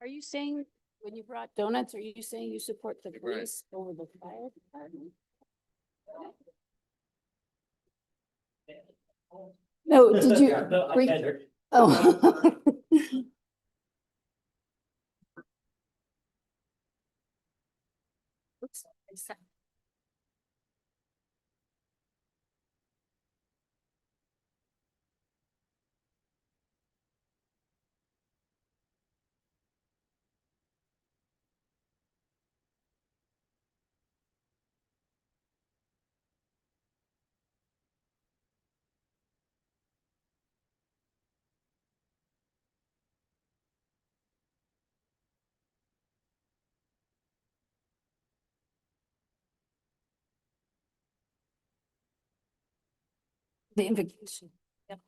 Are you saying when you brought donuts, are you saying you support the police over the fire department? No, did you? Oh. Oops, I said- The invocation. Yep.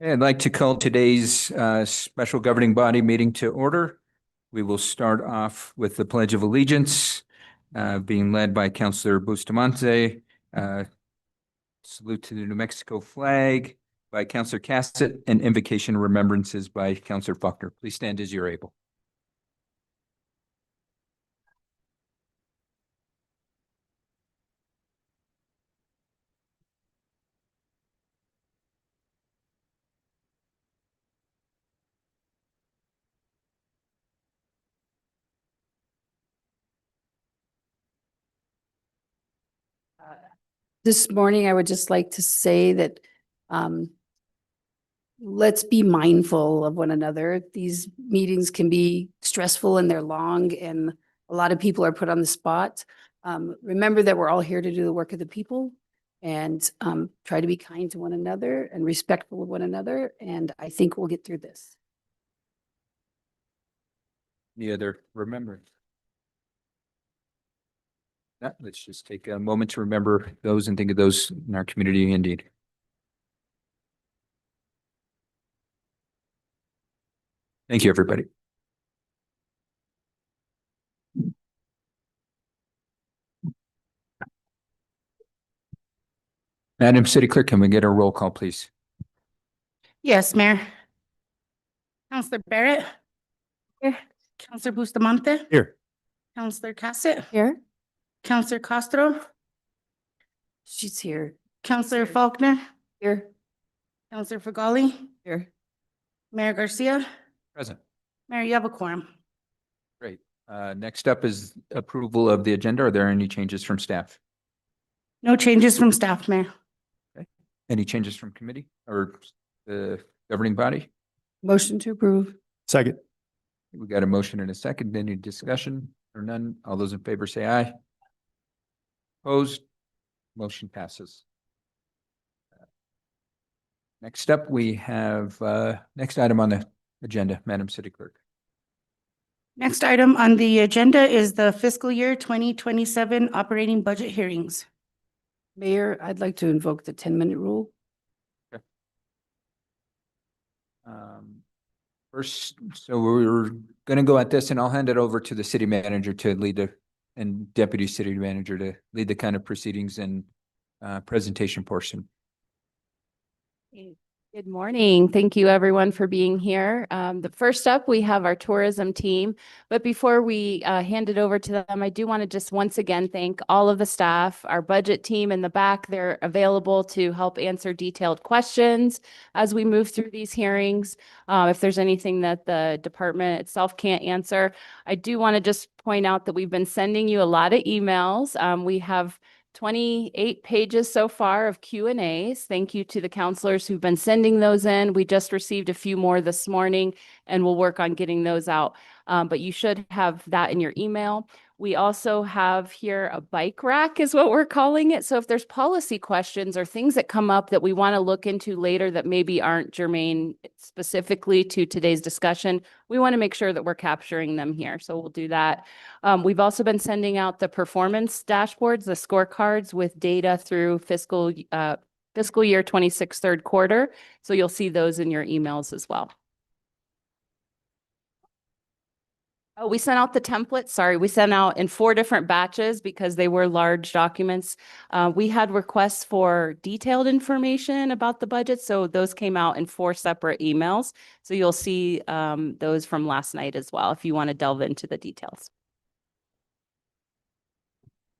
I'd like to call today's special governing body meeting to order. We will start off with the Pledge of Allegiance, being led by Councilor Bustamante. Salute to the New Mexico flag by Councilor Cassett, and invocation of remembrances by Councilor Faulkner. Please stand as you're able. This morning, I would just like to say that let's be mindful of one another. These meetings can be stressful and they're long, and a lot of people are put on the spot. Remember that we're all here to do the work of the people, and try to be kind to one another and respectful of one another. And I think we'll get through this. Any other remembrance? Let's just take a moment to remember those and think of those in our community indeed. Thank you, everybody. Madam City Clerk, can we get a roll call, please? Yes, Mayor. Counselor Barrett. Here. Counselor Bustamante. Here. Counselor Cassett. Here? Counselor Castro. She's here. Counselor Faulkner. Here? Counselor Fagali. Here. Mayor Garcia. Present. Mayor, you have a quorum. Great. Next up is approval of the agenda. Are there any changes from staff? No changes from staff, Mayor. Any changes from committee or the governing body? Motion to approve. Second. We got a motion and a second. Any discussion or none? All those in favor say aye. Opposed? Motion passes. Next up, we have next item on the agenda, Madam City Clerk. Next item on the agenda is the fiscal year 2027 operating budget hearings. Mayor, I'd like to invoke the 10-minute rule. First, so we're going to go at this, and I'll hand it over to the city manager to lead the, and deputy city manager to lead the kind of proceedings and presentation portion. Good morning. Thank you everyone for being here. The first up, we have our tourism team. But before we hand it over to them, I do want to just once again thank all of the staff, our budget team in the back. They're available to help answer detailed questions as we move through these hearings. If there's anything that the department itself can't answer, I do want to just point out that we've been sending you a lot of emails. We have 28 pages so far of Q&As. Thank you to the counselors who've been sending those in. We just received a few more this morning and we'll work on getting those out. But you should have that in your email. We also have here a bike rack is what we're calling it. So if there's policy questions or things that come up that we want to look into later that maybe aren't germane specifically to today's discussion, we want to make sure that we're capturing them here. So we'll do that. We've also been sending out the performance dashboards, the scorecards with data through fiscal year 26 third quarter. So you'll see those in your emails as well. Oh, we sent out the templates. Sorry, we sent out in 4 different batches because they were large documents. We had requests for detailed information about the budget. So those came out in 4 separate emails. So you'll see those from last night as well if you want to delve into the details.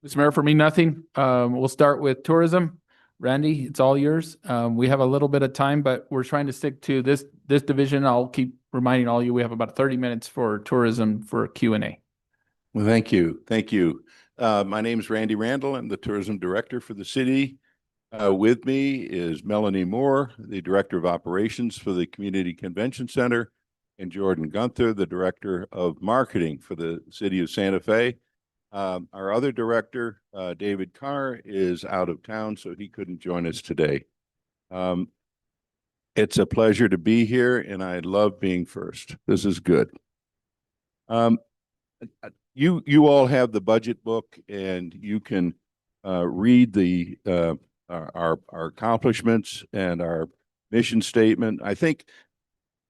Mr. Mayor, for me, nothing. We'll start with tourism. Randy, it's all yours. We have a little bit of time, but we're trying to stick to this division. I'll keep reminding all you, we have about 30 minutes for tourism for Q&A. Well, thank you. Thank you. My name is Randy Randall. I'm the tourism director for the city. With me is Melanie Moore, the director of operations for the Community Convention Center, and Jordan Gunther, the director of marketing for the city of Santa Fe. Our other director, David Carr, is out of town, so he couldn't join us today. It's a pleasure to be here, and I love being first. This is good. You all have the budget book, and you can read the our accomplishments and our mission statement. I think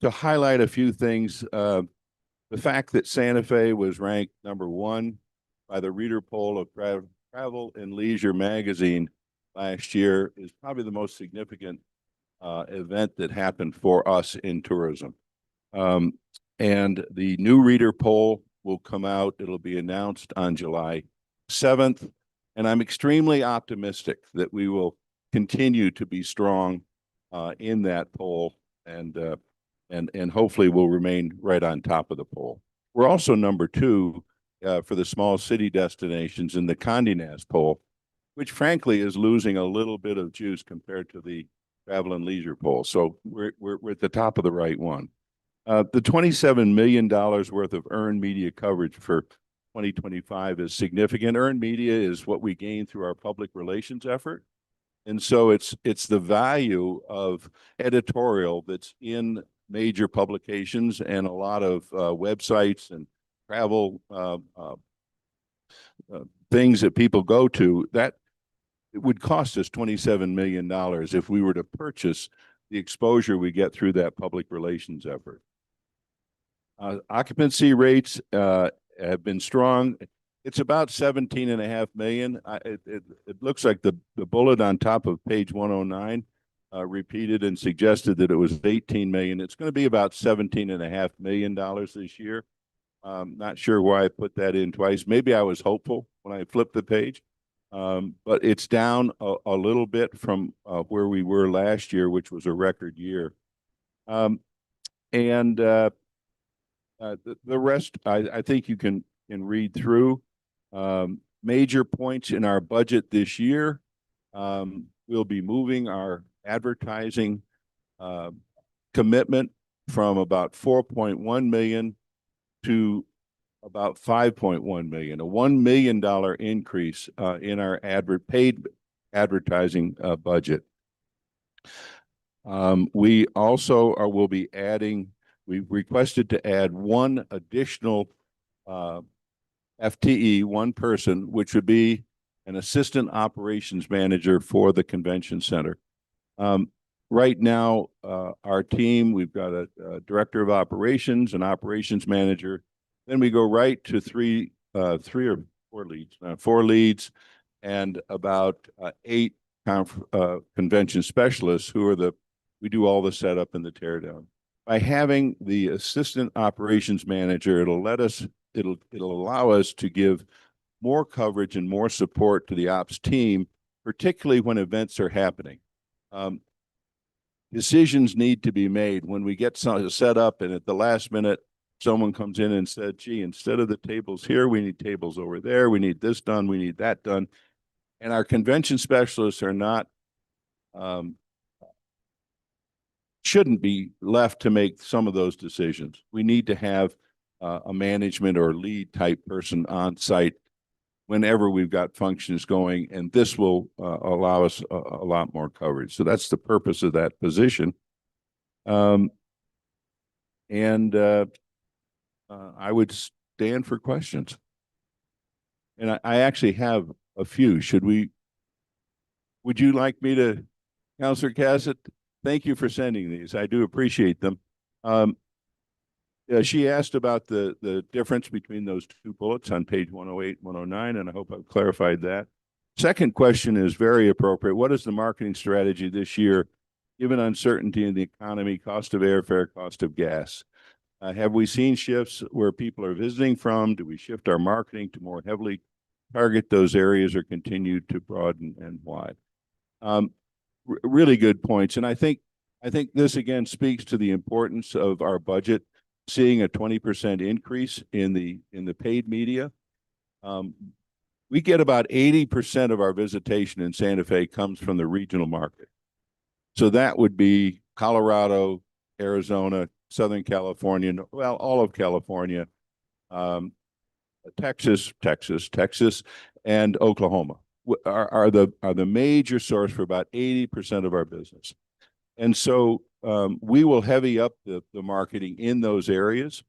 to highlight a few things, the fact that Santa Fe was ranked #1 by the reader poll of Travel and Leisure magazine last year is probably the most significant event that happened for us in tourism. And the new reader poll will come out. It'll be announced on July 7th. And I'm extremely optimistic that we will continue to be strong in that poll and hopefully will remain right on top of the poll. We're also #2 for the small city destinations in the Condé Nast poll, which frankly is losing a little bit of juice compared to the Travel and Leisure poll. So we're at the top of the right one. The $27 million worth of earned media coverage for 2025 is significant. Earned media is what we gain through our public relations effort. And so it's the value of editorial that's in major publications and a lot of websites and travel things that people go to, that it would cost us $27 million if we were to purchase the exposure we get through that public relations effort. Occupancy rates have been strong. It's about 17.5 million. It looks like the bullet on top of page 109 repeated and suggested that it was 18 million. It's going to be about $17.5 million this year. Not sure why I put that in twice. Maybe I was hopeful when I flipped the page. But it's down a little bit from where we were last year, which was a record year. The rest, I think you can read through. Major points in our budget this year. We'll be moving our advertising commitment from about 4.1 million to about 5.1 million, a $1 million increase in our paid advertising budget. We also will be adding, we've requested to add 1 additional FTE, 1 person, which would be an assistant operations manager for the convention center. Right now, our team, we've got a director of operations, an operations manager. Then we go right to 3 or 4 leads, 4 leads, and about 8 convention specialists who are the we do all the setup and the tear down. By having the assistant operations manager, it'll allow us to give more coverage and more support to the ops team, particularly when events are happening. Decisions need to be made when we get set up, and at the last minute, someone comes in and said, gee, instead of the tables here, we need tables over there. We need this done. We need that done. And our convention specialists are not, shouldn't be left to make some of those decisions. We need to have a management or lead type person on site whenever we've got functions going, and this will allow us a lot more coverage. So that's the purpose of that position. I would stand for questions. And I actually have a few. Would you like me to, Councilor Cassett? Thank you for sending these. I do appreciate them. She asked about the difference between those two bullets on page 108, 109, and I hope I've clarified that. Second question is very appropriate. What is the marketing strategy this year, given uncertainty in the economy, cost of airfare, cost of gas? Have we seen shifts where people are visiting from? Do we shift our marketing to more heavily target those areas or continue to broaden and wide? Really good points. And I think this again speaks to the importance of our budget, seeing a 20% increase in the paid media. We get about 80% of our visitation in Santa Fe comes from the regional market. So that would be Colorado, Arizona, Southern California, well, all of California, Texas, and Oklahoma are the major source for about 80% of our business. And so we will heavy up the marketing in those areas.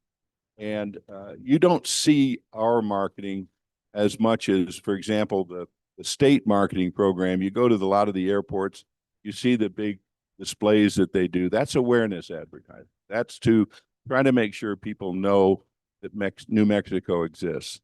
And you don't see our marketing as much as, for example, the state marketing program. You go to a lot of the airports, you see the big displays that they do. That's awareness advertising. That's to try to make sure people know that New Mexico exists.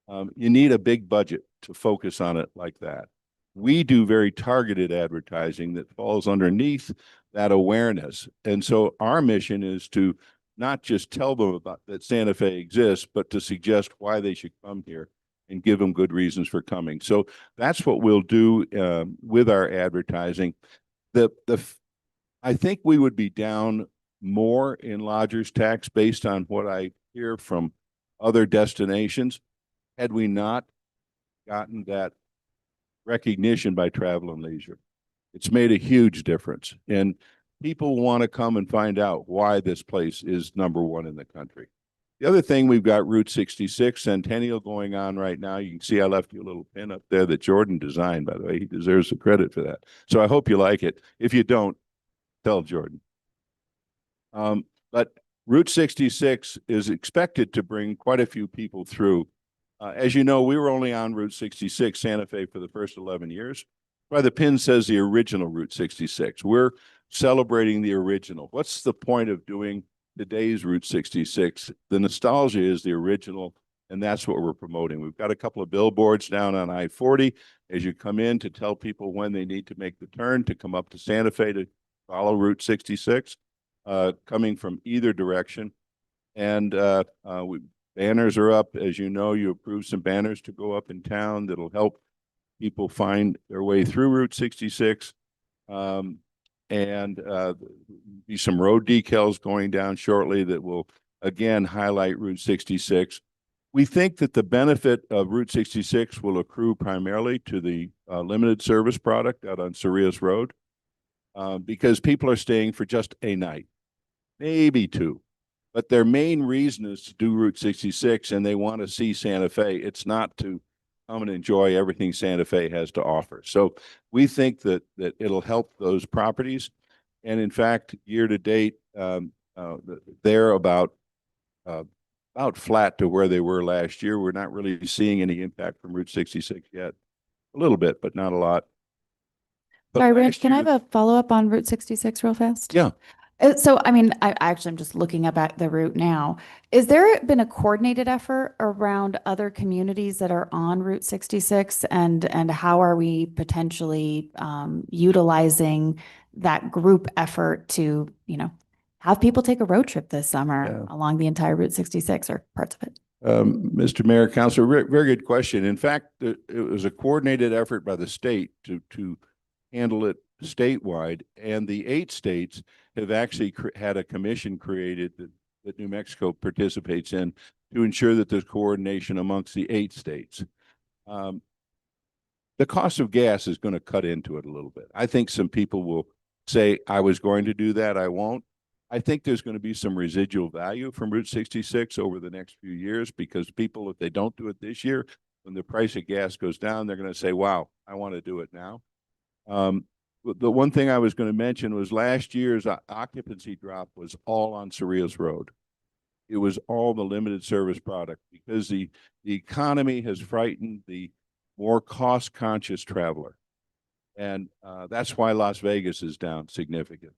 You need a big budget to focus on it like that. We do very targeted advertising that falls underneath that awareness. And so our mission is to not just tell them about that Santa Fe exists, but to suggest why they should come here and give them good reasons for coming. So that's what we'll do with our advertising. I think we would be down more in lodgers tax based on what I hear from other destinations had we not gotten that recognition by Travel and Leisure. It's made a huge difference, and people want to come and find out why this place is #1 in the country. The other thing, we've got Route 66 Centennial going on right now. You can see I left you a little pin up there that Jordan designed, by the way. He deserves the credit for that. So I hope you like it. If you don't, tell Jordan. But Route 66 is expected to bring quite a few people through. As you know, we were only on Route 66 Santa Fe for the first 11 years. Why the pin says the original Route 66. We're celebrating the original. What's the point of doing today's Route 66? The nostalgia is the original, and that's what we're promoting. We've got a couple of billboards down on I-40 as you come in to tell people when they need to make the turn to come up to Santa Fe to follow Route 66, coming from either direction. And banners are up. As you know, you approved some banners to go up in town that'll help people find their way through Route 66. And be some road decals going down shortly that will again highlight Route 66. We think that the benefit of Route 66 will accrue primarily to the limited service product out on Cerrillos Road, because people are staying for just a night, maybe two. But their main reason is to do Route 66, and they want to see Santa Fe. It's not to come and enjoy everything Santa Fe has to offer. So we think that it'll help those properties. And in fact, year to date, they're about flat to where they were last year. We're not really seeing any impact from Route 66 yet. A little bit, but not a lot. But Sorry, Rich, last can I year- have a follow-up on Route 66 real fast? Yeah. So, I mean, I actually am just looking at the route now. Is there been a coordinated effort around other communities that are on Route 66, and how are we potentially utilizing that group effort to, have people take a road trip this summer Yeah. along the entire Route 66 or parts of it? Mr. Mayor, Councilor, very good question. In fact, it was a coordinated effort by the state to handle it statewide, and the 8 states have actually had a commission created that New Mexico participates in to ensure that there's coordination amongst the 8 states. The cost of gas is going to cut into it a little bit. I think some people will say, I was going to do that, I won't. I think there's going to be some residual value from Route 66 over the next few years, because people, if they don't do it this year, when the price of gas goes down, they're going to say, wow, I want to do it now. The one thing I was going to mention was last year's occupancy drop was all on Cerrillos Road. It was all the limited service product, because the economy has frightened the more cost-conscious traveler. And that's why Las Vegas is down significantly.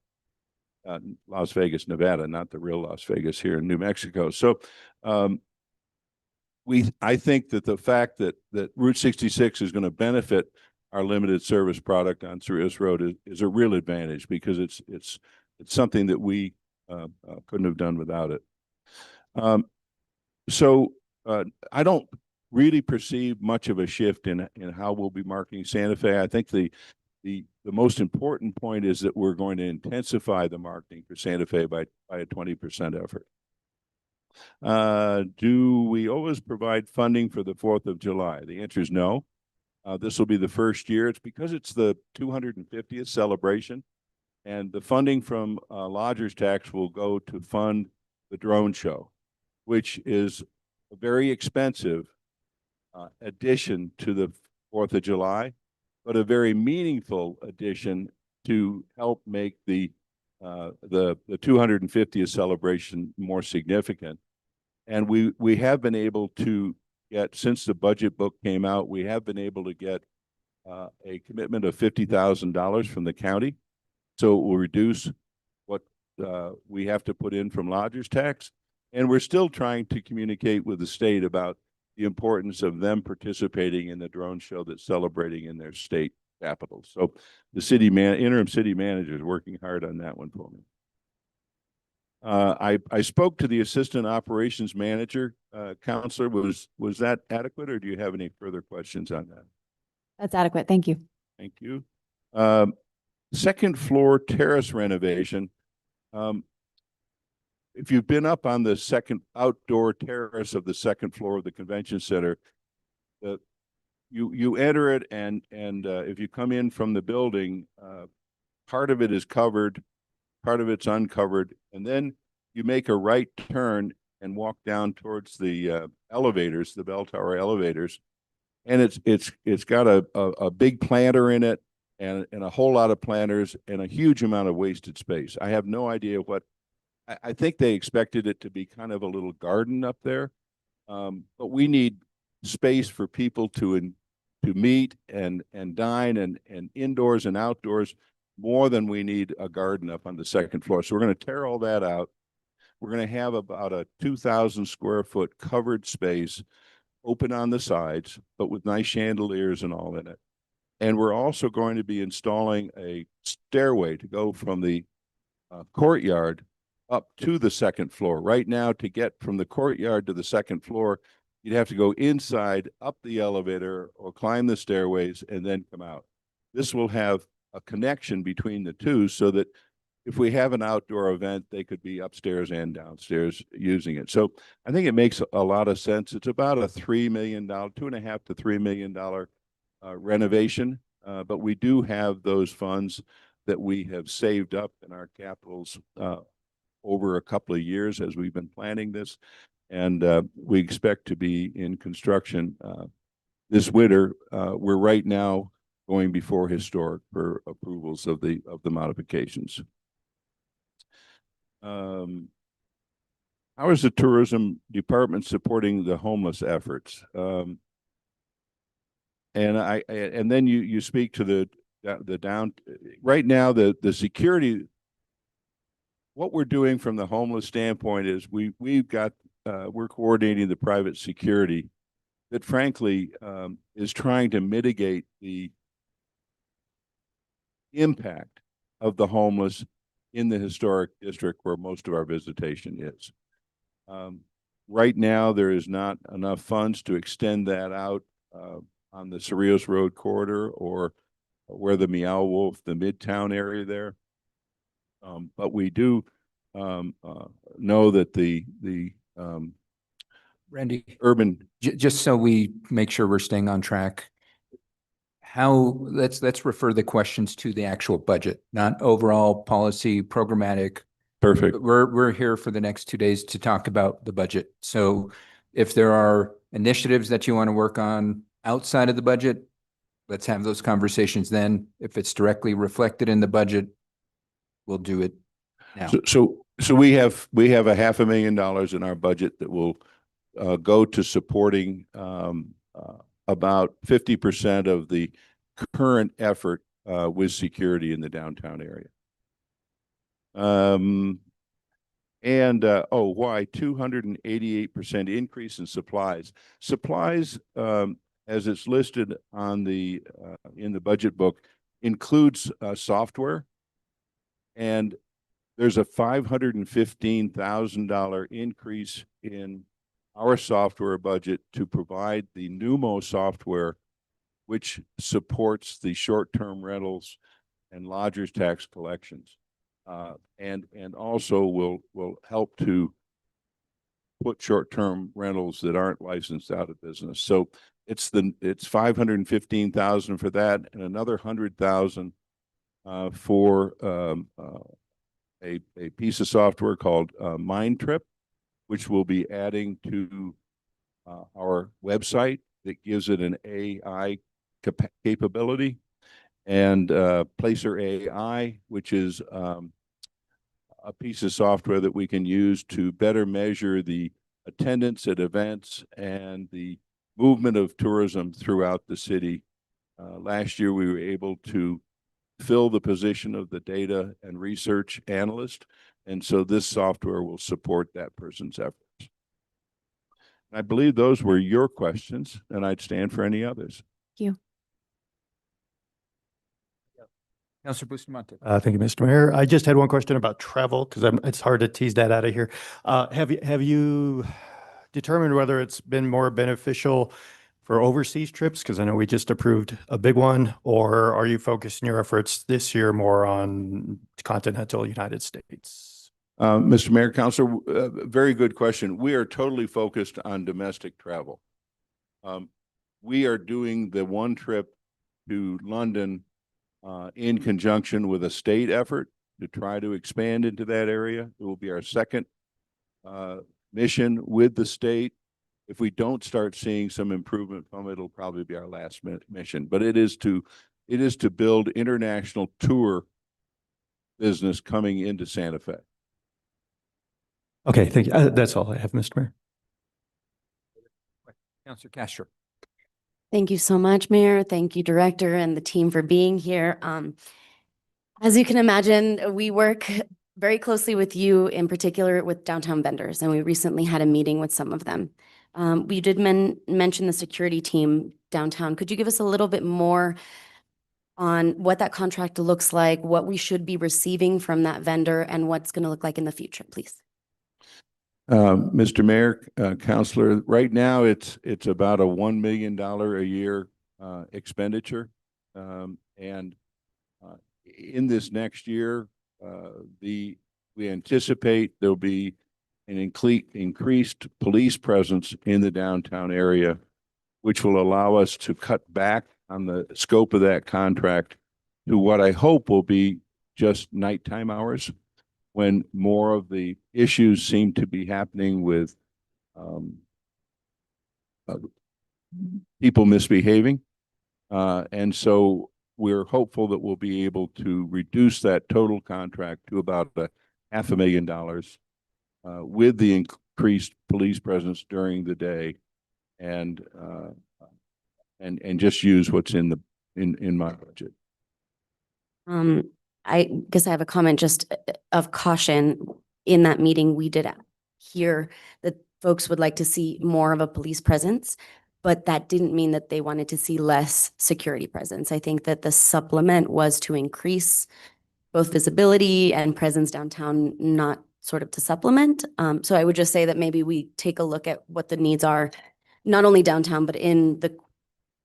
Las Vegas, Nevada, not the real Las Vegas here in New Mexico. So I think that the fact that Route 66 is going to benefit our limited service product on Cerrillos Road is a real advantage, because it's something that we couldn't have done without it. So I don't really perceive much of a shift in how we'll be marketing Santa Fe. I think the most important point is that we're going to intensify the marketing for Santa Fe by a 20% effort. Do we always provide funding for the 4th of July? The answer is no. This will be the first year. It's because it's the 250th celebration, and the funding from lodgers tax will go to fund the drone show, which is a very expensive addition to the 4th of July, but a very meaningful addition to help make the 250th celebration more significant. And we have been able to get, since the budget book came out, we have been able to get a commitment of $50,000 from the county. So it will reduce what we have to put in from lodgers tax. And we're still trying to communicate with the state about the importance of them participating in the drone show that's celebrating in their state capital. So the interim city manager is working hard on that one for me. I spoke to the assistant operations manager, Counselor. Was that adequate, or do you have any further questions on that? That's adequate. Thank you. Thank you. Second floor terrace renovation. If you've been up on the second outdoor terrace of the second floor of the convention center, you enter it, and if you come in from the building, part of it is covered, part of it's uncovered, and then you make a right turn and walk down towards the elevators, the bell tower elevators, and it's got a big planter in it, and a whole lot of planters and a huge amount of wasted space. I have no idea what. I think they expected it to be kind of a little garden up there, but we need space for people to meet and dine and indoors and outdoors more than we need a garden up on the second floor. So we're going to tear all that out. We're going to have about a 2,000 square foot covered space, open on the sides, but with nice chandeliers and all in it. And we're also going to be installing a stairway to go from the courtyard up to the second floor. Right now, to get from the courtyard to the second floor, you'd have to go inside, up the elevator, or climb the stairways and then come out. This will have a connection between the two, so that if we have an outdoor event, they could be upstairs and downstairs using it. So I think it makes a lot of sense. It's about a $3 million, $2.5 to $3 million renovation, but we do have those funds that we have saved up in our capitals over a couple of years as we've been planning this, and we expect to be in construction this winter. We're right now going before historic for approvals of the modifications. How is the tourism department supporting the homeless efforts? And then you speak to the down right now, the security. What we're doing from the homeless standpoint is we've got we're coordinating the private security that frankly is trying to mitigate the impact of the homeless in the historic district where most of our visitation is. Right now, there is not enough funds to extend that out on the Cerrillos Road corridor or where the Meow Wolf, the Midtown area there. But we do know that the Randy, urban, just so we make sure we're staying on track. Let's refer the questions to the actual budget, not overall policy, programmatic. perfect. We're here for the next 2 days to talk about the budget. So if there are initiatives that you want to work on outside of the budget, let's have those conversations then. If it's directly reflected in the budget, we'll do it now. So we have $500,000 in our budget that will go to supporting about 50% of the current effort with security in the downtown area. Why 288% increase in supplies? Supplies, as it's listed on the in the budget book, includes software, and there's a $515,000 increase in our software budget to provide the Numo software, which supports the short-term rentals and lodgers tax collections, and also will help to put short-term rentals that aren't licensed out of business. So it's $515,000 for that, and another $100,000 for a piece of software called Mindtrip, which we'll be adding to our website that gives it an AI capability, and Placer AI, which is a piece of software that we can use to better measure the attendance at events and the movement of tourism throughout the city. Last year, we were able to fill the position of the data and research analyst, and so this software will support that person's efforts. I believe those were your questions, and I'd stand for any others. Councilor Bustamante. Thank you, Mr. Mayor. I just had one question about travel because it's hard to tease that out of here. Have you determined whether it's been more beneficial for overseas trips? Because I know we just approved a big one, or are you focusing your efforts this year more on continental United States? Mr. Mayor, Councilor, very good question. We are totally focused on domestic travel. We are doing the one trip to London in conjunction with a state effort to try to expand into that area. It will be our second mission with the state. If we don't start seeing some improvement from it, it'll probably be our last mission. But it is to build international tour business coming into Santa Fe. Okay, thank you. That's all I have, Mr. Mayor. Councilor Castro. Thank you so much, Mayor. Thank you, Director, and the team for being here. As you can imagine, we work very closely with you, in particular with downtown vendors, and we recently had a meeting with some of them. We did mention the security team downtown. Could you give us a little bit more on what that contract looks like, what we should be receiving from that vendor, and what's going to look like in the future, please? Mr. Mayor, Councilor, right now it's about a $1 million a year expenditure. And in this next year, we anticipate there'll be an increased police presence in the downtown area, which will allow us to cut back on the scope of that contract to what I hope will be just nighttime hours, when more of the issues seem to be happening with people misbehaving. And so we're hopeful that we'll be able to reduce that total contract to about $500,000 with the increased police presence during the day, and just use what's in my budget. I guess I have a comment just of caution. In that meeting, we did hear that folks would like to see more of a police presence, but that didn't mean that they wanted to see less security presence. I think that the supplement was to increase both visibility and presence downtown, not sort of to supplement. So I would just say that maybe we take a look at what the needs are, not only downtown, but in the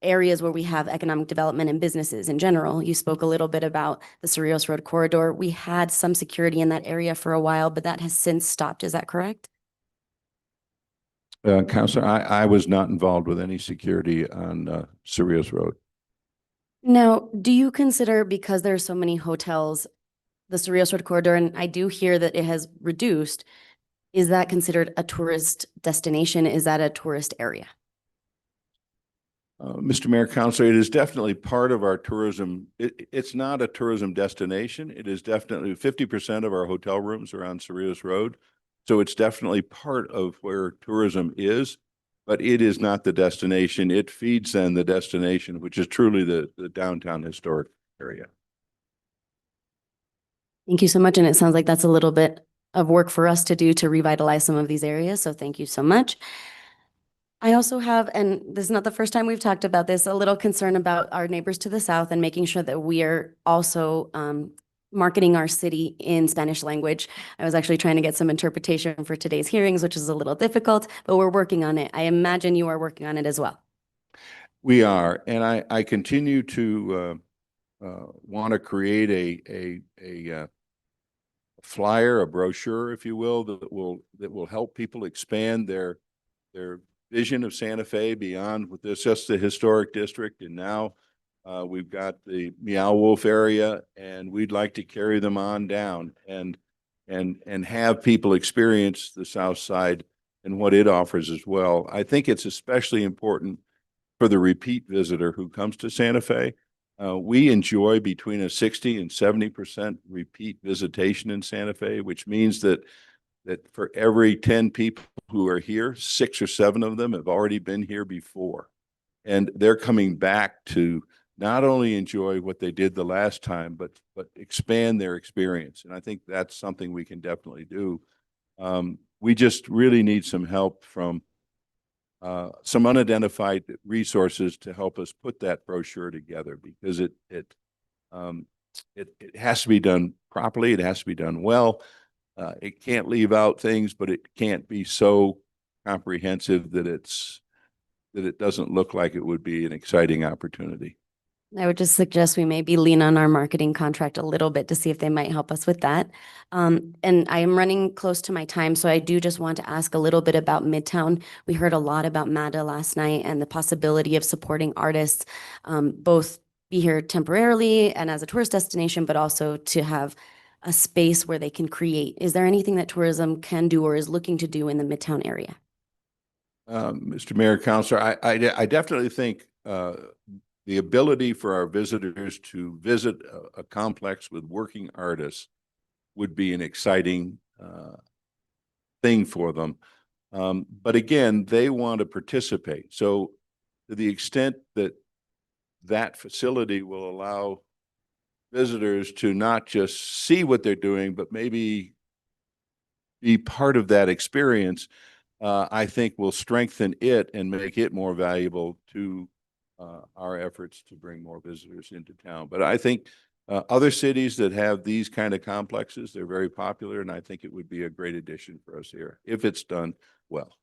areas where we have economic development and businesses in general. You spoke a little bit about the Cerrillos Road corridor. We had some security in that area for a while, but that has since stopped. Is that correct? Counselor, I was not involved with any security on Cerrillos Road. Now, do you consider, because there are so many hotels, the Cerrillos Road corridor, and I do hear that it has reduced, is that considered a tourist destination? Is that a tourist area? Mr. Mayor, Counselor, it is definitely part of our tourism. It's not a tourism destination. It is definitely 50% of our hotel rooms are on Cerrillos Road. So it's definitely part of where tourism is, but it is not the destination. It feeds then the destination, which is truly the downtown historic area. Thank you so much. And it sounds like that's a little bit of work for us to do to revitalize some of these areas. So thank you so much. I also have, and this is not the first time we've talked about this, a little concern about our neighbors to the south and making sure that we are also marketing our city in Spanish language. I was actually trying to get some interpretation for today's hearings, which is a little difficult, but we're working on it. I imagine you are working on it as well. We are, and I continue to want to create a flyer, a brochure, if you will, that will help people expand their vision of Santa Fe beyond with this just the historic district. And now we've got the Meow Wolf area, and we'd like to carry them on down and have people experience the South Side and what it offers as well. I think it's especially important for the repeat visitor who comes to Santa Fe. We enjoy between a 60 and 70% repeat visitation in Santa Fe, which means that for every 10 people who are here, 6 or 7 of them have already been here before. And they're coming back to not only enjoy what they did the last time, but expand their experience. And I think that's something we can definitely do. We just really need some help from some unidentified resources to help us put that brochure together, because it has to be done properly. It has to be done well. It can't leave out things, but it can't be so comprehensive that it doesn't look like it would be an exciting opportunity. I would just suggest we maybe lean on our marketing contract a little bit to see if they might help us with that. And I am running close to my time, so I do just want to ask a little bit about Midtown. We heard a lot about MADA last night and the possibility of supporting artists, both be here temporarily and as a tourist destination, but also to have a space where they can create. Is there anything that tourism can do or is looking to do in the Midtown area? Mr. Mayor, Counselor, I definitely think the ability for our visitors to visit a complex with working artists would be an exciting thing for them. But again, they want to participate. So to the extent that that facility will allow visitors to not just see what they're doing, but maybe be part of that experience, I think will strengthen it and make it more valuable to our efforts to bring more visitors into town. But I think other cities that have these kind of complexes, they're very popular, and I think it would be a great addition for us here if it's done well.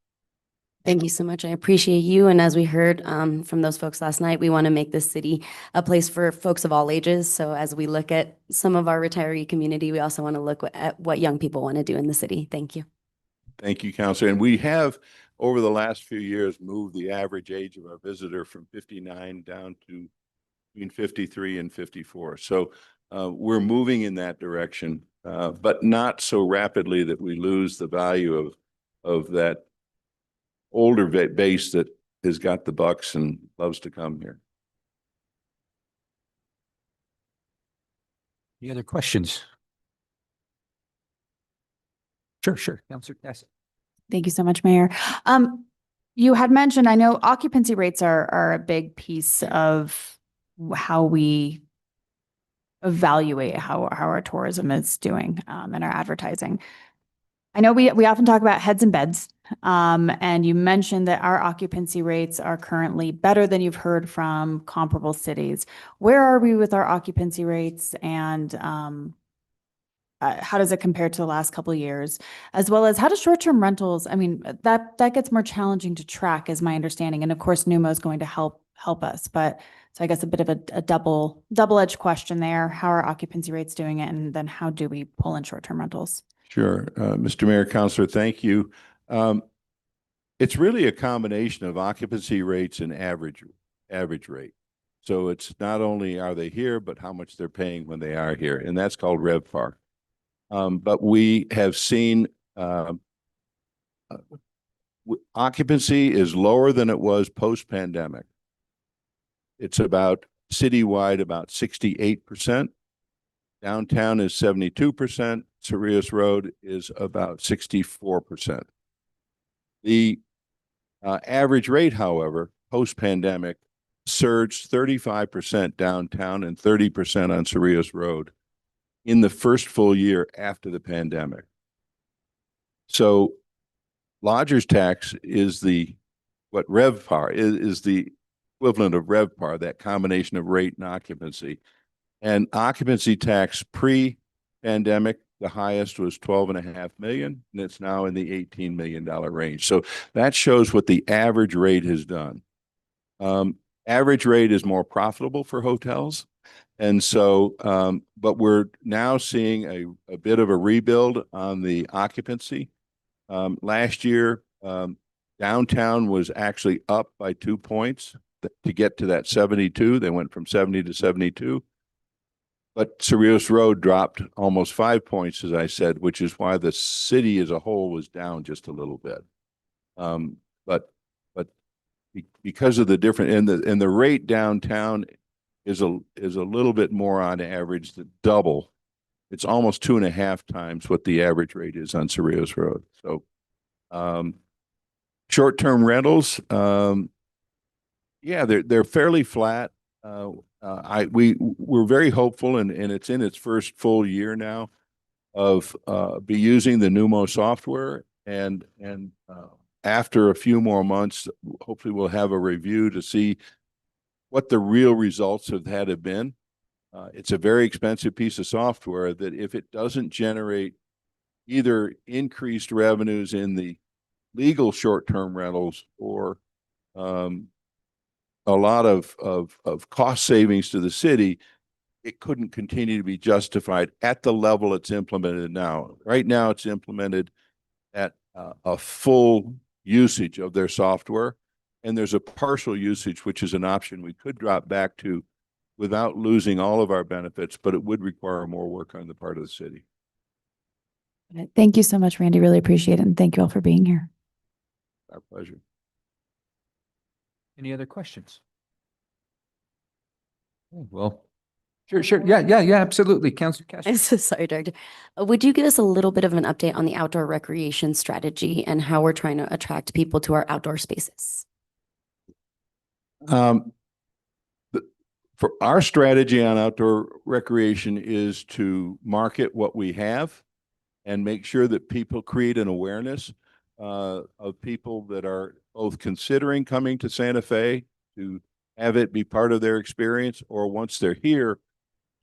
Thank you so much. I appreciate you. And as we heard from those folks last night, we want to make this city a place for folks of all ages. So as we look at some of our retiree community, we also want to look at what young people want to do in the city. Thank you. Thank you, Counselor. And we have, over the last few years, moved the average age of our visitor from 59 down to between 53 and 54. So we're moving in that direction, but not so rapidly that we lose the value of that older base that has got the bucks and loves to come here. Any other questions? Sure. Counselor Cassidy. Thank you so much, Mayor. You had mentioned, I know occupancy rates are a big piece of how we evaluate how our tourism is doing and our advertising. I know we often talk about heads and beds, and you mentioned that our occupancy rates are currently better than you've heard from comparable cities. Where are we with our occupancy rates, and how does it compare to the last couple of years? As well as how do short-term rentals, I mean, that gets more challenging to track is my understanding. And of course, Numo is going to help us, but so I guess a bit of a double-edged question there. How are occupancy rates doing it? And then how do we pull in short-term rentals? Sure. Mr. Mayor, Counselor, thank you. It's really a combination of occupancy rates and average rate. So it's not only are they here, but how much they're paying when they are here, and that's called RevPAR. But we have seen occupancy is lower than it was post-pandemic. It's about citywide about 68%. Downtown is 72%. Cerrillos Road is about 64%. The average rate, however, post-pandemic surged 35% downtown and 30% on Cerrillos Road in the first full year after the pandemic. So lodger's tax is what RevPAR is the equivalent of RevPAR, that combination of rate and occupancy. And occupancy tax pre-pandemic, the highest was 12.5 million, and it's now in the $18 million range. So that shows what the average rate has done. Average rate is more profitable for hotels. And so, but we're now seeing a bit of a rebuild on the occupancy. Last year, downtown was actually up by 2 points to get to that 72. They went from 70 to 72. But Cerrillos Road dropped almost 5 points, as I said, which is why the city as a whole was down just a little bit. But because of the different, and the rate downtown is a little bit more on average than double. It's almost 2.5 times what the average rate is on Cerrillos Road. So, short-term rentals, yeah, they're fairly flat. We're very hopeful, and it's in its first full year now of be using the Numo software, and after a few more months, hopefully we'll have a review to see what the real results of that have been. It's a very expensive piece of software that if it doesn't generate either increased revenues in the legal short-term rentals or a lot of cost savings to the city, it couldn't continue to be justified at the level it's implemented now. Right now, it's implemented at a full usage of their software, and there's a partial usage, which is an option we could drop back to without losing all of our benefits, but it would require more work on the part of the city. Thank you so much, Randy. Really appreciate it. And thank you all for being here. Our pleasure. Any other questions? Okay, well, sure. Yeah, absolutely. Councilor Castro. I'm so sorry, Director. Would you give us a little bit of an update on the outdoor recreation strategy and how we're trying to attract people to our outdoor spaces? For our strategy on outdoor recreation is to market what we have and make sure that people create an awareness of people that are both considering coming to Santa Fe to have it be part of their experience, or once they're here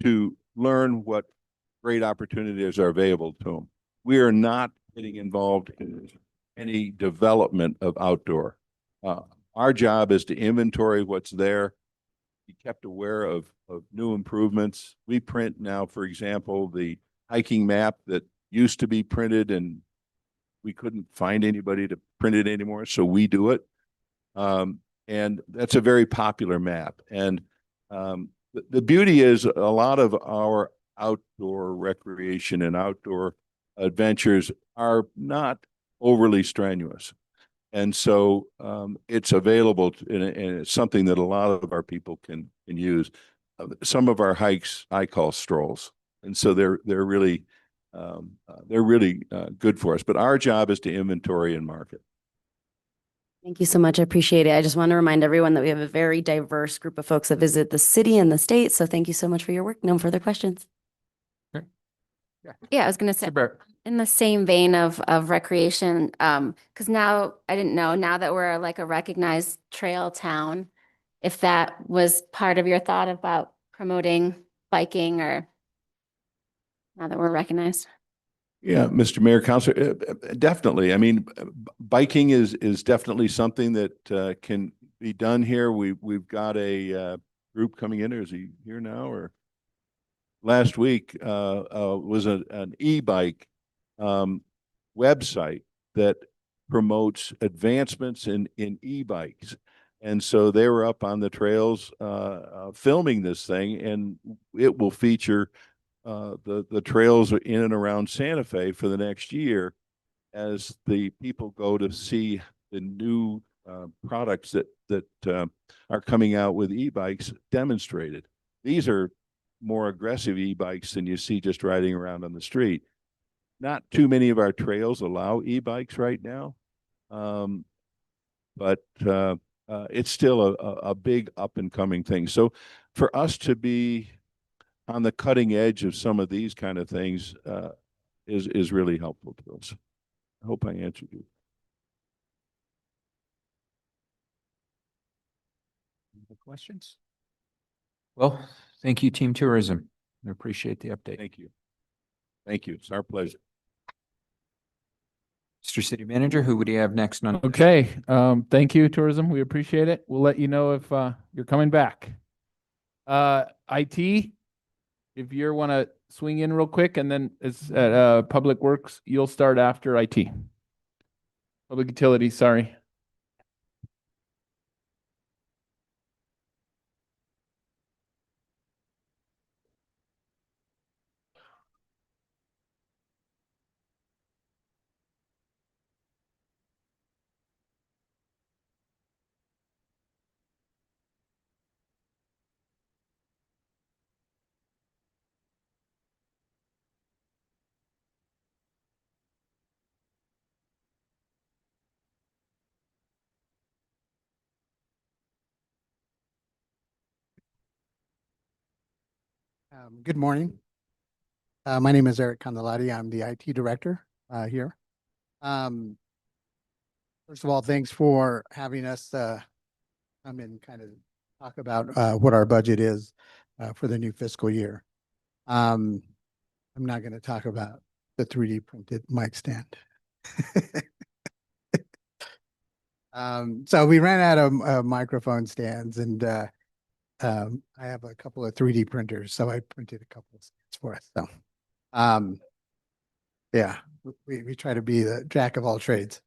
to learn what great opportunities are available to them. We are not getting involved in any development of outdoor. Our job is to inventory what's there, be kept aware of new improvements. We print now, for example, the hiking map that used to be printed and we couldn't find anybody to print it anymore, so we do it. And that's a very popular map. And the beauty is a lot of our outdoor recreation and outdoor adventures are not overly strenuous. And so it's available and it's something that a lot of our people can use. Some of our hikes I call strolls. And so they're really good for us. But our job is to inventory and market. Thank you so much. I appreciate it. I just want to remind everyone that we have a very diverse group of folks that visit the city and the state. So thank you so much for your work. No further questions. Yeah, I was going to say, Mr. Barrett. in the same vein of recreation, because now I didn't know, now that we're like a recognized trail town, if that was part of your thought about promoting biking or. now that we're recognized? Yeah, Mr. Mayor, Counselor, definitely. I mean, biking is definitely something that can be done here. We've got a group coming in. Or is he here now? Or last week was an e-bike website that promotes advancements in e-bikes. And so they were up on the trails filming this thing, and it will feature the trails in and around Santa Fe for the next year as the people go to see the new products that are coming out with e-bikes demonstrated. These are more aggressive e-bikes than you see just riding around on the street. Not too many of our trails allow e-bikes right now, but it's still a big up and coming thing. So for us to be on the cutting edge of some of these kind of things is really helpful to us. I hope I answered you. Other questions? Well, thank you, Team Tourism. I appreciate the update. Thank you. Thank you. It's our pleasure. Mr. City Manager, who would you have next on? Okay, thank you, tourism. We appreciate it. We'll let you know if you're coming back. IT, if you want to swing in real quick, and then it's Public Works, you'll start after IT. Public Utilities, sorry. Good morning. My name is Eric Candelati. I'm the IT director here. First of all, thanks for having us come in and kind of talk about what our budget is for the new fiscal year. I'm not going to talk about the 3D printed mic stand. So we ran out of microphone stands, and I have a couple of 3D printers, so I printed a couple of stands for us. So, yeah, we try to be the jack of all trades.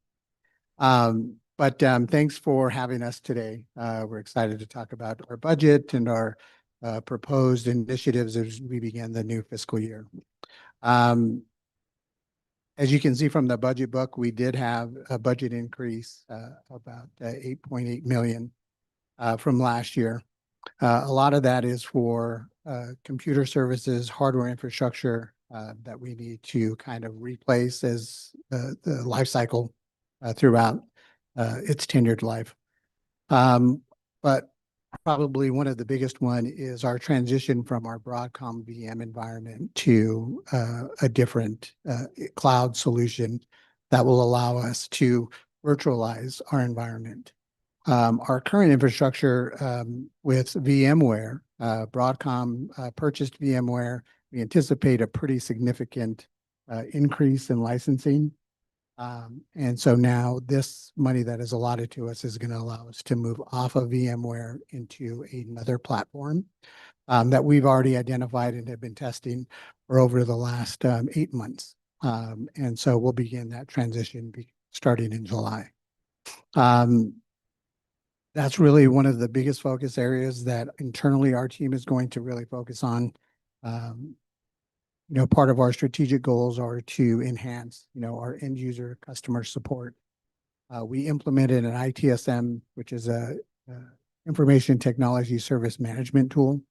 But thanks for having us today. We're excited to talk about our budget and our proposed initiatives as we begin the new fiscal year. As you can see from the budget book, we did have a budget increase about 8.8 million from last year. A lot of that is for computer services, hardware infrastructure that we need to kind of replace as the life cycle throughout its tenured life. But probably one of the biggest one is our transition from our Broadcom VM environment to a different cloud solution that will allow us to virtualize our environment. Our current infrastructure with VMware, Broadcom purchased VMware. We anticipate a pretty significant increase in licensing. And so now this money that is allotted to us is going to allow us to move off of VMware into another platform that we've already identified and have been testing for over the last 8 months. And so we'll begin that transition starting in July. That's really one of the biggest focus areas that internally our team is going to really focus on. You know, part of our strategic goals are to enhance, you know, our end user customer support. We implemented an ITSM, which is a information technology service management tool.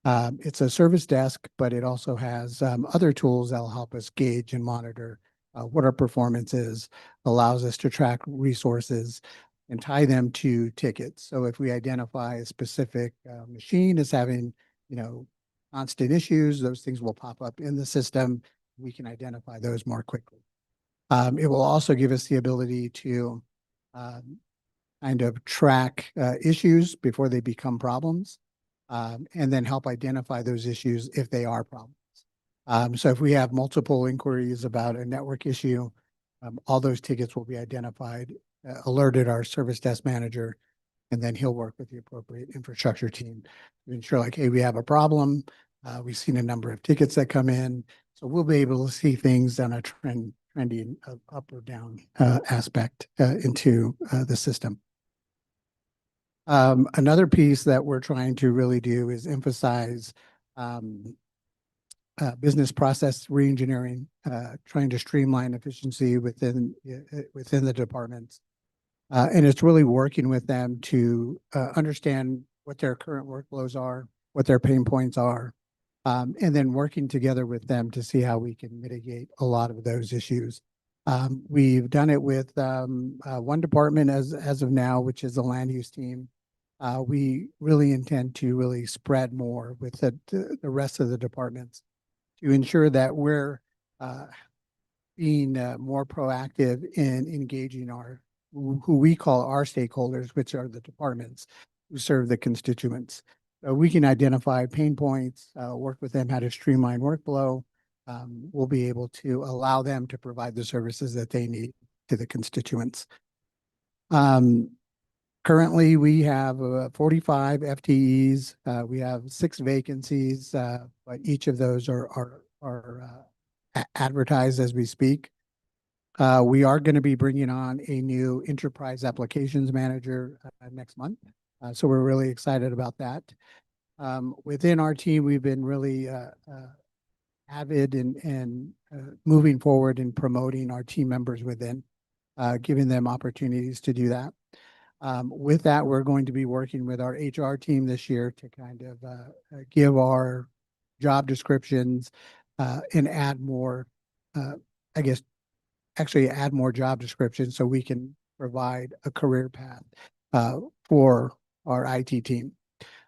It's a service desk, but it also has other tools that will help us gauge and monitor what our performance is, allows us to track resources and tie them to tickets. So if we identify a specific machine as having, you know, constant issues, those things will pop up in the system. We can identify those more quickly. It will also give us the ability to kind of track issues before they become problems, and then help identify those issues if they are problems. So if we have multiple inquiries about a network issue, all those tickets will be identified, alerted our service desk manager, and then he'll work with the appropriate infrastructure team to ensure like, hey, we have a problem. We've seen a number of tickets that come in. So we'll be able to see things on a trendy up or down aspect into the system. Another piece that we're trying to really do is emphasize business process reengineering, trying to streamline efficiency within the departments. And it's really working with them to understand what their current workflows are, what their pain points are, and then working together with them to see how we can mitigate a lot of those issues. We've done it with one department as of now, which is the land use team. We really intend to really spread more with the rest of the departments to ensure that we're being more proactive in engaging who we call our stakeholders, which are the departments who serve the constituents. We can identify pain points, work with them how to streamline workflow. We'll be able to allow them to provide the services that they need to the constituents. Currently, we have 45 FTEs. We have 6 vacancies, but each of those are advertised as we speak. We are going to be bringing on a new enterprise applications manager next month. So we're really excited about that. Within our team, we've been really avid and moving forward in promoting our team members within, giving them opportunities to do that. With that, we're going to be working with our HR team this year to kind of give our job descriptions and add more, actually add more job descriptions so we can provide a career path for our IT team.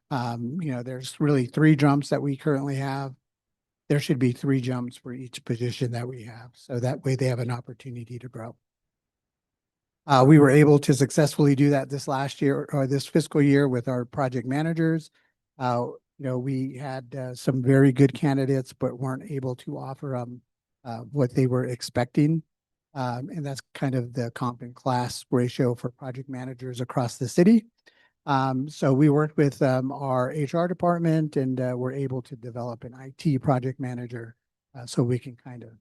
There's really 3 jumps that we currently have. There should be 3 jumps for each position that we have. So that way they have an opportunity to grow. We were able to successfully do that this last year or this fiscal year with our project managers. We had some very good candidates, but weren't able to offer them what they were expecting. And that's kind of the comp and class ratio for project managers across the city. So we worked with our HR department and we're able to develop an IT project manager so we can kind of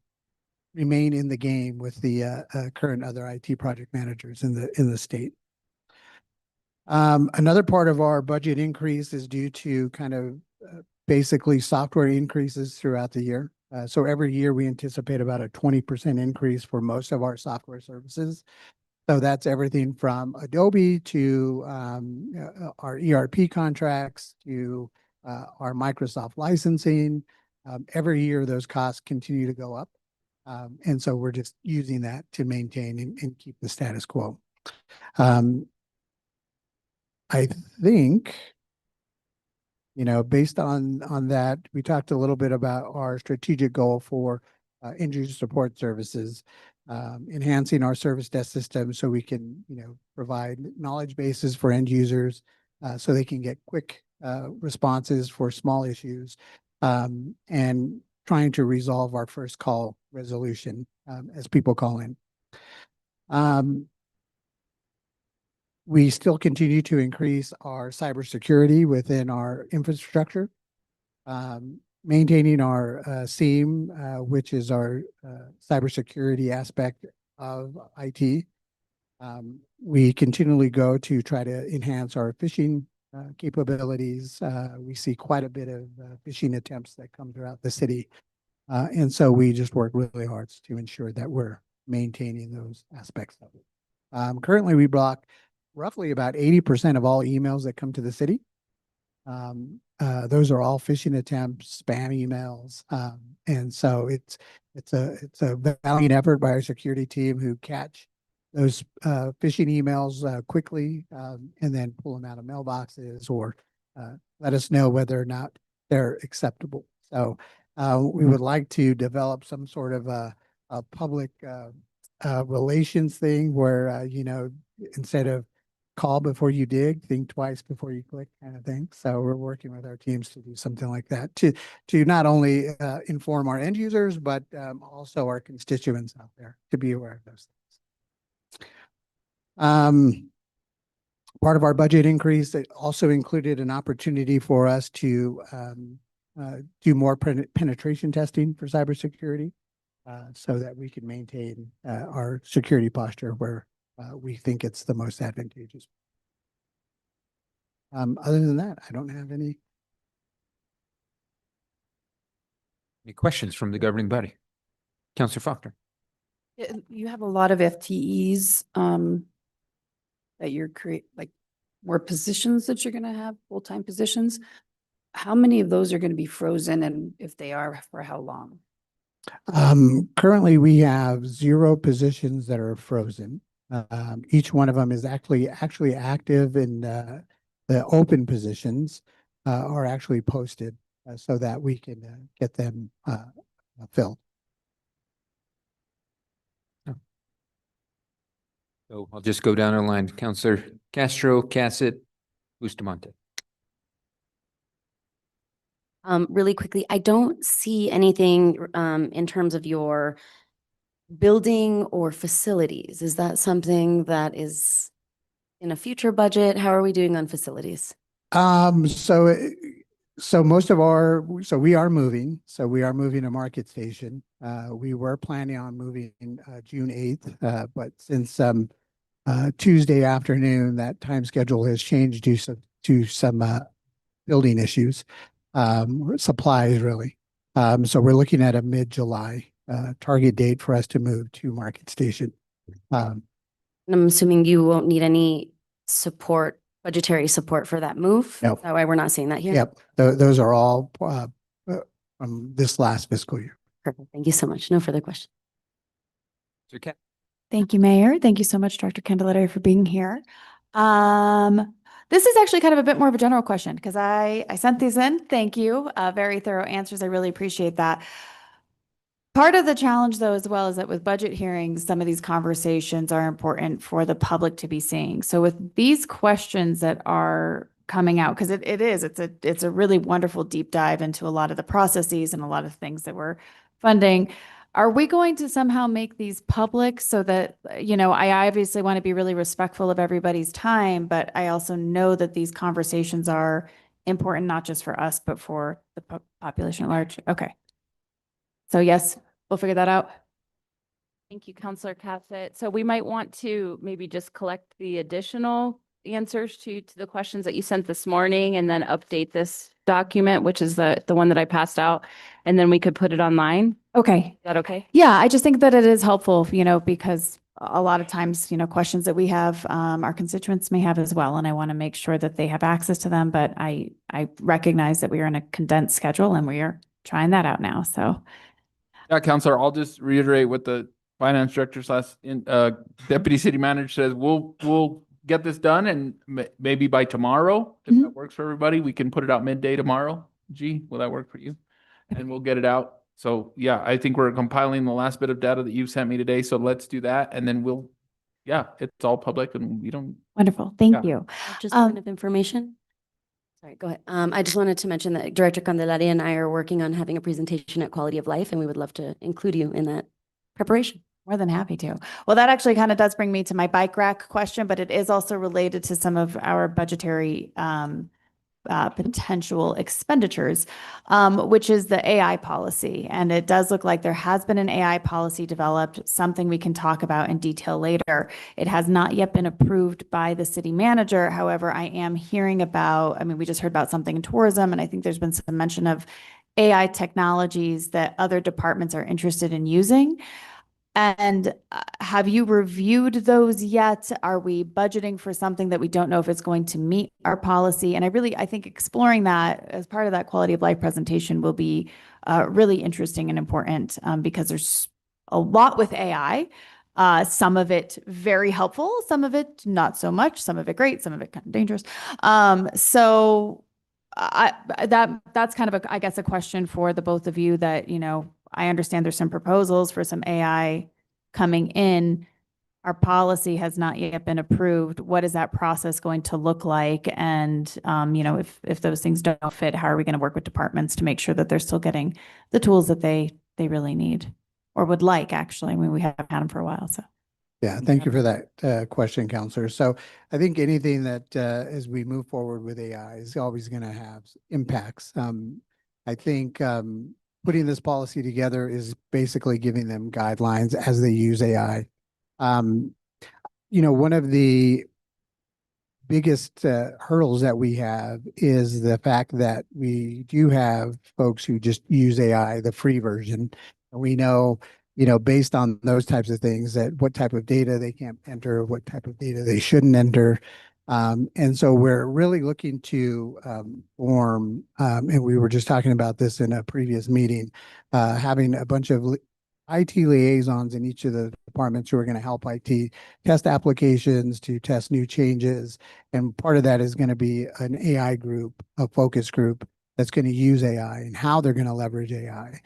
remain in the game with the current other IT project managers in the state. Another part of our budget increase is due to kind of basically software increases throughout the year. So every year we anticipate about a 20% increase for most of our software services. So that's everything from Adobe to our ERP contracts to our Microsoft licensing. Every year those costs continue to go up. And so we're just using that to maintain and keep the status quo. I think, based on that, we talked a little bit about our strategic goal for end user support services, enhancing our service desk system so we can, provide knowledge bases for end users so they can get quick responses for small issues, and trying to resolve our first call resolution as people call in. We still continue to increase our cybersecurity within our infrastructure, maintaining our SIEM, which is our cybersecurity aspect of IT. We continually go to try to enhance our phishing capabilities. We see quite a bit of phishing attempts that come throughout the city. And so we just work really hard to ensure that we're maintaining those aspects of it. Currently, we block roughly about 80% of all emails that come to the city. Those are all phishing attempts, spam emails. And so it's a valiant effort by our security team who catch those phishing emails quickly and then pull them out of mailboxes or let us know whether or not they're acceptable. So we would like to develop some sort of a public relations thing where, instead of call before you dig, think twice before you click kind of thing. So we're working with our teams to do something like that to not only inform our end users, but also our constituents out there to be aware of those things. Part of our budget increase, it also included an opportunity for us to do more penetration testing for cybersecurity so that we can maintain our security posture where we think it's the most advantageous. Other than that, I don't have any. Any questions from the governing body? Counselor Faulkner. Yeah, you have a lot of FTEs that you're like more positions that you're going to have, full-time positions. How many of those are going to be frozen, and if they are, for how long? Currently, we have 0 positions that are frozen. Each one of them is actually active, in the open positions are actually posted so that we can get them filled. So I'll just go down the line. Counselor Castro, Cassett, Bustamante. Really quickly, I don't see anything in terms of your building or facilities. Is that something that is in a future budget? How are we doing on facilities? So most of we are moving. So we are moving to Market Station. We were planning on moving June 8th, but since Tuesday afternoon, that time schedule has changed due to some building issues, supplies really. So we're looking at a mid-July target date for us to move to Market Station. And I'm assuming you won't need any support, budgetary support for that move? No. Is that why we're not seeing that here? Yep, those are all from this last fiscal year. Perfect. Thank you so much. No further questions. Sir Cat. Thank you, Mayor. Thank you so much, Dr. Candelaria, for being here. This is actually kind of a bit more of a general question because I sent these in. Thank you. Very thorough answers. I really appreciate that. Part of the challenge, though, as well, is that with budget hearings, some of these conversations are important for the public to be seeing. So with these questions that are coming out, because it's a really wonderful deep dive into a lot of the processes and a lot of things that we're funding. Are we going to somehow make these public so that, I obviously want to be really respectful of everybody's time, but I also know that these conversations are important, not just for us, but for the population at large? Okay. So yes, we'll figure that out. Thank you, Counselor Cassett. So we might want to maybe just collect the additional answers to the questions that you sent this morning and then update this document, which is the one that I passed out, and then we could put it online. Okay. Is that okay? Yeah, I just think that it is helpful, because a lot of times, questions that we have, our constituents may have as well, and I want to make sure that they have access to them. But I recognize that we are in a condensed schedule and we are trying that out now. So, Yeah, Counselor, I'll just reiterate what the finance director / deputy city manager says. We'll get this done, and maybe by tomorrow, if that works for everybody, we can put it out midday tomorrow. Will that work for you? And we'll get it out. So yeah, I think we're compiling the last bit of data that you've sent me today. So let's do that. And then it's all public and we don't. wonderful. Thank Yeah. you. Just point of information. Sorry, go ahead. I just wanted to mention that Director Candelaria and I are working on having a presentation at Quality of Life, and we would love to include you in that preparation. More than happy to. Well, that actually kind of does bring me to my bike rack question, but it is also related to some of our budgetary potential expenditures, which is the AI policy. And it does look like there has been an AI policy developed, something we can talk about in detail later. It has not yet been approved by the city manager. However, I am hearing we just heard about something in tourism, and I think there's been some mention of AI technologies that other departments are interested in using. And have you reviewed those yet? Are we budgeting for something that we don't know if it's going to meet our policy? And I think exploring that as part of that quality of life presentation will be really interesting and important because there's a lot with AI. Some of it very helpful, some of it not so much, some of it great, some of it kind of dangerous. So that's kind of a question for the both of you that, I understand there's some proposals for some AI coming in. our policy has not yet been approved, what is that process going to look like? And, if those things don't fit, how are we going to work with departments to make sure that they're still getting the tools that they really need or would like, actually? I mean, we haven't had them for a while, so. Yeah, thank you for that question, Counselor. So I think anything that as we move forward with AI is always going to have impacts. I think putting this policy together is basically giving them guidelines as they use AI. One of the biggest hurdles that we have is the fact that we do have folks who just use AI, the free version. And we know, based on those types of things, that what type of data they can't enter, what type of data they shouldn't enter. And so we're really looking to form, and we were just talking about this in a previous meeting, having a bunch of IT liaisons in each of the departments who are going to help IT test applications, to test new changes. And part of that is going to be an AI group, a focus group that's going to use AI and how they're going to leverage AI.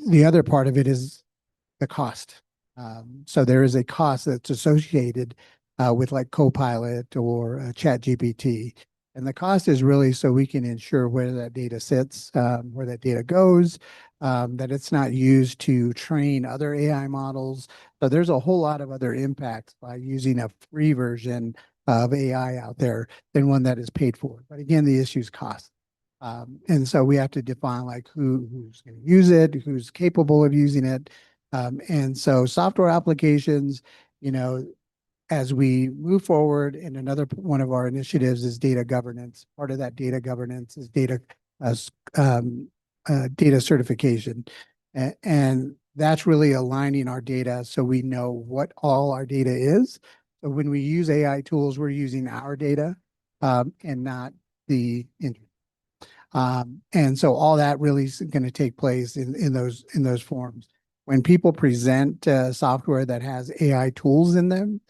The other part of it is the cost. So there is a cost that's associated with like Copilot or ChatGPT. And the cost is really so we can ensure where that data sits, where that data goes, that it's not used to train other AI models. So there's a whole lot of other impacts by using a free version of AI out there than one that is paid for. But again, the issue is cost. And so we have to define like who's going to use it, who's capable of using it. And so software applications, as we move forward, and another one of our initiatives is data governance. Part of that data governance is data certification. And that's really aligning our data so we know what all our data is. So when we use AI tools, we're using our data and not the internet. And so all that really is going to take place in those forms. When people present software that has AI tools in them,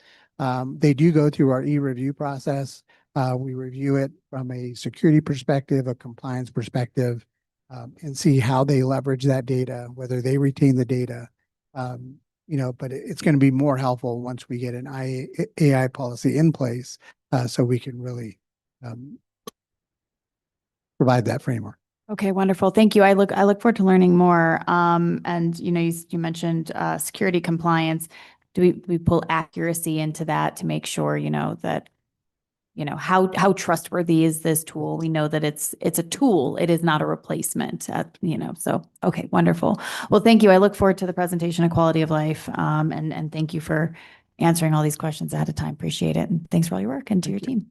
they do go through our e-review process. We review it from a security perspective, a compliance perspective, and see how they leverage that data, whether they retain the data. But it's going to be more helpful once we get an AI policy in place, so we can really provide that framework. Okay, wonderful. Thank you. I look forward to learning more. And you mentioned security compliance. Do we pull accuracy into that to make sure, that, how trustworthy is this tool? We know that it's a tool. It is not a replacement, so, okay, wonderful. Well, thank you. I look forward to the presentation of quality of life. And thank you for answering all these questions ahead of time. Appreciate it. And thanks for all your work and to your team.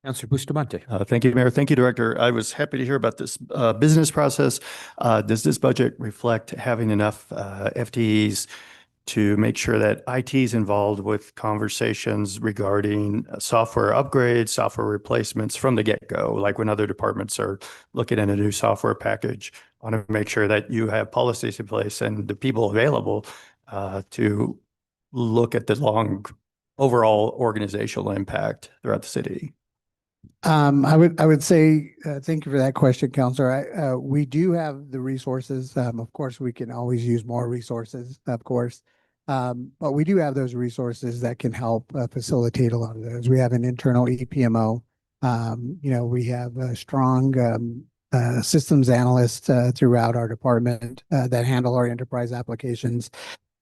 Councilor Bustamante. Thank you, Mayor. Thank you, Director. I was happy to hear about this business process. Does this budget reflect having enough FTEs to make sure that IT is involved with conversations regarding software upgrades, software replacements from the get-go, like when other departments are looking at a new software package? I want to make sure that you have policies in place and the people available to look at the long overall organizational impact throughout the city. I would say, thank you for that question, Counselor. We do have the resources. Of course, we can always use more resources, of course. But we do have those resources that can help facilitate a lot of those. We have an internal EPMO. We have a strong systems analysts throughout our department that handle our enterprise applications.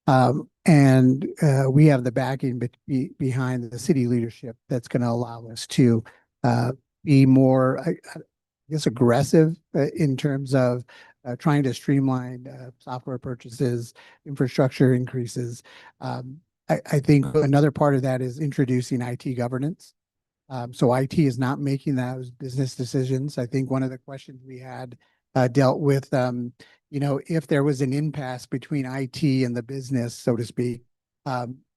And we have the backing behind the city leadership that's going to allow us to be more, I guess, aggressive in terms of trying to streamline software purchases, infrastructure increases. I think another part of that is introducing IT governance. So IT is not making those business decisions. I think one of the questions we had dealt with, if there was an impasse between IT and the business, so to speak,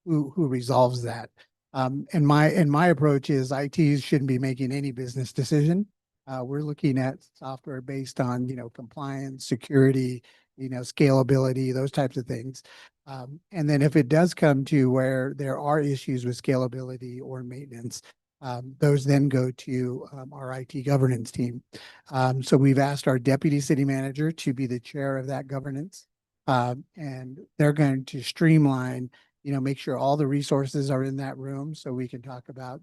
who resolves that? And my approach is IT shouldn't be making any business decision. We're looking at software based on, compliance, security, scalability, those types of things. And then if it does come to where there are issues with scalability or maintenance, those then go to our IT governance team. So we've asked our deputy city manager to be the chair of that governance. And they're going to streamline, make sure all the resources are in that room so we can talk about,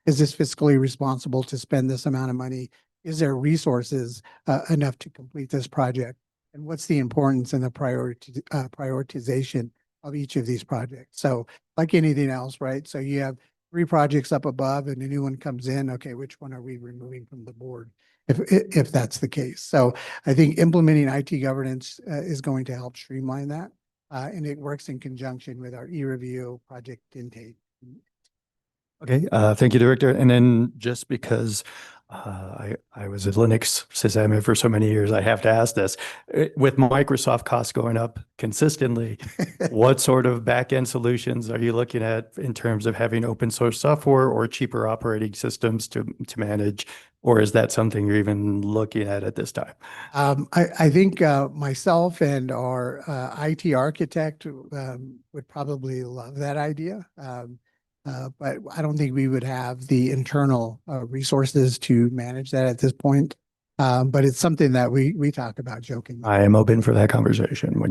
is this fiscally responsible to spend this amount of money? Is there resources enough to complete this project? And what's the importance and the prioritization of each of these projects? So like anything else, right? So you have 3 projects up above and a new one comes in. Okay, which one are we removing from the board? If that's the case. So I think implementing IT governance is going to help streamline that. And it works in conjunction with our e-review project intake. Okay, thank you, Director. And then just because I was a Linux sysadmin for so many years, I have to ask this. With Microsoft costs going up consistently, what sort of back-end solutions are you looking at in terms of having open source software or cheaper operating systems to manage? Or is that something you're even looking at this time? I think myself and our IT architect would probably love that idea. But I don't think we would have the internal resources to manage that at this point. But it's something that we talk about jokingly. I am open for that conversation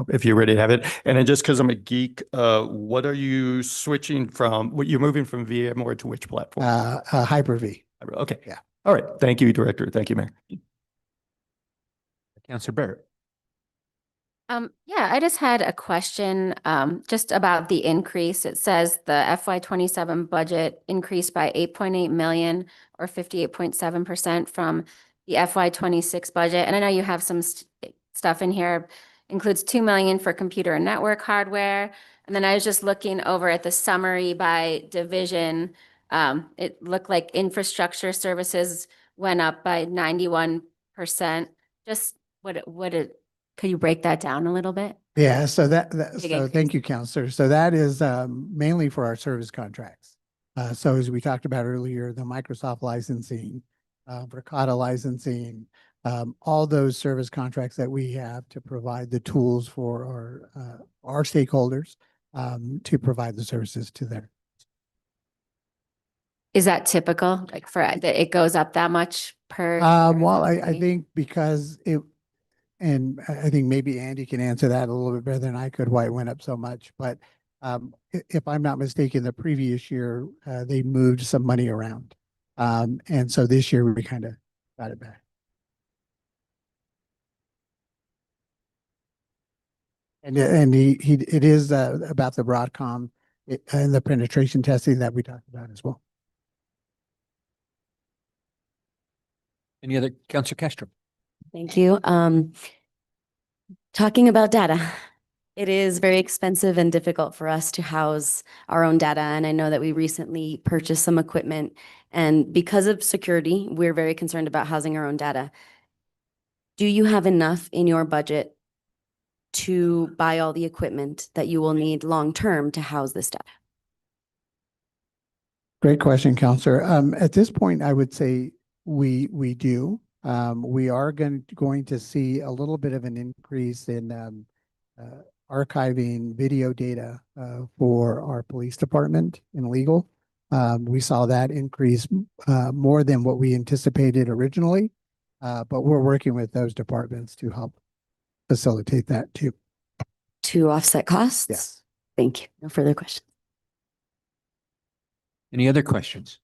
if you're ready to have it. And then just because I'm a geek, what are you switching from? You're moving from VMware to which platform? Hyper-V. Okay. Yeah. All right. Thank you, Director. Thank you, Mayor. Councilor Barrett. Yeah, I just had a question, just about the increase. It says the FY 27 budget increased by 8.8 million or 58.7% from the FY 26 budget. And I know you have some stuff in here, includes 2 million for computer and network hardware. And then I was just looking over at the summary by division. It looked like infrastructure services went up by 91%. Just could you break that down a little bit? Yeah, so Big so increase. thank you, Counselor. So that is mainly for our service contracts. So as we talked about earlier, the Microsoft licensing, Verkada licensing, all those service contracts that we have to provide the tools for our stakeholders to provide the services to them. Is that typical, like that it goes up that much per? Well, I think because and I think maybe Andy can answer that a little bit better than I could, why it went up so much. But if I'm not mistaken, the previous year, they moved some money around. And so this year we kind of got it back. And it is about the Broadcom and the penetration testing that we talked about as well. Any other, Councilor Castro? Thank you. Talking about data, it is very expensive and difficult for us to house our own data. And I know that we recently purchased some equipment, and because of security, we're very concerned about housing our own data. Do you have enough in your budget to buy all the equipment that you will need long-term to house this data? Great question, Counselor. At this point, I would say we do. We are going to see a little bit of an increase in archiving video data for our police department and legal. We saw that increase more than what we anticipated originally, but we're working with those departments to help facilitate that too. To offset costs? Yes. Thank you. No further questions. Any other questions?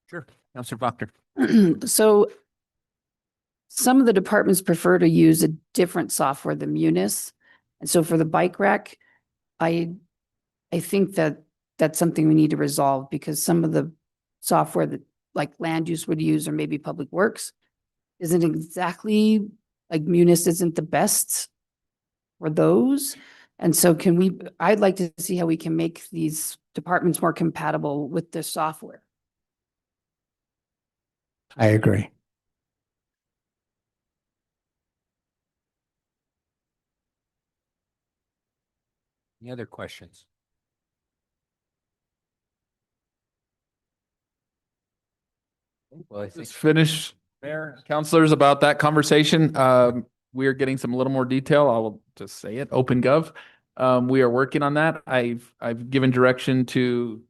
Sure. Councilor Wachter. So some of the departments prefer to use a different software than Munis. And so for the bike rack, I think that that's something we need to resolve, because some of the software that like land use would use, or maybe public works, isn't exactly like Munis isn't the best for those. And so I'd like to see how we can make these departments more compatible with the software. I agree. Any other questions? Well, I think Let's finish, Mayor, councilors, about that conversation. We are getting some little more detail. I will just say it, OpenGov. We are working on that. I've given direction to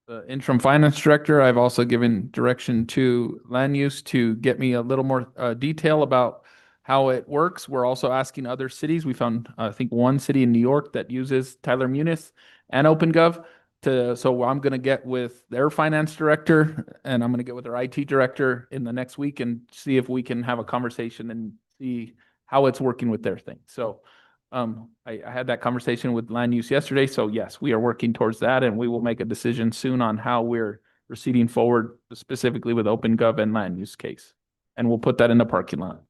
the interim finance director. I've also given direction to land use to get me a little more detail about how it works. We're also asking other cities. We found, I think, one city in New York that uses Tyler Munis and OpenGov so I'm going to get with their finance director and I'm going to get with their IT director in the next week and see if we can have a conversation and see how it's working with their thing. So I had that conversation with land use yesterday. So yes, we are working towards that and we will make a decision soon on how we're proceeding forward specifically with OpenGov and land use case. And we'll put that in the parking lot.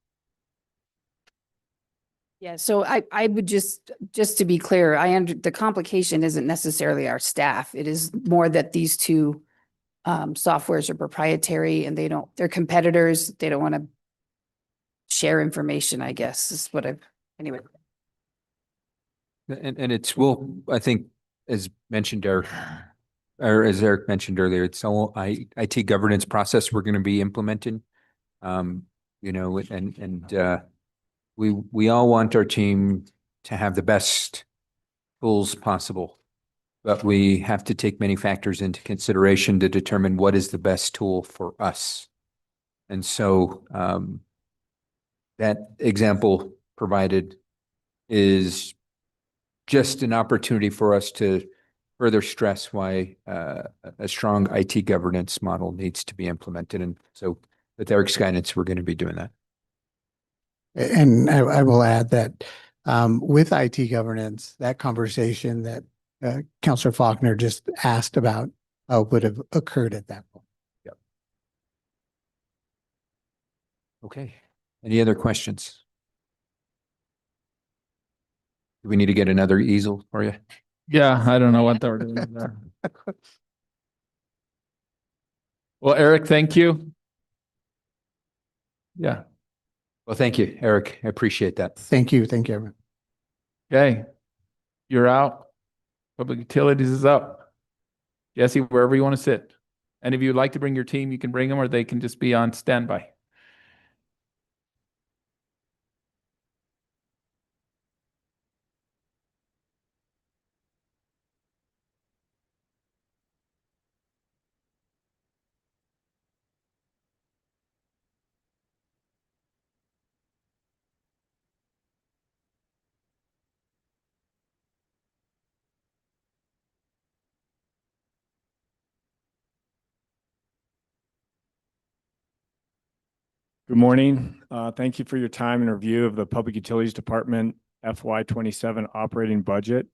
Yeah, so I would just to be clear, the complication isn't necessarily our staff. It is more that these two softwares are proprietary and they're competitors. They don't want to share information, I guess, is what anyway. And I think, as mentioned, or as Eric mentioned earlier, it's all IT governance process we're going to be implementing. We all want our team to have the best tools possible, but we have to take many factors into consideration to determine what is the best tool for us. And so that example provided is just an opportunity for us to further stress why a strong IT governance model needs to be implemented. And so with Eric's guidance, we're going to be doing that. And I will add that with IT governance, that conversation that Councilor Faulkner just asked about would have occurred at that point. Yep. Okay. Any other questions? Do we need to get another easel for you? Yeah, I don't know what they were doing there. Well, Eric, thank you. Yeah. Well, thank you, Eric. I appreciate that. Thank you. Thank you, everyone. Okay. You're out. Public Utilities is up. Jesse, wherever you want to sit. And if you'd like to bring your team, you can bring them or they can just be on standby. Good morning. Thank you for your time and review of the Public Utilities Department FY27 operating budget.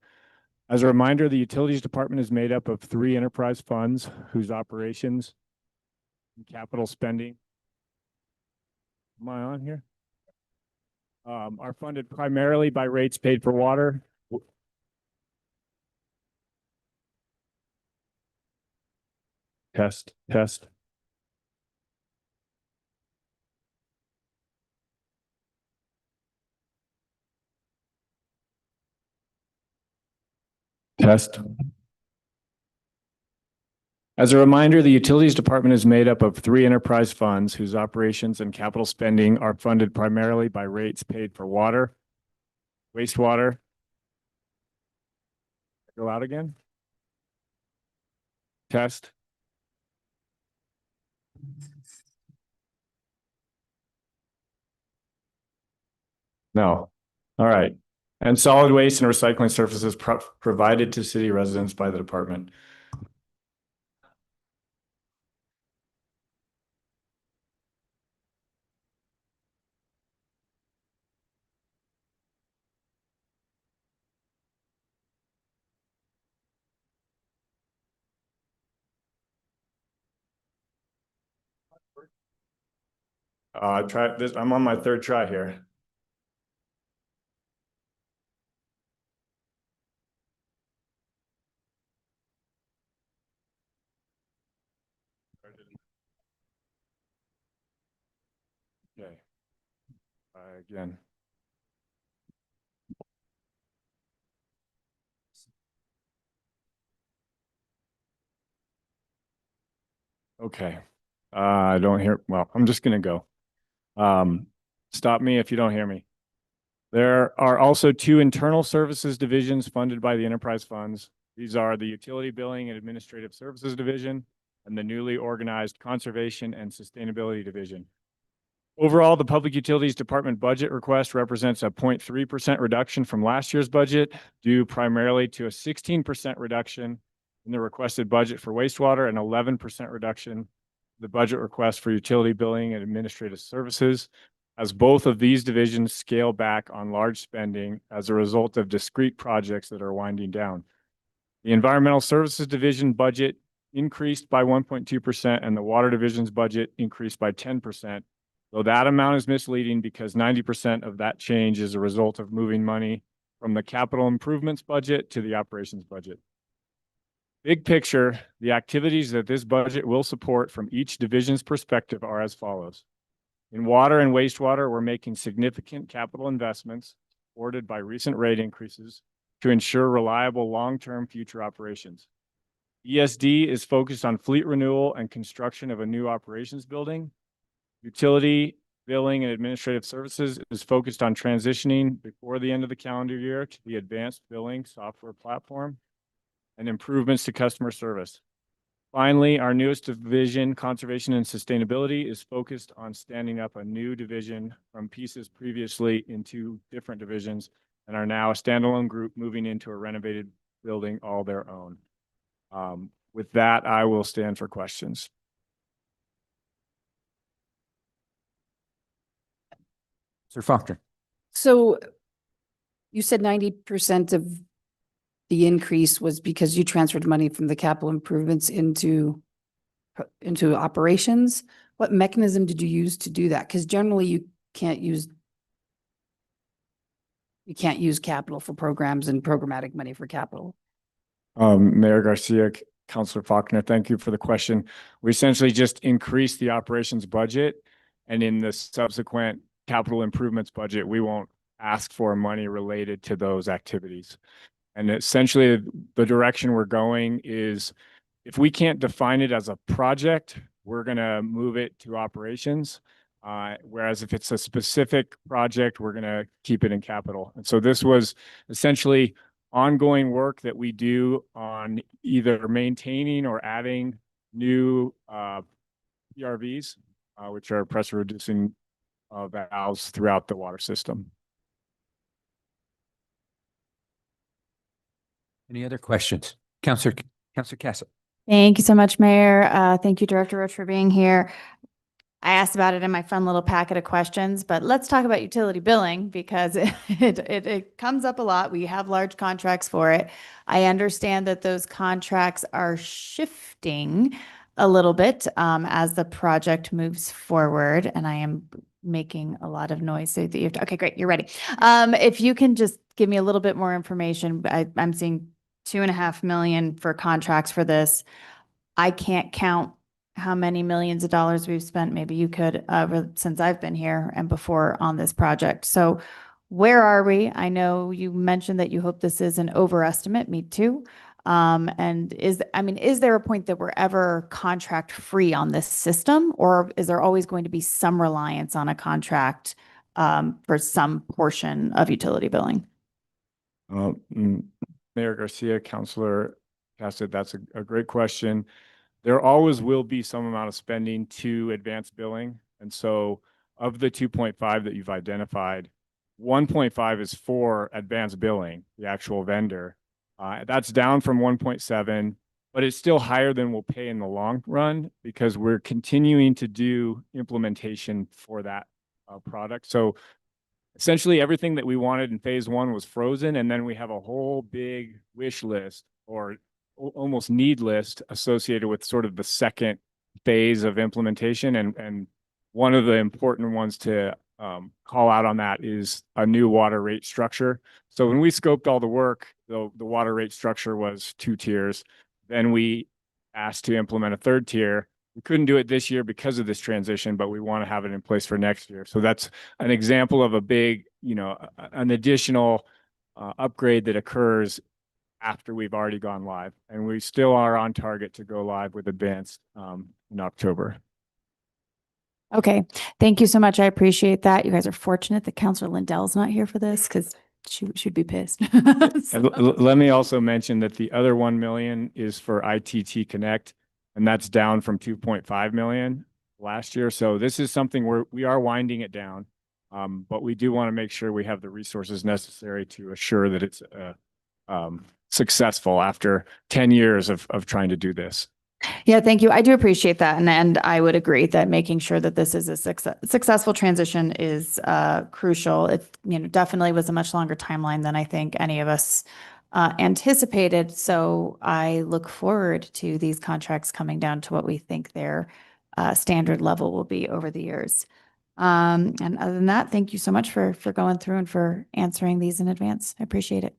As a reminder, the Utilities Department is made up of 3 enterprise funds whose operations and capital spending, am I on here? Are funded primarily by rates paid for water. Test. Test. As a reminder, the Utilities Department is made up of 3 enterprise funds whose operations and capital spending are funded primarily by rates paid for water, wastewater. Go out again. Test. No. All right. And solid waste and recycling services provided to city residents by the department. Try this. I'm on my 3rd try here. Okay. Again. Okay. I don't hear. Well, I'm just going to go. Stop me if you don't hear me. There are also 2 internal services divisions funded by the enterprise funds These are the Utility Billing and Administrative Services Division and the newly organized Conservation and Sustainability Division. Overall, the Public Utilities Department budget request represents a 0.3% reduction from last year's budget, due primarily to a 16% reduction in the requested budget for wastewater and 11% reduction in the budget request for utility billing and administrative services, as both of these divisions scale back on large spending as a result of discrete projects that are winding down. The Environmental Services Division budget increased by 1.2% and the Water Division's budget increased by 10%. Though that amount is misleading because 90% of that change is a result of moving money from the capital improvements budget to the operations budget. Big picture, the activities that this budget will support from each division's perspective are as follows. In water and wastewater, we're making significant capital investments supported by recent rate increases to ensure reliable long-term future operations. ESD is focused on fleet renewal and construction of a new operations building. Utility, billing, and administrative services is focused on transitioning before the end of the calendar year to the advanced billing software platform and improvements to customer service. Finally, our newest division, Conservation and Sustainability, is focused on standing up a new division from pieces previously into different divisions and are now a standalone group moving into a renovated building all their own. With that, I will stand for questions. Sir Faulkner. So you said 90% of the increase was because you transferred money from the capital improvements into operations. What mechanism did you use to do that? Because generally you can't use capital for programs and programmatic money for capital. Mayor Garcia, Councilor Faulkner, thank you for the question. We essentially just increased the operations budget, and in the subsequent capital improvements budget, we won't ask for money related to those activities. And essentially the direction we're going is if we can't define it as a project, we're going to move it to operations. Whereas if it's a specific project, we're going to keep it in capital. And so this was essentially ongoing work that we do on either maintaining or adding new PRVs, which are pressure reducing valves throughout the water system. Any other questions? Councilor Castle. Thank you so much, Mayor. Thank you, Director Roach, for being here. I asked about it in my fun little packet of questions, but let's talk about utility billing because it comes up a lot. We have large contracts for it. I understand that those contracts are shifting a little bit as the project moves forward, and I am making a lot of noise. So that you have to, okay, great, you're ready. If you can just give me a little bit more information. I'm seeing 2.5 million for contracts for this. I can't count how many millions of dollars we've spent. Maybe you could, since I've been here and before on this project. So where are we? I know you mentioned that you hope this is an overestimate. Me too. And is there a point that we're ever contract free on this system, or is there always going to be some reliance on a contract for some portion of utility billing? Mayor Garcia, Councilor Cassidy, that's a great question. There always will be some amount of spending to advanced billing. And so of the 2.5 that you've identified, 1.5 is for advanced billing, the actual vendor. That's down from 1.7, but it's still higher than we'll pay in the long run because we're continuing to do implementation for that product. So essentially everything that we wanted in phase one was frozen, and then we have a whole big wish list or almost need list associated with sort of the second phase of implementation. And one of the important ones to call out on that is a new water rate structure. So when we scoped all the work, the water rate structure was 2 tiers. Then we asked to implement a 3rd tier. We couldn't do it this year because of this transition, but we want to have it in place for next year. So that's an example of a big, an additional upgrade that occurs after we've already gone live. And we still are on target to go live with advanced in October. Okay, thank you so much. I appreciate that. You guys are fortunate that Councilor Lindell's not here for this because should be pissed. And let me also mention that the other 1 million is for ITT Connect, and that's down from 2.5 million last year. So this is something we are winding it down. But we do want to make sure we have the resources necessary to assure that it's successful after 10 years of trying to do this. Yeah, thank you. I do appreciate that. And I would agree that making sure that this is a successful transition is crucial. It, definitely was a much longer timeline than I think any of us anticipated. So I look forward to these contracts coming down to what we think their standard level will be over the years. And other than that, thank you so much for going through and for answering these in advance. I appreciate it.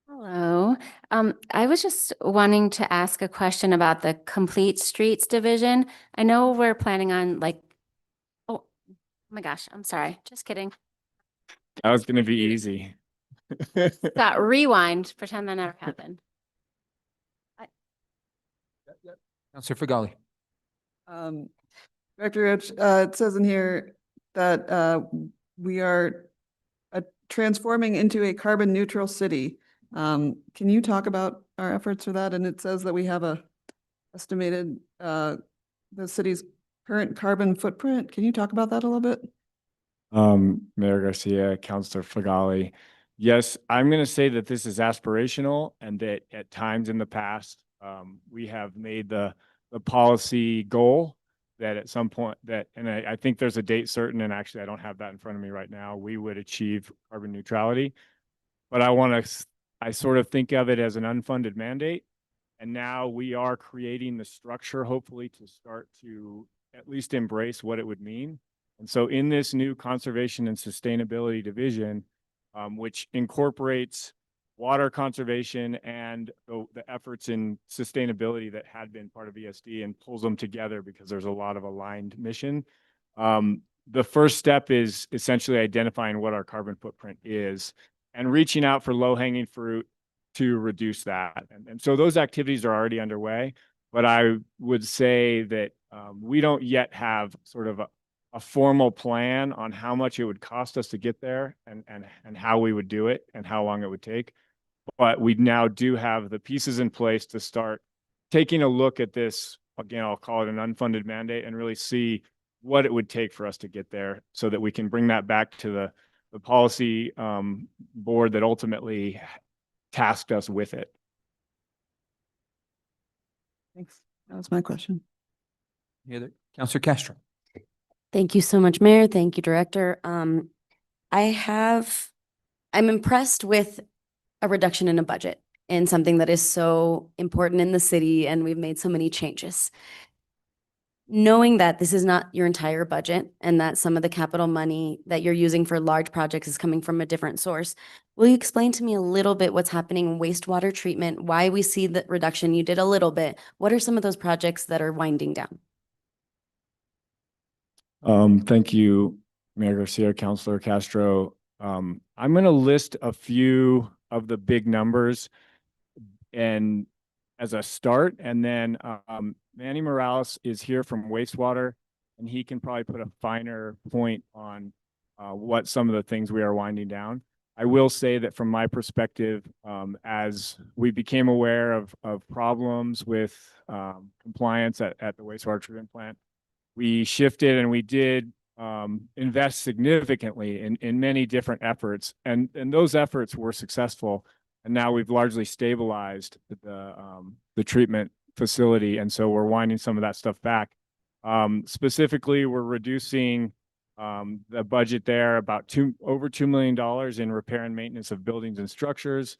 Hello. I was just wanting to ask a question about the Complete Streets division. I know we're planning on oh my gosh, I'm sorry. Just kidding. That was going to be easy. Scott, rewind. Pretend that never happened. Counselor Fagali. Director Rich, it says in here that we are transforming into a carbon neutral city. Can you talk about our efforts for that? And it says that we have a estimated the city's current carbon footprint. Can you talk about that a little bit? Mayor Garcia, Councilor Fagali. Yes, I'm going to say that this is aspirational and that at times in the past, we have made the policy goal that at some point and I think there's a date certain, and actually I don't have that in front of me right now, we would achieve carbon neutrality. But I sort of think of it as an unfunded mandate. And now we are creating the structure, hopefully, to start to at least embrace what it would mean. And so in this new conservation and sustainability division, which incorporates water conservation and the efforts in sustainability that had been part of ESD and pulls them together because there's a lot of aligned mission. The first step is essentially identifying what our carbon footprint is and reaching out for low-hanging fruit to reduce that. And so those activities are already underway, but I would say that we don't yet have sort of a formal plan on how much it would cost us to get there and how we would do it and how long it would take. But we now do have the pieces in place to start taking a look at this. Again, I'll call it an unfunded mandate and really see what it would take for us to get there so that we can bring that back to the policy board that ultimately tasked us with it. Thanks. That was my question. Any other? Counselor Castro. Thank you so much, Mayor. Thank you, Director. I'm impressed with a reduction in a budget in something that is so important in the city, and we've made so many changes. Knowing that this is not your entire budget and that some of the capital money that you're using for large projects is coming from a different source, will you explain to me a little bit what's happening in wastewater treatment, why we see the reduction? You did a little bit. What are some of those projects that are winding down? Thank you, Mayor Garcia, Councilor Castro. I'm going to list a few of the big numbers and as a start, and then Manny Morales is here from wastewater, and he can probably put a finer point on what some of the things we are winding down. I will say that from my perspective, as we became aware of problems with compliance at the wastewater treatment plant, we shifted and we did invest significantly in many different efforts, and those efforts were successful. And now we've largely stabilized the treatment facility, and so we're winding some of that stuff back. Specifically, we're reducing the budget there about over $2 million in repair and maintenance of buildings and structures.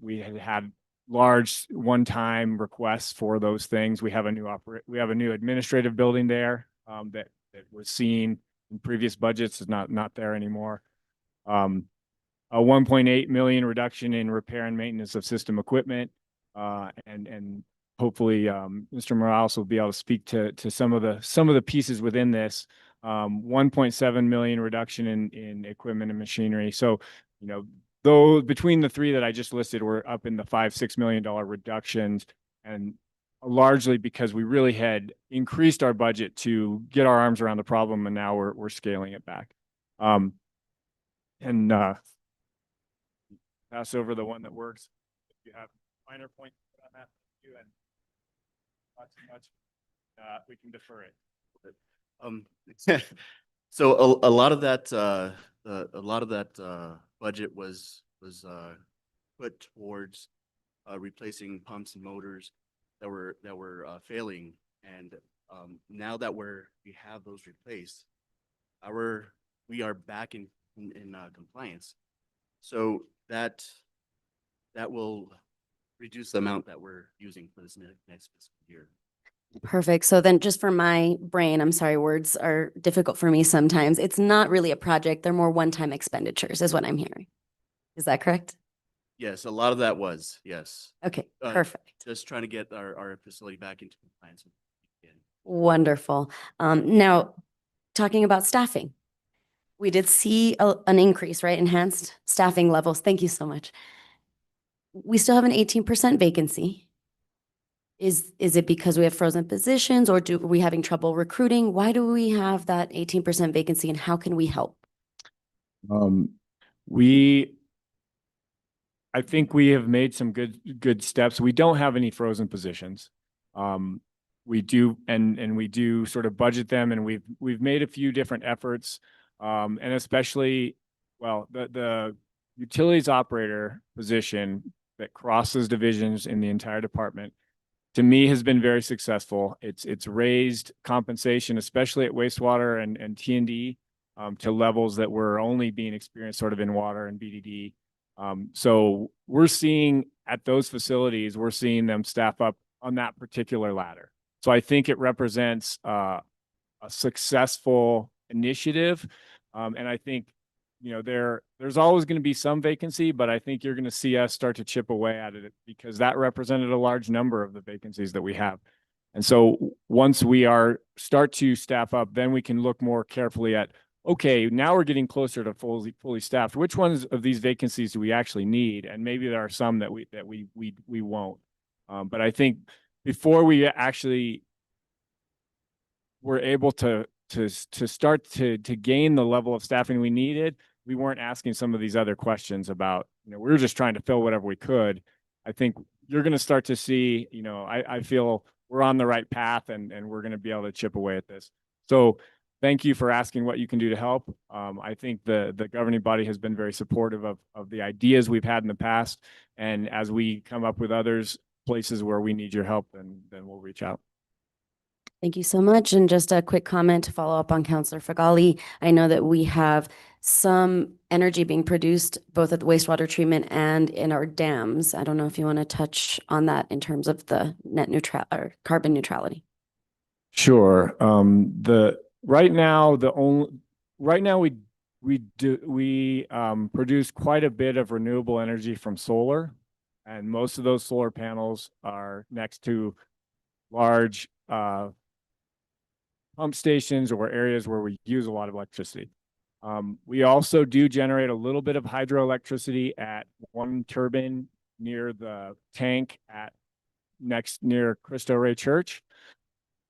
We had large one-time requests for those things. We have a new administrative building there that was seen in previous budgets, is not there anymore. A 1.8 million reduction in repair and maintenance of system equipment, and hopefully Mr. Morales will be able to speak to some of the pieces within this. 1.7 million reduction in equipment and machinery. So, though between the three that I just listed, we're up in the $5-6 million reductions, and largely because we really had increased our budget to get our arms around the problem, and now we're scaling it back. And pass over the one that works. If you have minor points on that, you and not too much, we can defer it. So a lot of that budget was put towards replacing pumps and motors that were failing, and now that we have those replaced, we are back in compliance. So that will reduce the amount that we're using for this next fiscal year. Perfect. So then just for my brain, I'm sorry, words are difficult for me sometimes. It's not really a project. They're more one-time expenditures is what I'm hearing. Is that correct? Yes, a lot of that was, yes. Okay, perfect. Just trying to get our facility back into compliance. Wonderful. Now, talking about staffing, we did see an increase, right? Enhanced staffing levels. Thank you so much. We still have an 18% vacancy. Is it because we have frozen positions, or are we having trouble recruiting? Why do we have that 18% vacancy, and how can we help? I think we have made some good steps. We don't have any frozen positions. We do, and we do sort of budget them, and we've made a few different efforts, and especially, well, the utilities operator position that crosses divisions in the entire department, to me, has been very successful. It's raised compensation, especially at wastewater and T&D, to levels that were only being experienced sort of in water and BDD. So we're seeing at those facilities, we're seeing them staff up on that particular ladder. So I think it represents a successful initiative. And I think, you know, there's always going to be some vacancy, but I think you're going to see us start to chip away at it because that represented a large number of the vacancies that we have. And so once we start to staff up, then we can look more carefully at, okay, now we're getting closer to fully staffed. Which ones of these vacancies do we actually need? And maybe there are some that we won't. But I think before we actually were able to start to gain the level of staffing we needed, we weren't asking some of these other questions about, you know, we were just trying to fill whatever we could. I think you're going to start to see, you know, I feel we're on the right path, and we're going to be able to chip away at this. So thank you for asking what you can do to help. I think the governing body has been very supportive of the ideas we've had in the past. And as we come up with places where we need your help, then we'll reach out. Thank you so much. And just a quick comment to follow up on Councilor Fagali. I know that we have some energy being produced both at the wastewater treatment and in our dams. I don't know if you want to touch on that in terms of the net neutral or carbon neutrality. Sure. Right now we produce quite a bit of renewable energy from solar, and most of those solar panels are next to large pump stations or areas where we use a lot of electricity. We also do generate a little bit of hydroelectricity at one turbine near the tank near Cristo Rey Church.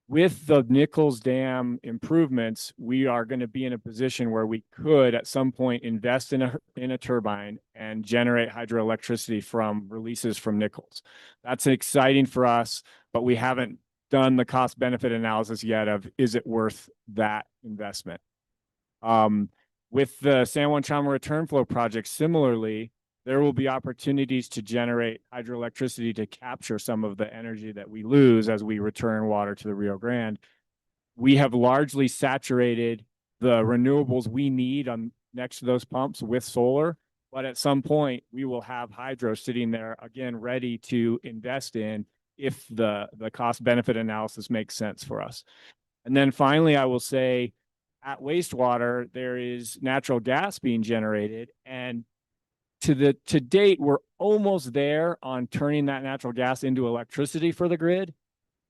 With the Nichols Dam improvements, we are going to be in a position where we could at some point invest in a turbine and generate hydroelectricity from releases from Nichols. That's exciting for us, but we haven't done the cost benefit analysis yet of, is it worth that investment? With the San Juan Chama return flow project, similarly, there will be opportunities to generate hydroelectricity to capture some of the energy that we lose as we return water to the Rio Grande. We have largely saturated the renewables we need next to those pumps with solar, but at some point we will have hydro sitting there again, ready to invest in if the cost benefit analysis makes sense for us. And then finally, I will say at wastewater, there is natural gas being generated, and to date, we're almost there on turning that natural gas into electricity for the grid.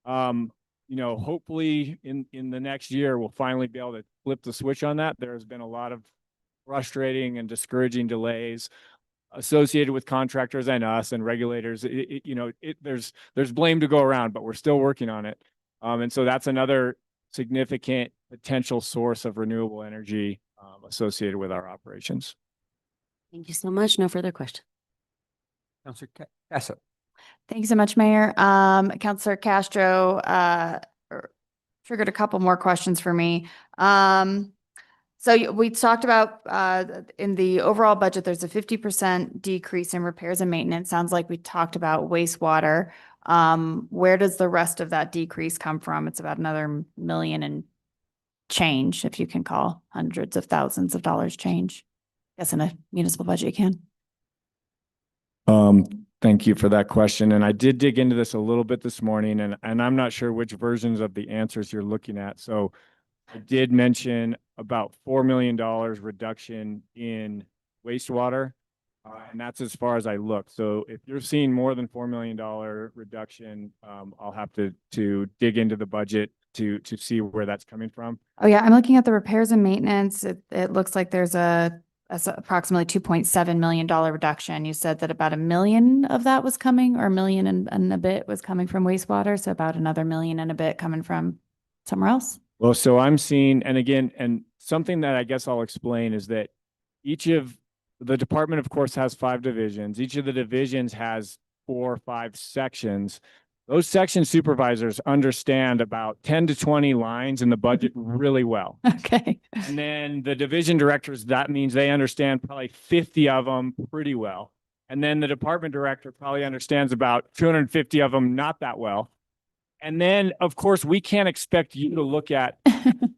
You know, hopefully in the next year, we'll finally be able to flip the switch on that. There's been a lot of frustrating and discouraging delays associated with contractors and us and regulators. There's blame to go around, but we're still working on it. And so that's another significant potential source of renewable energy associated with our operations. Thank you so much. No further questions. Counselor Casa. Thank you so much, Mayor. Counselor Castro, triggered a couple more questions for me. We talked about, in the overall budget, there's a 50% decrease in repairs and maintenance. Sounds like we talked about wastewater. Where does the rest of that decrease come from? It's about another million and change, if you can call hundreds of thousands of dollars change. Yes, in a municipal budget, you can. Thank you for that question. And I did dig into this a little bit this morning, and I'm not sure which versions of the answers you're looking at. So I did mention about $4 million reduction in wastewater, and that's as far as I look. So if you're seeing more than $4 million reduction, I'll have to dig into the budget to see where that's coming from. Oh yeah, I'm looking at the repairs and maintenance. It looks like there's approximately $2.7 million reduction. You said that about $1 million of that was coming, or $1 million and a bit was coming from wastewater. So about another $1 million and a bit coming from somewhere else. Well, so I'm seeing, and something that I guess I'll explain is that each of the department, of course, has 5 divisions. Each of the divisions has 4 or 5 sections. Those section supervisors understand about 10 to 20 lines in the budget really well. Okay. And then the division directors, that means they understand probably 50 of them pretty well. And then the department director probably understands about 250 of them not that well. And then, of course, we can't expect you to look at,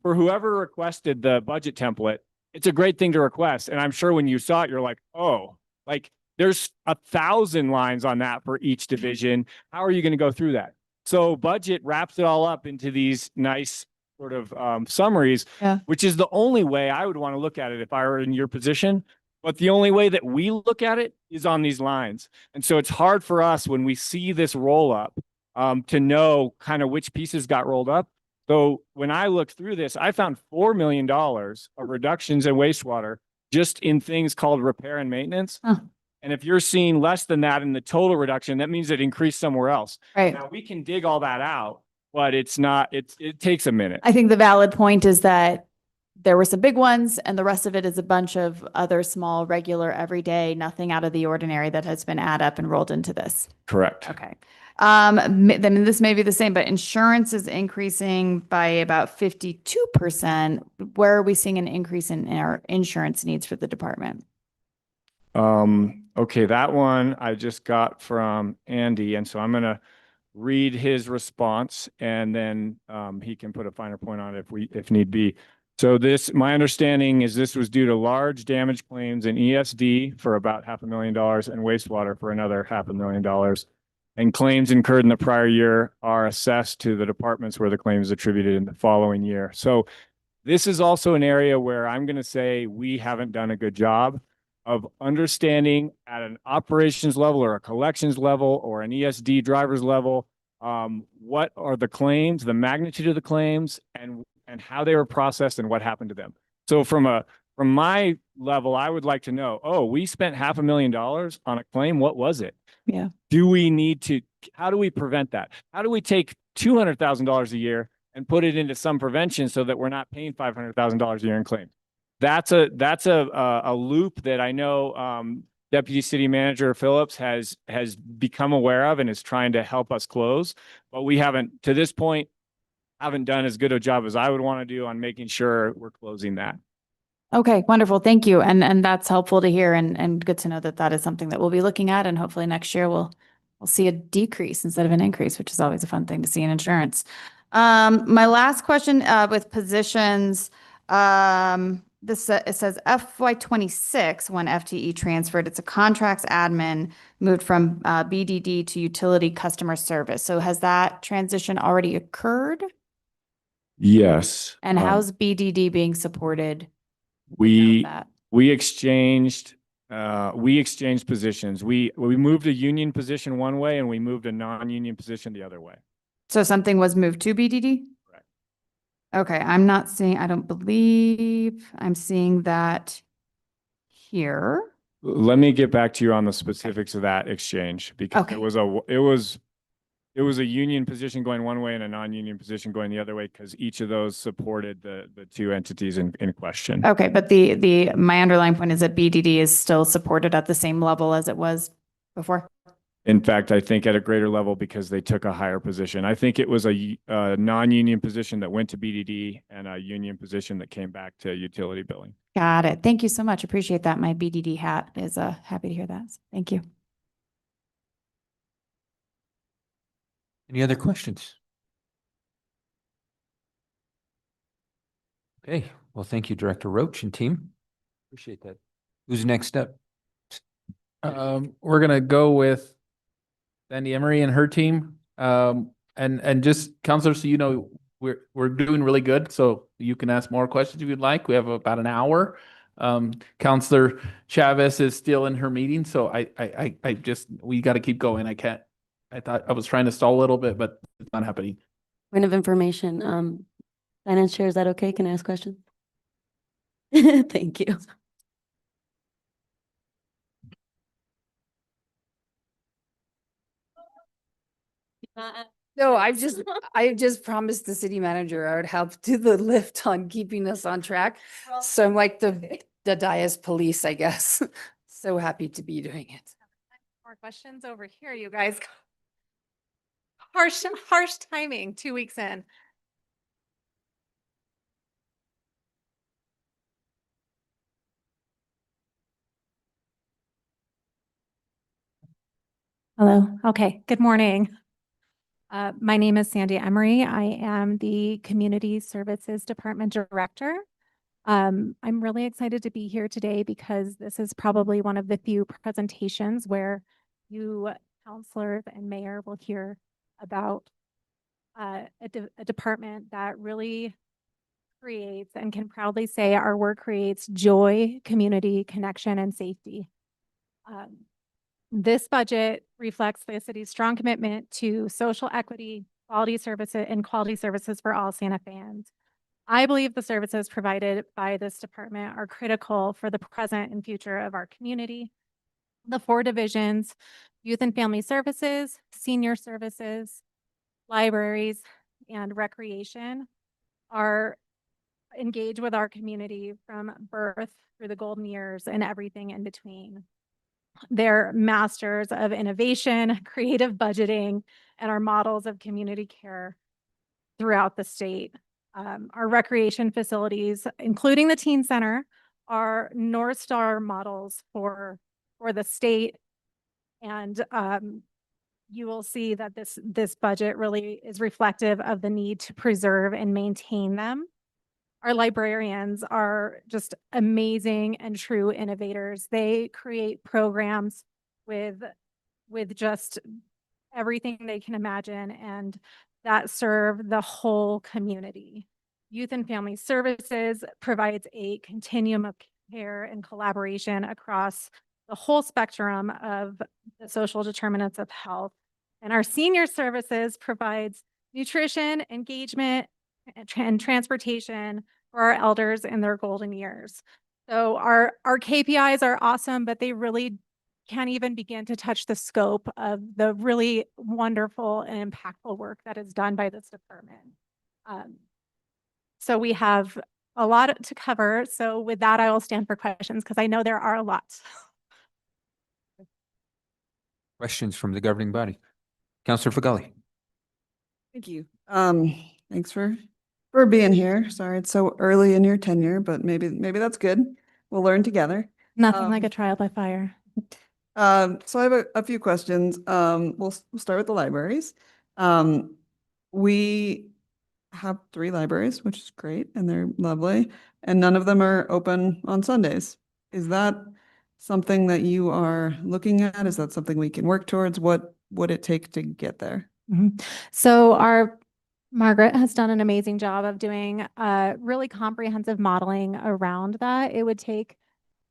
for whoever requested the budget template, it's a great thing to request. And I'm sure when you saw it, you're like, oh, like there's 1,000 lines on that for each division. How are you going to go through that? So budget wraps it all up into these nice sort of summaries, which is the only way I would want to look at it if I were in your position. But the only way that we look at it is on these lines. And so it's hard for us when we see this roll up to know kind of which pieces got rolled up. So when I looked through this, I found $4 million of reductions in wastewater just in things called repair and maintenance. And if you're seeing less than that in the total reduction, that means it increased somewhere else. Right. Now we can dig all that out, but it takes a minute. I think the valid point is that there were some big ones and the rest of it is a bunch of other small, regular, everyday, nothing out of the ordinary that has been added up and rolled into this. Correct. Okay. Then this may be the same, but insurance is increasing by about 52%. Where are we seeing an increase in our insurance needs for the department? Okay, that one I just got from Andy, and so I'm gonna read his response, and then he can put a finer point on it if need be. So my understanding is this was due to large damage claims in ESD for about $500,000 and wastewater for another $500,000. And claims incurred in the prior year are assessed to the departments where the claim is attributed in the following year. So this is also an area where I'm going to say we haven't done a good job of understanding at an operations level or a collections level or an ESD driver's level, what are the claims, the magnitude of the claims, and how they were processed and what happened to them. So from my level, I would like to know, we spent $500,000 on a claim. What was it? Yeah. How do we prevent that? How do we take $200,000 a year and put it into some prevention so that we're not paying $500,000 a year in claims? That's a loop that I know Deputy City Manager Phillips has become aware of and is trying to help us close. But we haven't, to this point, done as good a job as I would want to do on making sure we're closing that. Okay, wonderful. Thank you. And that's helpful to hear and good to know that that is something that we'll be looking at. And hopefully next year we'll see a decrease instead of an increase, which is always a fun thing to see in insurance. My last question with positions, it says FY26 when FTE transferred, it's a contracts admin moved from BDD to utility customer service. So has that transition already occurred? Yes. And how's BDD being supported? We exchanged positions. We moved a union position one way and we moved a non-union position the other way. So something was moved to BDD? Correct. Okay, I don't believe I'm seeing that here. Let me get back to you on the specifics of that exchange because Okay. it was a union position going one way and a non-union position going the other way because each of those supported the two entities in question. Okay, but my underlying point is that BDD is still supported at the same level as it was before. In fact, I think at a greater level because they took a higher position. I think it was a non-union position that went to BDD and a union position that came back to utility billing. Got it. Thank you so much. Appreciate that. My BDD hat is happy to hear that. Thank you. Any other questions? Okay, well, thank you, Director Roach and team. Appreciate that. Who's next up? We're gonna go with Sandy Emery and her team. And just Counselor, so you know, we're doing really good. So you can ask more questions if you'd like. We have about an hour. Counselor Chavez is still in her meeting, so I just, we got to keep going. I thought I was trying to stall a little bit, but it's not happening. Point of information, Finance Chair, is that okay? Can I ask questions? Thank you. No, I just promised the city manager I would help do the lift on keeping us on track. So I'm like the Dias police, I guess. So happy to be doing it. More questions over here, you guys. Harsh timing, 2 weeks in. Hello. Okay. Good morning. My name is Sandy Emery. I am the Community Services Department Director. I'm really excited to be here today because this is probably one of the few presentations where you counselors and mayor will hear about a department that really creates and can proudly say our work creates joy, community, connection, and safety. This budget reflects the city's strong commitment to social equity, quality services for all Santa fans. I believe the services provided by this department are critical for the present and future of our community. The 4 divisions, youth and family services, senior services, libraries, and recreation are engaged with our community from birth through the golden years and everything in between. They're masters of innovation, creative budgeting, and are models of community care throughout the state. Our recreation facilities, including the teen center, are North Star models for the state. And you will see that this budget really is reflective of the need to preserve and maintain them. Our librarians are just amazing and true innovators. They create programs with just everything they can imagine and that serve the whole community. Youth and Family Services provides a continuum of care and collaboration across the whole spectrum of the social determinants of health. And our Senior Services provides nutrition, engagement, and transportation for our elders in their golden years. So our KPIs are awesome, but they really can't even begin to touch the scope of the really wonderful and impactful work that is done by this department. So we have a lot to cover. So with that, I will stand for questions because I know there are a lot. Questions from the governing body? Counselor Fagali. Thank you. Thanks for being here. Sorry it's so early in your tenure, but maybe that's good. We'll learn together. Nothing like a trial by fire. So I have a few questions. We'll start with the libraries. We have 3 libraries, which is great, and they're lovely, and none of them are open on Sundays. Is that something that you are looking at? Is that something we can work towards? What would it take to get there? So our Margaret has done an amazing job of doing really comprehensive modeling around that. It would take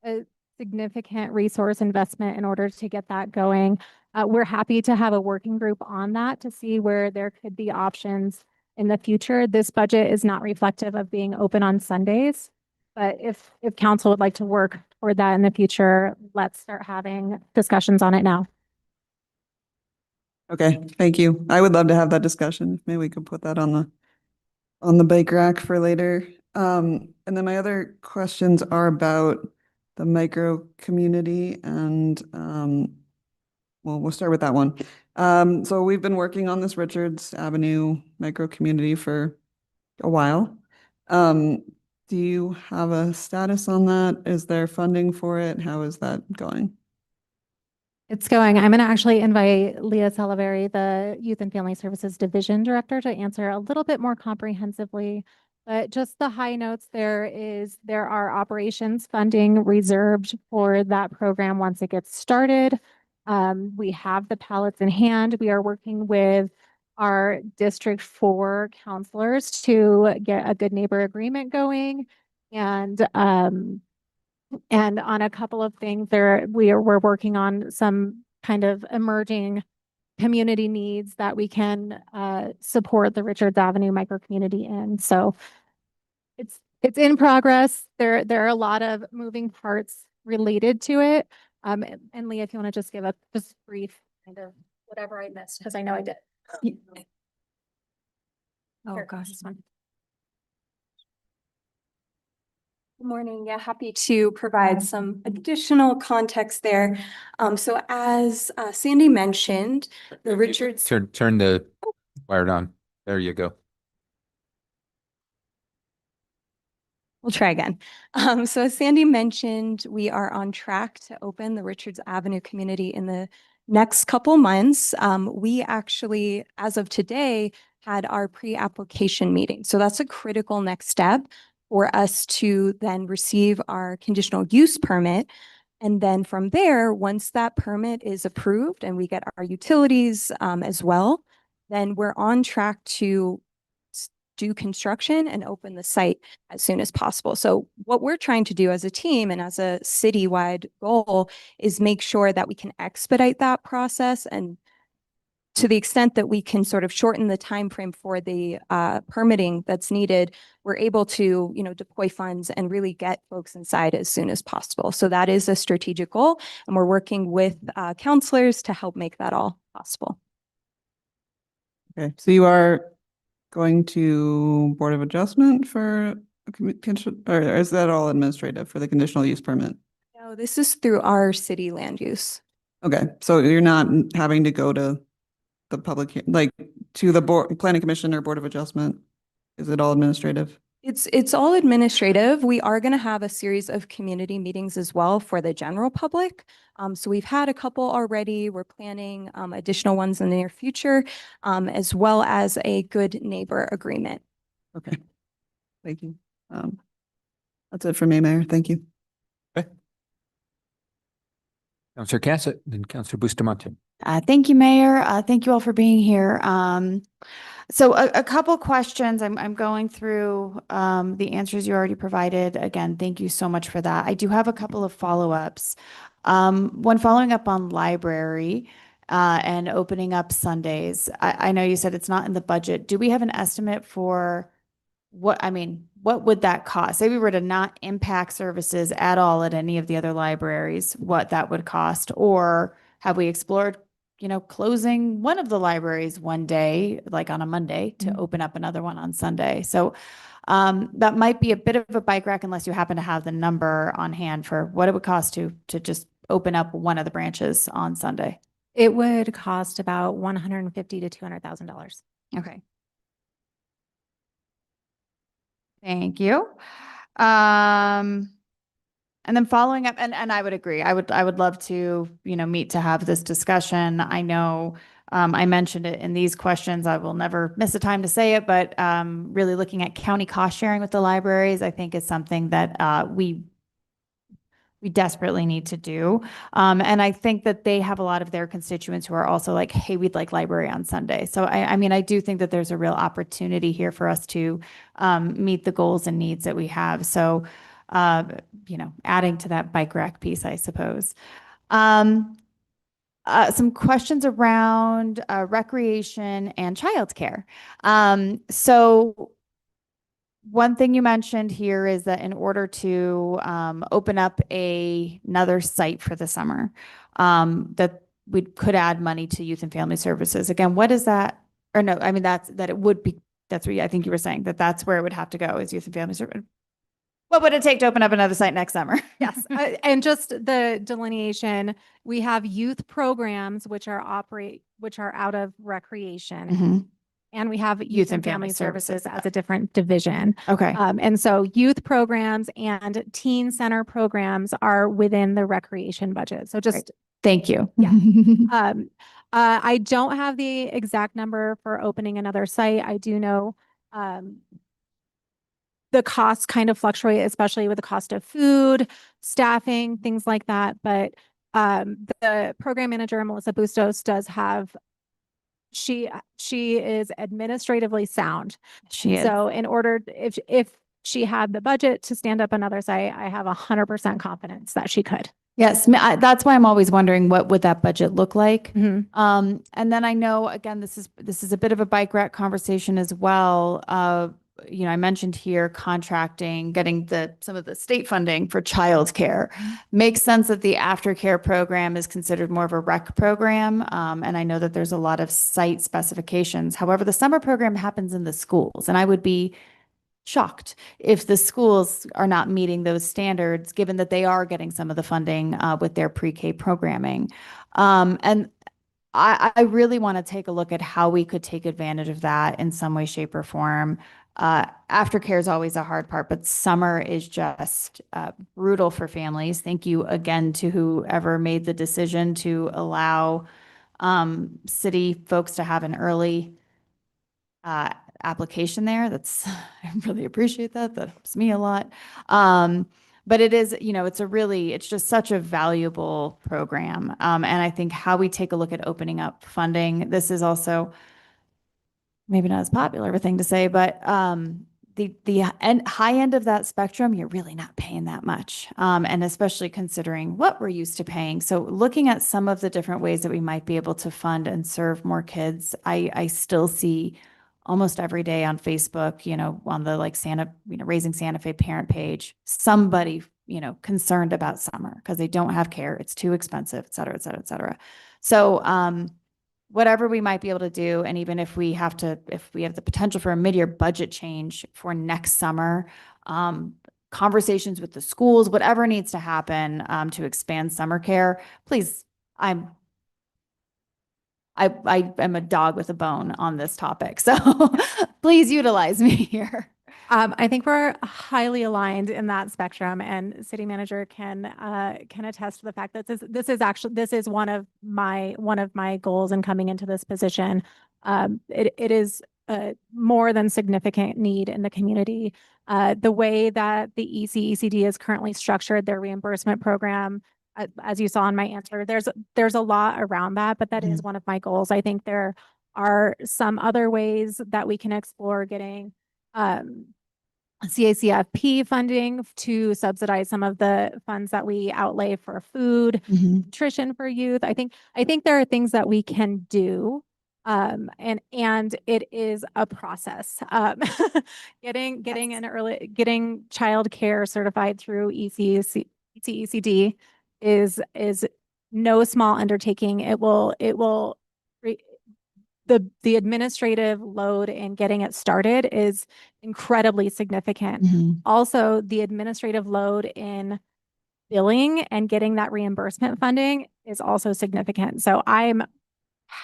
a significant resource investment in order to get that going. We're happy to have a working group on that to see where there could be options in the future. This budget is not reflective of being open on Sundays, but if council would like to work afford that in the future, let's start having discussions on it now. Okay, thank you. I would love to have that discussion. Maybe we could put that on the bike rack for later. And then my other questions are about the micro community and, well, we'll start with that one. So we've been working on this Richards Avenue micro community for a while. Do you have a status on that? Is there funding for it? How is that going? It's going. I'm going to actually invite Leah Salaberry, the Youth and Family Services Division Director, to answer a little bit more comprehensively. But just the high notes there are operations funding reserved for that program once it gets started. We have the pallets in hand. We are working with our District 4 counselors to get a good neighbor agreement going. And on a couple of things we're working on some kind of emerging community needs that we can support the Richards Avenue micro community in. So it's in progress. There are a lot of moving parts related to it. And Leah, if you want to just give a just brief kind of whatever I missed, because I know I did. Oh, Here, gosh. this one. Good morning. Yeah, happy to provide some additional context there. So as Sandy mentioned, the Richards. Turn the wire on. There you go. We'll try again. So as Sandy mentioned, we are on track to open the Richards Avenue community in the next couple months. We actually, as of today, had our pre-application meeting. So that's a critical next step for us to then receive our conditional use permit. And then from there, once that permit is approved and we get our utilities as well, then we're on track to do construction and open the site as soon as possible. So what we're trying to do as a team and as a citywide goal is make sure that we can expedite that process, and to the extent that we can sort of shorten the time frame for the permitting that's needed, we're able to, deploy funds and really get folks inside as soon as possible. So that is a strategic goal, and we're working with counselors to help make that all possible. Okay, so you are going to Board of Adjustment for, or is that all administrative for the conditional use permit? No, this is through our city land use. Okay, so you're not having to go to the public, like to the Planning Commission or Board of Adjustment? Is it all administrative? It's all administrative. We are going to have a series of community meetings as well for the general public. So we've had a couple already. We're planning additional ones in the near future, as well as a good neighbor agreement. Okay, thank you. That's it for me, Mayor. Thank you. Okay. Councilor Cassett, then Councilor Bustamante. Thank you, Mayor. Thank you all for being here. So a couple questions. I'm going through the answers you already provided. Again, thank you so much for that. I do have a couple of follow-ups. One following up on library and opening up Sundays. I know you said it's not in the budget. Do we have an estimate for what would that cost? Say we were to not impact services at all at any of the other libraries, what that would cost? Or have we explored closing one of the libraries one day, like on a Monday, to open up another one on Sunday? So that might be a bit of a bike rack unless you happen to have the number on hand for what it would cost to just open up one of the branches on Sunday. It would cost about $150,000 to $200,000. Okay. Thank you. And then following up, and I would agree, I would love to, meet to have this discussion. I know I mentioned it in these questions. I will never miss a time to say it, but really looking at county cost sharing with the libraries, I think is something that we desperately need to do. And I think that they have a lot of their constituents who are also like, hey, we'd like library on Sunday. So I do think that there's a real opportunity here for us to meet the goals and needs that we have. So adding to that bike rack piece, I suppose. Some questions around recreation and childcare. So one thing you mentioned here is that in order to open up another site for the summer, that we could add money to Youth and Family Services. Again, what is that? Or no, I mean, that it would be, that's what I think you were saying, that's where it would have to go is Youth and Family Services. What would it take to open up another site next summer? Yes, and just the delineation, we have youth programs which are out of recreation. Mhm. And we have youth and family services as a different division. Okay. And so youth programs and teen center programs are within the recreation budget. So just, Thank you. Yeah. I don't have the exact number for opening another site. I do know, the costs kind of fluctuate, especially with the cost of food, staffing, things like that. But the program manager, Melissa Bustos, does have, she is administratively sound. She is. So in order, if she had the budget to stand up another site, I have 100% confidence that she could. Yes, that's why I'm always wondering what would that budget look like. Mhm. And then I know, again, this is a bit of a bike rack conversation as well. I mentioned here contracting, getting some of the state funding for childcare. Makes sense that the aftercare program is considered more of a rec program. And I know that there's a lot of site specifications. However, the summer program happens in the schools, and I would be shocked if the schools are not meeting those standards, given that they are getting some of the funding with their pre-K programming. And I really want to take a look at how we could take advantage of that in some way, shape, or form. Aftercare is always a hard part, but summer is just brutal for families. Thank you again to whoever made the decision to allow city folks to have an early application there. I really appreciate that. That helps me a lot. But it is, it's just such a valuable program. And I think how we take a look at opening up funding, this is also maybe not as popular of a thing to say, but the high end of that spectrum, you're really not paying that much. And especially considering what we're used to paying. So looking at some of the different ways that we might be able to fund and serve more kids, I still see almost every day on Facebook, on the Raising Santa Fe parent page, somebody, concerned about summer because they don't have care. It's too expensive, et cetera, et cetera, et cetera. So, whatever we might be able to do, and even if we have the potential for a mid-year budget change for next summer, conversations with the schools, whatever needs to happen to expand summer care, please, I am a dog with a bone on this topic. So please utilize me here. I think we're highly aligned in that spectrum, and city manager can attest to the fact that this is one of my goals in coming into this position. It is a more than significant need in the community. The way that the ECECD is currently structured, their reimbursement program, as you saw in my answer, there's a lot around that, but that is one of my goals. I think there are some other ways that we can explore getting CACFP funding to subsidize some of the funds that we outlay for food, nutrition for youth. I think there are things that we can do. And it is a process. Getting childcare certified through ECECD is no small undertaking. The administrative load in getting it started is incredibly significant. Also, the administrative load in billing and getting that reimbursement funding is also significant. So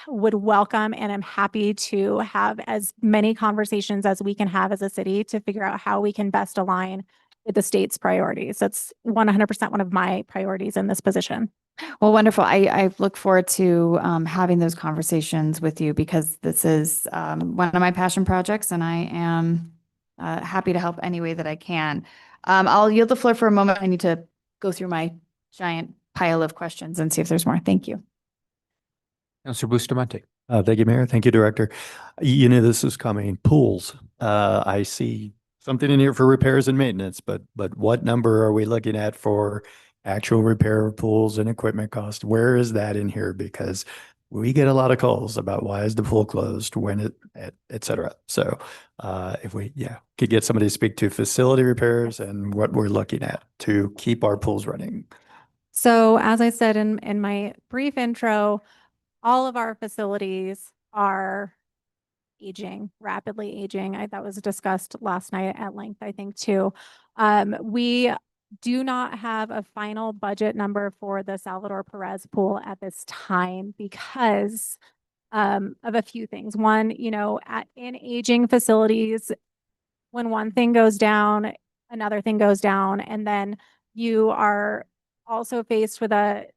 would welcome and I'm happy to have as many conversations as we can have as a city to figure out how we can best align with the state's priorities. That's 100% one of my priorities in this position. Well, wonderful. I look forward to having those conversations with you because this is one of my passion projects and I am happy to help any way that I can. I'll yield the floor for a moment. I need to go through my giant pile of questions and see if there's more. Thank you. Councilor Bustamante. Thank you, Mayor. Thank you, Director. You knew this was coming. Pools. I see something in here for repairs and maintenance, but what number are we looking at for actual repair of pools and equipment cost? Where is that in here? Because we get a lot of calls about why is the pool closed, et cetera. So if we, could get somebody to speak to facility repairs and what we're looking at to keep our pools running. So as I said in my brief intro, all of our facilities are aging, rapidly aging. That was discussed last night at length, I think, too. We do not have a final budget number for the Salvador Perez pool at this time because of a few things. One, in aging facilities, when one thing goes down, another thing goes down, and then you are also faced with a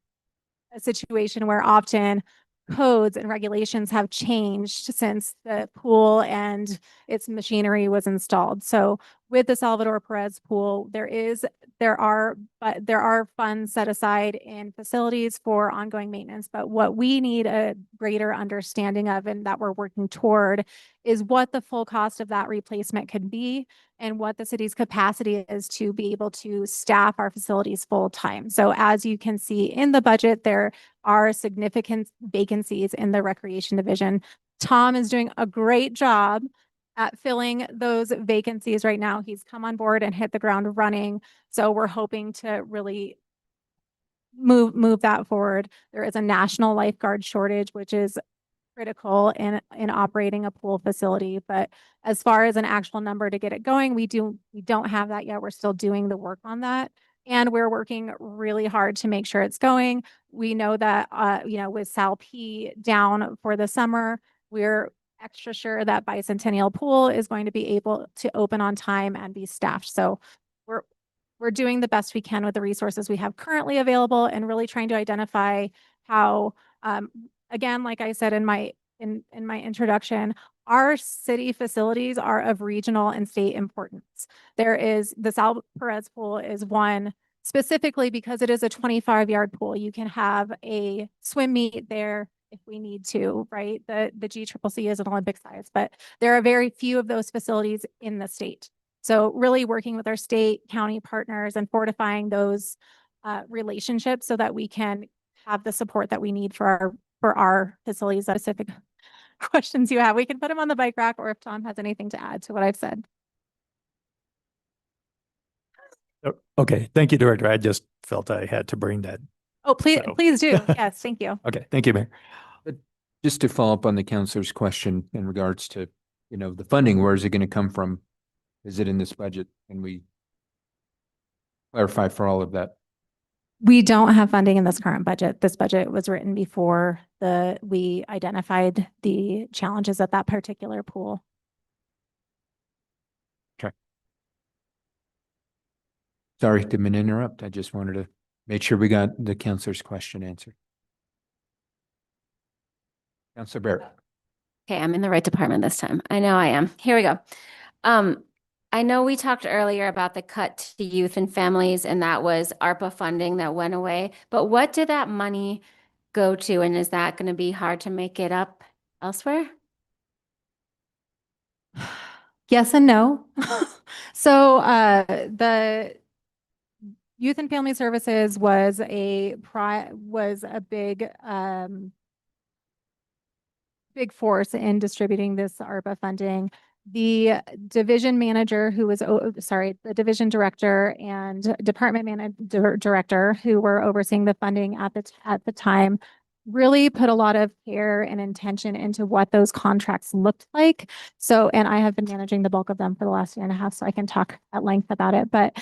situation where often codes and regulations have changed since the pool and its machinery was installed. So with the Salvador Perez pool, there are funds set aside in facilities for ongoing maintenance. But what we need a greater understanding of and that we're working toward is what the full cost of that replacement could be and what the city's capacity is to be able to staff our facilities full time. So as you can see in the budget, there are significant vacancies in the recreation division. Tom is doing a great job at filling those vacancies right now. He's come on board and hit the ground running. So we're hoping to really move that forward. There is a national lifeguard shortage, which is critical in operating a pool facility. But as far as an actual number to get it going, we don't have that yet. We're still doing the work on that. And we're working really hard to make sure it's going. We know that, with Sal P down for the summer, we're extra sure that Bicentennial Pool is going to be able to open on time and be staffed. So we're doing the best we can with the resources we have currently available and really trying to identify how, again, like I said in my introduction, our city facilities are of regional and state importance. There is the Sal Perez pool is one specifically because it is a 25-yard pool. You can have a swim meet there if we need to, right? The GCCC is an Olympic size, but there are very few of those facilities in the state. So really working with our state, county partners and fortifying those relationships so that we can have the support that we need for our facilities. Specific questions you have, we can put them on the bike rack, or if Tom has anything to add to what I've said. Okay, thank you, Director. I just felt I had to bring that. Oh, please do. Yes, thank you. Okay, thank you, Mayor. But just to follow up on the counselor's question in regards to, the funding, where is it going to come from? Is it in this budget? Can we clarify for all of that? We don't have funding in this current budget. This budget was written before we identified the challenges at that particular pool. Okay. Sorry, didn't mean to interrupt. I just wanted to make sure we got the counselor's question answered. Counselor Barrett. Okay, I'm in the right department this time. I know I am. Here we go. I know we talked earlier about the cut to youth and families, and that was ARPA funding that went away. But what did that money go to? And is that going to be hard to make it up elsewhere? Yes and no. So the Youth and Family Services was a big force in distributing this ARPA funding. The division manager the division director and department director who were overseeing the funding at the time really put a lot of care and intention into what those contracts looked like. So, and I have been managing the bulk of them for the last year and a half, so I can talk at length about it. But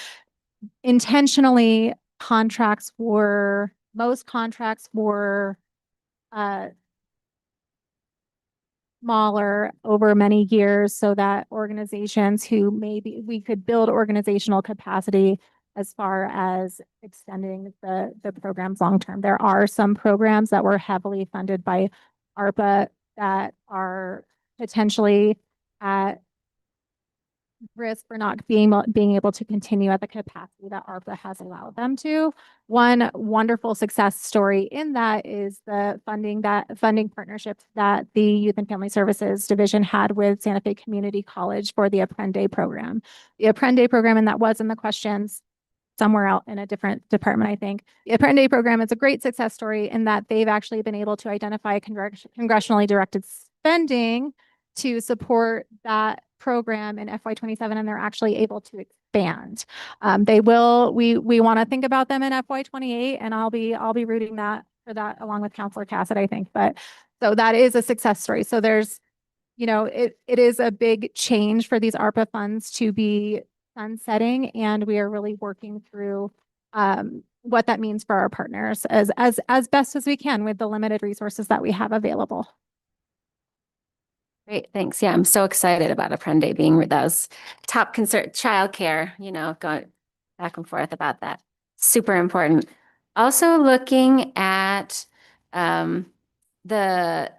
intentionally, most contracts were smaller over many years so that organizations we could build organizational capacity as far as extending the programs long-term. There are some programs that were heavily funded by ARPA that are potentially at risk for not being able to continue at the capacity that ARPA has allowed them to. One wonderful success story in that is the funding partnership that the Youth and Family Services Division had with Santa Fe Community College for the Apprende program. The Apprende program, and that was in the questions, somewhere out in a different department, I think. The Apprende program is a great success story in that they've actually been able to identify congressionally directed spending to support that program in FY 27, and they're actually able to expand. We want to think about them in FY 28, and I'll be rooting for that along with Counselor Cassett, I think. But so that is a success story. So there's, it is a big change for these ARPA funds to be sunsetting, and we are really working through what that means for our partners as best as we can with the limited resources that we have available. Great, thanks. Yeah, I'm so excited about Apprende being those top concern, childcare, going back and forth about that. Super important. Also looking at the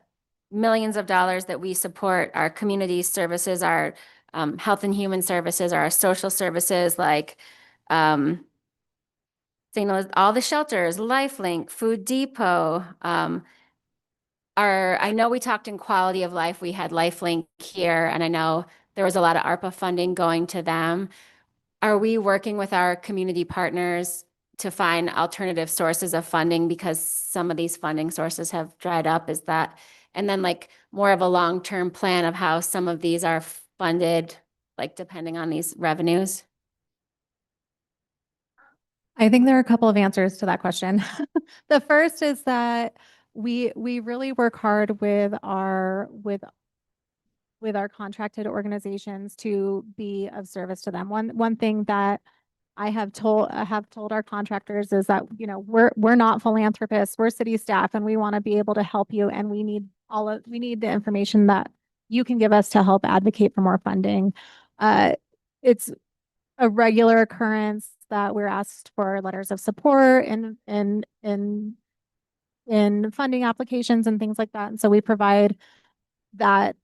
millions of dollars that we support our community services, our health and human services, our social services like all the shelters, LifeLink, Food Depot. I know we talked in quality of life. We had LifeLink here, and I know there was a lot of ARPA funding going to them. Are we working with our community partners to find alternative sources of funding because some of these funding sources have dried up? Is that, and then like more of a long-term plan of how some of these are funded, like depending on these revenues? I think there are a couple of answers to that question. The first is that we really work hard with our contracted organizations to be of service to them. One thing that I have told our contractors is that, we're not philanthropists, we're city staff, and we want to be able to help you, and we need the information that you can give us to help advocate for more funding. It's a regular occurrence that we're asked for letters of support in funding applications and things like that. And so we provide that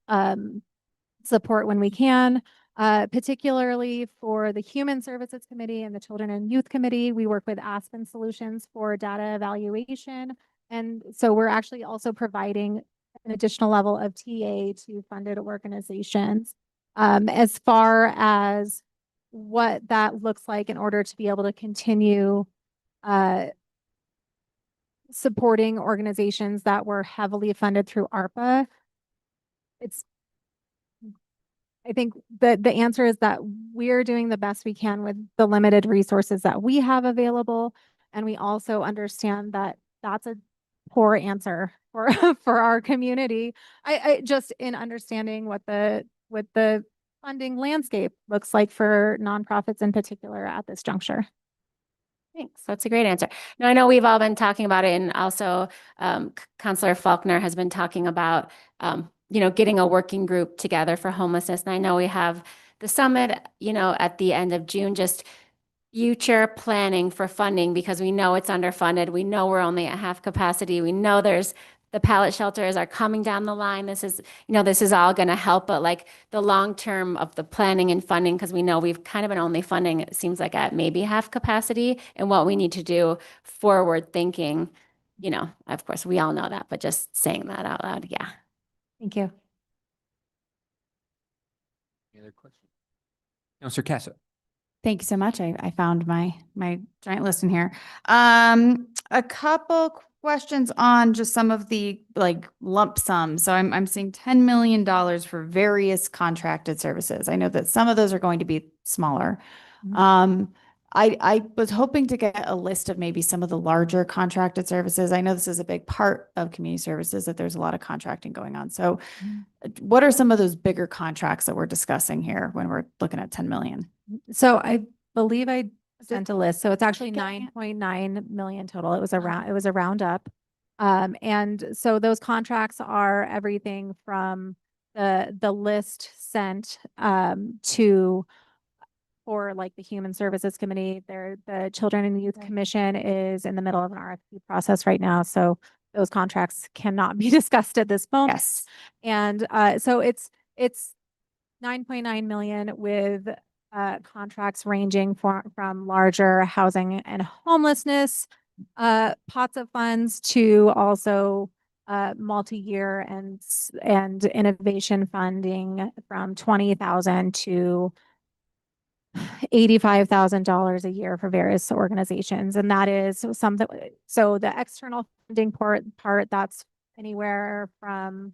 support when we can, particularly for the Human Services Committee and the Children and Youth Committee. We work with Aspen Solutions for data evaluation. And so we're actually also providing an additional level of TA to funded organizations. As far as what that looks like in order to be able to continue supporting organizations that were heavily funded through ARPA, I think the answer is that we're doing the best we can with the limited resources that we have available. And we also understand that that's a poor answer for our community. I just in understanding what the funding landscape looks like for nonprofits in particular at this juncture. Thanks. That's a great answer. Now, I know we've all been talking about it, and also Councillor Faulkner has been talking about, getting a working group together for homelessness. And I know we have the summit, at the end of June, just future planning for funding, because we know it's underfunded. We know we're only at half capacity. We know the pallet shelters are coming down the line. This is all going to help, but like the long term of the planning and funding, because we know we've kind of been only funding, it seems like, at maybe half capacity, and what we need to do forward thinking, of course we all know that, but just saying that out loud. Yeah. Thank you. Any other questions? Councillor Cassett. Thank you so much. I found my giant list in here. A couple questions on just some of the lump sums. So I'm seeing $10 million for various contracted services. I know that some of those are going to be smaller. I was hoping to get a list of maybe some of the larger contracted services. I know this is a big part of community services, that there's a lot of contracting going on. So what are some of those bigger contracts that we're discussing here when we're looking at 10 million? So I believe I sent a list. So it's actually 9.9 million total. It was a roundup. And so those contracts are everything from the list sent for like the Human Services Committee. The Children and Youth Commission is in the middle of an RFP process right now. So those contracts cannot be discussed at this moment. Yes. And so it's 9.9 million with contracts ranging from larger housing and homelessness pots of funds to also multi-year and innovation funding from 20,000 to $85,000 a year for various organizations. And that is something, so the external funding part that's anywhere from,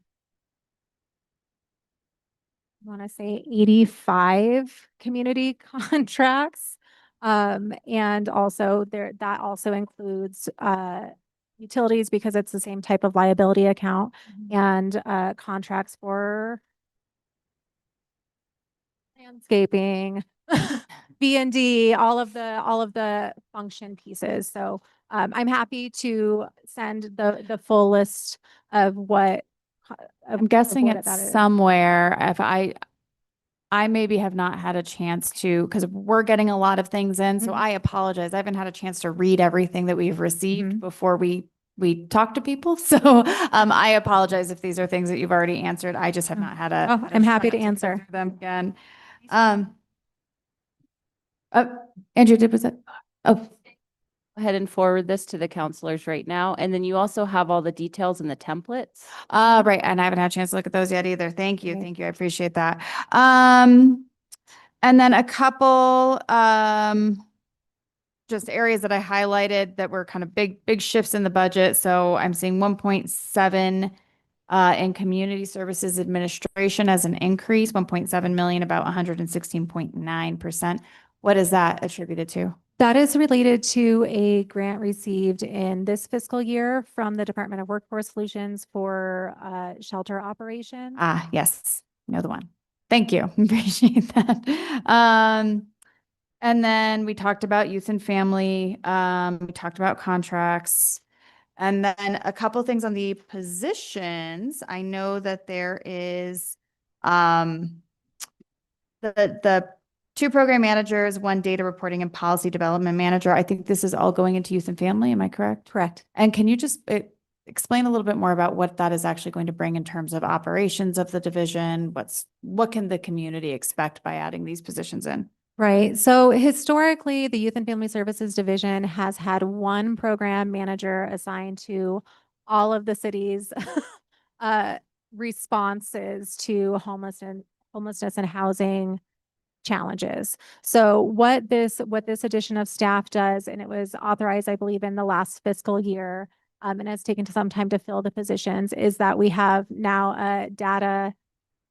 I want to say 85 community contracts. And also that also includes utilities because it's the same type of liability account, and contracts for landscaping, B&D, all of the function pieces. So I'm happy to send the full list of what I'm guessing what it's that is. somewhere, if I maybe have not had a chance to, because we're getting a lot of things in, so Mhm. I apologize. I haven't had a chance to read everything that we've received before we talk to people. So I apologize if these are things that you've already answered. I just have not had a. Oh, had a I'm happy to chance go answer. through them again. Andrew, was it? Oh, Go ahead and forward this to the counselors right now. And then you also have all the details in the templates. right. And I haven't had a chance to look at those yet either. Thank you. Okay. Thank you. I appreciate that. And then a couple, just areas that I highlighted that were kind of big shifts in the budget. So I'm seeing 1.7 in community services administration as an increase, 1.7 million, about 116.9%. What is that attributed to? That is related to a grant received in this fiscal year from the Department of Workforce Solutions for shelter operations. Ah, yes, know the one. Thank you. Appreciate that. And then we talked about youth and family. We talked about contracts. And then a couple things on the positions. I know that there is the two program managers, one data reporting and policy development manager. I think this is all going into youth and family. Am I correct? Correct. And can you just explain a little bit more about what that is actually going to bring in terms of operations of the division? What can the community expect by adding these positions in? Right. So historically, the Youth and Family Services Division has had one program manager assigned to all of the city's responses to homelessness and housing challenges. So what this addition of staff does, and it was authorized, I believe, in the last fiscal year, and it's taken some time to fill the positions, is that we have now a data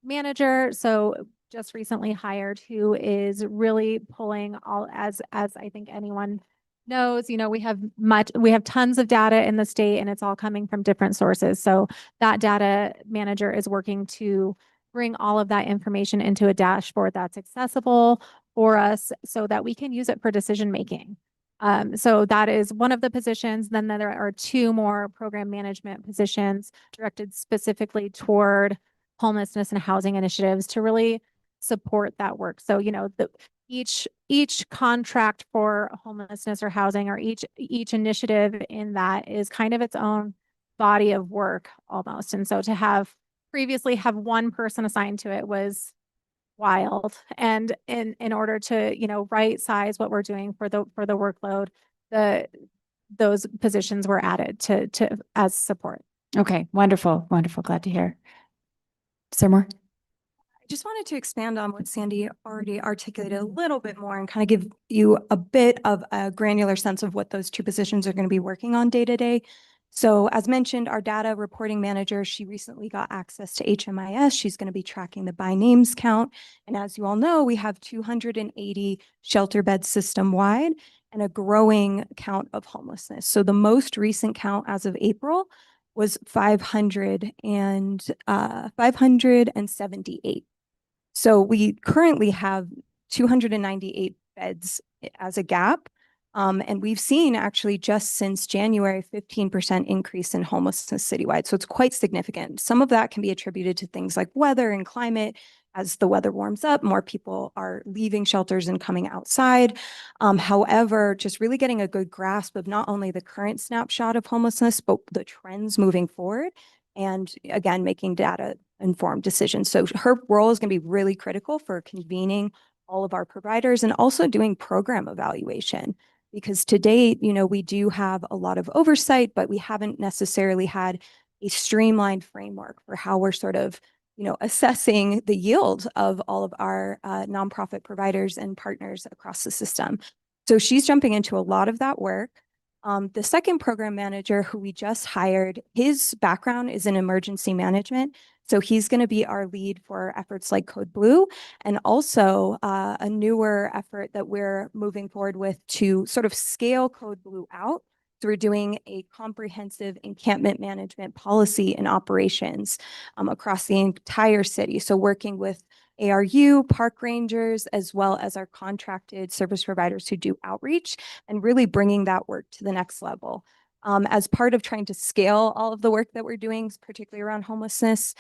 manager. So just recently hired, who is really pulling all, as I think anyone knows, we have tons of data in the state, and it's all coming from different sources. So that data manager is working to bring all of that information into a dashboard that's accessible for us so that we can use it for decision making. So that is one of the positions. Then there are two more program management positions directed specifically toward homelessness and housing initiatives to really support that work. So, each contract for homelessness or housing, or each initiative in that is kind of its own body of work almost. And so to previously have one person assigned to it was wild. And in order to, right size what we're doing for the workload, those positions were added to as support. Okay, wonderful, wonderful. Glad to hear. Sir Moore? I just wanted to expand on what Sandy already articulated a little bit more and kind of give you a bit of a granular sense of what those two positions are going to be working on day to day. So as mentioned, our data reporting manager, she recently got access to HMIS. She's going to be tracking the by names count. And as you all know, we have 280 shelter beds system-wide and a growing count of homelessness. So the most recent count as of April was 578. So we currently have 298 beds as a gap. And we've seen actually just since January, 15% increase in homelessness citywide. So it's quite significant. Some of that can be attributed to things like weather and climate. As the weather warms up, more people are leaving shelters and coming outside. However, just really getting a good grasp of not only the current snapshot of homelessness, but the trends moving forward. And again, making data informed decisions. So her role is going to be really critical for convening all of our providers and also doing program evaluation. Because to date, we do have a lot of oversight, but we haven't necessarily had a streamlined framework for how we're sort of assessing the yield of all of our nonprofit providers and partners across the system. So she's jumping into a lot of that work. The second program manager who we just hired, his background is in emergency management. So he's going to be our lead for efforts like Code Blue, and also a newer effort that we're moving forward with to sort of scale Code Blue out. So we're doing a comprehensive encampment management policy and operations across the entire city. So working with ARU, park rangers, as well as our contracted service providers who do outreach, and really bringing that work to the next level. As part of trying to scale all of the work that we're doing, particularly around homelessness,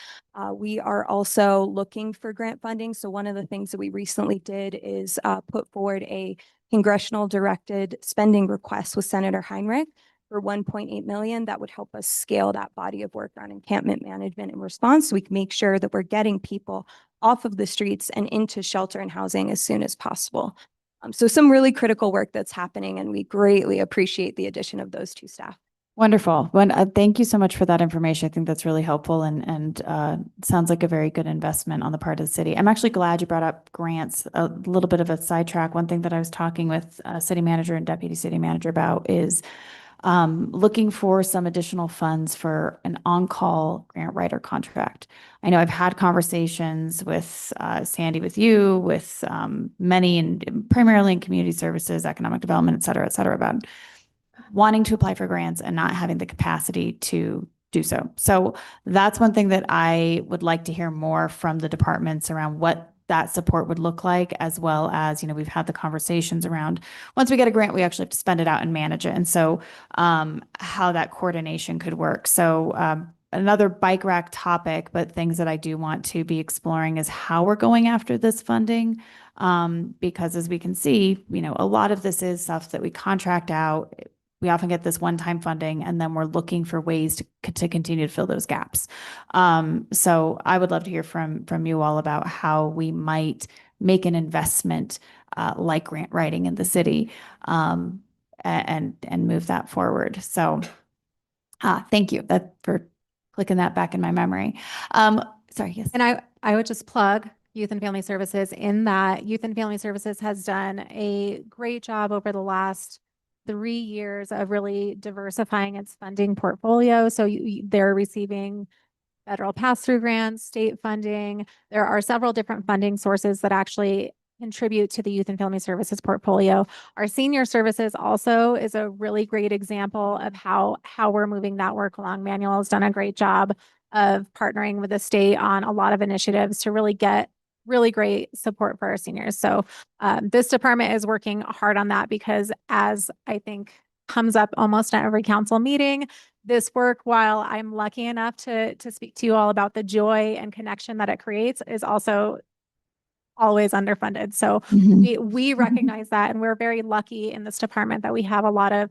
we are also looking for grant funding. So one of the things that we recently did is put forward a congressional directed spending request with Senator Heinrich for 1.8 million. That would help us scale that body of work around encampment management and response, so we can make sure that we're getting people off of the streets and into shelter and housing as soon as possible. So some really critical work that's happening, and we greatly appreciate the addition of those two staff. Wonderful. Thank you so much for that information. I think that's really helpful and sounds like a very good investment on the part of the city. I'm actually glad you brought up grants. A little bit of a sidetrack. One thing that I was talking with city manager and deputy city manager about is looking for some additional funds for an on-call grant writer contract. I know I've had conversations with Sandy, with you, with many, and primarily in community services, economic development, et cetera, about wanting to apply for grants and not having the capacity to do so. So that's one thing that I would like to hear more from the departments around what that support would look like, as well as, we've had the conversations around once we get a grant, we actually have to spend it out and manage it. And so how that coordination could work. So another bike rack topic, but things that I do want to be exploring is how we're going after this funding. Because as we can see, a lot of this is stuff that we contract out. We often get this one-time funding, and then we're looking for ways to continue to fill those gaps. So I would love to hear from you all about how we might make an investment like grant writing in the city and move that forward. So thank you for clicking that back in my memory. Sorry, yes. And I would just plug Youth and Family Services in that Youth and Family Services has done a great job over the last 3 years of really diversifying its funding portfolio. So they're receiving federal pass-through grants, state funding. There are several different funding sources that actually contribute to the Youth and Family Services portfolio. Our senior services also is a really great example of how we're moving that work along. Manuel has done a great job of partnering with the state on a lot of initiatives to really get really great support for our seniors. So this department is working hard on that, because as I think comes up almost at every council meeting, this work, while I'm lucky enough to speak to you all about the joy and connection that it creates, is also always underfunded. So we recognize that, and we're very lucky in this department that we have a lot of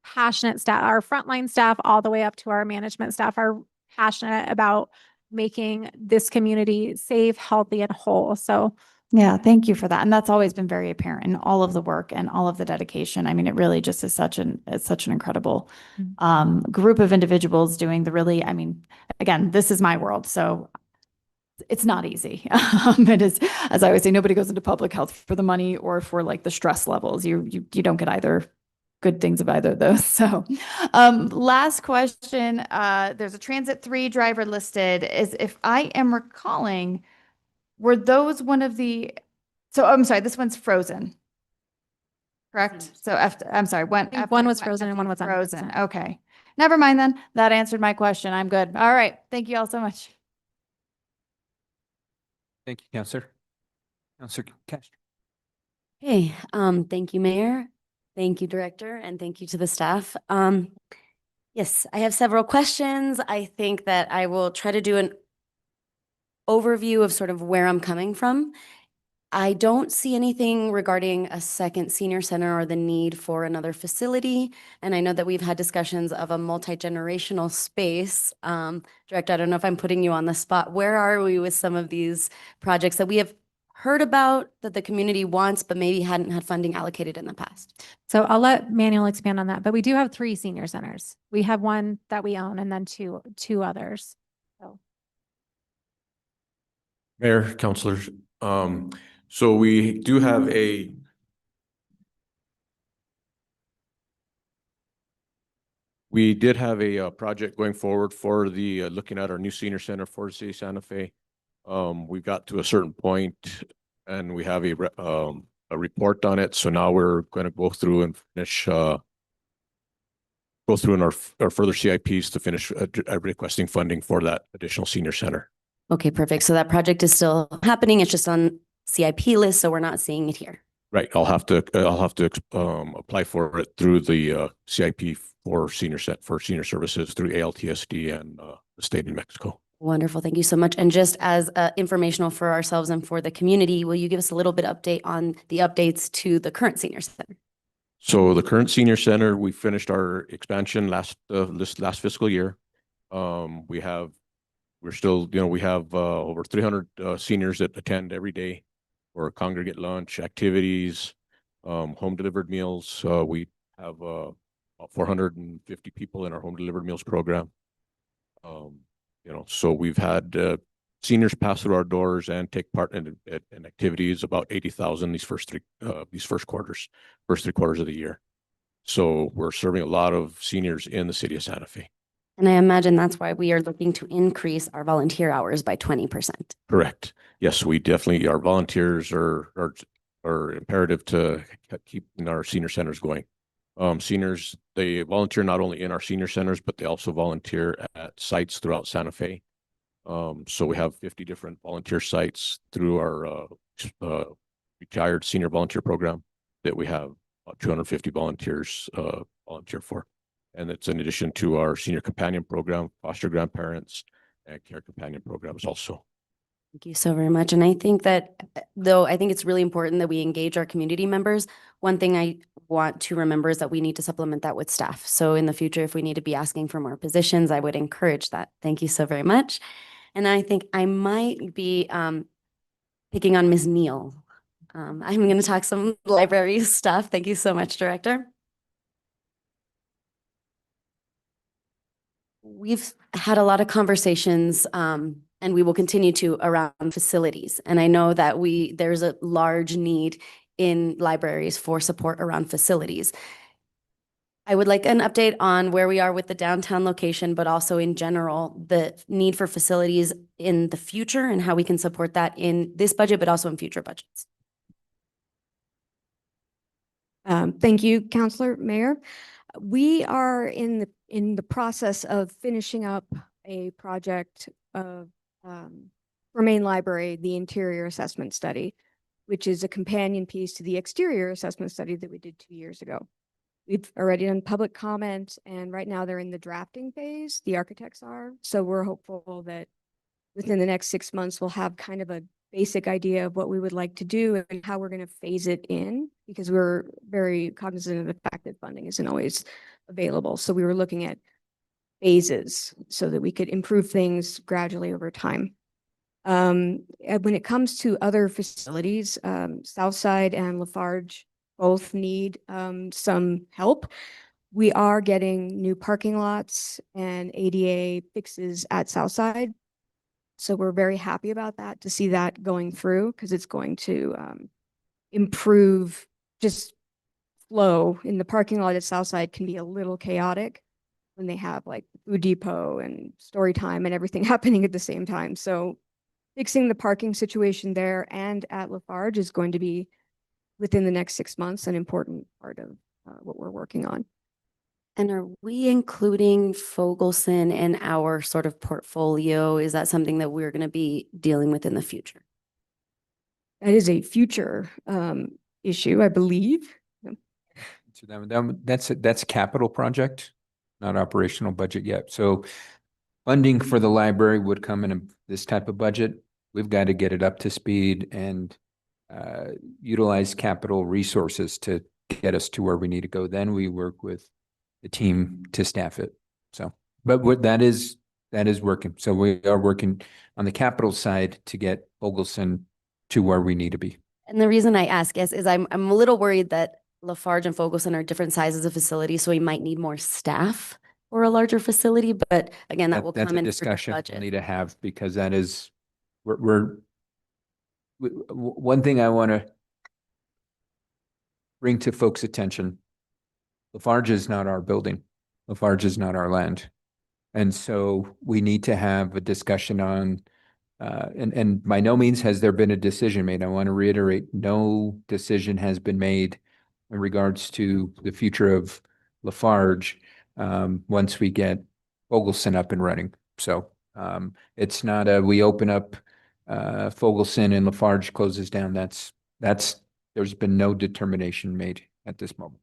passionate staff. Our frontline staff all the way up to our management staff are passionate about making this community safe, healthy, and whole. So yeah, thank you for that. And that's always been very apparent in all of the work and all of the dedication. I mean, it really just is such an incredible group of individuals doing again, this is my world. So it's not easy. It is, as I always say, nobody goes into public health for the money or for like the stress levels. You don't get either good things of either of those. So last question, there's a Transit 3 driver listed. If I am recalling, were those one of the, so I'm sorry, this one's frozen, correct? So I'm sorry, one was frozen and one was frozen. Okay. Never mind then. That answered my question. I'm good. All right. Thank you all so much. Thank you, Counselor. Counselor Castro. Hey, thank you, Mayor. Thank you, Director, and thank you to the staff. Yes, I have several questions. I think that I will try to do an overview of sort of where I'm coming from. I don't see anything regarding a second senior center or the need for another facility. And I know that we've had discussions of a multi-generational space. Director, I don't know if I'm putting you on the spot. Where are we with some of these projects that we have heard about that the community wants, but maybe hadn't had funding allocated in the past? So I'll let Manuel expand on that, but we do have 3 senior centers. We have one that we own and then two others. So Mayor, councilors, so we do have we did have a project going forward for the looking at our new senior center for the city of Santa Fe. We got to a certain point and we have a report on it. So now we're going to go through and finish go through in our further CIPs to finish requesting funding for that additional senior center. Okay, perfect. So that project is still happening. It's just on CIP list, so we're not seeing it here. Right. I'll have to apply for it through the CIP for senior services through ALTSD and the state in Mexico. Wonderful. Thank you so much. And just as informational for ourselves and for the community, will you give us a little bit update on the updates to the current senior center? So the current senior center, we finished our expansion this last fiscal year. We're still, we have over 300 seniors that attend every day for congregate lunch, activities, home delivered meals. We have about 450 people in our home delivered meals program. So we've had seniors pass through our doors and take part in activities, about 80,000 these first three quarters of the year. So we're serving a lot of seniors in the city of Santa Fe. And I imagine that's why we are looking to increase our volunteer hours by 20%. Correct. Yes, we definitely, our volunteers are imperative to keep our senior centers going. Seniors, they volunteer not only in our senior centers, but they also volunteer at sites throughout Santa Fe. So we have 50 different volunteer sites through our retired senior volunteer program that we have about 250 volunteers volunteer for. And it's in addition to our senior companion program, foster grandparents, and care companion programs also. Thank you so very much. And I think that, though, I think it's really important that we engage our community members. One thing I want to remember is that we need to supplement that with staff. So in the future, if we need to be asking for more positions, I would encourage that. Thank you so very much. And I think I might be picking on Ms. Neal. I'm going to talk some library stuff. Thank you so much, Director. We've had a lot of conversations, and we will continue to around facilities. And I know that there's a large need in libraries for support around facilities. I would like an update on where we are with the downtown location, but also in general, the need for facilities in the future and how we can support that in this budget, but also in future budgets. Thank you, Councilor Mayor. We are in the process of finishing up a project of for Main Library, the interior assessment study, which is a companion piece to the exterior assessment study that we did 2 years ago. We've already done public comment, and right now they're in the drafting phase. The architects are. So we're hopeful that within the next 6 months, we'll have kind of a basic idea of what we would like to do and how we're going to phase it in, because we're very cognizant of the fact that funding isn't always available. So we were looking at phases so that we could improve things gradually over time. And when it comes to other facilities, Southside and Lafarge both need some help. We are getting new parking lots and ADA fixes at Southside. So we're very happy about that, to see that going through, because it's going to improve just flow in the parking lot at Southside. Can be a little chaotic when they have like food depot and story time and everything happening at the same time. So fixing the parking situation there and at Lafarge is going to be, within the next 6 months, an important part of what we're working on. And are we including Fogelson in our sort of portfolio? Is that something that we're going to be dealing with in the future? That is a future issue, I believe. So that's a capital project, not operational budget yet. So funding for the library would come in this type of budget. We've got to get it up to speed and utilize capital resources to get us to where we need to go. Then we work with the team to staff it. So, but what that is working. So we are working on the capital side to get Fogelson to where we need to be. And the reason I ask is I'm a little worried that Lafarge and Fogelson are different sizes of facilities, so we might need more staff for a larger facility. But again, that will come in discussion we'll need to have, because that is we're one thing I want to bring to folks' attention, Lafarge is not our building. Lafarge is not our land. And so we need to have a discussion on, and by no means has there been a decision made. I want to reiterate, no decision has been made in regards to the future of Lafarge once we get Fogelson up and running. So it's not a, we open up Fogelson and Lafarge closes down. There's been no determination made at this moment.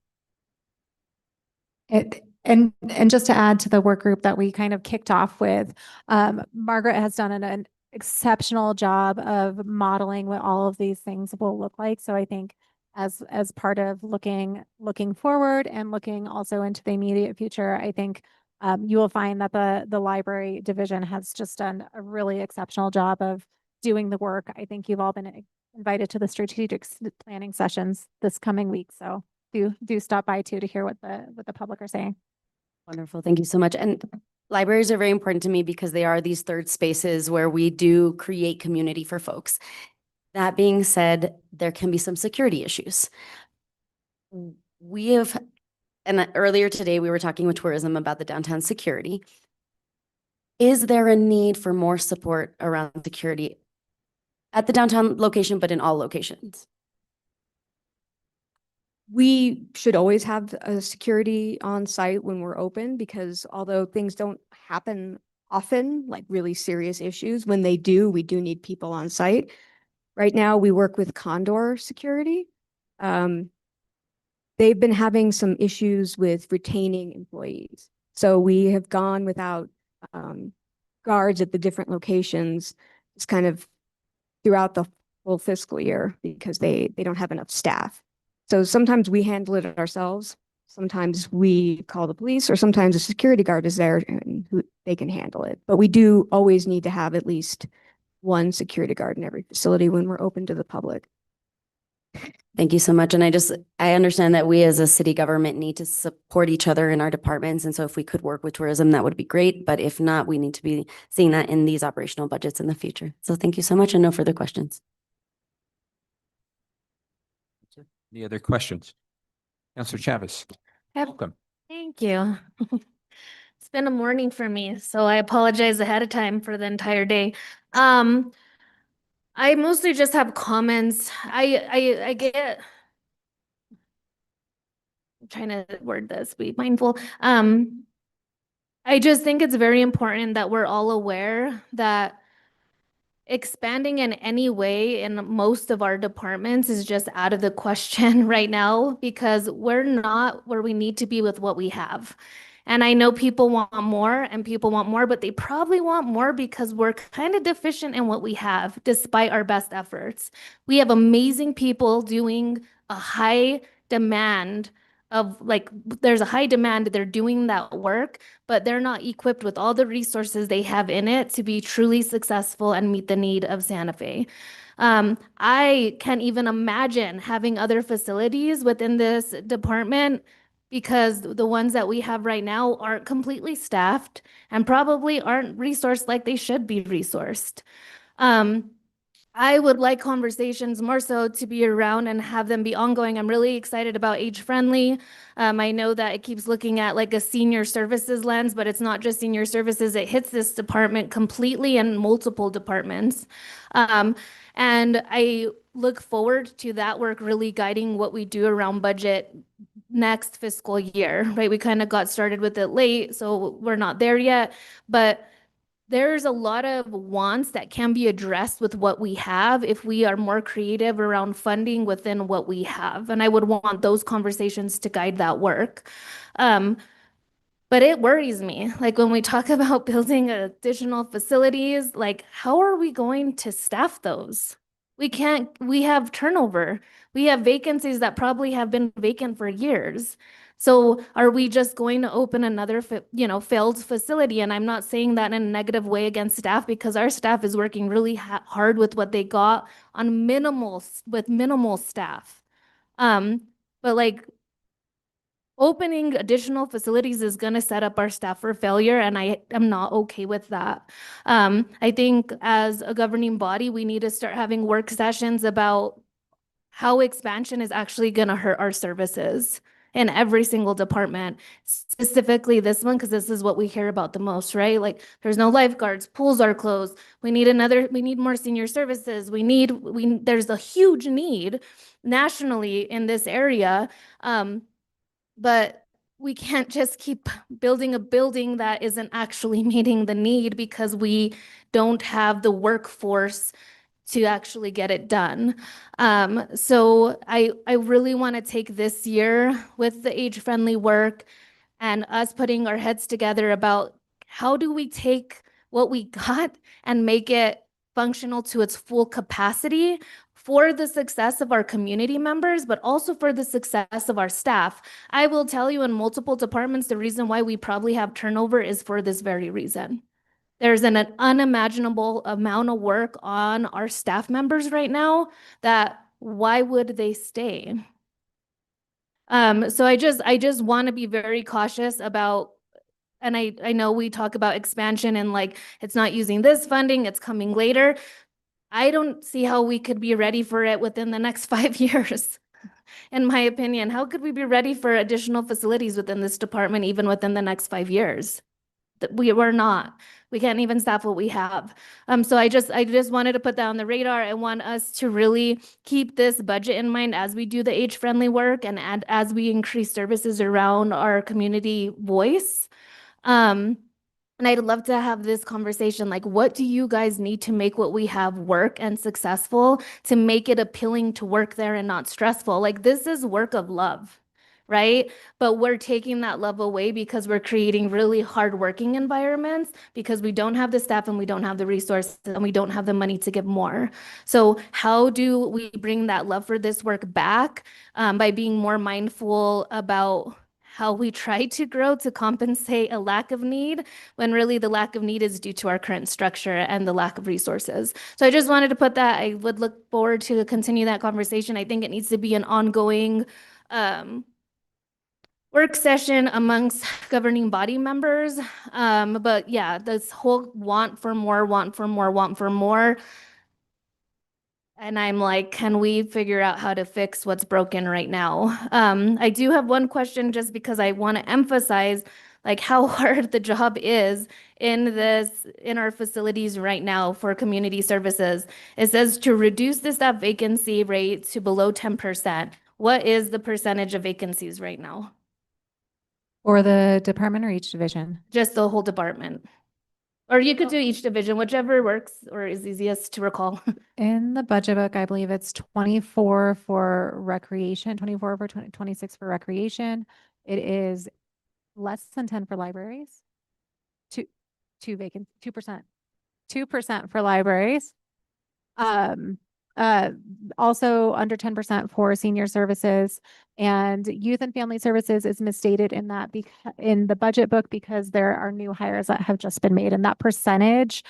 And just to add to the work group that we kind of kicked off with, Margaret has done an exceptional job of modeling what all of these things will look like. So I think as part of looking forward and looking also into the immediate future, I think you will find that the library division has just done a really exceptional job of doing the work. I think you've all been invited to the strategic planning sessions this coming week. So do stop by too to hear what the public are saying. Wonderful. Thank you so much. And libraries are very important to me because they are these third spaces where we do create community for folks. That being said, there can be some security issues. We have, and earlier today we were talking with tourism about the downtown security. Is there a need for more support around security at the downtown location, but in all locations? We should always have a security on site when we're open, because although things don't happen often, like really serious issues, when they do, we do need people on site. Right now, we work with Condor Security. They've been having some issues with retaining employees. So we have gone without guards at the different locations, just kind of throughout the full fiscal year, because they don't have enough staff. So sometimes we handle it ourselves. Sometimes we call the police, or sometimes a security guard is there and they can handle it. But we do always need to have at least one security guard in every facility when we're open to the public. Thank you so much. And I understand that we as a city government need to support each other in our departments. And so if we could work with tourism, that would be great. But if not, we need to be seeing that in these operational budgets in the future. So thank you so much, and no further questions. Any other questions? Councilor Chavez, welcome. Thank you. It's been a morning for me, so I apologize ahead of time for the entire day. I mostly just have comments. I get, I'm trying to word this, be mindful. I just think it's very important that we're all aware that expanding in any way in most of our departments is just out of the question right now, because we're not where we need to be with what we have. And I know people want more and people want more, but they probably want more because we're kind of deficient in what we have, despite our best efforts. We have amazing people doing a high demand of, like, there's a high demand, they're doing that work, but they're not equipped with all the resources they have in it to be truly successful and meet the need of Santa Fe. I can't even imagine having other facilities within this department, because the ones that we have right now aren't completely staffed and probably aren't resourced like they should be resourced. I would like conversations more so to be around and have them be ongoing. I'm really excited about Age Friendly. I know that it keeps looking at like a senior services lens, but it's not just senior services. It hits this department completely and multiple departments. And I look forward to that work really guiding what we do around budget next fiscal year, right? We kind of got started with it late, so we're not there yet, but there's a lot of wants that can be addressed with what we have if we are more creative around funding within what we have. And I would want those conversations to guide that work. But it worries me, like when we talk about building additional facilities, like how are we going to staff those? We have turnover. We have vacancies that probably have been vacant for years. So are we just going to open another, failed facility? And I'm not saying that in a negative way against staff, because our staff is working really hard with what they got on minimal staff. But like, opening additional facilities is going to set up our staff for failure, and I am not okay with that. I think as a governing body, we need to start having work sessions about how expansion is actually going to hurt our services in every single department, specifically this one, because this is what we hear about the most, right? Like there's no lifeguards, pools are closed. We need more senior services. There's a huge need nationally in this area. But we can't just keep building a building that isn't actually meeting the need because we don't have the workforce to actually get it done. So I really want to take this year with the age-friendly work and us putting our heads together about how do we take what we got and make it functional to its full capacity for the success of our community members, but also for the success of our staff. I will tell you in multiple departments, the reason why we probably have turnover is for this very reason. There's an unimaginable amount of work on our staff members right now that why would they stay? So I just want to be very cautious about, and I know we talk about expansion and like, it's not using this funding, it's coming later. I don't see how we could be ready for it within the next 5 years. In my opinion, how could we be ready for additional facilities within this department, even within the next 5 years? We're not. We can't even staff what we have. So I just wanted to put that on the radar. I want us to really keep this budget in mind as we do the age-friendly work and as we increase services around our community voice. And I'd love to have this conversation, like, what do you guys need to make what we have work and successful to make it appealing to work there and not stressful? Like, this is work of love, right? But we're taking that love away because we're creating really hard working environments because we don't have the staff and we don't have the resources and we don't have the money to give more. So how do we bring that love for this work back by being more mindful about how we try to grow to compensate a lack of need when really the lack of need is due to our current structure and the lack of resources. So I just wanted to put that. I would look forward to continue that conversation. I think it needs to be an ongoing work session amongst governing body members. But yeah, this whole want for more. And I'm like, can we figure out how to fix what's broken right now? I do have one question just because I want to emphasize like how hard the job is in our facilities right now for community services. It says to reduce the staff vacancy rate to below 10%. What is the percentage of vacancies right now? For the department or each division? Just the whole department. Or you could do each division, whichever works or is easiest to recall. In the budget book, I believe it's 24 for recreation, 24 for 26 for recreation. It is less than 10 for libraries. 2% for libraries. Also under 10% for senior services, and youth and family services is misstated in that in the budget book because there are new hires that have just been made, and that percentage,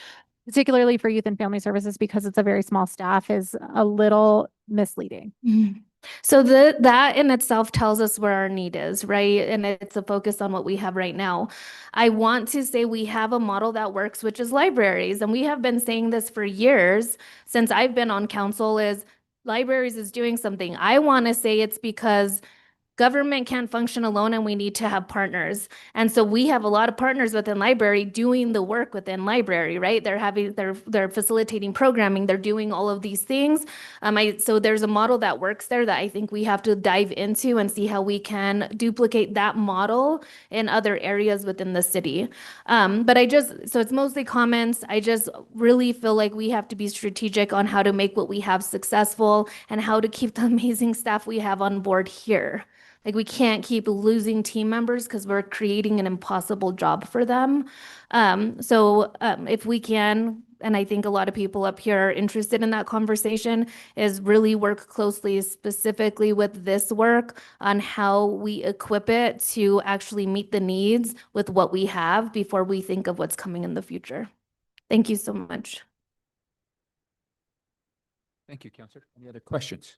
particularly for youth and family services, because it's a very small staff, is a little misleading. Mm-hmm. So that in itself tells us where our need is, right? And it's a focus on what we have right now. I want to say we have a model that works, which is libraries. And we have been saying this for years since I've been on council is libraries is doing something. I want to say it's because government can't function alone and we need to have partners. And so we have a lot of partners within library doing the work within library, right? They're facilitating programming, they're doing all of these things. So there's a model that works there that I think we have to dive into and see how we can duplicate that model in other areas within the city. So it's mostly comments. I just really feel like we have to be strategic on how to make what we have successful and how to keep the amazing staff we have on board here. Like we can't keep losing team members because we're creating an impossible job for them. If we can, and I think a lot of people up here are interested in that conversation, is really work closely specifically with this work on how we equip it to actually meet the needs with what we have before we think of what's coming in the future. Thank you so much. Thank you, Counselor. Any other questions?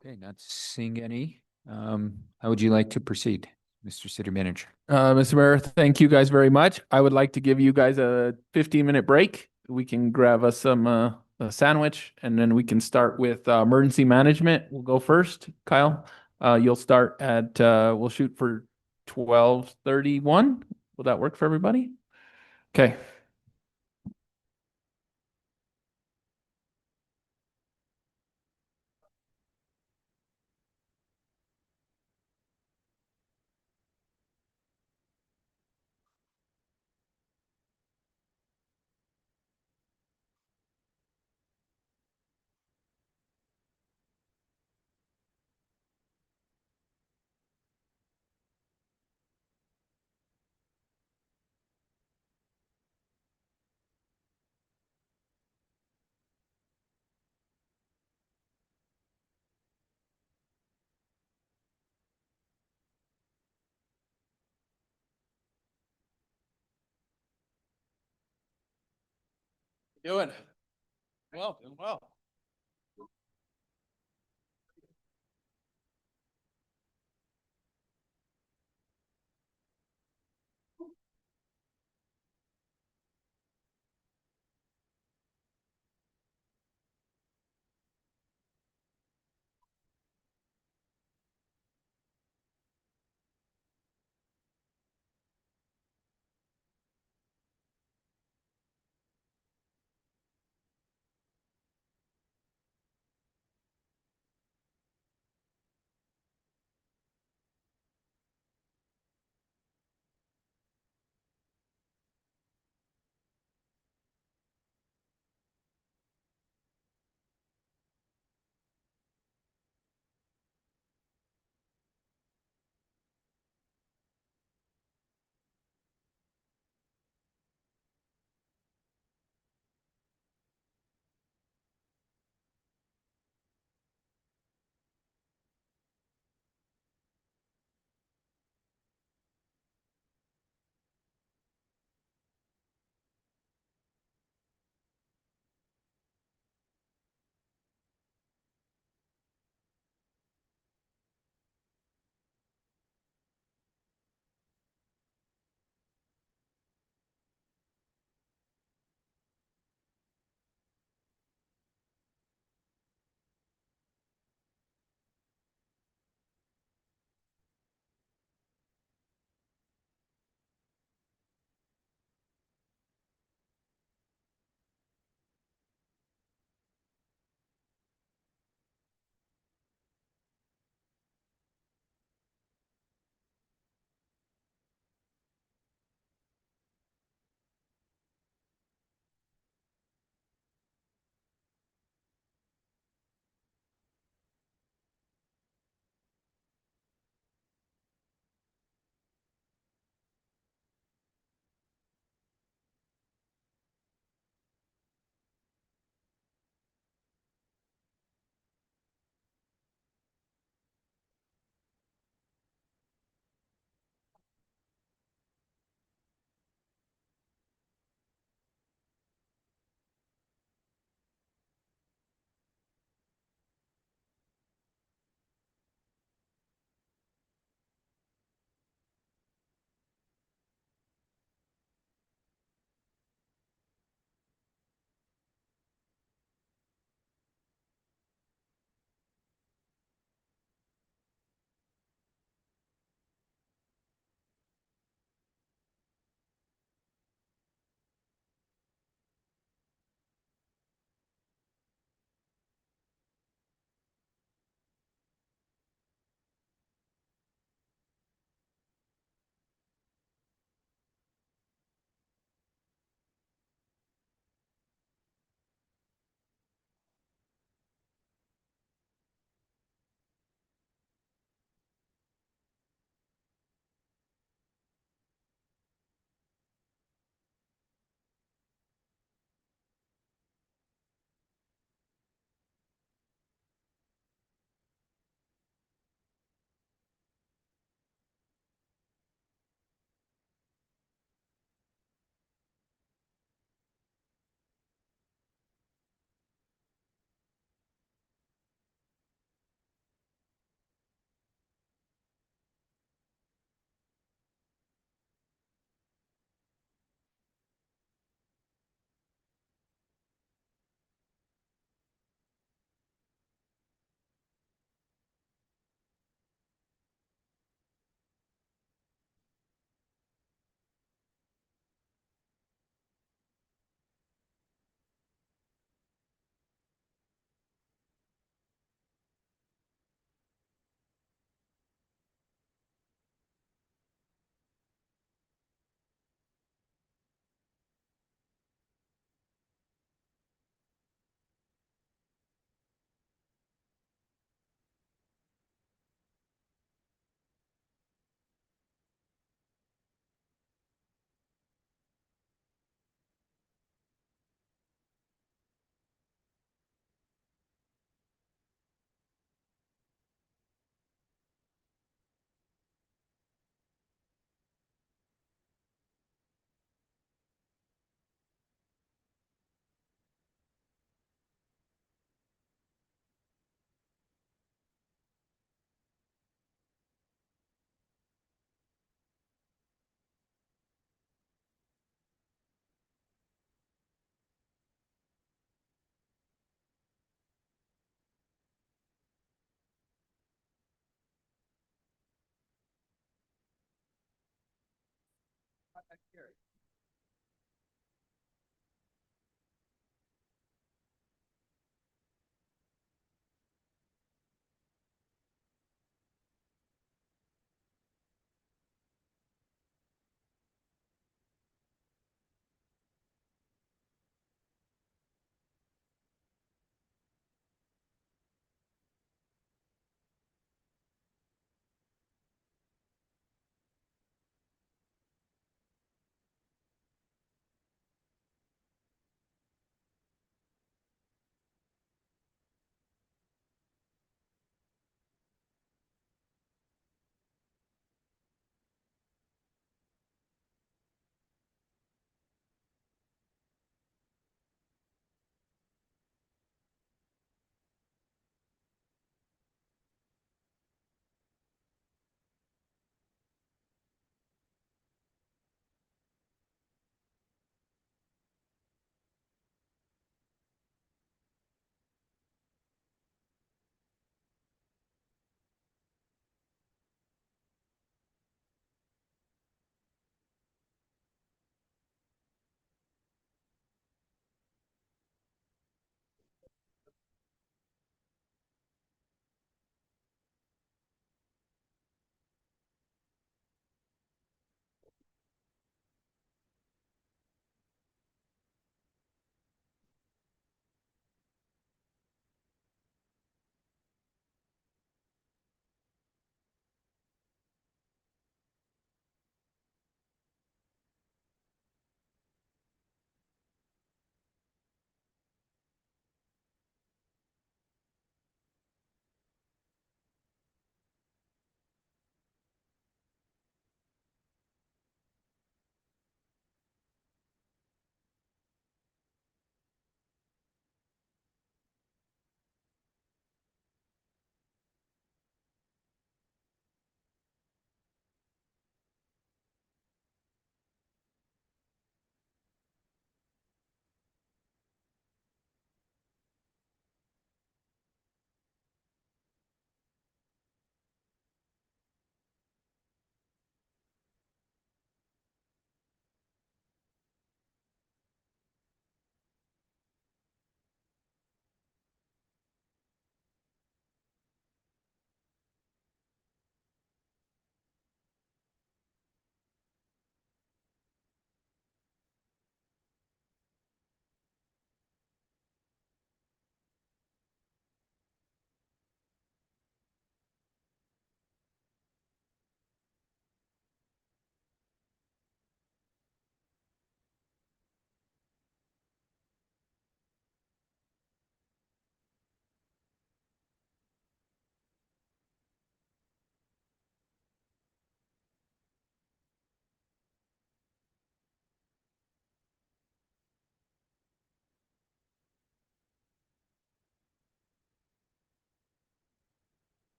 Okay, not seeing any. How would you like to proceed, Mr. City Manager? Mr. Mayor, thank you guys very much. I would like to give you guys a 15-minute break. We can grab us some a sandwich and then we can start with emergency management. We'll go first. Kyle, you'll start at we'll shoot for 12:31. Will that work for everybody? Okay. Doing well, doing well.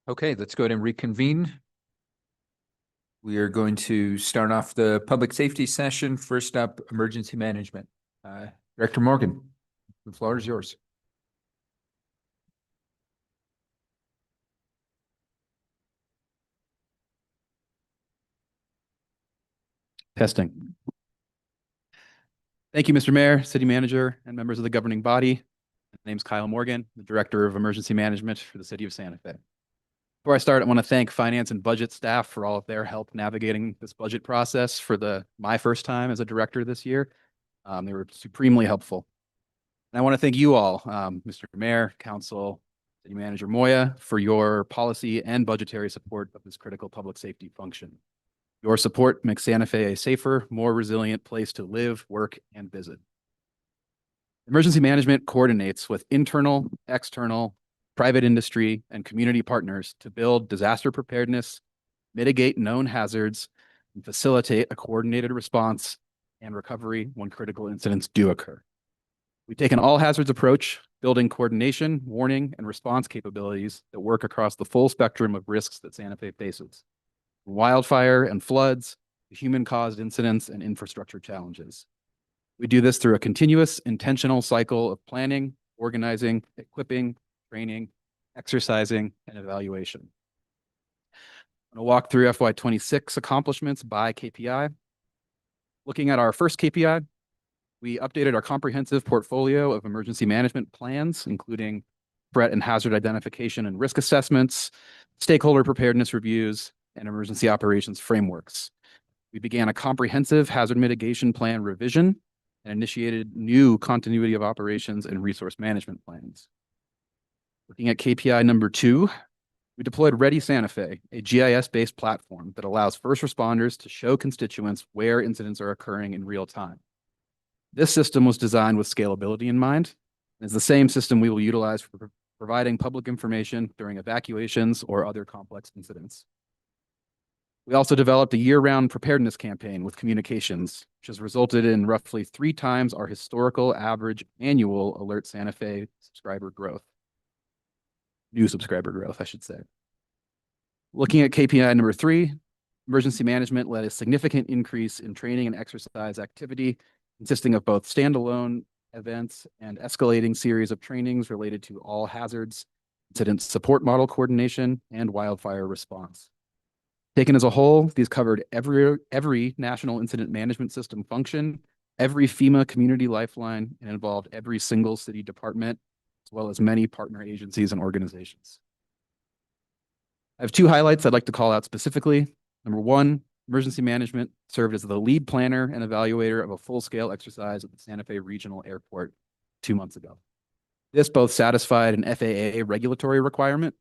Okay, let's go ahead and reconvene. We are going to start off the public safety session. First up, emergency management. Director Morgan, the floor is yours. Testing. Thank you, Mr. Mayor, City Manager, and members of the governing body. My name's Kyle Morgan, the Director of Emergency Management for the City of Santa Fe. Before I start, I want to thank finance and budget staff for all of their help navigating this budget process for my first time as a director this year. They were supremely helpful. And I want to thank you all, Mr. Mayor, Council, City Manager Moya, for your policy and budgetary support of this critical public safety function. Your support makes Santa Fe a safer, more resilient place to live, work, and visit. Emergency management coordinates with internal, external, private industry, and community partners to build disaster preparedness, mitigate known hazards, and facilitate a coordinated response and recovery when critical incidents do occur. We take an all hazards approach, building coordination, warning, and response capabilities that work across the full spectrum of risks that Santa Fe faces, from wildfire and floods to human-caused incidents and infrastructure challenges. We do this through a continuous, intentional cycle of planning, organizing, equipping, training, exercising, and evaluation. I'm going to walk through FY26 accomplishments by KPI. Looking at our first KPI, we updated our comprehensive portfolio of emergency management plans, including threat and hazard identification and risk assessments, stakeholder preparedness reviews, and emergency operations frameworks. We began a comprehensive hazard mitigation plan revision and initiated new continuity of operations and resource management plans. Looking at KPI number 2, we deployed Ready Santa Fe, a GIS-based platform that allows first responders to show constituents where incidents are occurring in real time. This system was designed with scalability in mind, and is the same system we will utilize for providing public information during evacuations or other complex incidents. We also developed a year-round preparedness campaign with communications, which has resulted in roughly 3 times our historical average annual Alert Santa Fe subscriber growth. New subscriber growth, I should say. Looking at KPI number 3, emergency management led a significant increase in training and exercise activity, consisting of both standalone events and escalating series of trainings related to all hazards, incident support model coordination, and wildfire response. Taken as a whole, these covered every national incident management system function, every FEMA community lifeline, and involved every single city department, as well as many partner agencies and organizations. I have 2 highlights I'd like to call out specifically. Number 1, emergency management served as the lead planner and evaluator of a full-scale exercise at the Santa Fe Regional Airport 2 months ago. This both satisfied an FAA regulatory requirement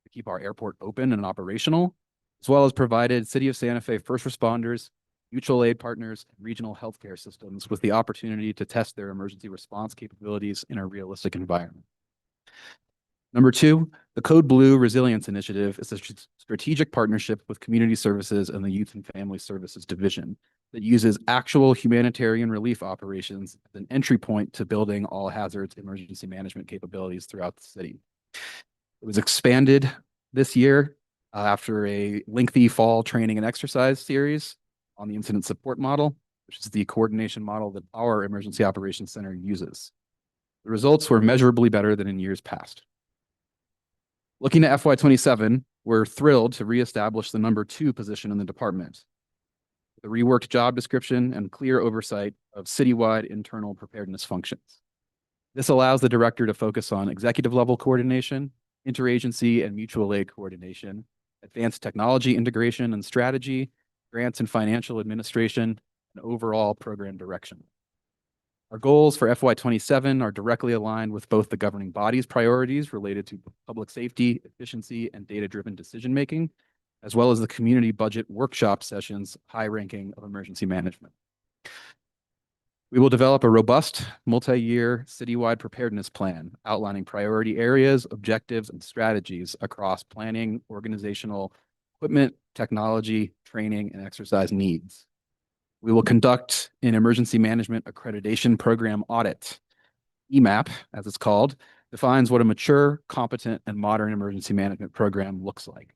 to keep our airport open and operational, as well as provided City of Santa Fe first responders, mutual aid partners, and regional healthcare systems with the opportunity to test their emergency response capabilities in a realistic environment. Number 2, the Code Blue Resilience Initiative is a strategic partnership with Community Services and the Youth and Family Services Division that uses actual humanitarian relief operations as an entry point to building all hazards emergency management capabilities throughout the city. It was expanded this year after a lengthy fall training and exercise series on the incident support model, which is the coordination model that our Emergency Operations Center uses. The results were measurably better than in years past. Looking at FY27, we're thrilled to reestablish the number 2 position in the department. The reworked job description and clear oversight of citywide internal preparedness functions. This allows the director to focus on executive level coordination, interagency and mutual aid coordination, advanced technology integration and strategy, grants and financial administration, and overall program direction. Our goals for FY27 are directly aligned with both the governing body's priorities related to public safety, efficiency, and data-driven decision-making, as well as the community budget workshop sessions, high ranking of emergency management. We will develop a robust multi-year citywide preparedness plan outlining priority areas, objectives, and strategies across planning, organizational, equipment, technology, training, and exercise needs. We will conduct an emergency management accreditation program audit, EMAP, as it's called, defines what a mature, competent, and modern emergency management program looks like.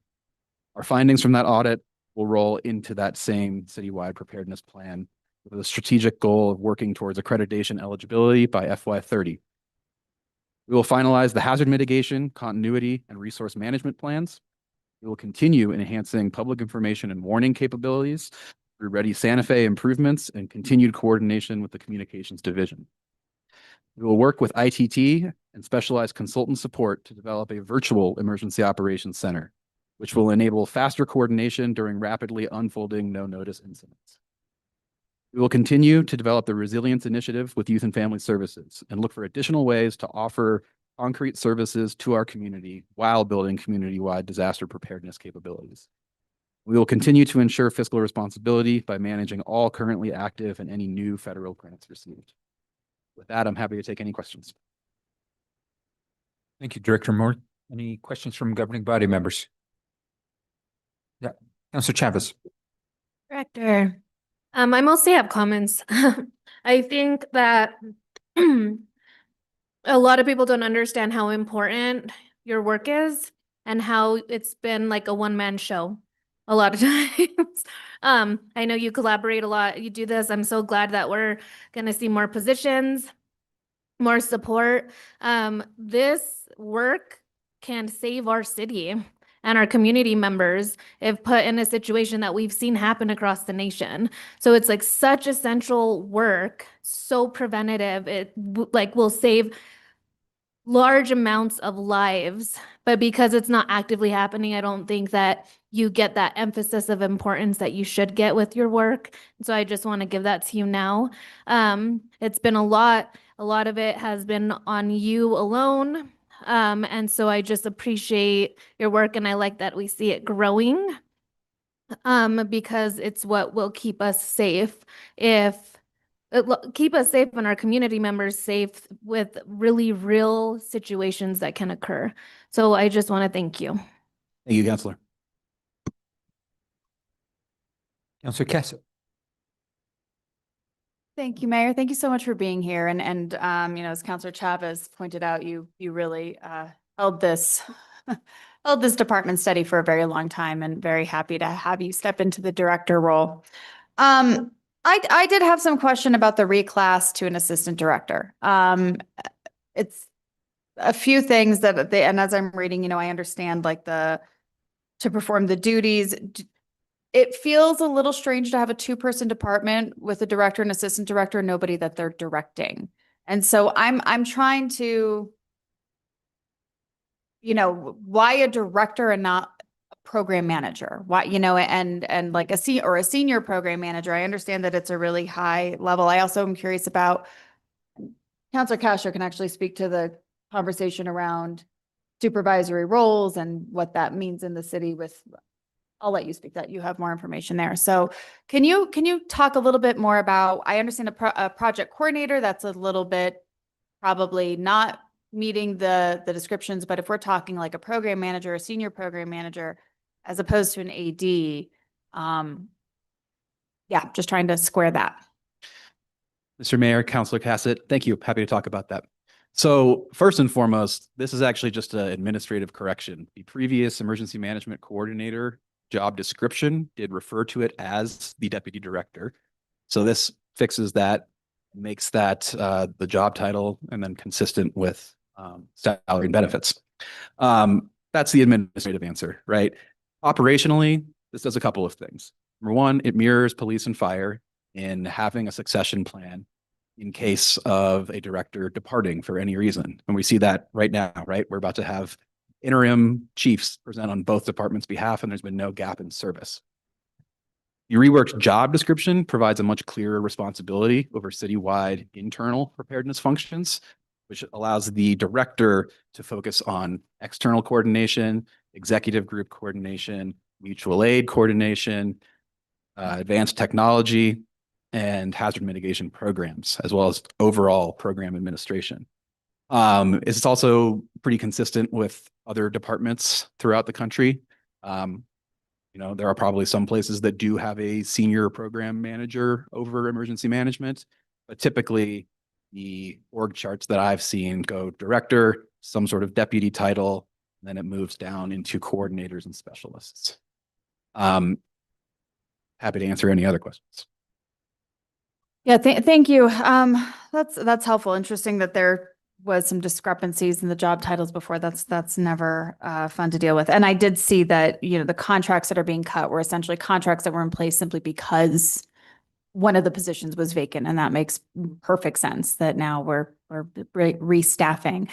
Our findings from that audit will roll into that same citywide preparedness plan with a strategic goal of working towards accreditation eligibility by FY30. We will finalize the hazard mitigation, continuity, and resource management plans. We will continue enhancing public information and warning capabilities through Ready Santa Fe improvements and continued coordination with the communications division. We will work with ITT and specialized consultant support to develop a virtual emergency operations center, which will enable faster coordination during rapidly unfolding no-notice incidents. We will continue to develop the resilience initiative with Youth and Family Services and look for additional ways to offer concrete services to our community while building community-wide disaster preparedness capabilities. We will continue to ensure fiscal responsibility by managing all currently active and any new federal grants received. With that, I'm happy to take any questions. Thank you, Director Moore. Any questions from governing body members? Yeah, Councilor Chavez. Director, I mostly have comments. I think that a lot of people don't understand how important your work is and how it's been like a one-man show a lot of times. I know you collaborate a lot. You do this. I'm so glad that we're going to see more positions, more support. This work can save our city and our community members if put in a situation that we've seen happen across the nation. So it's like such essential work, so preventative. It will save large amounts of lives, but because it's not actively happening, I don't think that you get that emphasis of importance that you should get with your work. So I just want to give that to you now. It's been a lot of it has been on you alone. And so I just appreciate your work, and I like that we see it growing, because it's what will keep us safe keep us safe and our community members safe with really real situations that can occur. So I just want to thank you. Thank you, Councilor. Councilor Cassett. Thank you, Mayor. Thank you so much for being here. And as Councilor Chavez pointed out, you really held this department steady for a very long time, and very happy to have you step into the director role. I did have some question about the reclass to an assistant director. It's a few things and as I'm reading, I understand to perform the duties. It feels a little strange to have a two-person department with a director and assistant director, and nobody that they're directing. And so I'm trying to, why a director and not program manager? Why, and like a senior program manager? I understand that it's a really high level. I also am curious about, Councilor Castro can actually speak to the conversation around supervisory roles and what that means in the city I'll let you speak that. You have more information there. So can you talk a little bit more about, I understand a project coordinator, that's a little bit probably not meeting the descriptions, but if we're talking like a program manager, a senior program manager, as opposed to an AD, just trying to square that. Mr. Mayor, Councilor Cassett, thank you. Happy to talk about that. So first and foremost, this is actually just an administrative correction. The previous emergency management coordinator job description did refer to it as the deputy director. So this fixes that, makes that the job title, and then consistent with salary and benefits. That's the administrative answer, right? Operationally, this does a couple of things. Number one, it mirrors police and fire in having a succession plan in case of a director departing for any reason. And we see that right now, right? We're about to have interim chiefs present on both departments' behalf, and there's been no gap in service. The reworked job description provides a much clearer responsibility over citywide internal preparedness functions, which allows the director to focus on external coordination, executive group coordination, mutual aid coordination, advanced technology, and hazard mitigation programs, as well as overall program administration. It's also pretty consistent with other departments throughout the country. There are probably some places that do have a senior program manager over emergency management, but typically the org charts that I've seen go director, some sort of deputy title, then it moves down into coordinators and specialists. Happy to answer any other questions. Yeah, thank you. That's helpful. Interesting that there was some discrepancies in the job titles before. That's never fun to deal with. And I did see that, you know, the contracts that are being cut were essentially contracts that were in place simply because one of the positions was vacant, and that makes perfect sense that now we're restaffing.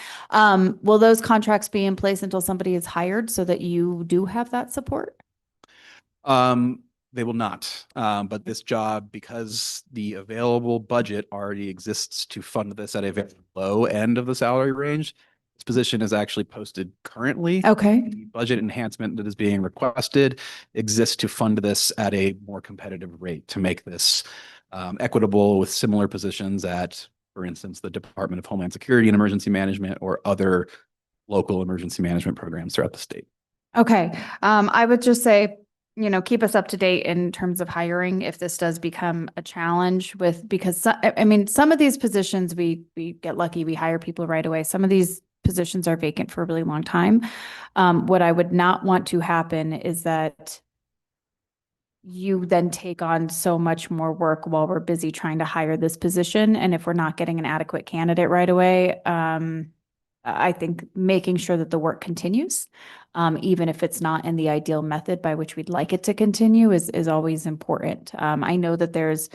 Will those contracts be in place until somebody is hired so that you do have that support? They will not. But this job, because the available budget already exists to fund this at a very low end of the salary range, this position is actually posted currently. Okay. The budget enhancement that is being requested exists to fund this at a more competitive rate to make this equitable with similar positions at, for instance, the Department of Homeland Security and Emergency Management or other local emergency management programs throughout the state. Okay. I would just say, you know, keep us up to date in terms of hiring if this does become a challenge because I mean, some of these positions we get lucky, we hire people right away. Some of these positions are vacant for a really long time. What I would not want to happen is that you then take on so much more work while we're busy trying to hire this position. And if we're not getting an adequate candidate right away, I think making sure that the work continues, even if it's not in the ideal method by which we'd like it to continue is always important. I know that there's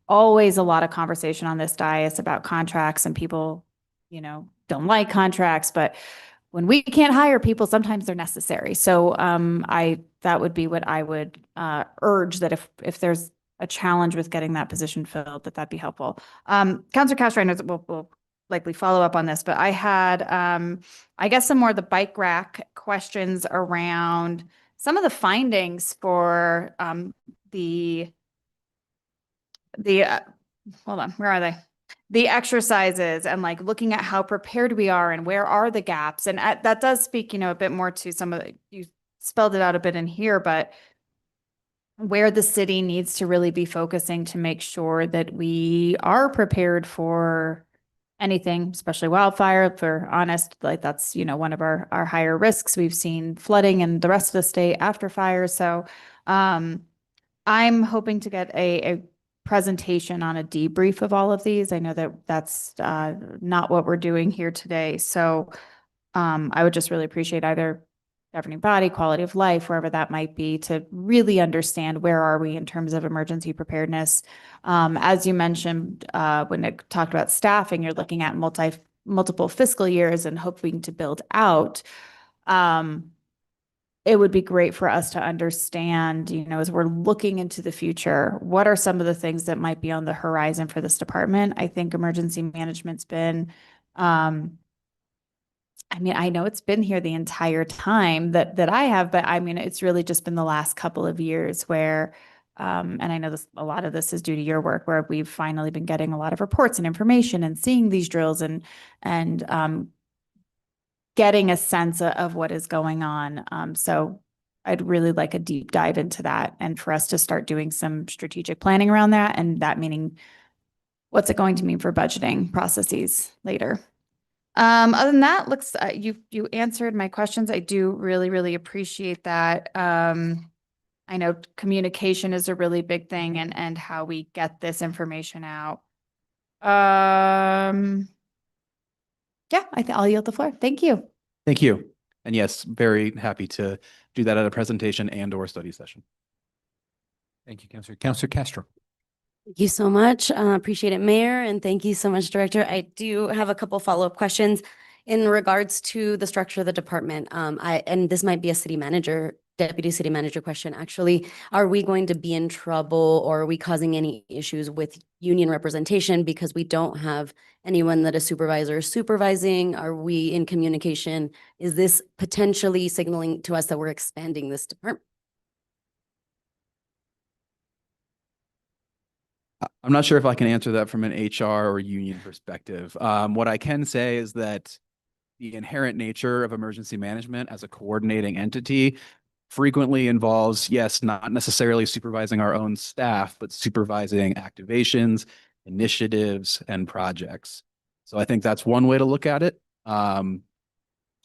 always a lot of conversation on this dais about contracts and people, you know, don't like contracts, but when we can't hire people, sometimes they're necessary. So that would be what I would urge, that if there's a challenge with getting that position filled, that'd be helpful. Councilor Castro, I know we'll likely follow up on this, but I had, I guess, some more of the bike rack questions around some of the findings for hold on, where are they? The exercises and like looking at how prepared we are and where are the gaps. And that does speak, you know, a bit more to some of the, you spelled it out a bit in here, but where the city needs to really be focusing to make sure that we are prepared for anything, especially wildfire. If we're honest, like that's, you know, one of our higher risks. We've seen flooding in the rest of the state after fire. So I'm hoping to get a presentation on a debrief of all of these. I know that that's not what we're doing here today. So I would just really appreciate either governing body, quality of life, wherever that might be, to really understand where are we in terms of emergency preparedness. As you mentioned, when it talked about staffing, you're looking at multiple fiscal years and hoping to build out. It would be great for us to understand, you know, as we're looking into the future, what are some of the things that might be on the horizon for this department? I think emergency management's been, I mean, I know it's been here the entire time that I have, but I mean, it's really just been the last couple of years where, and I know a lot of this is due to your work, where we've finally been getting a lot of reports and information and seeing these drills and getting a sense of what is going on. So I'd really like a deep dive into that and for us to start doing some strategic planning around that. And that meaning, what's it going to mean for budgeting processes later? Other than that, you answered my questions. I do really appreciate that. I know communication is a really big thing and how we get this information out. Yeah, I'll yield the floor. Thank you. Thank you. And yes, very happy to do that at a presentation and or study session. Thank you, Councilor. Councilor Castro. Thank you so much. Appreciate it, Mayor, and thank you so much, Director. I do have a couple follow-up questions in regards to the structure of the department. And this might be a city manager, deputy city manager question, actually. Are we going to be in trouble or are we causing any issues with union representation because we don't have anyone that a supervisor is supervising? Are we in communication? Is this potentially signaling to us that we're expanding this department? I'm not sure if I can answer that from an HR or union perspective. What I can say is that the inherent nature of emergency management as a coordinating entity frequently involves, yes, not necessarily supervising our own staff, but supervising activations, initiatives, and projects. So I think that's one way to look at it.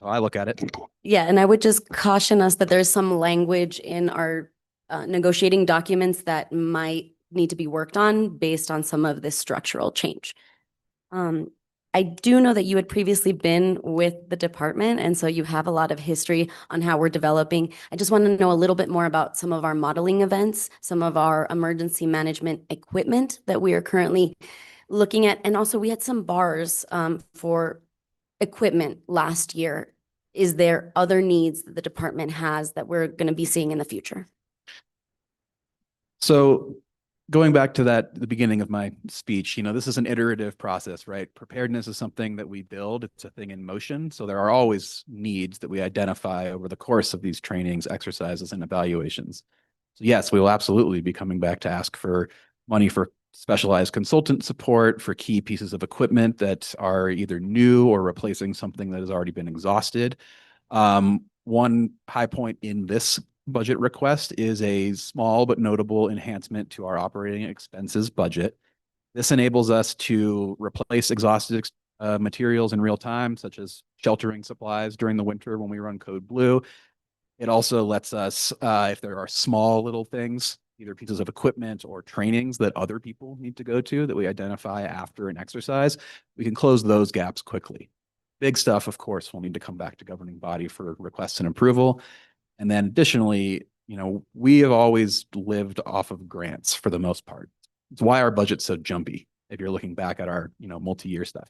how I look at it. Yeah, and I would just caution us that there's some language in our negotiating documents that might need to be worked on based on some of this structural change. I do know that you had previously been with the department, and so you have a lot of history on how we're developing. I just want to know a little bit more about some of our modeling events, some of our emergency management equipment that we are currently looking at. And also we had some bars for equipment last year. Is there other needs that the department has that we're going to be seeing in the future? So going back to the beginning of my speech, this is an iterative process, right? Preparedness is something that we build. It's a thing in motion. So there are always needs that we identify over the course of these trainings, exercises, and evaluations. So yes, we will absolutely be coming back to ask for money for specialized consultant support for key pieces of equipment that are either new or replacing something that has already been exhausted. One high point in this budget request is a small but notable enhancement to our operating expenses budget. This enables us to replace exhausted materials in real time, such as sheltering supplies during the winter when we run Code Blue. It also lets us, if there are small little things, either pieces of equipment or trainings that other people need to go to that we identify after an exercise, we can close those gaps quickly. Big stuff, of course, will need to come back to governing body for requests and approval. And then additionally, we have always lived off of grants for the most part. It's why our budget's so jumpy if you're looking back at our, multi-year stuff.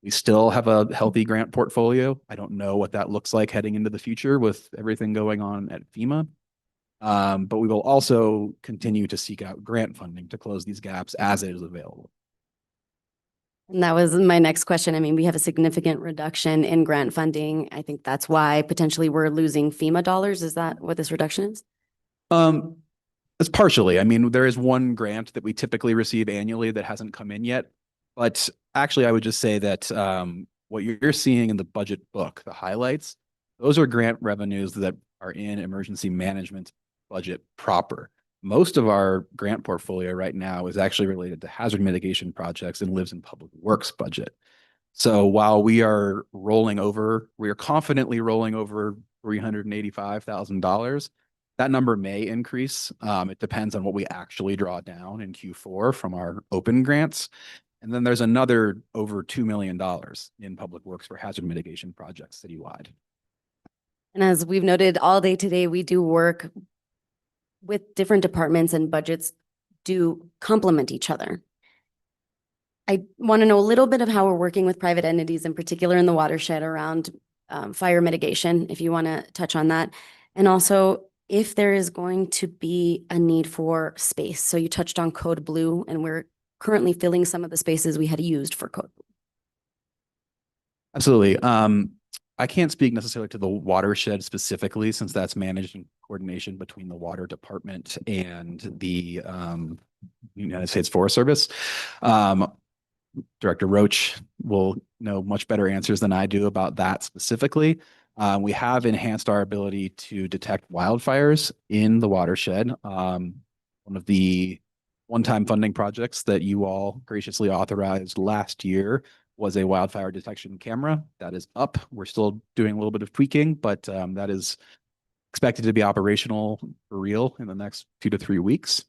We still have a healthy grant portfolio. I don't know what that looks like heading into the future with everything going on at FEMA. But we will also continue to seek out grant funding to close these gaps as it is available. And that was my next question. I mean, we have a significant reduction in grant funding. I think that's why potentially we're losing FEMA dollars. Is that what this reduction is? It's partially. I mean, there is one grant that we typically receive annually that hasn't come in yet. But actually, I would just say that what you're seeing in the budget book, the highlights, those are grant revenues that are in emergency management budget proper. Most of our grant portfolio right now is actually related to hazard mitigation projects and lives in public works budget. So while we are confidently rolling over $385,000, that number may increase. It depends on what we actually draw down in Q4 from our open grants. And then there's another over $2 million in public works for hazard mitigation projects citywide. And as we've noted all day today, we do work with different departments, and budgets do complement each other. I want to know a little bit of how we're working with private entities, in particular in the watershed around fire mitigation, if you want to touch on that. And also if there is going to be a need for space. So you touched on Code Blue, and we're currently filling some of the spaces we had used for Code Blue. Absolutely. I can't speak necessarily to the watershed specifically, since that's managed in coordination between the water department and the United States Forest Service. Director Roach will know much better answers than I do about that specifically. We have enhanced our ability to detect wildfires in the watershed. One of the one-time funding projects that you all graciously authorized last year was a wildfire detection camera. That is up. We're still doing a little bit of tweaking, but that is expected to be operational for real in the next 2 to 3 weeks.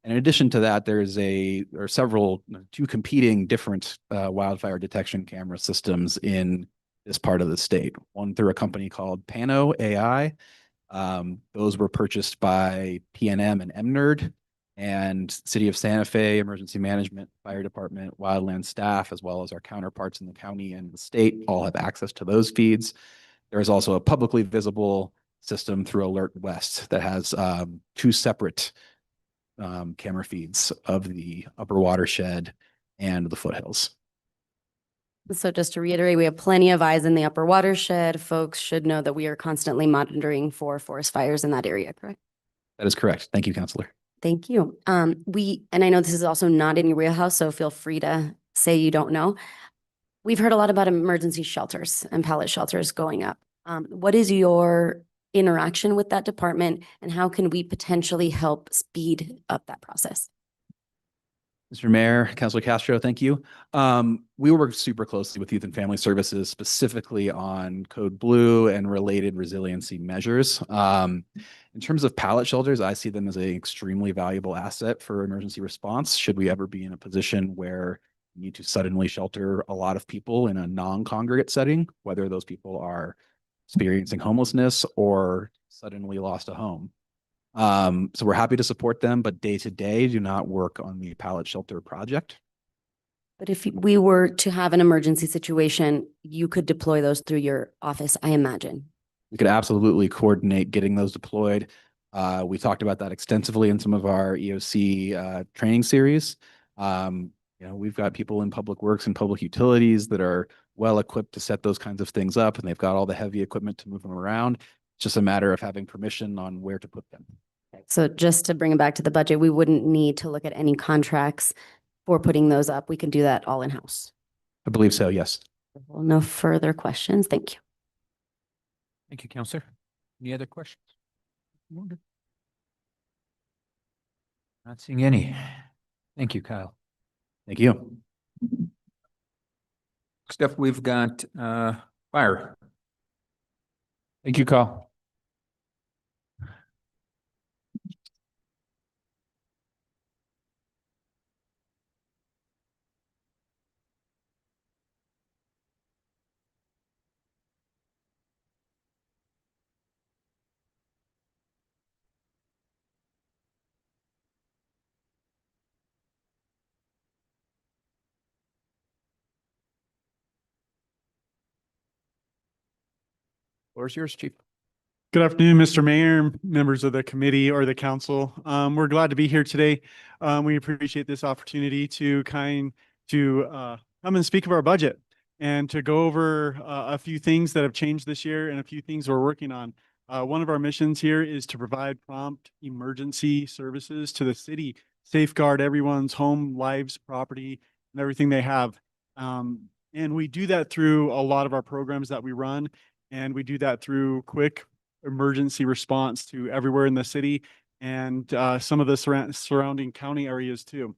And in addition to that, there are two competing different wildfire detection camera systems in this part of the state. One through a company called Pano AI. Those were purchased by PNM and MNERD. And City of Santa Fe, Emergency Management, Fire Department, Wildland staff, as well as our counterparts in the county and the state, all have access to those feeds. There is also a publicly visible system through Alert West that has 2 separate camera feeds of the upper watershed and the foothills. So just to reiterate, we have plenty of eyes in the upper watershed. Folks should know that we are constantly monitoring for forest fires in that area, correct? That is correct. Thank you, Councilor. Thank you. And I know this is also not in your wheelhouse, so feel free to say you don't know. We've heard a lot about emergency shelters and pallet shelters going up. What is your interaction with that department, and how can we potentially help speed up that process? Mr. Mayor, Councilor Castro, thank you. We work super closely with Youth and Family Services, specifically on Code Blue and related resiliency measures. In terms of pallet shelters, I see them as an extremely valuable asset for emergency response. Should we ever be in a position where we need to suddenly shelter a lot of people in a non-congregate setting, whether those people are experiencing homelessness or suddenly lost a home. So we're happy to support them, but day to day do not work on the pallet shelter project. But if we were to have an emergency situation, you could deploy those through your office, I imagine. We could absolutely coordinate getting those deployed. We talked about that extensively in some of our EOC training series. We've got people in public works and public utilities that are well equipped to set those kinds of things up, and they've got all the heavy equipment to move them around. It's just a matter of having permission on where to put them. So just to bring it back to the budget, we wouldn't need to look at any contracts for putting those up. We can do that all in-house. I believe so, yes. Well, no further questions. Thank you. Thank you, Counselor. Any other questions? Not seeing any. Thank you, Kyle. Thank you. Next up, we've got fire. Thank you, Kyle. Floor's yours, Chief. Good afternoon, Mr. Mayor, members of the committee or the council. We're glad to be here today. We appreciate this opportunity to come and speak of our budget and to go over a few things that have changed this year and a few things we're working on. One of our missions here is to provide prompt emergency services to the city, safeguard everyone's home, lives, property, and everything they have. And we do that through a lot of our programs that we run, and we do that through quick emergency response to everywhere in the city and some of the surrounding county areas too.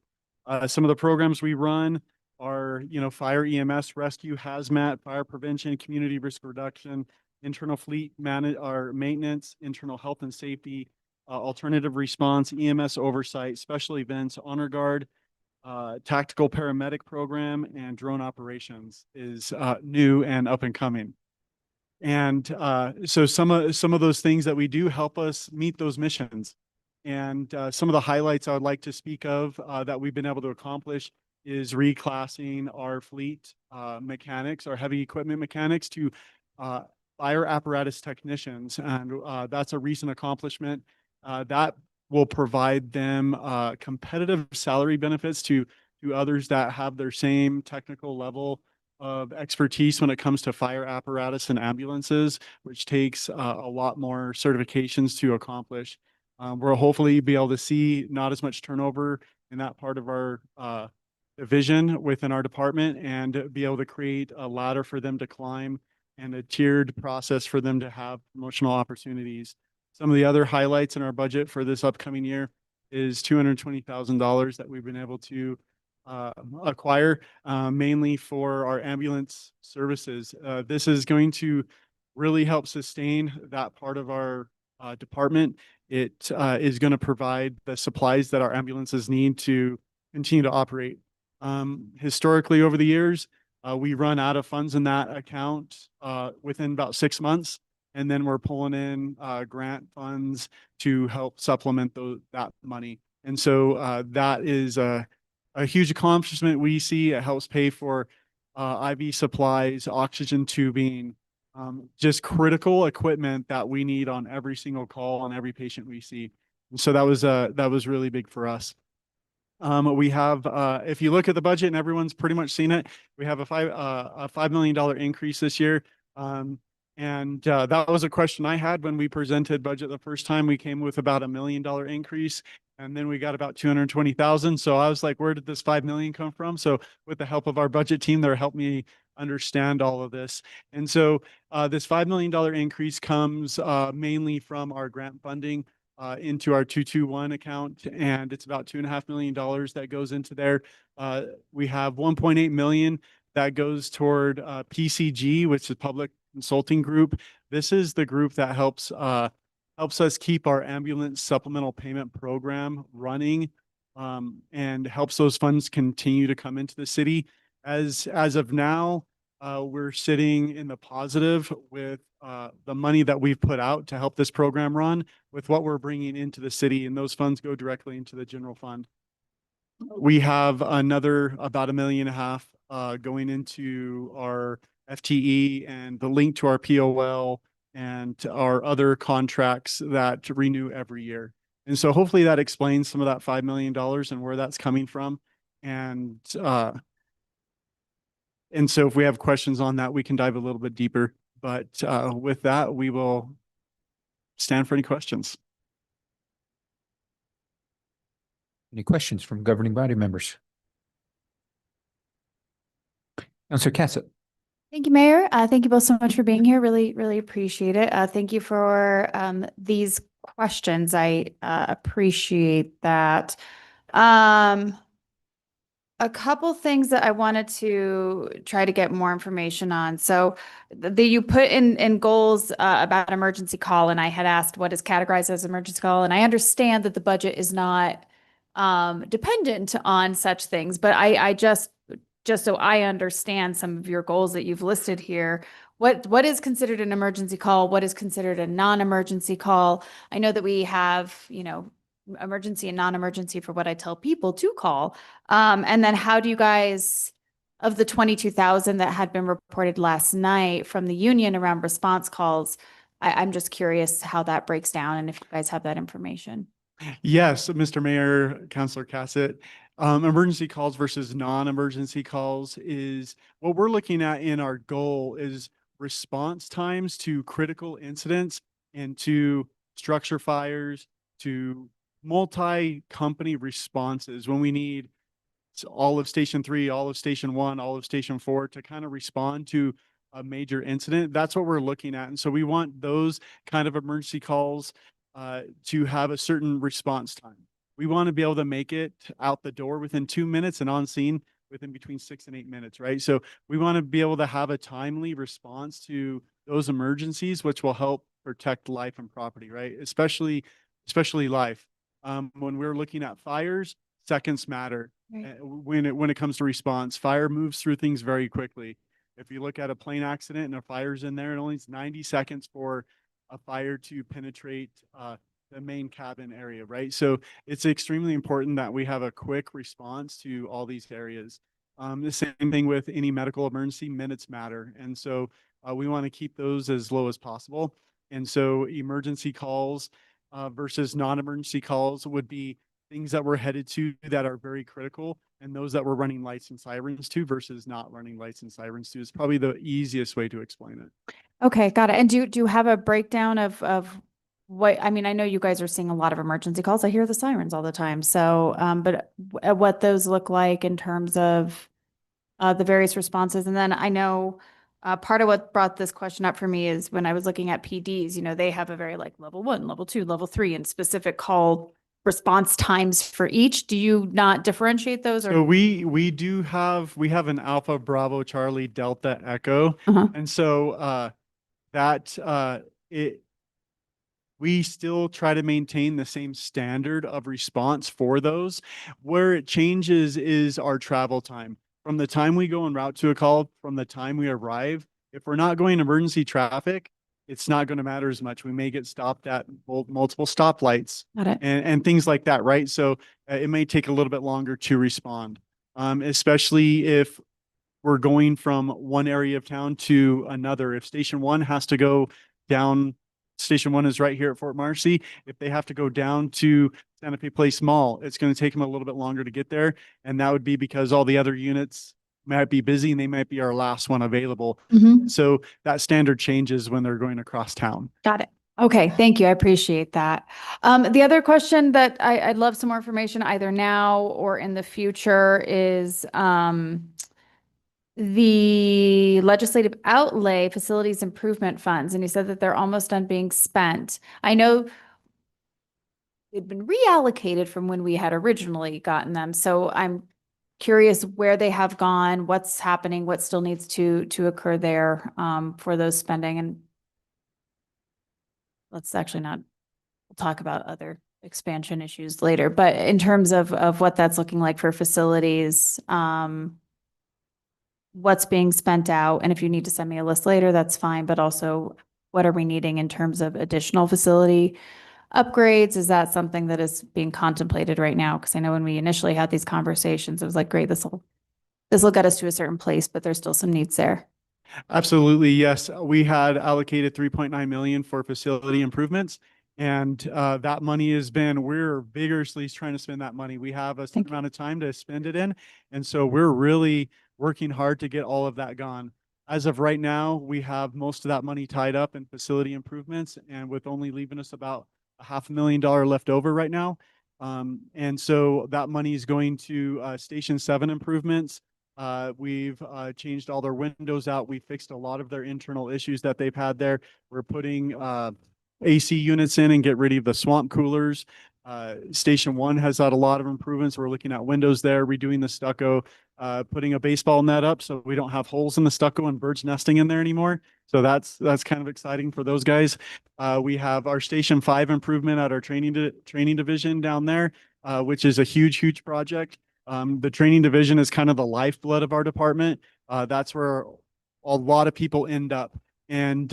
Some of the programs we run are, fire, EMS, rescue, hazmat, fire prevention, community risk reduction, internal fleet maintenance, internal health and safety, alternative response, EMS oversight, special events, honor guard, tactical paramedic program, and drone operations is new and up and coming. And so some of those things that we do help us meet those missions. And some of the highlights I would like to speak of that we've been able to accomplish is reclassing our fleet mechanics, our heavy equipment mechanics, to fire apparatus technicians. And that's a recent accomplishment that will provide them competitive salary benefits to others that have their same technical level of expertise when it comes to fire apparatus and ambulances, which takes a lot more certifications to accomplish. We'll hopefully be able to see not as much turnover in that part of our division within our department, and be able to create a ladder for them to climb and a tiered process for them to have promotional opportunities. Some of the other highlights in our budget for this upcoming year is $220,000 that we've been able to acquire mainly for our ambulance services. This is going to really help sustain that part of our department. It is going to provide the supplies that our ambulances need to continue to operate. Historically, over the years, we run out of funds in that account within about 6 months, and then we're pulling in grant funds to help supplement that money. And so that is a huge accomplishment we see. It helps pay for IV supplies, oxygen tubing, just critical equipment that we need on every single call on every patient we see. And so that was really big for us. We have, if you look at the budget, and everyone's pretty much seen it, we have a $5 million increase this year. And that was a question I had when we presented budget the first time. We came with about $1 million increase, and then we got about 220,000. So I was like, where did this 5 million come from? So with the help of our budget team, they helped me understand all of this. And so this $5 million increase comes mainly from our grant funding. into our 221 account, and it's about $2.5 million that goes into there. We have 1.8 million that goes toward PCG, which is Public Consulting Group. This is the group that helps us keep our ambulance supplemental payment program running, and helps those funds continue to come into the city. As of now, we're sitting in the positive with the money that we've put out to help this program run with what we're bringing into the city, and those funds go directly into the general fund. We have another about $1.5 million going into our FTE and the link to our POL and our other contracts that renew every year. And so hopefully that explains some of that $5 million and where that's coming from. And so if we have questions on that, we can dive a little bit deeper. But with that, we will stand for any questions. Any questions from governing body members? Councilor Cassett. Thank you, Mayor. Thank you both so much for being here. Really, really appreciate it. Thank you for these questions. I appreciate that. A couple things that I wanted to try to get more information on. So you put in goals about emergency call, and I had asked what is categorized as emergency call. And I understand that the budget is not dependent on such things, but I just so I understand some of your goals that you've listed here. What is considered an emergency call? What is considered a non-emergency call? I know that we have, emergency and non-emergency for what I tell people to call. And then how do you guys, of the 22,000 that had been reported last night from the union around response calls, I'm just curious how that breaks down and if you guys have that information. Yes, Mr. Mayor, Councilor Cassett. Emergency calls versus non-emergency calls is what we're looking at in our goal is response times to critical incidents and to structure fires, to multi-company responses when we need all of Station 3, all of Station 1, all of Station 4 to kind of respond to a major incident. That's what we're looking at. And so we want those kind of emergency calls to have a certain response time. We want to be able to make it out the door within 2 minutes and on scene within between 6 and 8 minutes, right? So we want to be able to have a timely response to those emergencies, which will help protect life and property, right? Especially life. When we're looking at fires, seconds matter. Right. When it comes to response, fire moves through things very quickly. If you look at a plane accident and a fire's in there, it only needs 90 seconds for a fire to penetrate the main cabin area, right? So it's extremely important that we have a quick response to all these areas. The same thing with any medical emergency, minutes matter. And so we want to keep those as low as possible. And so emergency calls versus non-emergency calls would be things that we're headed to that are very critical, and those that we're running lights and sirens to versus not running lights and sirens to is probably the easiest way to explain it. Okay, got it. And do you have a breakdown of what, I mean, I know you guys are seeing a lot of emergency calls. I hear the sirens all the time. So, but what those look like in terms of the various responses. And then I know part of what brought this question up for me is when I was looking at PDs, they have a very like level 1, level 2, level 3, and specific call response times for each. Do you not differentiate those? Or? So we have an Alpha, Bravo, Charlie, Delta, Echo. And so we still try to maintain the same standard of response for those. Where it changes is our travel time. From the time we go en route to a call, from the time we arrive, if we're not going emergency traffic, it's not going to matter as much. We may get stopped at multiple stoplights and things like that, right? So it may take a little bit longer to respond, especially if we're going from one area of town to another. If Station 1 has to go down, Station 1 is right here at Fort Marcy. If they have to go down to Santa Fe Place Mall, it's going to take them a little bit longer to get there. And that would be because all the other units might be busy and they might be our last one available. So that standard changes when they're going across town. Got it. Okay, thank you. I appreciate that. The other question that I'd love some more information either now or in the future is the legislative outlay facilities improvement funds. And you said that they're almost done being spent. I know they'd been reallocated from when we had originally gotten them. So I'm curious where they have gone, what's happening, what still needs to occur there for those spending. And let's actually not, we'll talk about other expansion issues later, but in terms of what that's looking like for facilities, what's being spent out, and if you need to send me a list later, that's fine, but also what are we needing in terms of additional facility upgrades? Is that something that is being contemplated right now? Because I know when we initially had these conversations, it was like, great, this will get us to a certain place, but there's still some needs there. Absolutely, yes. We had allocated 3.9 million for facility improvements. And that money has been, we're vigorously trying to spend that money. We have a certain amount of time to spend it in. And so we're really working hard to get all of that gone. As of right now, we have most of that money tied up in facility improvements, and with only leaving us about $500,000 left over right now. And so that money is going to Station 7 improvements. We've changed all their windows out. We fixed a lot of their internal issues that they've had there. We're putting AC units in and get rid of the swamp coolers. Station 1 has had a lot of improvements. We're looking at windows there, redoing the stucco, putting a baseball net up so we don't have holes in the stucco and birds nesting in there anymore. So that's kind of exciting for those guys. We have our Station 5 improvement at our training division down there, which is a huge project. The training division is kind of the lifeblood of our department. That's where a lot of people end up. And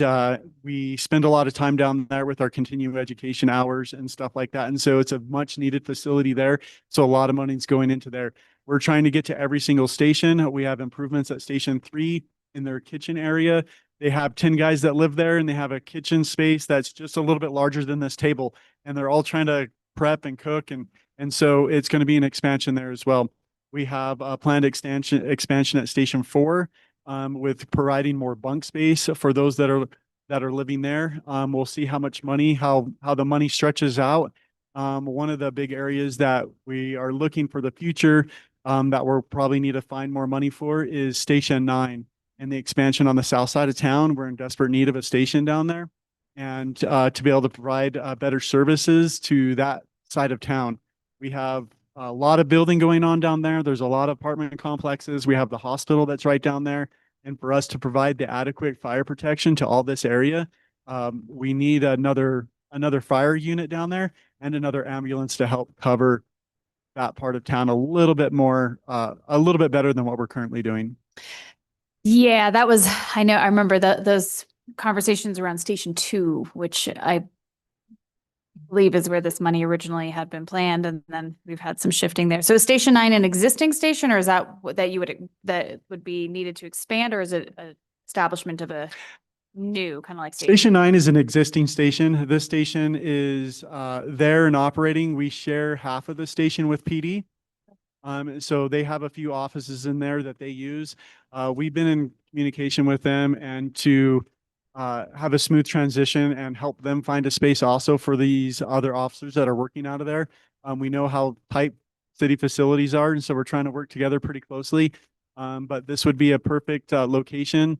we spend a lot of time down there with our continuing education hours and stuff like that. And so it's a much needed facility there. So a lot of money's going into there. We're trying to get to every single station. We have improvements at Station 3 in their kitchen area. They have 10 guys that live there, and they have a kitchen space that's just a little bit larger than this table. And they're all trying to prep and cook. And so it's going to be an expansion there as well. We have a planned expansion at Station 4. With providing more bunk space for those that are living there. We'll see how much money, how the money stretches out. One of the big areas that we are looking for the future that we'll probably need to find more money for is Station 9 and the expansion on the south side of town. We're in desperate need of a station down there, and to be able to provide better services to that side of town. We have a lot of building going on down there. There's a lot of apartment complexes. We have the hospital that's right down there. And for us to provide the adequate fire protection to all this area, we need another fire unit down there and another ambulance to help cover that part of town a little bit more, a little bit better than what we're currently doing. Yeah, that was, I know, I remember those conversations around Station 2, which I believe is where this money originally had been planned, and then we've had some shifting there. So is Station 9 an existing station, or is that that would be needed to expand, or is it an establishment of a new kind of like Station 9 is an existing station. This station is there and operating. We share half of the station with PD. So they have a few offices in there that they use. We've been in communication with them and to have a smooth transition and help them find a space also for these other officers that are working out of there. We know how tight city facilities are, and so we're trying to work together pretty closely. But this would be a perfect location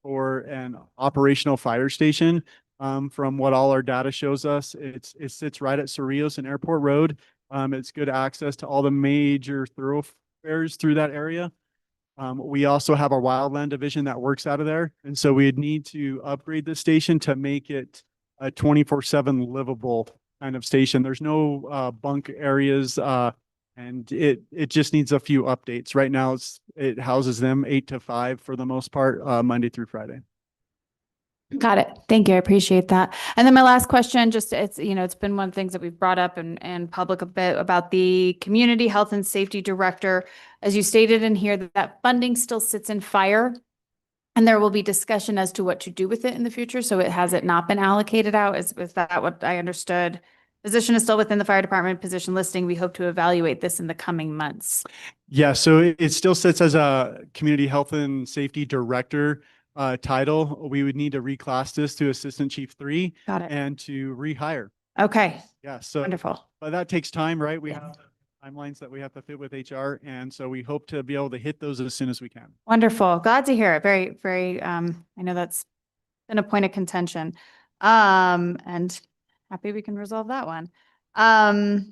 for an operational fire station. From what all our data shows us, it sits right at Cerrillos and Airport Road. It's good access to all the major thoroughfares through that area. We also have our wildland division that works out of there. And so we'd need to upgrade the station to make it a 24/7 livable kind of station. There's no bunk areas and it just needs a few updates. Right now it houses them 8 to 5 for the most part, Monday through Friday. Got it. Thank you. I appreciate that. And then my last question, just it's been one of the things that we've brought up in public a bit about the community health and safety director. As you stated in here, that funding still sits in fire, and there will be discussion as to what to do with it in the future. So has it not been allocated out? Is that what I understood? Position is still within the fire department position listing. We hope to evaluate this in the coming months. Yeah, so it still sits as a community health and safety director title. We would need to reclass this to Assistant Chief 3. Got it. And to rehire. Okay. Yeah, so wonderful. But that takes time, right? We have timelines that we have to fit with HR, and so we hope to be able to hit those as soon as we can. Wonderful. Glad to hear it. Very, very, I know that's been a point of contention. And happy we can resolve that one. Oh,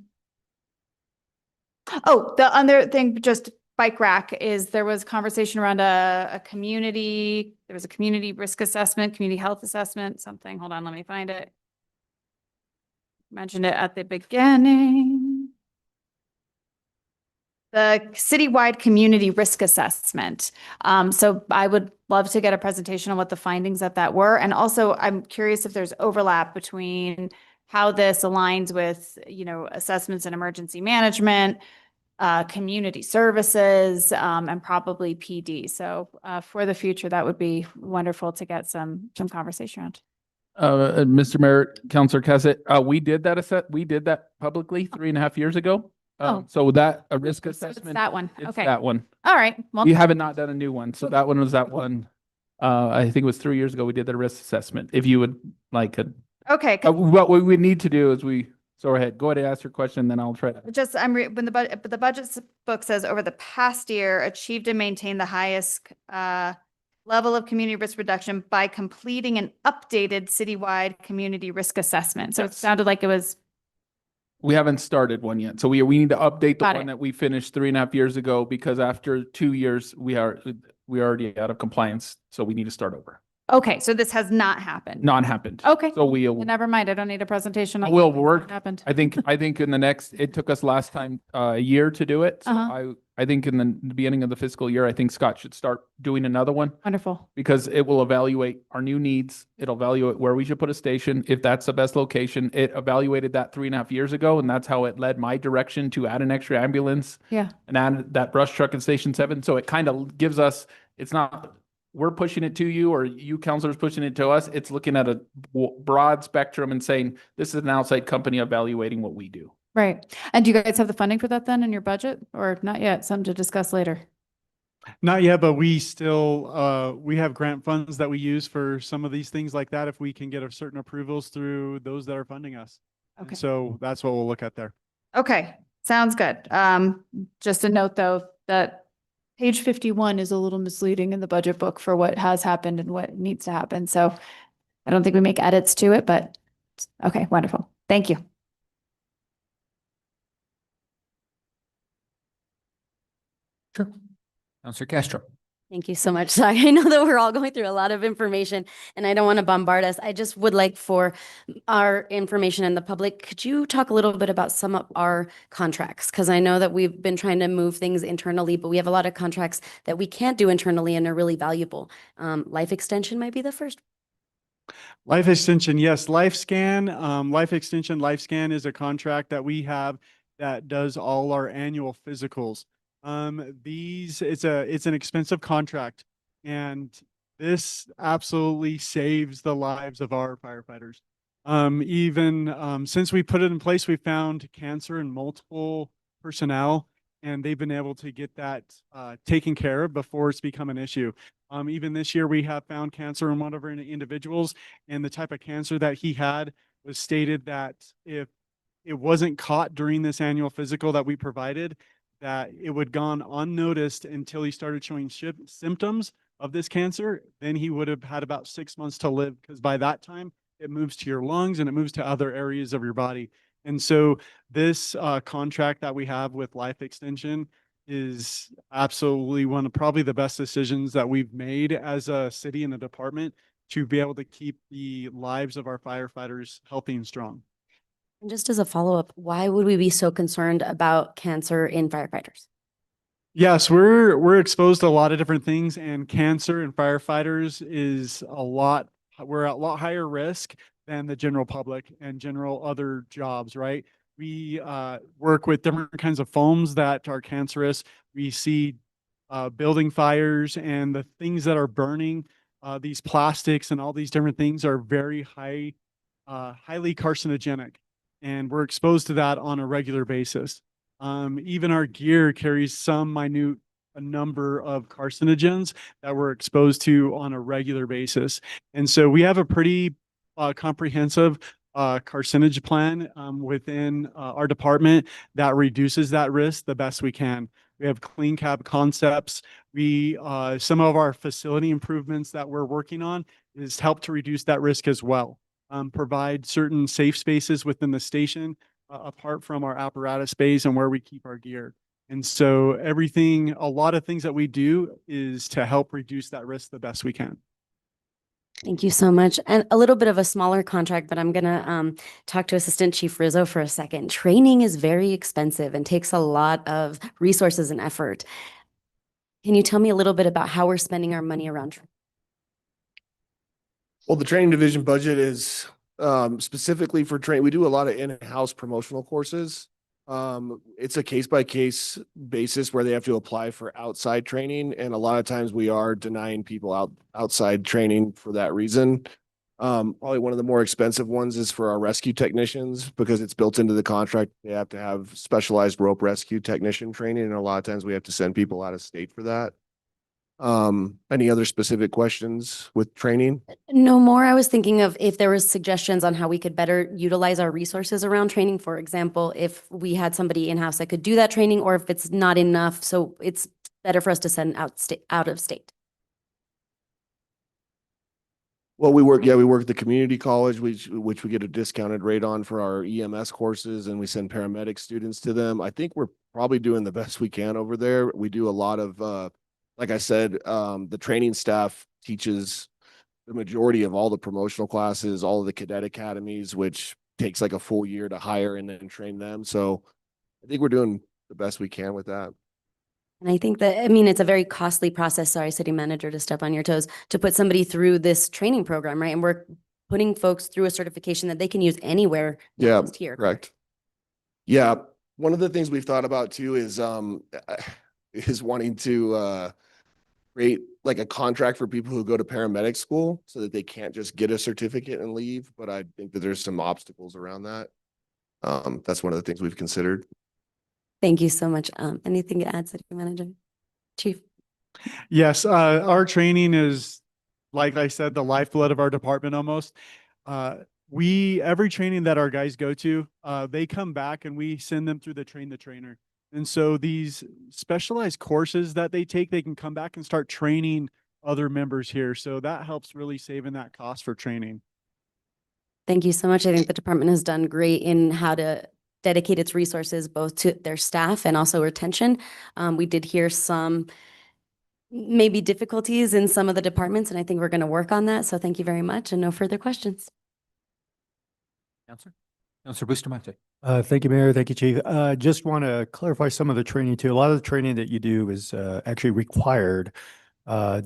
the other thing, just bike rack, is there was conversation around a community, there was a community risk assessment, community health assessment, something. Hold on, let me find it. Mentioned it at the beginning. The citywide community risk assessment. So I would love to get a presentation on what the findings of that were. And also I'm curious if there's overlap between how this aligns with, assessments and emergency management, community services, and probably PD. So for the future, that would be wonderful to get some conversation around. Mr. Mayor, Councilor Cassett, we did that publicly 3.5 years ago. So that a risk So it's assessment. that one. It's Okay. that one. All right. Well, We haven't not done a new one. So that one was that one. I think it was 3 years ago we did the risk assessment. If you would like it. okay. What we would need to do is go ahead and ask your question, then I'll try to. Just, when the budget, but the budget book says over the past year, achieved and maintained the highest level of community risk reduction by completing an updated citywide community risk assessment. So it sounded like it was, We haven't started one yet. So we need to update the Got one it. that we finished 3.5 years ago because after 2 years, we're already out of compliance. So we need to start over. okay, so this has not happened. Not happened. Okay. So we'll. Then never mind. I don't need a presentation. on Will what work. Happened. I think in the next, it took us last time a year to do it. So Uh-huh. I think in the beginning of the fiscal year, I think Scott should start doing another one Wonderful. because it will evaluate our new needs. It'll evaluate where we should put a station, if that's the best location. It evaluated that 3.5 years ago, and that's how it led my direction to add an extra ambulance Yeah. and add that brush truck in Station 7. So it kind of gives us, it's not, we're pushing it to you or you counselors pushing it to us. It's looking at a broad spectrum and saying, this is an outside company evaluating what we do. Right. And do you guys have the funding for that then in your budget or not yet? Something to discuss later. Not yet, but we still, we have grant funds that we use for some of these things like that if we can get a certain approvals through those that are funding us. And Okay. so that's what we'll look at there. Okay. Sounds good. Just a note though, that page 51 is a little misleading in the budget book for what has happened and what needs to happen. So I don't think we make edits to it, but okay, wonderful. Thank you. Sure. Councilor Castro. Thank you so much. Sorry, I know that we're all going through a lot of information and I don't want to bombard us. I just would like for our information and the public, could you talk a little bit about some of our contracts? Because I know that we've been trying to move things internally, but we have a lot of contracts that we can't do internally and are really valuable. Life extension might be the first. Life extension, yes. LifeScan, Life extension, LifeScan is a contract that we have that does all our annual physicals. It's an expensive contract and this absolutely saves the lives of our firefighters. Since we put it in place, we found cancer in multiple personnel and they've been able to get that taken care of before it's become an issue. Even this year, we have found cancer in one of our individuals and the type of cancer that he had was stated that if it wasn't caught during this annual physical that we provided, that it would gone unnoticed until he started showing symptoms of this cancer. Then he would have had about 6 months to live because by that time it moves to your lungs and it moves to other areas of your body. And so this contract that we have with Life Extension is absolutely one of probably the best decisions that we've made as a city and a department to be able to keep the lives of our firefighters healthy and strong. And just as a follow-up, why would we be so concerned about cancer in firefighters? Yes, we're exposed to a lot of different things and cancer in firefighters is we're at a lot higher risk than the general public and general other jobs, right? We work with different kinds of foams that are cancerous. We see building fires and the things that are burning, these plastics and all these different things are very highly carcinogenic. And we're exposed to that on a regular basis. Even our gear carries some minute number of carcinogens that we're exposed to on a regular basis. And so we have a pretty comprehensive carcinogen plan within our department that reduces that risk the best we can. We have clean cab concepts. Some of our facility improvements that we're working on is help to reduce that risk as well. Provide certain safe spaces within the station apart from our apparatus bays and where we keep our gear. And so a lot of things that we do is to help reduce that risk the best we can. Thank you so much. And a little bit of a smaller contract, but I'm gonna talk to Assistant Chief Rizzo for a second. Training is very expensive and takes a lot of resources and effort. Can you tell me a little bit about how we're spending our money around training? Well, the training division budget is specifically for training. We do a lot of in-house promotional courses. It's a case-by-case basis where they have to apply for outside training, and a lot of times we are denying people outside training for that reason. Probably one of the more expensive ones is for our rescue technicians, because it's built into the contract. They have to have specialized rope rescue technician training, and a lot of times we have to send people out of state for that. Any other specific questions with training? No more. I was thinking of if there was suggestions on how we could better utilize our resources around training. For example, if we had somebody in-house that could do that training, or if it's not enough, so it's better for us to send out of state. Well, we work at the community college, which we get a discounted rate on for our EMS courses, and we send paramedic students to them. I think we're probably doing the best we can over there. We do a lot of, like I said, the training staff teaches the majority of all the promotional classes, all of the cadet academies, which takes like a full year to hire and then train them. So I think we're doing the best we can with that. And I think that, I mean, it's a very costly process. Sorry, city manager, to step on your toes, to put somebody through this training program, right? And we're putting folks through a certification that they can use anywhere. Yeah, just here. correct. Yeah. One of the things we've thought about too is wanting to create like a contract for people who go to paramedic school so that they can't just get a certificate and leave. But I think that there's some obstacles around that. That's one of the things we've considered. Thank you so much. Anything to add, city manager? Chief? Yes, our training is, like I said, the lifeblood of our department almost. Every training that our guys go to, they come back and we send them through the train the trainer. And so these specialized courses that they take, they can come back and start training other members here. So that helps really saving that cost for training. Thank you so much. I think the department has done great in how to dedicate its resources both to their staff and also retention. We did hear some maybe difficulties in some of the departments, and I think we're going to work on that. So thank you very much, and no further questions. Councilor Bustamante. Thank you, Mayor. Thank you, Chief. Just want to clarify some of the training too. A lot of the training that you do is actually required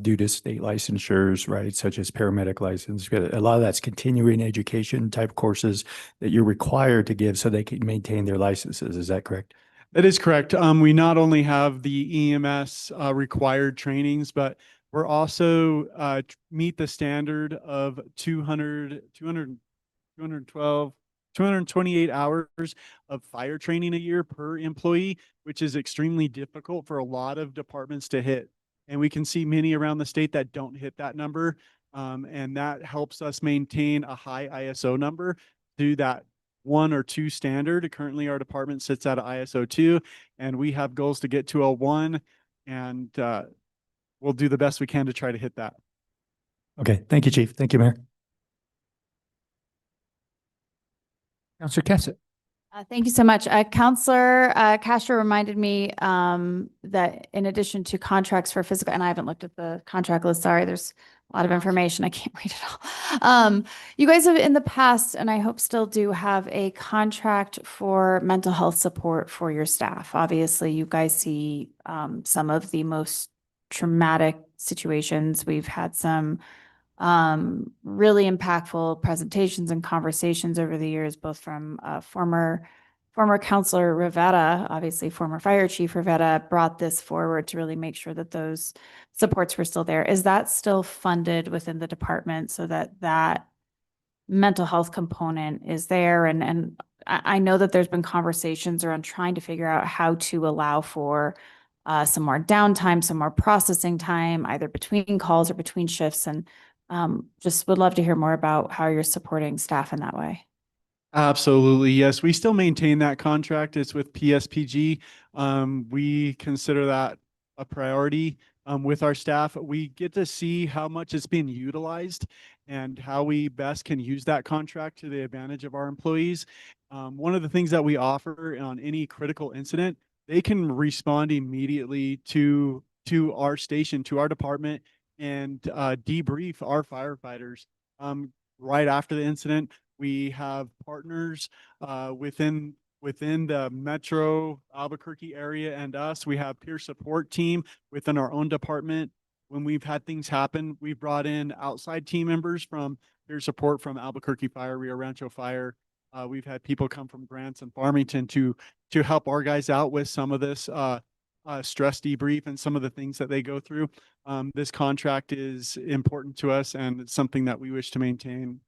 due to state licensures, right? Such as paramedic license. A lot of that's continuing education type courses that you're required to give so they can maintain their licenses. Is that correct? That is correct. We not only have the EMS required trainings, but we're also meet the standard of 228 hours of fire training a year per employee, which is extremely difficult for a lot of departments to hit. And we can see many around the state that don't hit that number. And that helps us maintain a high ISO number to that 1 or 2 standard. Currently, our department sits at ISO 2, and we have goals to get to a 1, and we'll do the best we can to try to hit that. Okay. Thank you, Chief. Thank you, Mayor. Councilor Cassett. Thank you so much. Councilor Castro reminded me that in addition to contracts for physical, and I haven't looked at the contract list, sorry, there's a lot of information. I can't read it all. You guys have in the past, and I hope still do, have a contract for mental health support for your staff. Obviously, you guys see some of the most traumatic situations. We've had some really impactful presentations and conversations over the years, both from former Councilor Rivera, obviously former Fire Chief Rivera, brought this forward to really make sure that those supports were still there. Is that still funded within the department so that that mental health component is there? And I know that there's been conversations around trying to figure out how to allow for some more downtime, some more processing time, either between calls or between shifts, and just would love to hear more about how you're supporting staff in that way. Absolutely. Yes. We still maintain that contract. It's with PSPG. We consider that a priority. with our staff. We get to see how much it's being utilized and how we best can use that contract to the advantage of our employees. One of the things that we offer on any critical incident, they can respond immediately to our station, to our department, and debrief our firefighters right after the incident. We have partners within the Metro Albuquerque area and us. We have peer support team within our own department. When we've had things happen, we've brought in outside team members from peer support from Albuquerque Fire, Rio Rancho Fire. We've had people come from Grants and Farmington to help our guys out with some of this stress debrief and some of the things that they go through. This contract is important to us, and it's something that we wish to maintain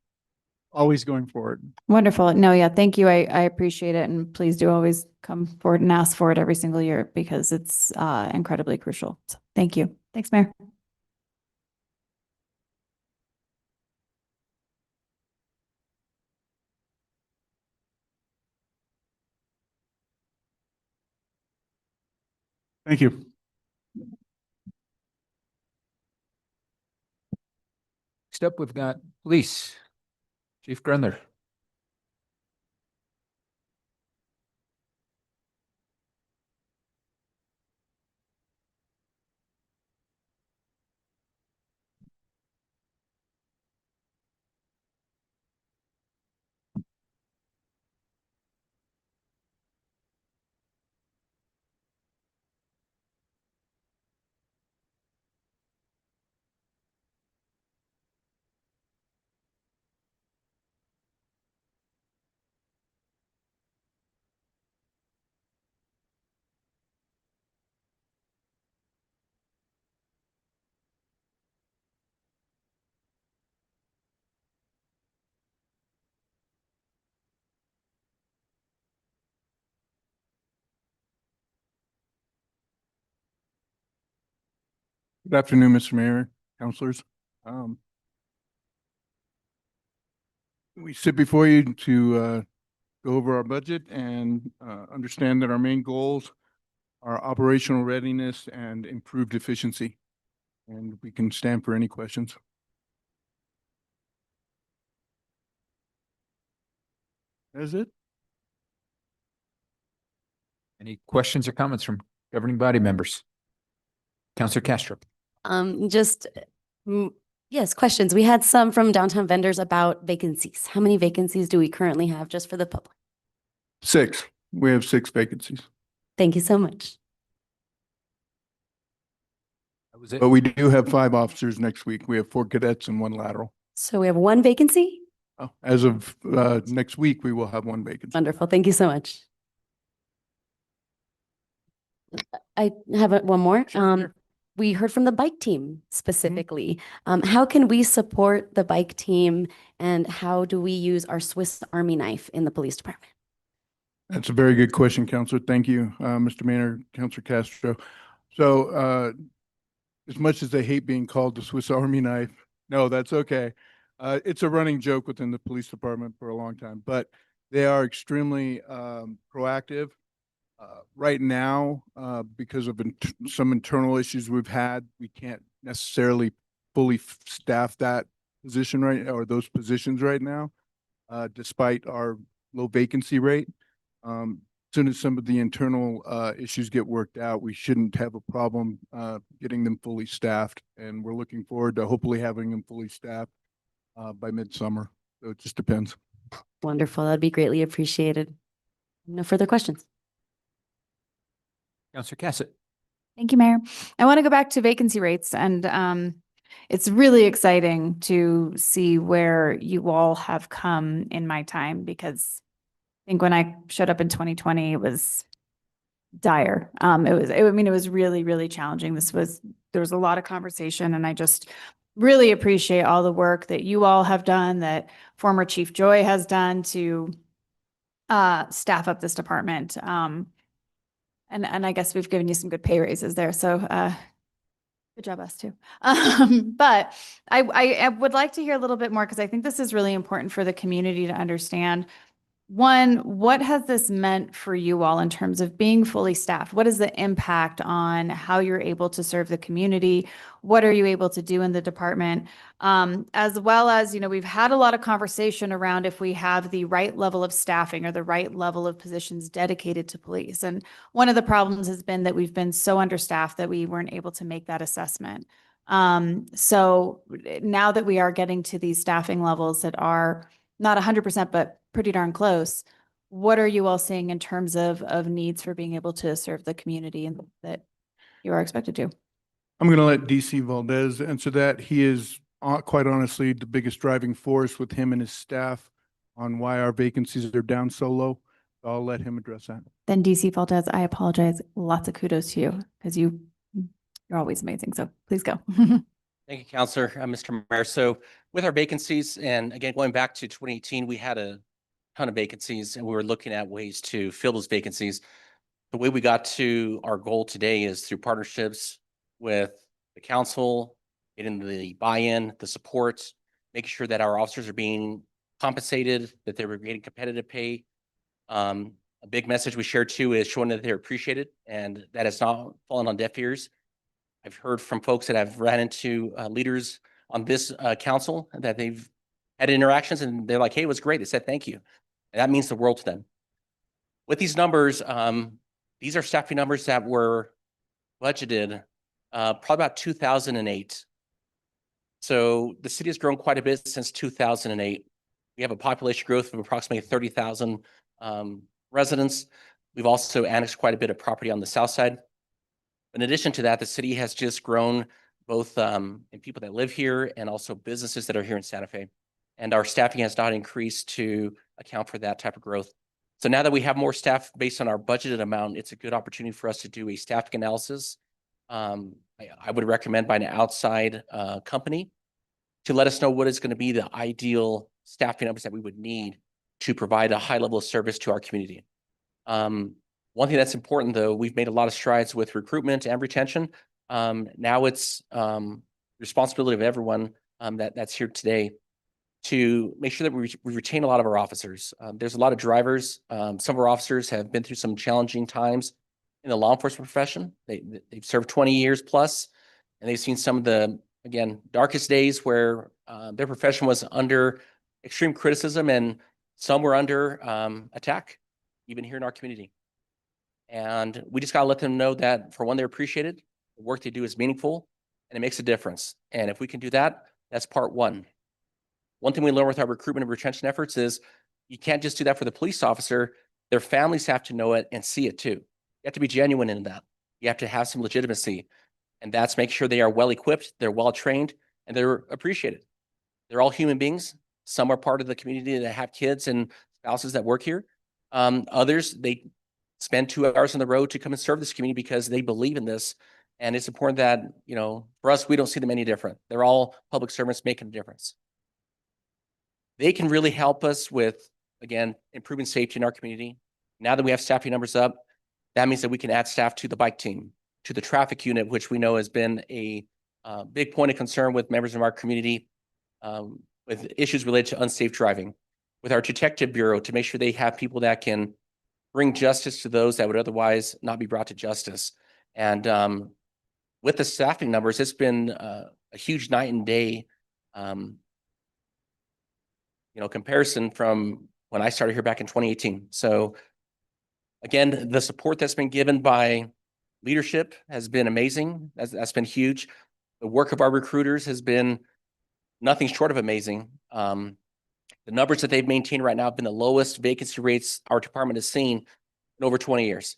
always going forward. Wonderful. No, yeah, thank you. I appreciate it. And please do always come forward and ask for it every single year because it's incredibly crucial. So thank you. Thanks, Mayor. Thank you. Next up, we've got police. Chief Grundler. Good afternoon, Mr. Mayor, councilors. We sit before you to go over our budget and understand that our main goals are operational readiness and improved efficiency. And we can stand for any questions. That's it. Any questions or comments from governing body members? Councilor Castro. Yes, questions. We had some from downtown vendors about vacancies. How many vacancies do we currently have just for the public? 6. We have 6 vacancies. Thank you so much. That was it. But we do have 5 officers next week. We have 4 cadets and 1 lateral. So we have 1 vacancy? Oh, as of next week, we will have 1 vacancy. Wonderful. Thank you so much. I have one more. We heard from the bike team specifically. How can we support the bike team, and how do we use our Swiss Army knife in the police department? That's a very good question, Councilor. Thank you, Mr. Mayor, Councilor Castro. So as much as I hate being called the Swiss Army knife, no, that's okay. It's a running joke within the police department for a long time, but they are extremely proactive. Right now, because of some internal issues we've had, we can't necessarily fully staff that position or those positions right now, despite our low vacancy rate. As soon as some of the internal issues get worked out, we shouldn't have a problem getting them fully staffed. And we're looking forward to hopefully having them fully staffed by midsummer. So it just depends. Wonderful. That'd be greatly appreciated. No further questions. Councilor Cassett. Thank you, Mayor. I want to go back to vacancy rates, and it's really exciting to see where you all have come in my time, because I think when I showed up in 2020, it was dire. It was really, really challenging. There was a lot of conversation, and I just really appreciate all the work that you all have done, that former Chief Joy has done to staff up this department. And I guess we've given you some good pay raises there. So good job, us too. But I would like to hear a little bit more, because I think this is really important for the community to understand. One, what has this meant for you all in terms of being fully staffed? What is the impact on how you're able to serve the community? What are you able to do in the department? As well as, we've had a lot of conversation around if we have the right level of staffing or the right level of positions dedicated to police. And one of the problems has been that we've been so understaffed that we weren't able to make that assessment. So now that we are getting to these staffing levels that are not 100%, but pretty darn close, what are you all seeing in terms of needs for being able to serve the community and that you are expected to? I'm going to let DC Valdez answer that. He is quite honestly the biggest driving force with him and his staff on why our vacancies are down so low. I'll let him address that. Then DC Valdez, I apologize. Lots of kudos to you because you're always amazing. So please go. Thank you, Counselor, Mr. Mayor. So with our vacancies, and again, going back to 2018, we had a ton of vacancies and we were looking at ways to fill those vacancies. The way we got to our goal today is through partnerships with the council, getting the buy-in, the support, making sure that our officers are being compensated, that they were getting competitive pay. A big message we shared too is showing that they're appreciated and that it's not falling on deaf ears. I've heard from folks that have ran into leaders on this council that they've had interactions and they're like, hey, it was great. They said, thank you. And that means the world to them. With these numbers, these are staffing numbers that were budgeted probably about 2008. So the city has grown quite a bit since 2008. We have a population growth of approximately 30,000 residents. We've also annexed quite a bit of property on the south side. In addition to that, the city has just grown both in people that live here and also businesses that are here in Santa Fe. And our staffing has not increased to account for that type of growth. So now that we have more staff based on our budgeted amount, it's a good opportunity for us to do a staffing analysis. I would recommend by an outside company to let us know what is going to be the ideal staffing numbers that we would need to provide a high level of service to our community. One thing that's important, though, we've made a lot of strides with recruitment and retention. Now it's responsibility of everyone that's here today to make sure that we retain a lot of our officers. There's a lot of drivers. Some of our officers have been through some challenging times in the law enforcement profession. They've served 20 years plus, and they've seen some of the, again, darkest days where their profession was under extreme criticism and some were under attack, even here in our community. And we just got to let them know that, for one, they're appreciated. The work they do is meaningful and it makes a difference. And if we can do that, that's part one. One thing we learn with our recruitment and retention efforts is you can't just do that for the police officer. Their families have to know it and see it too. You have to be genuine in that. You have to have some legitimacy. And that's make sure they are well equipped, they're well trained, and they're appreciated. They're all human beings. Some are part of the community that have kids and spouses that work here. Others, they spend 2 hours on the road to come and serve this community because they believe in this. And it's important that, for us, we don't see them any different. They're all public servants making a difference. They can really help us with, again, improving safety in our community. Now that we have staffing numbers up, that means that we can add staff to the bike team, to the traffic unit, which we know has been a big point of concern with members of our community with issues related to unsafe driving. With our detective bureau, to make sure they have people that can bring justice to those that would otherwise not be brought to justice. And with the staffing numbers, it's been a huge night and day comparison from when I started here back in 2018. So again, the support that's been given by leadership has been amazing. That's been huge. The work of our recruiters has been nothing short of amazing. The numbers that they've maintained right now have been the lowest vacancy rates our department has seen in over 20 years.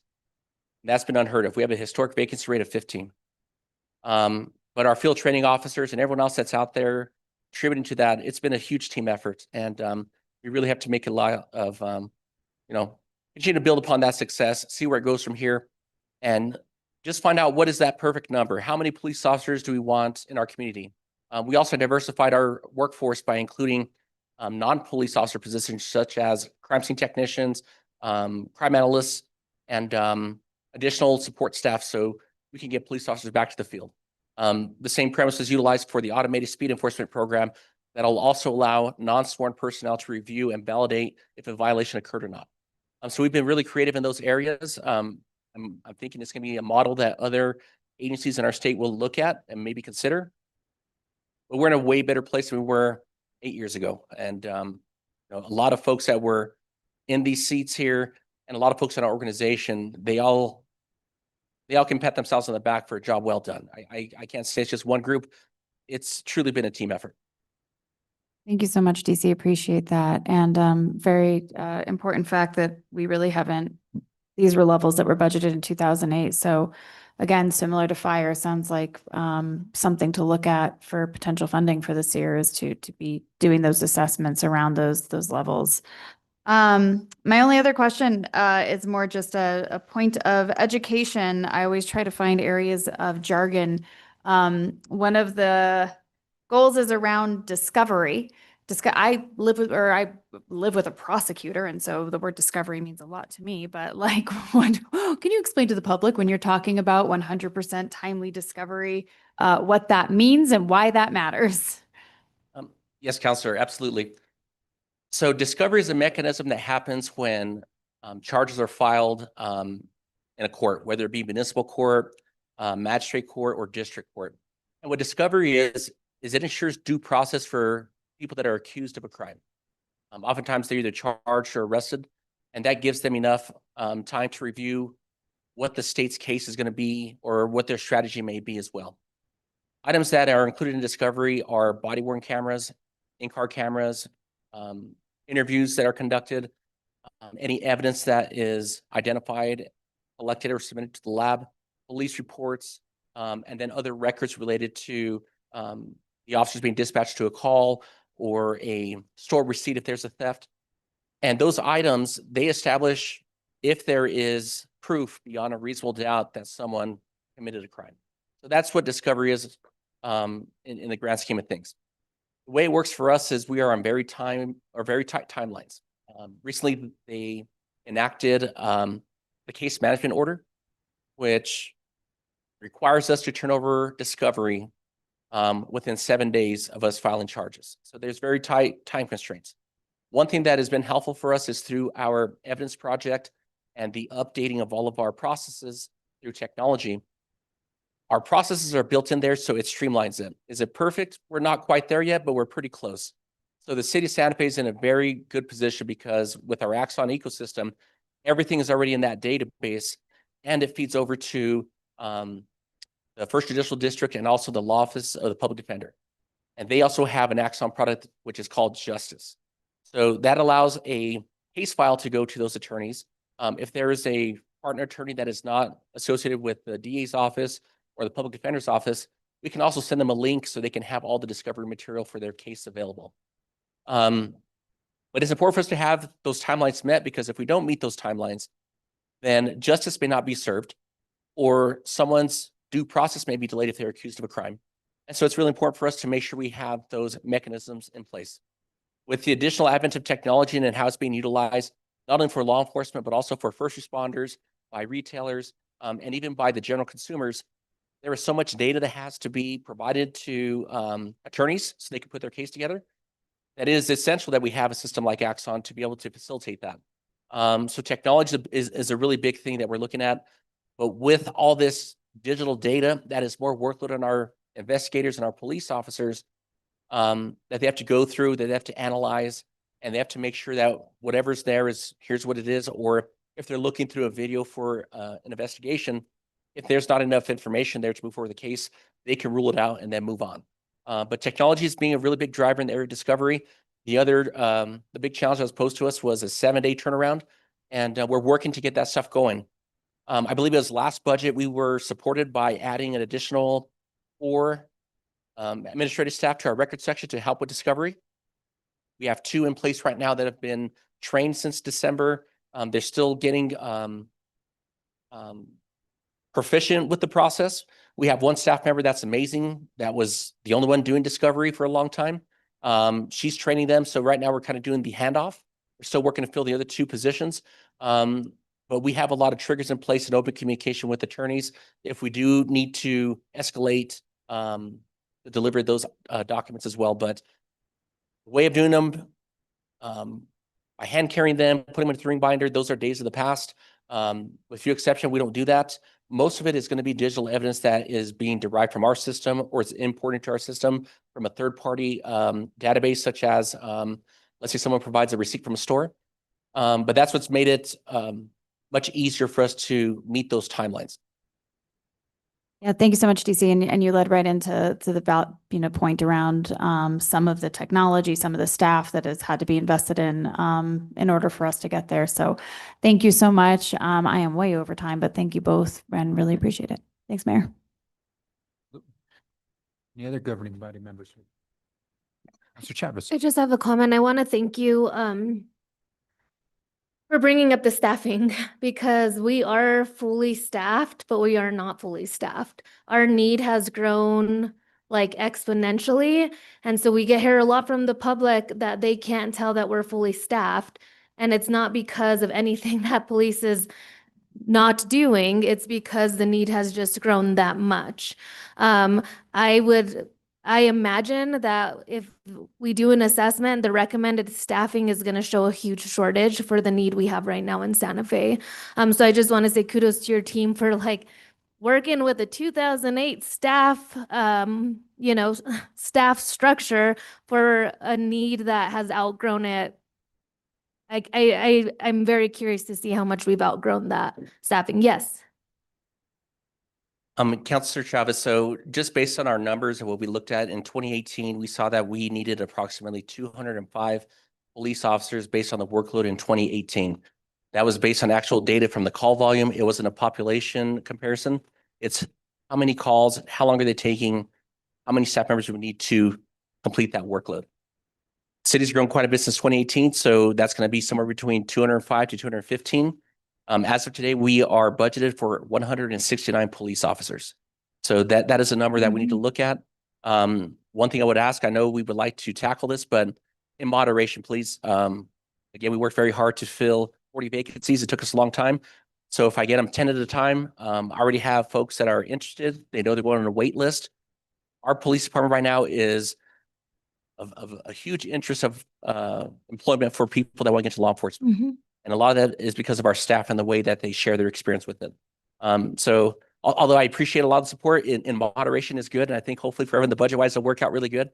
That's been unheard of. We have a historic vacancy rate of 15. But our field training officers and everyone else that's out there contributing to that, it's been a huge team effort. And we really have to make a lot of, continue to build upon that success, see where it goes from here, and just find out what is that perfect number. How many police officers do we want in our community? We also diversified our workforce by including non-police officer positions such as crime scene technicians, crime analysts, and additional support staff so we can get police officers back to the field. The same premise is utilized for the automated speed enforcement program that'll also allow non-sworn personnel to review and validate if a violation occurred or not. So we've been really creative in those areas. I'm thinking it's going to be a model that other agencies in our state will look at and maybe consider. But we're in a way better place than we were 8 years ago. And a lot of folks that were in these seats here and a lot of folks in our organization, they all can pat themselves on the back for a job well done. I can't say it's just one group. It's truly been a team effort. Thank you so much, DC. Appreciate that. And very important fact that we really haven't, these were levels that were budgeted in 2008. So again, similar to fire, sounds like something to look at for potential funding for this year is to be doing those assessments around those levels. My only other question is more just a point of education. I always try to find areas of jargon. One of the goals is around discovery. I live with a prosecutor, and so the word discovery means a lot to me. But like, can you explain to the public when you're talking about 100% timely discovery, what that means and why that matters? Yes, Counselor, absolutely. So discovery is a mechanism that happens when charges are filed in a court, whether it be municipal court, magistrate court, or district court. And what discovery is it ensures due process for people that are accused of a crime. Oftentimes they're either charged or arrested, and that gives them enough time to review what the state's case is going to be or what their strategy may be as well. Items that are included in discovery are body-worn cameras, in-car cameras, interviews that are conducted, any evidence that is identified, collected, or submitted to the lab, police reports, and then other records related to the officers being dispatched to a call or a store receipt if there's a theft. And those items, they establish if there is proof beyond a reasonable doubt that someone committed a crime. So that's what discovery is in the grand scheme of things. The way it works for us is we are on very tight timelines. Recently, they enacted the case management order, which requires us to turn over discovery within 7 days of us filing charges. So there's very tight time constraints. One thing that has been helpful for us is through our evidence project and the updating of all of our processes through technology. Our processes are built in there, so it streamlines it. Is it perfect? We're not quite there yet, but we're pretty close. So the city of Santa Fe is in a very good position because with our Axon ecosystem, everything is already in that database, and it feeds over to the First Judicial District and also the Law Office of the Public Defender. And they also have an Axon product, which is called Justice. So that allows a case file to go to those attorneys. If there is a partner attorney that is not associated with the DA's office or the public defender's office, we can also send them a link so they can have all the discovery material for their case available. But it's important for us to have those timelines met, because if we don't meet those timelines, then justice may not be served, or someone's due process may be delayed if they're accused of a crime. And so it's really important for us to make sure we have those mechanisms in place. With the additional advent of technology and how it's being utilized, not only for law enforcement, but also for first responders, by retailers, and even by the general consumers, there is so much data that has to be provided to attorneys so they can put their case together. That is essential that we have a system like Axon to be able to facilitate that. So technology is a really big thing that we're looking at. But with all this digital data, that is more workload on our investigators and our police officers that they have to go through, that they have to analyze, and they have to make sure that whatever's there is, here's what it is. Or if they're looking through a video for an investigation, if there's not enough information there to move forward the case, they can rule it out and then move on. But technology is being a really big driver in the area of discovery. The other, the big challenge that was posed to us was a 7-day turnaround, and we're working to get that stuff going. I believe it was last budget, we were supported by adding an additional 4 administrative staff to our record section to help with discovery. We have 2 in place right now that have been trained since December. They're still getting proficient with the process. We have 1 staff member that's amazing. That was the only one doing discovery for a long time. She's training them. So right now we're kind of doing the handoff. We're still working to fill the other 2 positions. But we have a lot of triggers in place and open communication with attorneys if we do need to escalate the delivery of those documents as well. But The way of doing them, by hand carrying them, putting them in a ring binder, those are days of the past. With few exceptions, we don't do that. Most of it is going to be digital evidence that is being derived from our system or it's imported to our system from a third-party database, such as, let's say someone provides a receipt from a store. But that's what's made it much easier for us to meet those timelines. Yeah, thank you so much, DC. And you led right into the point around some of the technology, some of the staff that has had to be invested in order for us to get there. So thank you so much. I am way over time, but thank you both and really appreciate it. Thanks, Mayor. Any other governing body members? Mr. Chavez. I just have a comment. I want to thank you for bringing up the staffing because we are fully staffed, but we are not fully staffed. Our need has grown like exponentially. And so we hear a lot from the public that they can't tell that we're fully staffed. And it's not because of anything that police is not doing. It's because the need has just grown that much. I imagine that if we do an assessment, the recommended staffing is going to show a huge shortage for the need we have right now in Santa Fe. So I just want to say kudos to your team for like working with a 2008 staff, staff structure for a need that has outgrown it. I'm very curious to see how much we've outgrown that staffing. Yes. Councilor Chavez, so just based on our numbers and what we looked at in 2018, we saw that we needed approximately 205 police officers based on the workload in 2018. That was based on actual data from the call volume. It wasn't a population comparison. It's how many calls, how long are they taking, how many staff members do we need to complete that workload. City's grown quite a bit since 2018, so that's going to be somewhere between 205 to 215. As of today, we are budgeted for 169 police officers. So that is a number that we need to look at. One thing I would ask, I know we would like to tackle this, but in moderation, please. Again, we worked very hard to fill 40 vacancies. It took us a long time. So if I get them 10 at a time, I already have folks that are interested. They know they're going on a wait list. Our police department right now is of a huge interest of employment for people that want to get into law enforcement. Mm-hmm. And a lot of that is because of our staff and the way that they share their experience with it. So although I appreciate a lot of support in moderation is good. And I think hopefully for everyone, the budget wise, it'll work out really good.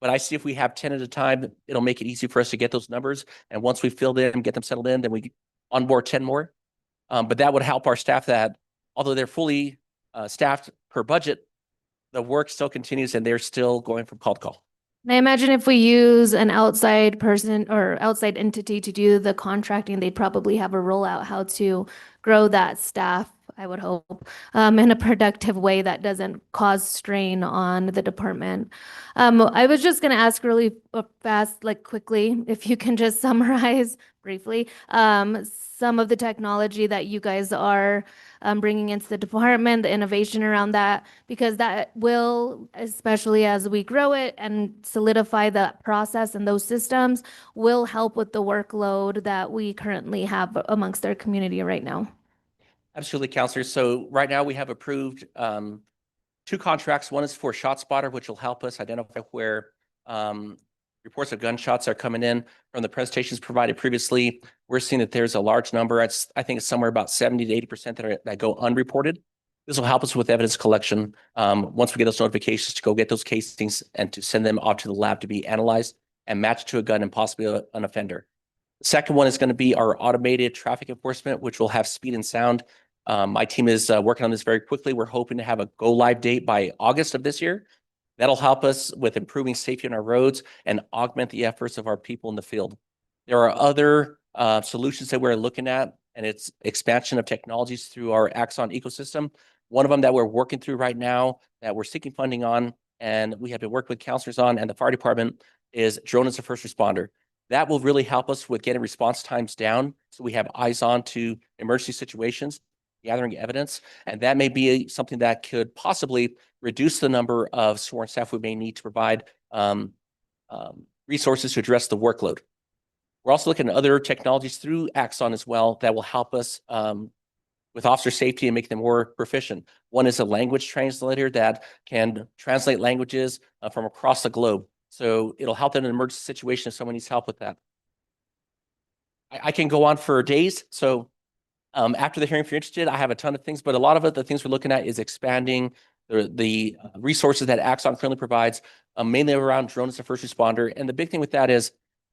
But I see if we have 10 at a time, it'll make it easy for us to get those numbers. And once we fill them, get them settled in, then we onboard 10 more. But that would help our staff that although they're fully staffed per budget, the work still continues and they're still going from call to call. And I imagine if we use an outside person or outside entity to do the contracting, they'd probably have a rollout how to grow that staff, I would hope, in a productive way that doesn't cause strain on the department. I was just going to ask really fast, like quickly, if you can just summarize briefly some of the technology that you guys are bringing into the department, the innovation around that, because that will, especially as we grow it and solidify that process and those systems, will help with the workload that we currently have amongst our community right now. Absolutely, Counselor. So right now we have approved 2 contracts. One is for ShotSpotter, which will help us identify where reports of gunshots are coming in. From the presentations provided previously, we're seeing that there's a large number. I think it's somewhere about 70 to 80% that go unreported. This will help us with evidence collection once we get those notifications to go get those casings and to send them off to the lab to be analyzed and matched to a gun and possibly an offender. The second one is going to be our automated traffic enforcement, which will have speed and sound. My team is working on this very quickly. We're hoping to have a go live date by August of this year. That'll help us with improving safety on our roads and augment the efforts of our people in the field. There are other solutions that we're looking at, and it's expansion of technologies through our Axon ecosystem. One of them that we're working through right now that we're seeking funding on, and we have been working with counselors on and the fire department, is drone as a first responder. That will really help us with getting response times down so we have eyes on to emergency situations, gathering evidence, and that may be something that could possibly reduce the number of sworn staff we may need to provide resources to address the workload. We're also looking at other technologies through Axon as well that will help us with officer safety and make them more proficient. One is a language translator that can translate languages from across the globe. So it'll help them in an emergency situation if someone needs help with that. I can go on for days. So after the hearing, if you're interested, I have a ton of things, but a lot of it, the things we're looking at is expanding the resources that Axon currently provides, mainly around drones and first responder. And the big thing with that is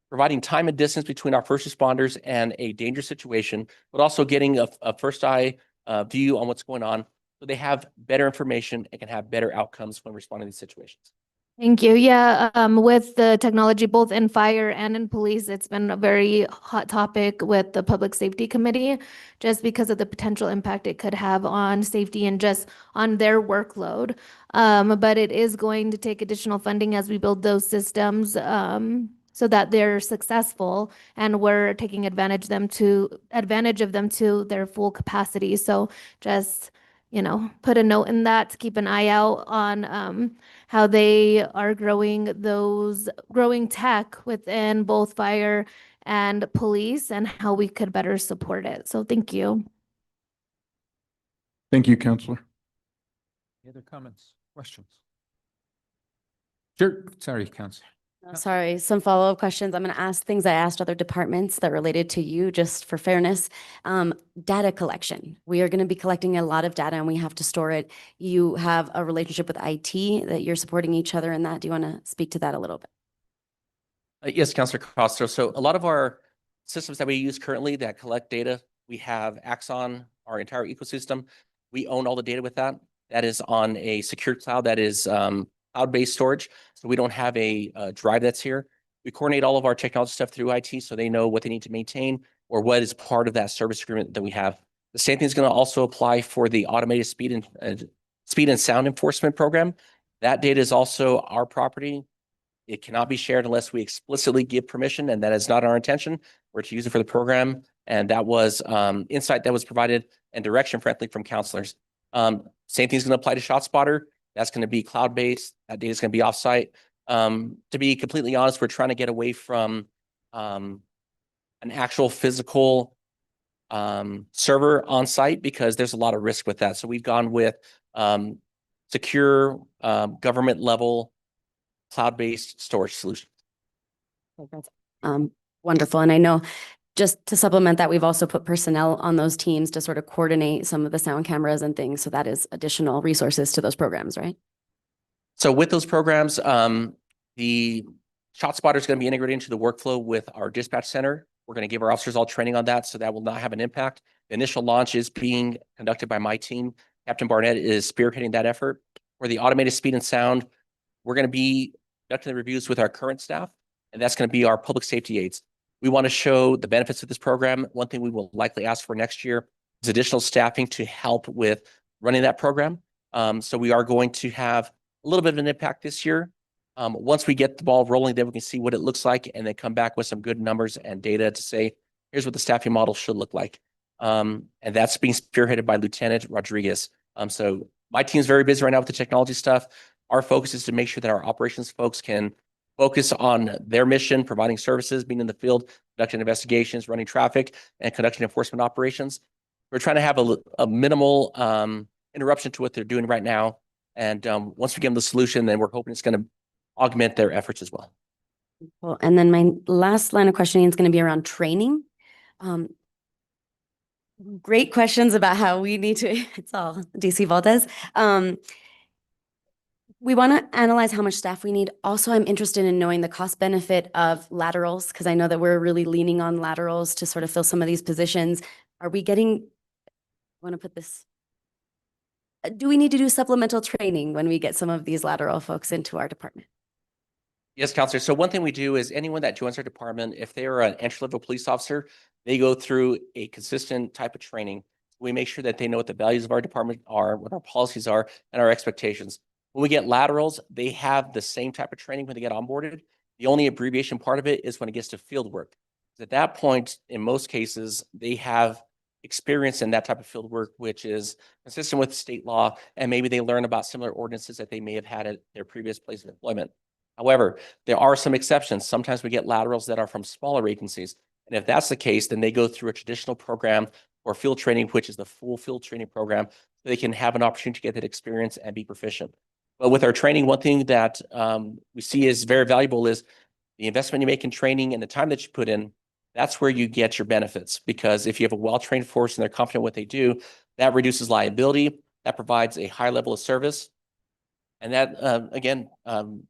providing time and distance between our first responders and a dangerous situation, but also getting a first eye view on what's going on, so they have better information and can have better outcomes when responding to these situations. Thank you. Yeah, with the technology, both in fire and in police, it's been a very hot topic with the Public Safety Committee, just because of the potential impact it could have on safety and just on their workload. But it is going to take additional funding as we build those systems, so that they're successful and we're taking advantage of them to their full capacity. So just, put a note in that to keep an eye out on how they are growing tech within both fire and police and how we could better support it. So thank you. Thank you, Counselor. Any other comments, questions? Sure. Sorry, Counselor. Sorry, some follow-up questions. I'm going to ask things I asked other departments that related to you, just for fairness. Data collection. We are going to be collecting a lot of data and we have to store it. You have a relationship with IT that you're supporting each other in that. Do you want to speak to that a little bit? Yes, Councilor Castro. So a lot of our systems that we use currently that collect data, we have Axon, our entire ecosystem. We own all the data with that. That is on a secure cloud that is cloud-based storage. So we don't have a drive that's here. We coordinate all of our technology stuff through IT so they know what they need to maintain or what is part of that service agreement that we have. The same thing is going to also apply for the automated speed and sound enforcement program. That data is also our property. It cannot be shared unless we explicitly give permission, and that is not our intention. We're to use it for the program, and that was insight that was provided and direction, frankly, from counselors. Same thing is going to apply to ShotSpotter. That's going to be cloud-based. That data is going to be offsite. To be completely honest, we're trying to get away from an actual physical server on site because there's a lot of risk with that. So we've gone with secure government level cloud-based storage solutions. Wonderful. And I know, just to supplement that, we've also put personnel on those teams to sort of coordinate some of the sound cameras and things. So that is additional resources to those programs, right? So with those programs, the ShotSpotter is going to be integrated into the workflow with our dispatch center. We're going to give our officers all training on that, so that will not have an impact. The initial launch is being conducted by my team. Captain Barnett is spearheading that effort. For the automated speed and sound, we're going to be conducting the reviews with our current staff, and that's going to be our public safety aides. We want to show the benefits of this program. One thing we will likely ask for next year is additional staffing to help with running that program. So we are going to have a little bit of an impact this year. Once we get the ball rolling, then we can see what it looks like and then come back with some good numbers and data to say, here's what the staffing model should look like. And that's being spearheaded by Lieutenant Rodriguez. So my team's very busy right now with the technology stuff. Our focus is to make sure that our operations folks can focus on their mission, providing services, being in the field, conducting investigations, running traffic, and conducting enforcement operations. We're trying to have a minimal interruption to what they're doing right now. And once we give them the solution, then we're hoping it's going to augment their efforts as well. Well, and then my last line of questioning is going to be around training. Great questions about how we need to, it's all DC Valdez. We want to analyze how much staff we need. Also, I'm interested in knowing the cost benefit of laterals, because I know that we're really leaning on laterals to sort of fill some of these positions. Are we getting, I want to put this, do we need to do supplemental training when we get some of these lateral folks into our department? Yes, Counselor. So one thing we do is anyone that joins our department, if they are an entry-level police officer, they go through a consistent type of training. We make sure that they know what the values of our department are, what our policies are, and our expectations. When we get laterals, they have the same type of training when they get onboarded. The only abbreviation part of it is when it gets to field work. At that point, in most cases, they have experience in that type of field work, which is consistent with state law, and maybe they learn about similar ordinances that they may have had at their previous place of employment. However, there are some exceptions. Sometimes we get laterals that are from smaller agencies. And if that's the case, then they go through a traditional program or field training, which is the full field training program, so they can have an opportunity to get that experience and be proficient. But with our training, one thing that we see is very valuable is the investment you make in training and the time that you put in. That's where you get your benefits, because if you have a well-trained force and they're confident in what they do, that reduces liability, that provides a high level of service. And that, again,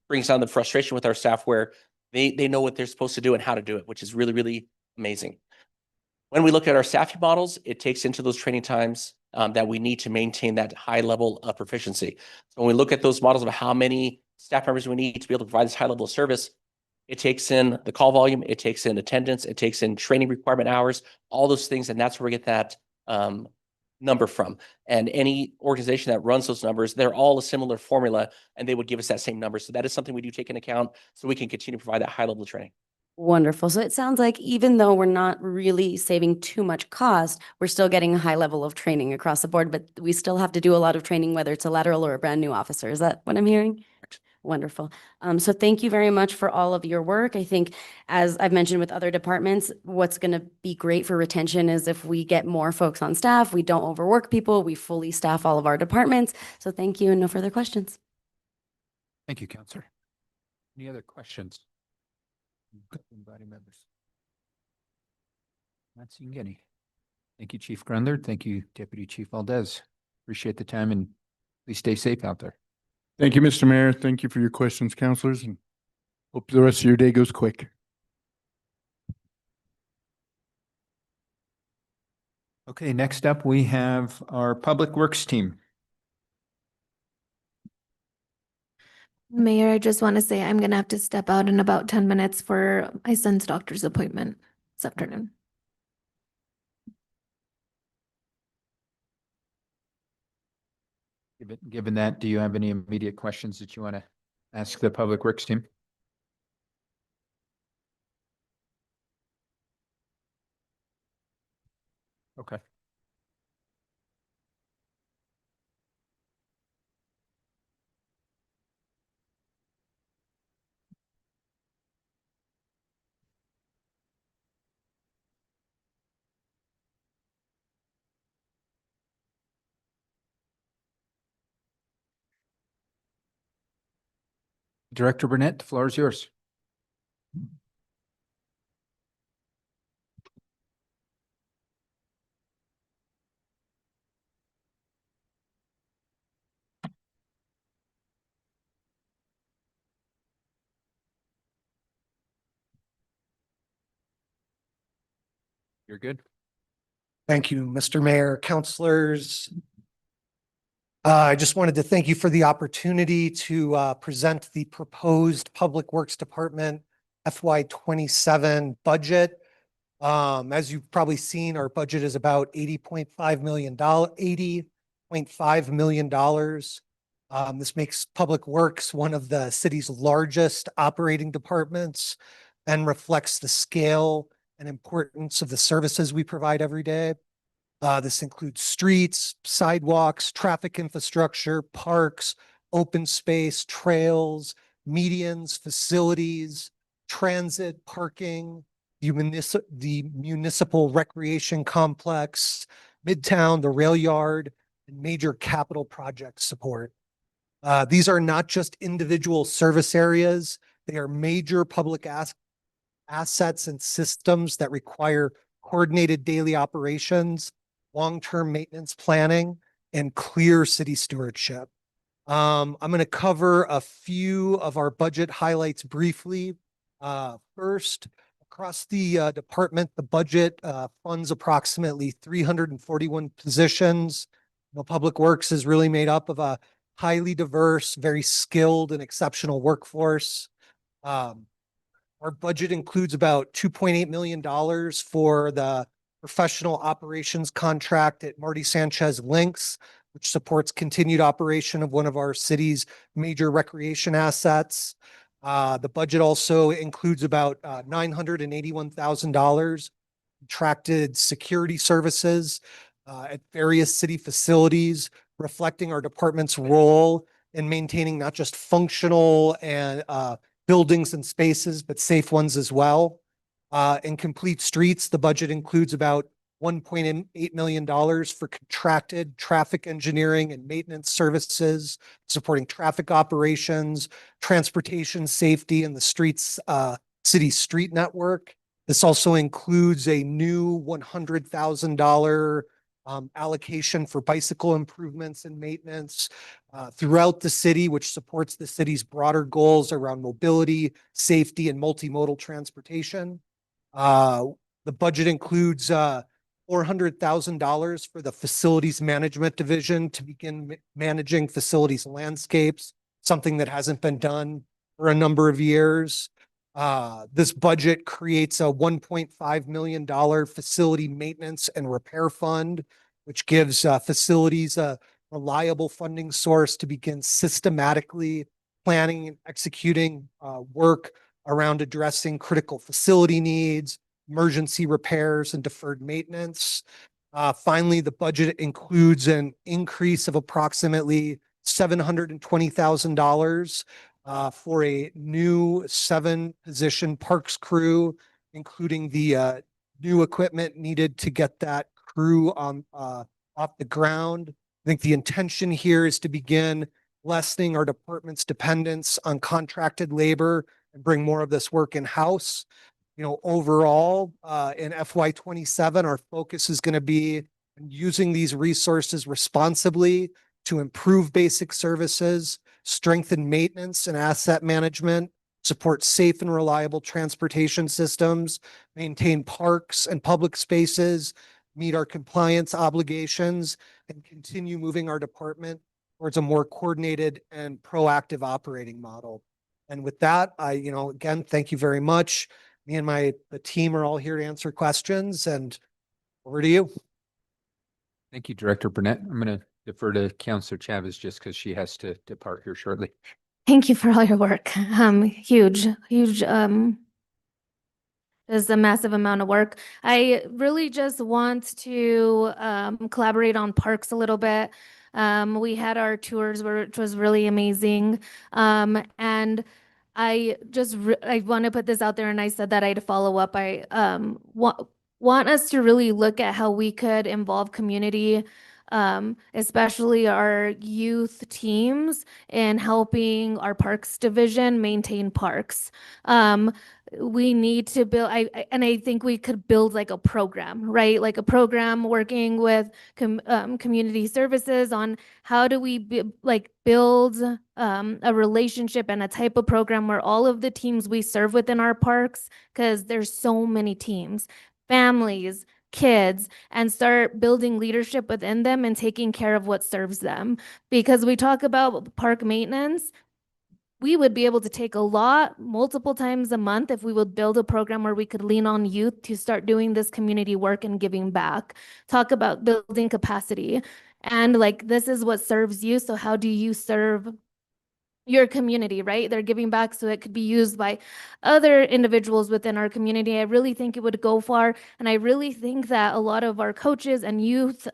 brings down the frustration with our staff where they know what they're supposed to do and how to do it, which is really, really amazing. When we look at our staffing models, it takes into those training times that we need to maintain that high level of proficiency. So when we look at those models of how many staff members we need to be able to provide this high level of service, it takes in the call volume, it takes in attendance, it takes in training requirement hours, all those things. And that's where we get that number from. And any organization that runs those numbers, they're all a similar formula, and they would give us that same number. So that is something we do take into account so we can continue to provide that high level of training. Wonderful. So it sounds like even though we're not really saving too much cost, we're still getting a high level of training across the board, but we still have to do a lot of training, whether it's a lateral or a brand new officer. Is that what I'm hearing? Wonderful. So thank you very much for all of your work. I think, as I've mentioned with other departments, what's going to be great for retention is if we get more folks on staff, we don't overwork people, we fully staff all of our departments. So thank you, and no further questions. Thank you, Counselor. Any other questions? Body members. Not seeing any. Thank you, Chief Grundler. Thank you, Deputy Chief Valdez. Appreciate the time, and please stay safe out there. Thank you, Mr. Mayor. Thank you for your questions, counselors, and hope the rest of your day goes quick. Okay, next up, we have our Public Works team. Mayor, I just want to say I'm going to have to step out in about 10 minutes for my son's doctor's appointment this afternoon. Given that, do you have any immediate questions that you want to ask the Public Works team? Okay. Director Burnett, the floor is yours. You're good. Thank you, Mr. Mayor, councilors. I just wanted to thank you for the opportunity to present the proposed Public Works Department FY 27 budget. As you've probably seen, our budget is about $80.5 million. This makes Public Works one of the city's largest operating departments and reflects the scale and importance of the services we provide every day. This includes streets, sidewalks, traffic infrastructure, parks, open space, trails, medians, facilities, transit, parking, the municipal recreation complex, Midtown, the rail yard, and major capital project support. These are not just individual service areas. They are major public assets and systems that require coordinated daily operations, long-term maintenance planning, and clear city stewardship. I'm going to cover a few of our budget highlights briefly. First, across the department, the budget funds approximately 341 positions. Public Works is really made up of a highly diverse, very skilled and exceptional workforce. Our budget includes about $2.8 million for the professional operations contract at Marty Sanchez Links, which supports continued operation of one of our city's major recreation assets. The budget also includes about $981,000 contracted security services at various city facilities, reflecting our department's role in maintaining not just functional and buildings and spaces, but safe ones as well. In Complete Streets, the budget includes about $1.8 million for contracted traffic engineering and maintenance services, supporting traffic operations, transportation safety, and the city street network. This also includes a new $100,000 allocation for bicycle improvements and maintenance throughout the city, which supports the city's broader goals around mobility, safety, and multimodal transportation. The budget includes $400,000 for the facilities management division to begin managing facilities landscapes, something that hasn't been done for a number of years. This budget creates a $1.5 million facility maintenance and repair fund, which gives facilities a reliable funding source to begin systematically planning and executing work around addressing critical facility needs, emergency repairs, and deferred maintenance. Finally, the budget includes an increase of approximately $720,000 for a new 7-position parks crew, including the new equipment needed to get that crew off the ground. I think the intention here is to begin lessening our department's dependence on contracted labor and bring more of this work in-house. You know, overall, in FY27, our focus is going to be using these resources responsibly to improve basic services, strengthen maintenance and asset management, support safe and reliable transportation systems, maintain parks and public spaces, meet our compliance obligations, and continue moving our department towards a more coordinated and proactive operating model. And with that, again, thank you very much. Me and the team are all here to answer questions, and over to you. Thank you, Director Burnett. I'm going to defer to Councillor Chavez just because she has to depart here shortly. Thank you for all your work. Huge. Is a massive amount of work. I really just want to collaborate on parks a little bit. We had our tours, which was really amazing. And I want to put this out there, and I said that I'd follow up. I want us to really look at how we could involve community, especially our youth teams, in helping our parks division maintain parks. We need to build, I think we could build like a program, right? Like a program working with community services on how do we build a relationship and a type of program where all of the teams we serve within our parks, because there's so many teams, families, kids, and start building leadership within them and taking care of what serves them. Because we talk about park maintenance, we would be able to take a lot multiple times a month if we would build a program where we could lean on youth to start doing this community work and giving back. Talk about building capacity. And this is what serves you. So how do you serve your community, right? They're giving back so it could be used by other individuals within our community. I really think it would go far. And I really think that a lot of our coaches and youth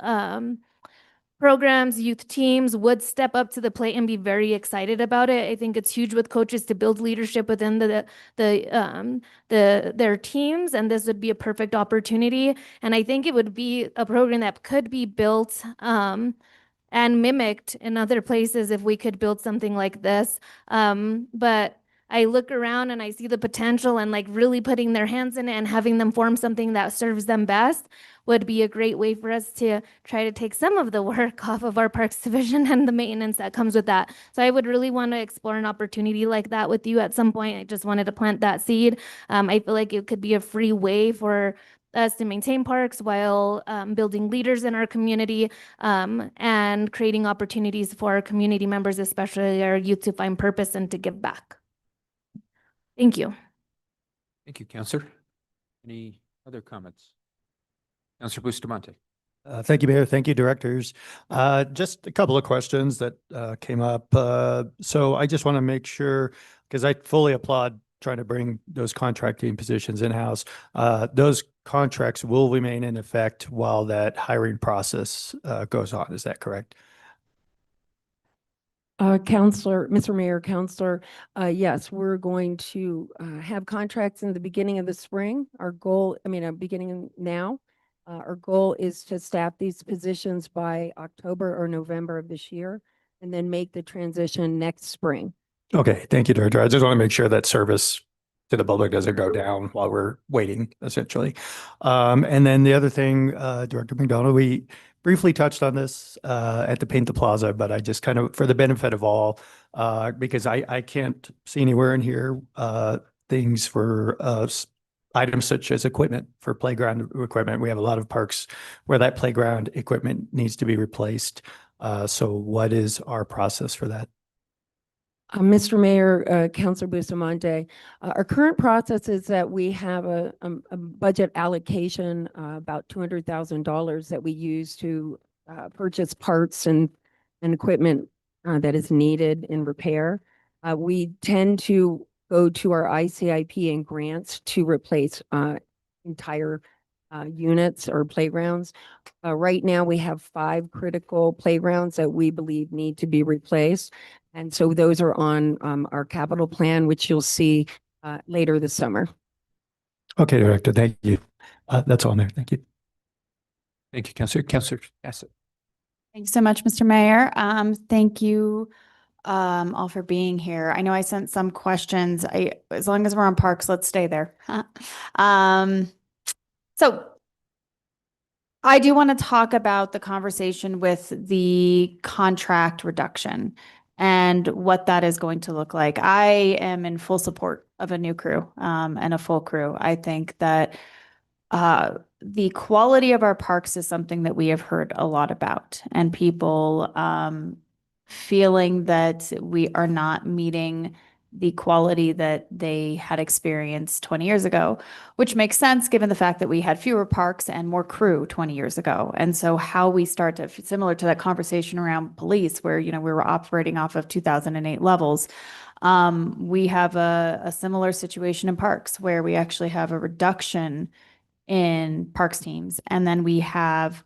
programs, youth teams would step up to the plate and be very excited about it. I think it's huge with coaches to build leadership within their teams, and this would be a perfect opportunity. And I think it would be a program that could be built and mimicked in other places if we could build something like this. But I look around and I see the potential, and really putting their hands in it and having them form something that serves them best would be a great way for us to try to take some of the work off of our parks division and the maintenance that comes with that. So I would really want to explore an opportunity like that with you at some point. I just wanted to plant that seed. I feel like it could be a free way for us to maintain parks while building leaders in our community and creating opportunities for our community members, especially our youth, to find purpose and to give back. Thank you. Thank you, Councillor. Any other comments? Councillor Bustamante. Thank you, Mayor. Thank you, directors. Just a couple of questions that came up. So I just want to make sure, because I fully applaud trying to bring those contracting positions in-house. Those contracts will remain in effect while that hiring process goes on. Is that correct? Counselor, Mr. Mayor, Counselor, yes, we're going to have contracts in the beginning of the spring. Our goal, beginning now. Our goal is to staff these positions by October or November of this year and then make the transition next spring. Okay, thank you, Director. I just want to make sure that service to the public doesn't go down while we're waiting, essentially. And then the other thing, Director McDonald, we briefly touched on this at the Paint the Plaza, but I just kind of, for the benefit of all, because I can't see anywhere in here things for items such as equipment for playground equipment. We have a lot of parks where that playground equipment needs to be replaced. So what is our process for that? Mr. Mayor, Councilor Bustamante, our current process is that we have a budget allocation, about $200,000 that we use to purchase parts and equipment that is needed in repair. We tend to go to our ICIP and grants to replace entire units or playgrounds. Right now, we have 5 critical playgrounds that we believe need to be replaced. And so those are on our capital plan, which you'll see later this summer. Okay, Director, thank you. That's all there. Thank you. Thank you, Councilor. Councilor Cassett. Thanks so much, Mr. Mayor. Thank you all for being here. I know I sent some questions. As long as we're on parks, let's stay there. So I do want to talk about the conversation with the contract reduction and what that is going to look like. I am in full support of a new crew and a full crew. I think that the quality of our parks is something that we have heard a lot about, and people feeling that we are not meeting the quality that they had experienced 20 years ago, which makes sense given the fact that we had fewer parks and more crew 20 years ago. And so how we start to, similar to that conversation around police where, we were operating off of 2008 levels, we have a similar situation in parks where we actually have a reduction in parks teams. And then we have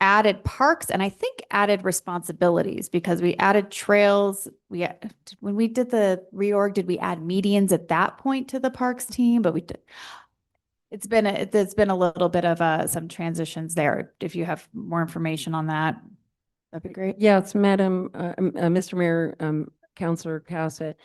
added parks and I think added responsibilities because we added trails. When we did the reorg, did we add medians at that point to the parks team? But we did. It's been a little bit of some transitions there. If you have more information on that, that'd be great. Yes, Madam, Mr. Mayor, Councilor Cassett.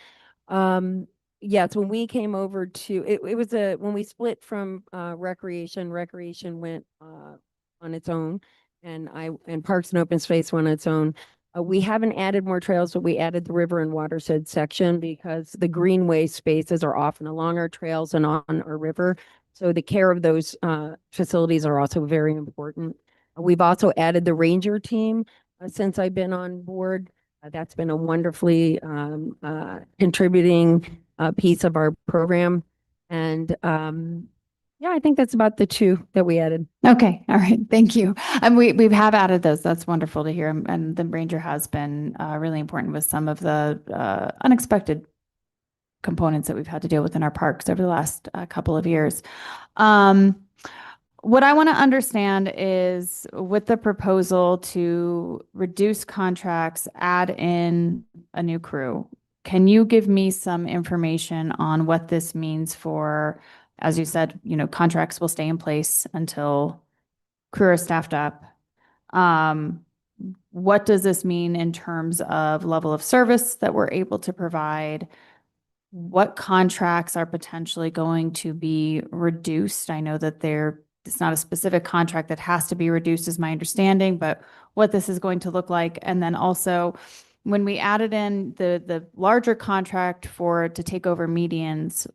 Yes, when we came over to, it was when we split from recreation went on its own. And Parks and Open Space went on its own. We haven't added more trails, but we added the river and watershed section because the greenway spaces are often along our trails and on our river. So the care of those facilities are also very important. We've also added the ranger team since I've been on board. That's been a wonderfully contributing piece of our program. And yeah, I think that's about the 2 that we added. Okay. All right. Thank you. And we have added those. That's wonderful to hear. And the ranger has been really important with some of the unexpected components that we've had to deal with in our parks over the last couple of years. What I want to understand is with the proposal to reduce contracts, add in a new crew, can you give me some information on what this means for, as you said, contracts will stay in place until crew are staffed up. What does this mean in terms of level of service that we're able to provide? What contracts are potentially going to be reduced? I know that it's not a specific contract that has to be reduced is my understanding, but what this is going to look like. And then also when we added in the larger contract to take over medians,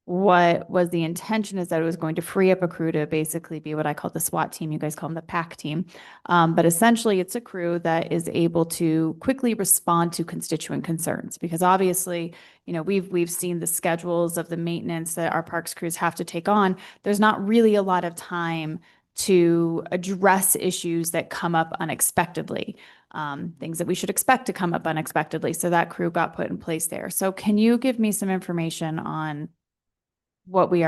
what was the intention is that it was going to free up a crew to basically be what I call the SWAT team. You guys call them the PAC team. But essentially it's a crew that is able to quickly respond to constituent concerns because obviously, we've seen the schedules of the maintenance that our parks crews have to take on. There's not really a lot of time to address issues that come up unexpectedly, things that we should expect to come up unexpectedly. So that crew got put in place there. So can you give me some information on what we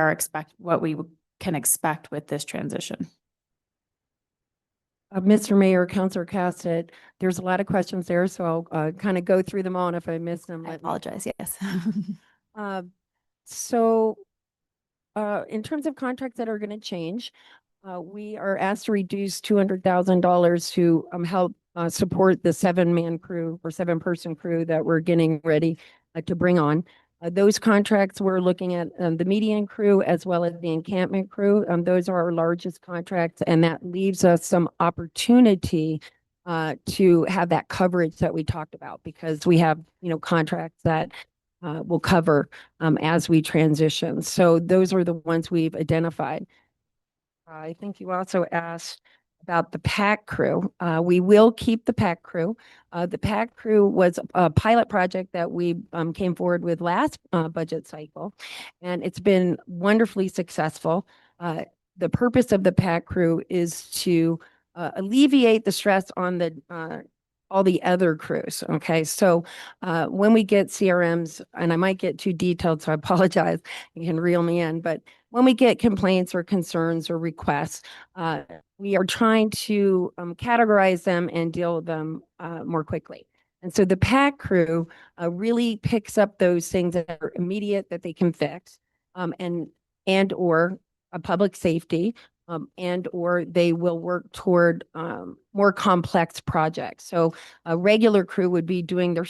can expect with this transition? Mr. Mayor, Councilor Cassett, there's a lot of questions there, so I'll kind of go through them all, and if I miss them, I apologize. Yes. So in terms of contracts that are going to change, we are asked to reduce $200,000 to help support the 7-man crew or 7-person crew that we're getting ready to bring on. Those contracts, we're looking at the median crew as well as the encampment crew. Those are our largest contracts, and that leaves us some opportunity to have that coverage that we talked about, because we have, contracts that will cover as we transition. So those are the ones we've identified. I think you also asked about the PAC crew. We will keep the PAC crew. The PAC crew was a pilot project that we came forward with last budget cycle, and it's been wonderfully successful. The purpose of the PAC crew is to alleviate the stress on the all the other crews. Okay, so when we get CRMs, and I might get too detailed, so I apologize, you can reel me in, but when we get complaints or concerns or requests, we are trying to categorize them and deal with them more quickly. And so the PAC crew really picks up those things that are immediate that they can fix, and or a public safety, and or they will work toward more complex projects. So a regular crew would be doing their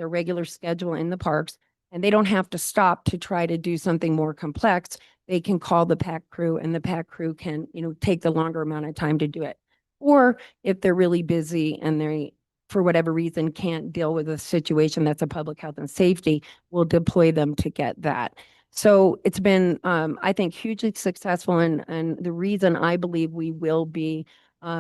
regular schedule in the parks, and they don't have to stop to try to do something more complex. They can call the PAC crew, and the PAC crew can, take the longer amount of time to do it. Or if they're really busy and they, for whatever reason, can't deal with a situation that's a public health and safety, we'll deploy them to get that. So it's been, I think, hugely successful, and the reason I believe we will be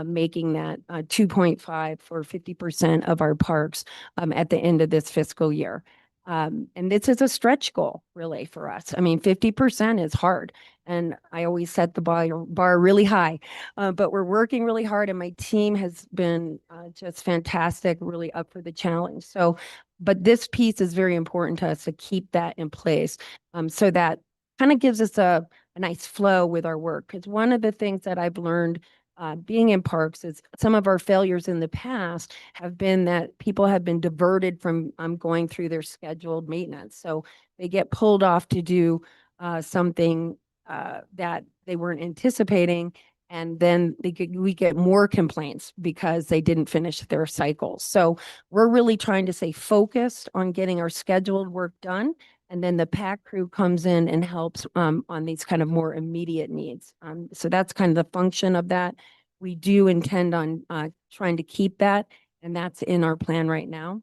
making that 2.5 for 50% of our parks at the end of this fiscal year. And this is a stretch goal, really, for us. I mean, 50% is hard, and I always set the bar really high, but we're working really hard, and my team has been just fantastic, really up for the challenge. So, but this piece is very important to us to keep that in place, so that kind of gives us a nice flow with our work. Because one of the things that I've learned being in parks is some of our failures in the past have been that people have been diverted from going through their scheduled maintenance. So they get pulled off to do something that they weren't anticipating, and then we get more complaints because they didn't finish their cycles. So we're really trying to stay focused on getting our scheduled work done. And then the PAC crew comes in and helps on these kind of more immediate needs. So that's kind of the function of that. We do intend on trying to keep that, and that's in our plan right now.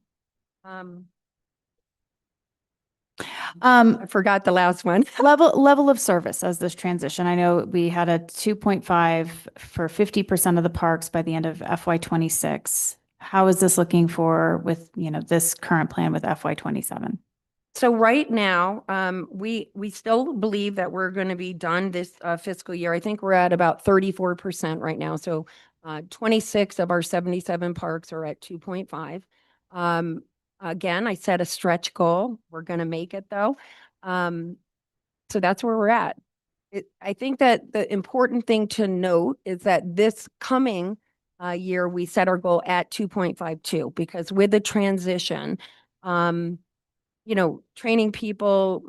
I forgot the last one. Level of service as this transition. I know we had a 2.5 for 50% of the parks by the end of FY26. How is this looking with this current plan with FY27? So right now, we still believe that we're going to be done this fiscal year. I think we're at about 34% right now. So 26 of our 77 parks are at 2.5. Again, I set a stretch goal. We're going to make it, though. So that's where we're at. I think that the important thing to note is that this coming year, we set our goal at 2.52, because with the transition, training people,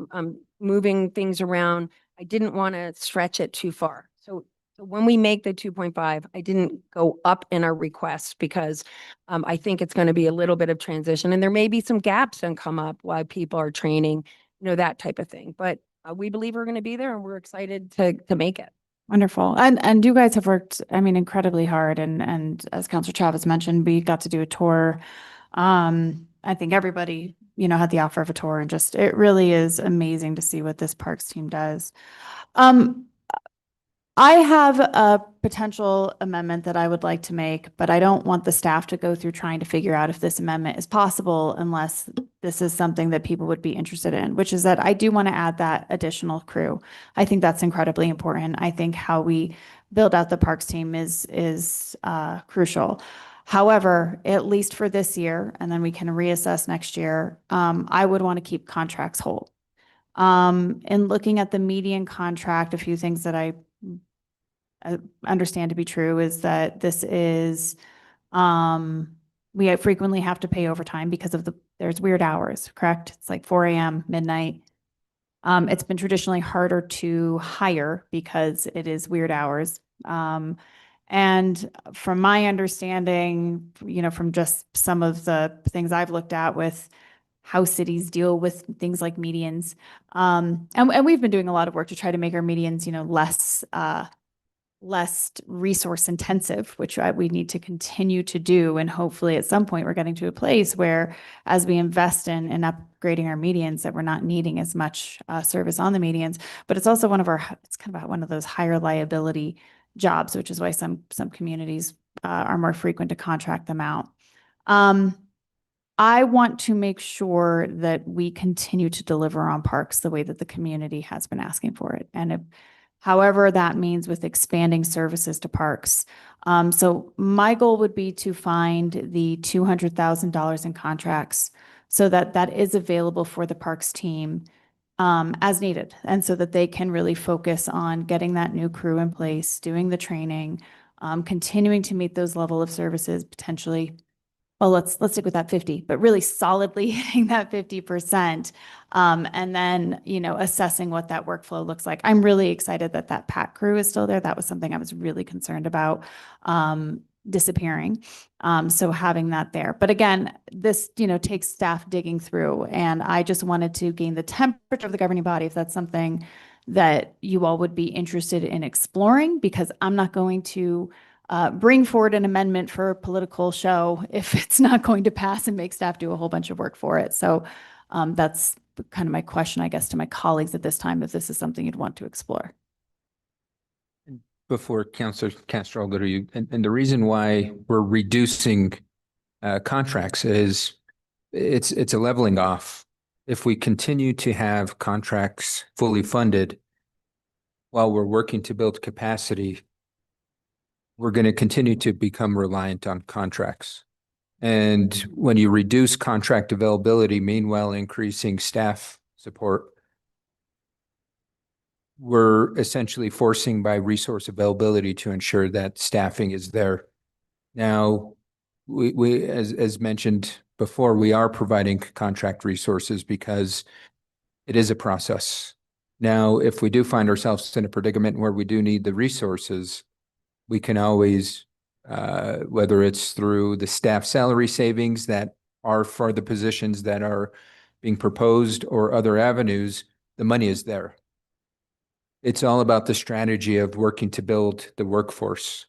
moving things around, I didn't want to stretch it too far. So when we make the 2.5, I didn't go up in our requests, because I think it's going to be a little bit of transition, and there may be some gaps that come up while people are training, that type of thing. But we believe we're going to be there, and we're excited to make it. Wonderful. And you guys have worked, incredibly hard. And as Councilor Chavez mentioned, we got to do a tour. I think everybody, had the offer of a tour, and just, it really is amazing to see what this parks team does. I have a potential amendment that I would like to make, but I don't want the staff to go through trying to figure out if this amendment is possible unless this is something that people would be interested in, which is that I do want to add that additional crew. I think that's incredibly important. I think how we build out the parks team is crucial. However, at least for this year, and then we can reassess next year, I would want to keep contracts whole. In looking at the median contract, a few things that I understand to be true is that this is, we frequently have to pay overtime because of there's weird hours, correct? It's like 4 a.m., midnight. It's been traditionally harder to hire because it is weird hours. And from my understanding, from just some of the things I've looked at with how cities deal with things like medians, and we've been doing a lot of work to try to make our medians, less resource intensive, which we need to continue to do. And hopefully at some point we're getting to a place where as we invest in upgrading our medians, that we're not needing as much service on the medians. But it's also it's kind of one of those higher liability jobs, which is why some communities are more frequent to contract them out. I want to make sure that we continue to deliver on parks the way that the community has been asking for it. And however that means with expanding services to parks. So my goal would be to find the $200,000 in contracts so that that is available for the parks team as needed. And so that they can really focus on getting that new crew in place, doing the training, continuing to meet those level of services, potentially. Well, let's stick with that 50, but really solidly hitting that 50%. And then, assessing what that workflow looks like. I'm really excited that that PAC crew is still there. That was something I was really concerned about disappearing. So having that there. But again, this, takes staff digging through, and I just wanted to gain the temperature of the governing body if that's something that you all would be interested in exploring, because I'm not going to bring forward an amendment for a political show if it's not going to pass and make staff do a whole bunch of work for it. So that's kind of my question, I guess, to my colleagues at this time, if this is something you'd want to explore. Before Councilor Castro, I'll go to you. And the reason why we're reducing contracts is it's a leveling off. If we continue to have contracts fully funded while we're working to build capacity, we're going to continue to become reliant on contracts. And when you reduce contract availability, meanwhile increasing staff support, we're essentially forcing by resource availability to ensure that staffing is there. Now, we as mentioned before, we are providing contract resources because it is a process. Now, if we do find ourselves in a predicament where we do need the resources, we can always, whether it's through the staff salary savings that are for the positions that are being proposed or other avenues, the money is there. It's all about the strategy of working to build the workforce.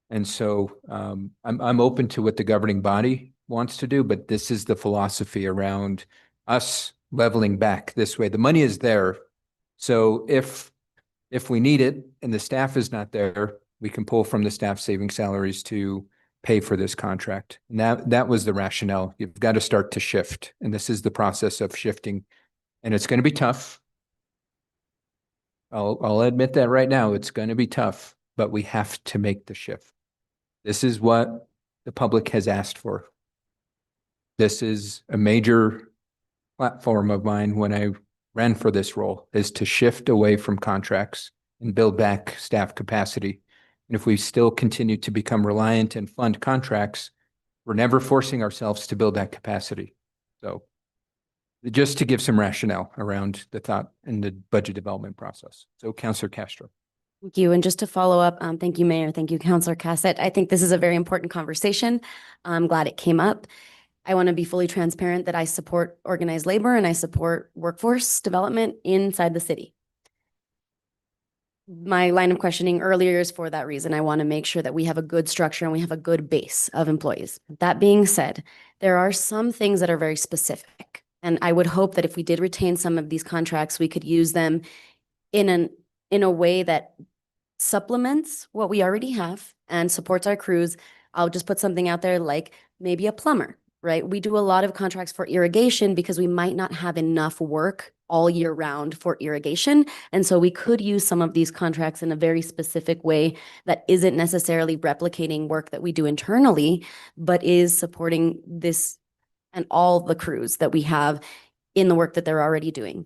And so I'm open to what the governing body wants to do, but this is the philosophy around us leveling back this way. The money is there. So if we need it and the staff is not there, we can pull from the staff saving salaries to pay for this contract. And that was the rationale. You've got to start to shift. And this is the process of shifting. And it's going to be tough. I'll admit that right now, it's going to be tough, but we have to make the shift. This is what the public has asked for. This is a major platform of mine when I ran for this role, is to shift away from contracts and build back staff capacity. And if we still continue to become reliant and fund contracts, we're never forcing ourselves to build that capacity. So just to give some rationale around the thought in the budget development process. So Councilor Castro. Thank you. And just to follow up, thank you, Mayor. Thank you, Councilor Cassett. I think this is a very important conversation. I'm glad it came up. I want to be fully transparent that I support organized labor and I support workforce development inside the city. My line of questioning earlier is for that reason. I want to make sure that we have a good structure and we have a good base of employees. That being said, there are some things that are very specific. And I would hope that if we did retain some of these contracts, we could use them in a way that supplements what we already have and supports our crews. I'll just put something out there like maybe a plumber, right? We do a lot of contracts for irrigation because we might not have enough work all year round for irrigation. And so we could use some of these contracts in a very specific way that isn't necessarily replicating work that we do internally, but is supporting this and all the crews that we have in the work that they're already doing.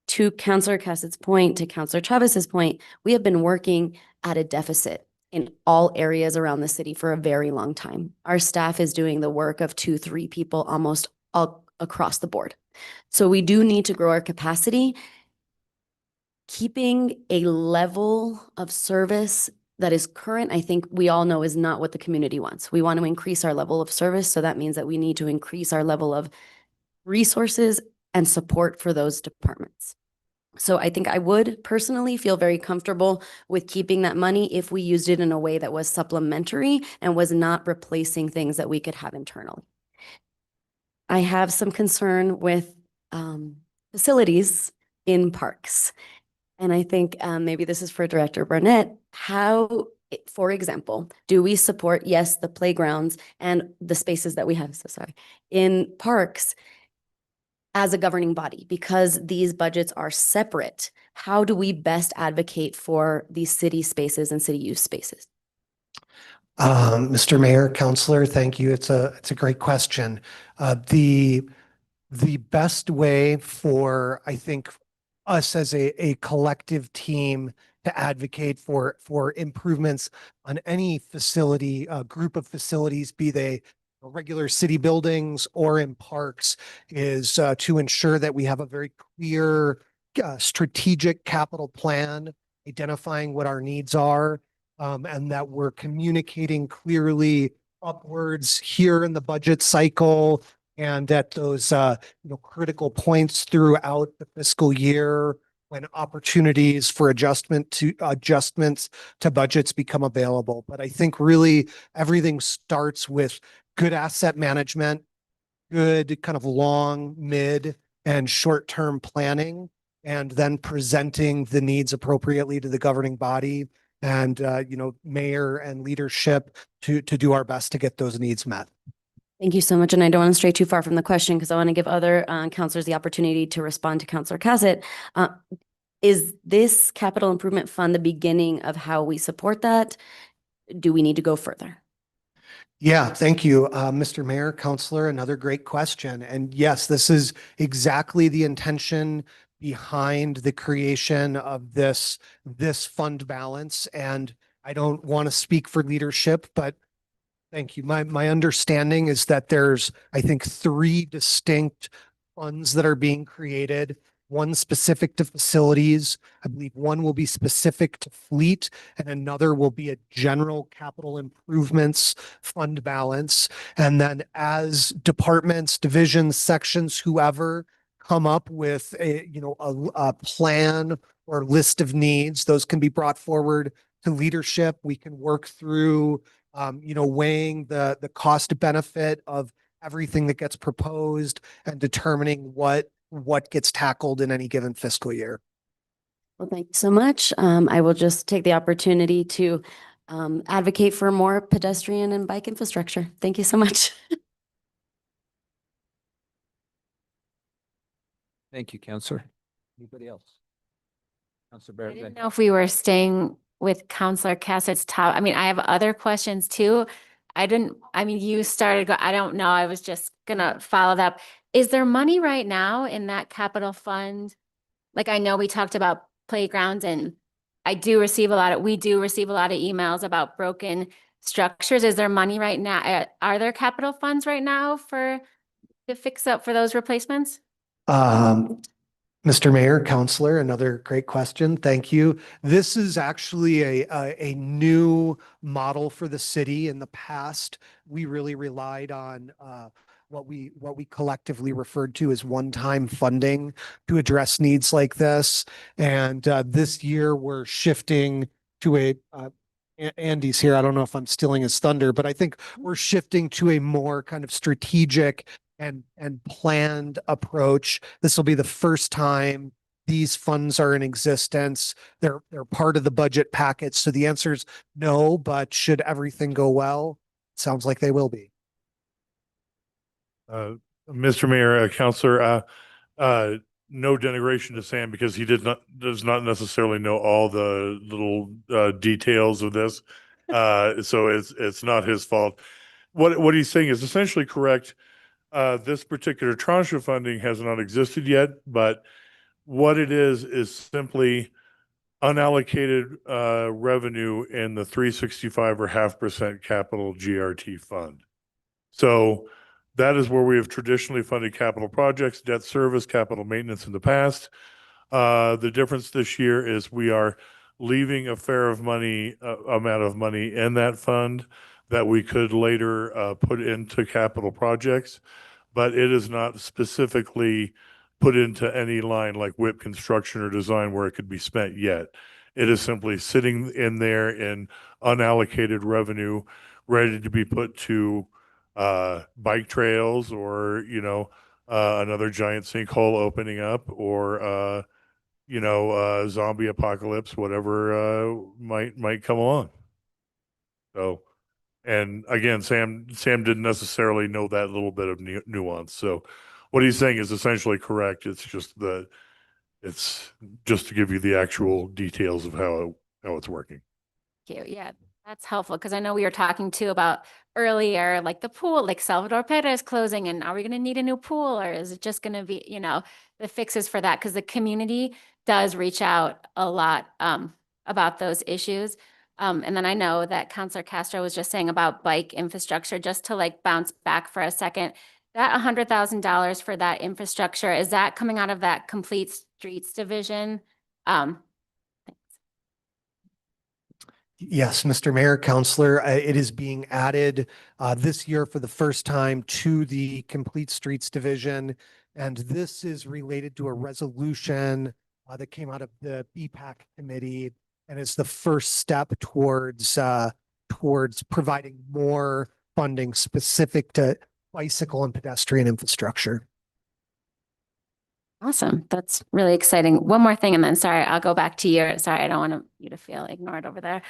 To Councilor Cassett's point, to Councilor Travis's point, we have been working at a deficit in all areas around the city for a very long time. Our staff is doing the work of 2-3 people almost all across the board. So we do need to grow our capacity. keeping a level of service that is current, I think we all know is not what the community wants. We want to increase our level of service. So that means that we need to increase our level of resources and support for those departments. So I think I would personally feel very comfortable with keeping that money if we used it in a way that was supplementary and was not replacing things that we could have internally. I have some concern with facilities in parks. And I think maybe this is for Director Barnett. How, for example, do we support, yes, the playgrounds and the spaces that we have, in parks as a governing body? Because these budgets are separate, how do we best advocate for these city spaces and city use spaces? Mr. Mayor, Counselor, thank you. It's a great question. The best way for, I think, us as a collective team to advocate for improvements on any facility, group of facilities, be they regular city buildings or in parks, is to ensure that we have a very clear strategic capital plan, identifying what our needs are, and that we're communicating clearly upwards here in the budget cycle and at those critical points throughout the fiscal year when opportunities for adjustments to budgets become available. But I think really everything starts with good asset management, good kind of long, mid, and short-term planning, and then presenting the needs appropriately to the governing body and mayor and leadership to do our best to get those needs met. Thank you so much. And I don't want to stray too far from the question because I want to give other counselors the opportunity to respond to Counselor Cassett. Is this capital improvement fund the beginning of how we support that? Do we need to go further? Yeah, thank you, Mr. Mayor, Counselor, another great question. And yes, this is exactly the intention behind the creation of this fund balance. And I don't want to speak for leadership, but thank you. My understanding is that there's, I think, 3 distinct funds that are being created. One specific to facilities. I believe one will be specific to fleet and another will be a general capital improvements fund balance. And then as departments, divisions, sections, whoever come up with a plan or list of needs, those can be brought forward to leadership. We can work through weighing the cost benefit of everything that gets proposed and determining what gets tackled in any given fiscal year. Well, thank you so much. I will just take the opportunity to advocate for more pedestrian and bike infrastructure. Thank you so much. Thank you, Counselor. Anybody else? Counselor I didn't Barrett. know if we were staying with Counselor Cassett's top. I mean, I have other questions too. You started, I don't know. I was just gonna follow that up. Is there money right now in that capital fund? Like, I know we talked about playgrounds and we do receive a lot of emails about broken structures. Is there money right now? Are there capital funds right now to fix up for those replacements? Mr. Mayor, Counselor, another great question. Thank you. This is actually a new model for the city. In the past, we really relied on what we collectively referred to as one-time funding to address needs like this. And this year we're shifting to Andy's here. I don't know if I'm stealing his thunder, but I think we're shifting to a more kind of strategic and planned approach. This will be the first time these funds are in existence. They're part of the budget package. So the answer is no, but should everything go well, it sounds like they will be. Mr. Mayor, Counselor, no denigration to Sam because he does not necessarily know all the little details of this. So it's not his fault. What he's saying is essentially correct. This particular tranche of funding has not existed yet, but what it is simply unallocated revenue in the 365 or 0.5% capital GRT fund. So that is where we have traditionally funded capital projects, debt service, capital maintenance in the past. The difference this year is we are leaving a fair amount of money in that fund that we could later put into capital projects, but it is not specifically put into any line like WIP construction or design where it could be spent yet. It is simply sitting in there in unallocated revenue, ready to be put to bike trails or, another giant sinkhole opening up or, zombie apocalypse, whatever might come along. So, and again, Sam didn't necessarily know that little bit of nuance. So what he's saying is essentially correct. It's just to give you the actual details of how it's working. Thank you. Yeah, that's helpful because I know we were talking too about earlier, like the pool, like Salvador Peta is closing, and are we going to need a new pool, or is it just going to be, the fixes for that? Because the community does reach out a lot about those issues. And then I know that Councilor Castro was just saying about bike infrastructure, just to like bounce back for a second. That $100,000 for that infrastructure, is that coming out of that Complete Streets division? Yes, Mr. Mayor, Counselor, it is being added this year for the first time to the Complete Streets Division. And this is related to a resolution that came out of the BPAC committee. And it's the first step towards providing more funding specific to bicycle and pedestrian infrastructure. Awesome. That's really exciting. One more thing, and then sorry, I'll go back to your, sorry, I don't want you to feel ignored over there.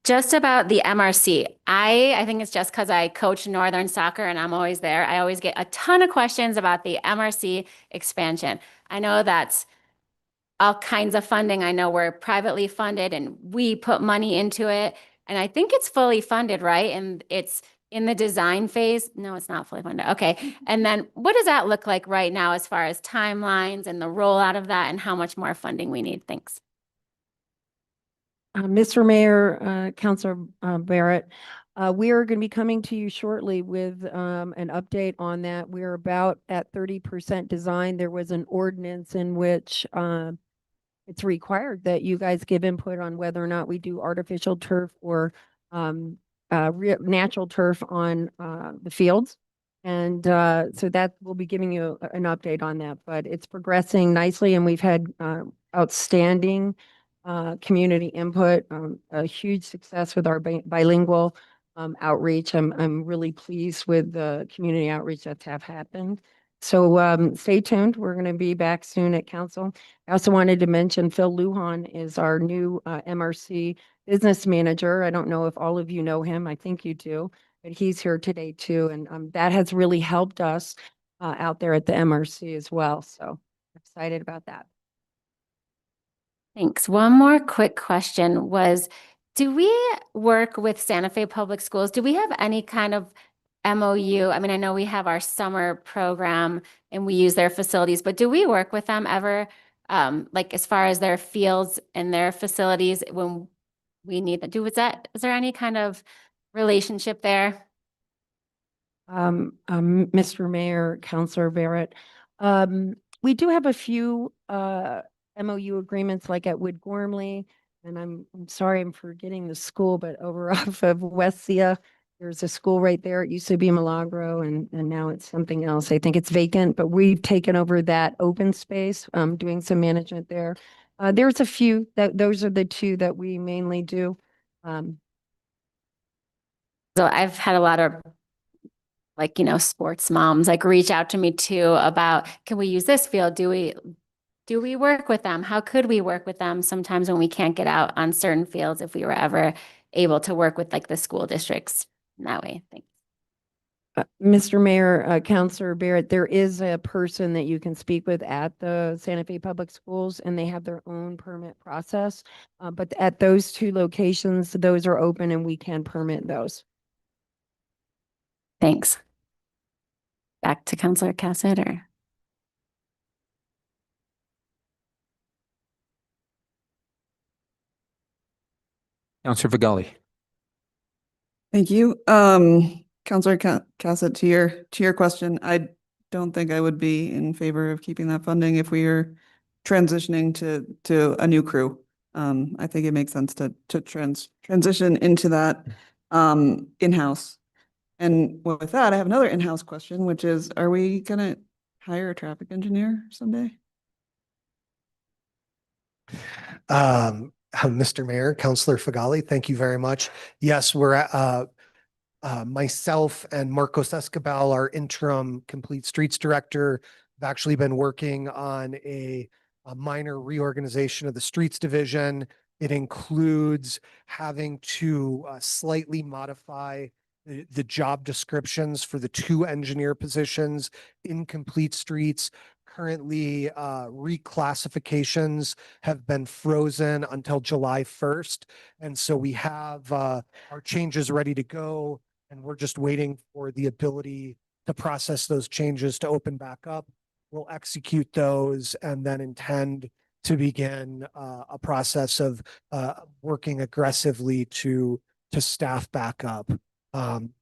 Just about the MRC. I think it's just because I coach Northern soccer and I'm always there. I always get a ton of questions about the MRC expansion. I know that's all kinds of funding. I know we're privately funded and we put money into it. And I think it's fully funded, right? And it's in the design phase. No, it's not fully funded. Okay. And then what does that look like right now as far as timelines and the rollout of that and how much more funding we need? Thanks. Mr. Mayor, Councilor Barrett, we are going to be coming to you shortly with an update on that. We're about at 30% design. There was an ordinance in which it's required that you guys give input on whether or not we do artificial turf or natural turf on the fields. And so that we'll be giving you an update on that, but it's progressing nicely and we've had outstanding community input, a huge success with our bilingual outreach. I'm really pleased with the community outreach that's have happened. So stay tuned. We're going to be back soon at council. I also wanted to mention Phil Lujan is our new MRC business manager. I don't know if all of you know him. I think you do, but he's here today too. And that has really helped us out there at the MRC as well. So excited about that. Thanks. One more quick question was, do we work with Santa Fe Public Schools? Do we have any kind of MOU? I mean, I know we have our summer program and we use their facilities, but do we work with them ever? Like as far as their fields and their facilities when we need that? Is there any kind of relationship there? Mr. Mayor, Councilor Barrett, we do have a few MOU agreements like at Wood Gormley, and I'm sorry I'm forgetting the school, but over off of Westia, there's a school right there. It used to be Milagro and now it's something else. I think it's vacant, but we've taken over that open space, doing some management there. There's a few those are the two that we mainly do. So I've had a lot of sports moms reach out to me too about, can we use this field? Do we work with them? How could we work with them sometimes when we can't get out on certain fields if we were ever able to work with the school districts in that way? Thanks. Mr. Mayor, Councilor Barrett, there is a person that you can speak with at the Santa Fe Public Schools and they have their own permit process. But at those two locations, those are open and we can permit those. Thanks. Back to Councilor Cassett or? Councilor Vigali. Thank you. Councilor Cassett, to your question, I don't think I would be in favor of keeping that funding if we are transitioning to a new crew. I think it makes sense to transition into that in-house. And with that, I have another in-house question, which is, are we gonna hire a traffic engineer someday? Mr. Mayor, Councilor Fagali, thank you very much. Yes, we're myself and Marcos Escabal, our interim Complete Streets Director, have actually been working on a minor reorganization of the Streets Division. It includes having to slightly modify the job descriptions for the 2 engineer positions in Complete Streets. Currently, reclassifications have been frozen until July 1st. And so we have our changes ready to go, and we're just waiting for the ability to process those changes to open back up. We'll execute those and then intend to begin a process of working aggressively to staff back up.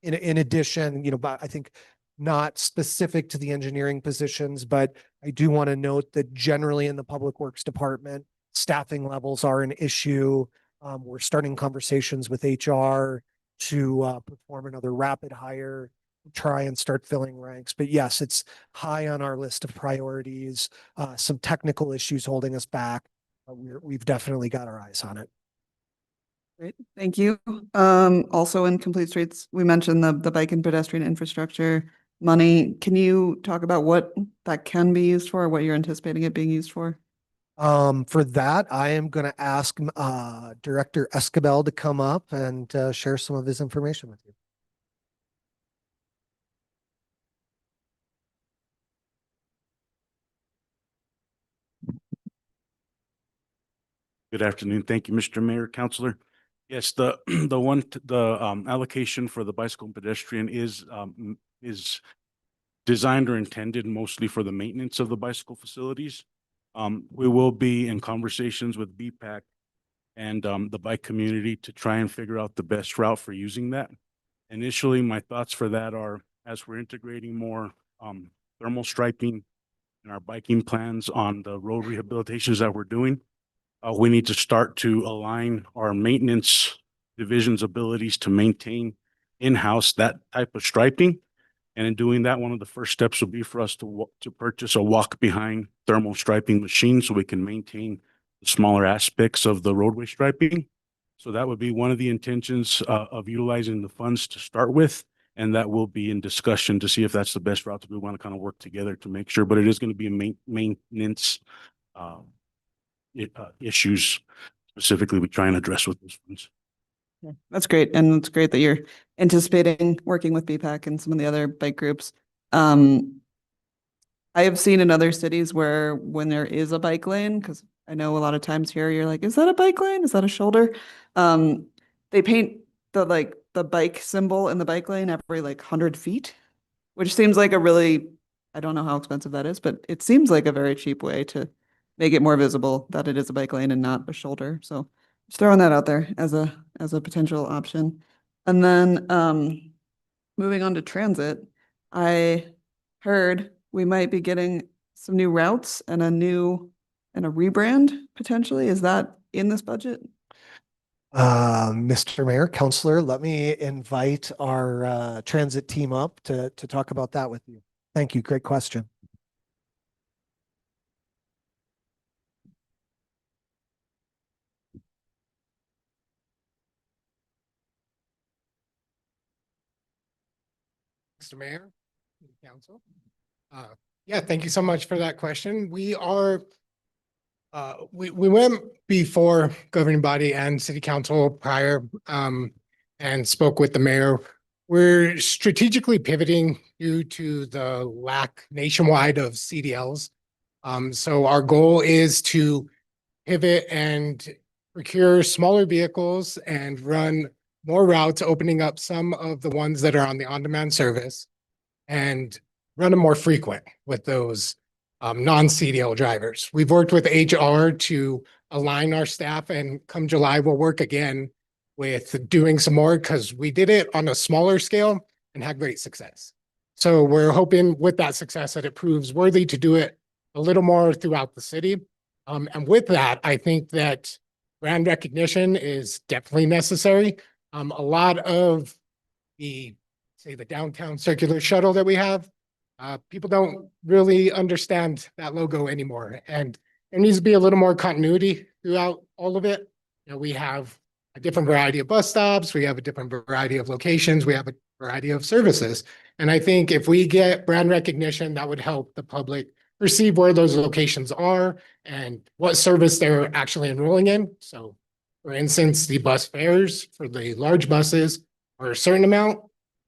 In addition, but I think not specific to the engineering positions, but I do want to note that generally in the Public Works Department, staffing levels are an issue. We're starting conversations with HR to perform another rapid hire, try and start filling ranks. But yes, it's high on our list of priorities. Some technical issues holding us back. We've definitely got our eyes on it. Great, thank you. Also in Complete Streets, we mentioned the bike and pedestrian infrastructure money. Can you talk about what that can be used for, or what you're anticipating it being used for? For that, I am going to ask Director Escabel to come up and share some of his information with you. Good afternoon. Thank you, Mr. Mayor, Councilor. Yes, the allocation for the bicycle and pedestrian is designed or intended mostly for the maintenance of the bicycle facilities. We will be in conversations with BPAC and the bike community to try and figure out the best route for using that. Initially, my thoughts for that are, as we're integrating more thermal striping in our biking plans on the road rehabilitations that we're doing, we need to start to align our maintenance division's abilities to maintain in-house that type of striping. And in doing that, one of the first steps will be for us to purchase a walk-behind thermal striping machine so we can maintain the smaller aspects of the roadway striping. So that would be one of the intentions of utilizing the funds to start with. And that will be in discussion to see if that's the best route that we want to kind of work together to make sure. But it is going to be a maintenance issues specifically we try and address with those funds. That's great. And it's great that you're anticipating working with BPAC and some of the other bike groups. I have seen in other cities where when there is a bike lane, because I know a lot of times here you're like, is that a bike lane? Is that a shoulder? They paint the bike symbol in the bike lane every 100 feet, which seems like a really, I don't know how expensive that is, but it seems like a very cheap way to make it more visible that it is a bike lane and not a shoulder. So just throwing that out there as a potential option. And then moving on to transit, I heard we might be getting some new routes and a rebrand potentially. Is that in this budget? Mr. Mayor, Councilor, let me invite our transit team up to talk about that with you. Thank you. Great question. Mr. Mayor, Council. Yeah, thank you so much for that question. We are, we went before governing body and city council prior and spoke with the mayor. We're strategically pivoting due to the lack nationwide of CDLs. So our goal is to pivot and procure smaller vehicles and run more routes, opening up some of the ones that are on the on-demand service and run them more frequent with those non-CDL drivers. We've worked with HR to align our staff, and come July, we'll work again with doing some more because we did it on a smaller scale and had great success. So we're hoping with that success that it proves worthy to do it a little more throughout the city. And with that, I think that brand recognition is definitely necessary. A lot of the, say, the downtown circular shuttle that we have, people don't really understand that logo anymore. And there needs to be a little more continuity throughout all of it. You know, we have a different variety of bus stops, we have a different variety of locations, we have a variety of services. And I think if we get brand recognition, that would help the public perceive where those locations are and what service they're actually enrolling in. So for instance, the bus fares for the large buses are a certain amount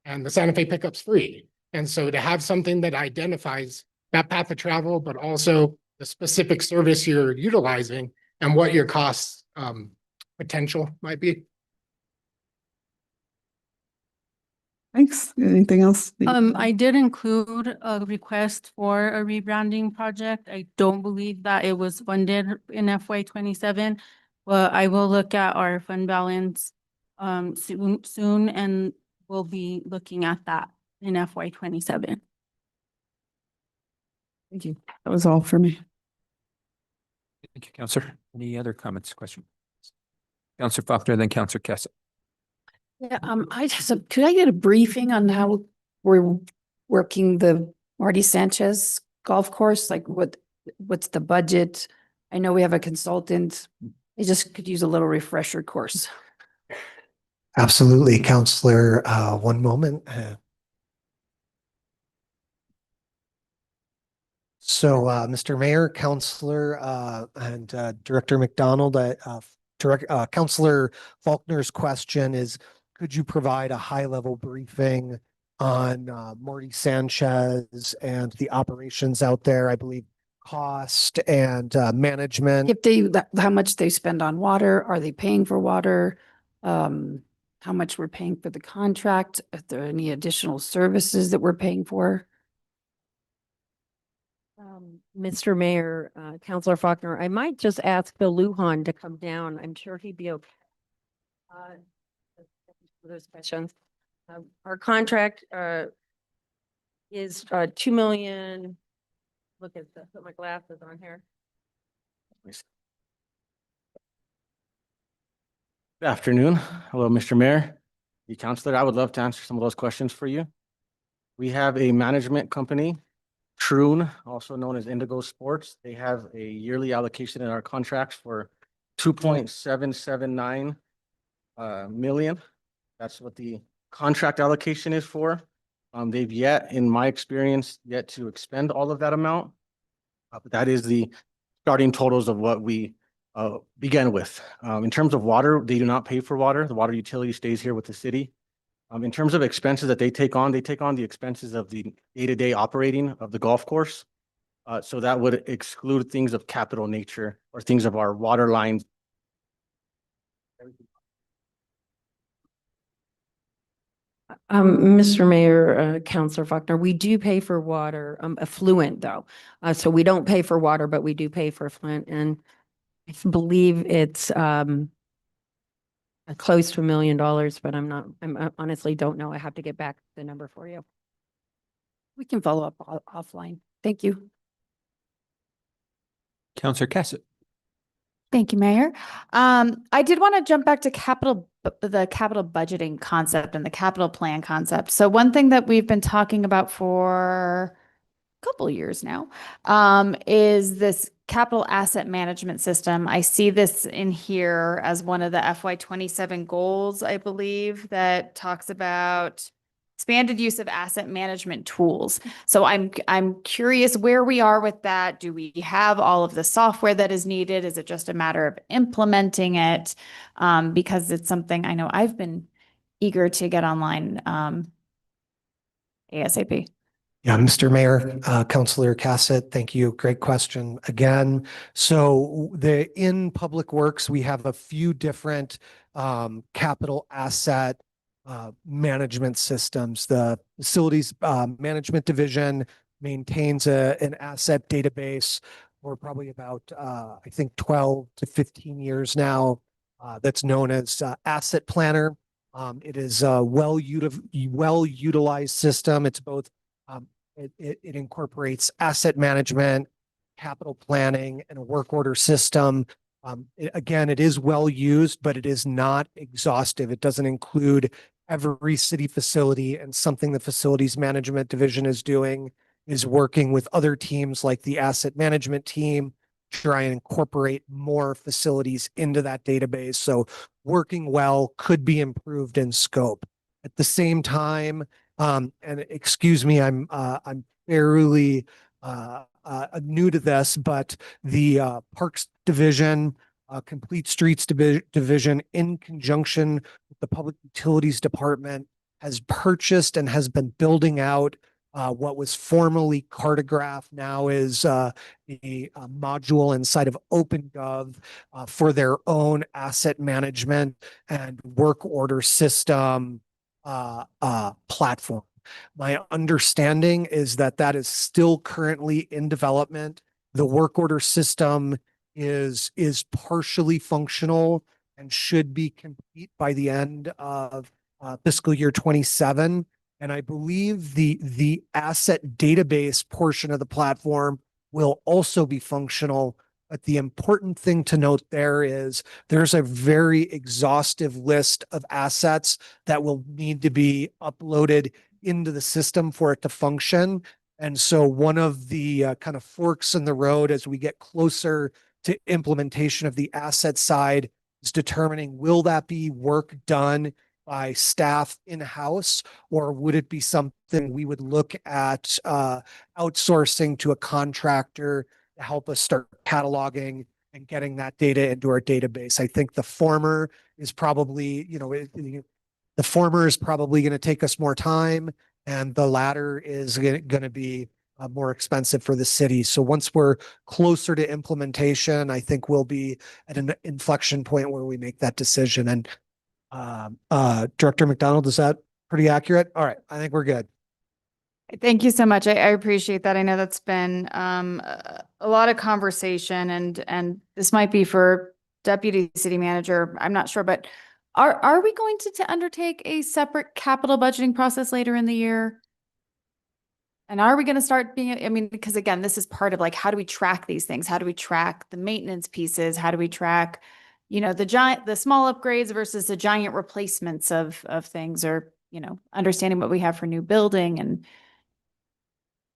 and the Santa Fe pickup's free. And so to have something that identifies that path of travel, but also the specific service you're utilizing and what your cost potential might be. Thanks. Anything else? I did include a request for a rebranding project. I don't believe that it was funded in FY 27, but I will look at our fund balance soon and we'll be looking at that in FY 27. Thank you. That was all for me. Thank you, Counselor. Any other comments, questions? Counselor Faulkner, then Counselor Cassett. Yeah, could I get a briefing on how we're working the Marty Sanchez golf course? Like what's the budget? I know we have a consultant. I just could use a little refresher course. Absolutely, Counselor. One moment. So, Mr. Mayor, Counselor, and Director McDonald, Counselor Faulkner's question is, could you provide a high-level briefing on Marty Sanchez and the operations out there? I believe cost and management. If how much they spend on water, are they paying for water? How much we're paying for the contract? If there are any additional services that we're paying for? Mr. Mayor, Counselor Faulkner, I might just ask Bill Lujan to come down. I'm sure he'd be okay. For those questions. Our contract is 2 million. Look at the, put my glasses on here. Good afternoon. Hello, Mr. Mayor, the Counselor. I would love to answer some of those questions for you. We have a management company, Troon, also known as Indigo Sports. They have a yearly allocation in our contracts for 2.779 million. That's what the contract allocation is for. They've yet, in my experience, yet to expend all of that amount. But that is the starting totals of what we began with. In terms of water, they do not pay for water. The water utility stays here with the city. In terms of expenses that they take on the expenses of the day-to-day operating of the golf course. So that would exclude things of capital nature or things of our water lines. Mr. Mayor, Counselor Faulkner, we do pay for water, affluent though. So we don't pay for water, but we do pay for affluent, and I believe it's close to $1 million, but I honestly don't know. I have to get back the number for you. We can follow up offline. Thank you. Counselor Cassett. Thank you, Mayor. I did want to jump back to the capital budgeting concept and the capital plan concept. So one thing that we've been talking about for a couple of years now is this capital asset management system. I see this in here as one of the FY 27 goals, I believe, that talks about expanded use of asset management tools. So I'm curious where we are with that. Do we have all of the software that is needed? Is it just a matter of implementing it? Because it's something I know I've been eager to get online ASAP. Yeah, Mr. Mayor, Counselor Cassett, thank you. Great question again. So in Public Works, we have a few different capital asset management systems. The Facilities Management Division maintains an asset database for probably about, I think, 12 to 15 years now. That's known as Asset Planner. It is a well-utilized system. It's both, it incorporates asset management, capital planning and a work order system. Again, it is well used, but it is not exhaustive. It doesn't include every city facility, and something the facilities management division is doing is working with other teams like the asset management team to try and incorporate more facilities into that database. So working well, could be improved in scope. At the same time, and excuse me, I'm fairly new to this, but the Parks Division, Complete Streets Division, in conjunction with the Public Utilities Department, has purchased and has been building out what was formerly Cartograph, now is a module inside of OpenGov for their own asset management and work order system platform. My understanding is that that is still currently in development. The work order system is partially functional and should be complete by the end of fiscal year 27. And I believe the asset database portion of the platform will also be functional. But the important thing to note there is there's a very exhaustive list of assets that will need to be uploaded into the system for it to function. And so one of the kind of forks in the road as we get closer to implementation of the asset side is determining, will that be work done by staff in-house, or would it be something we would look at outsourcing to a contractor to help us start cataloging and getting that data into our database? I think the former is probably, the former is probably going to take us more time, and the latter is going to be more expensive for the city. So once we're closer to implementation, I think we'll be at an inflection point where we make that decision. And Director McDonald, is that pretty accurate? All right, I think we're good. Thank you so much. I appreciate that. I know that's been a lot of conversation, and this might be for Deputy City Manager. I'm not sure, but are we going to undertake a separate capital budgeting process later in the year? And are we going to start being, I mean, because again, this is part of like, how do we track these things? How do we track the maintenance pieces? How do we track, the small upgrades versus the giant replacements of things, or, understanding what we have for new building? And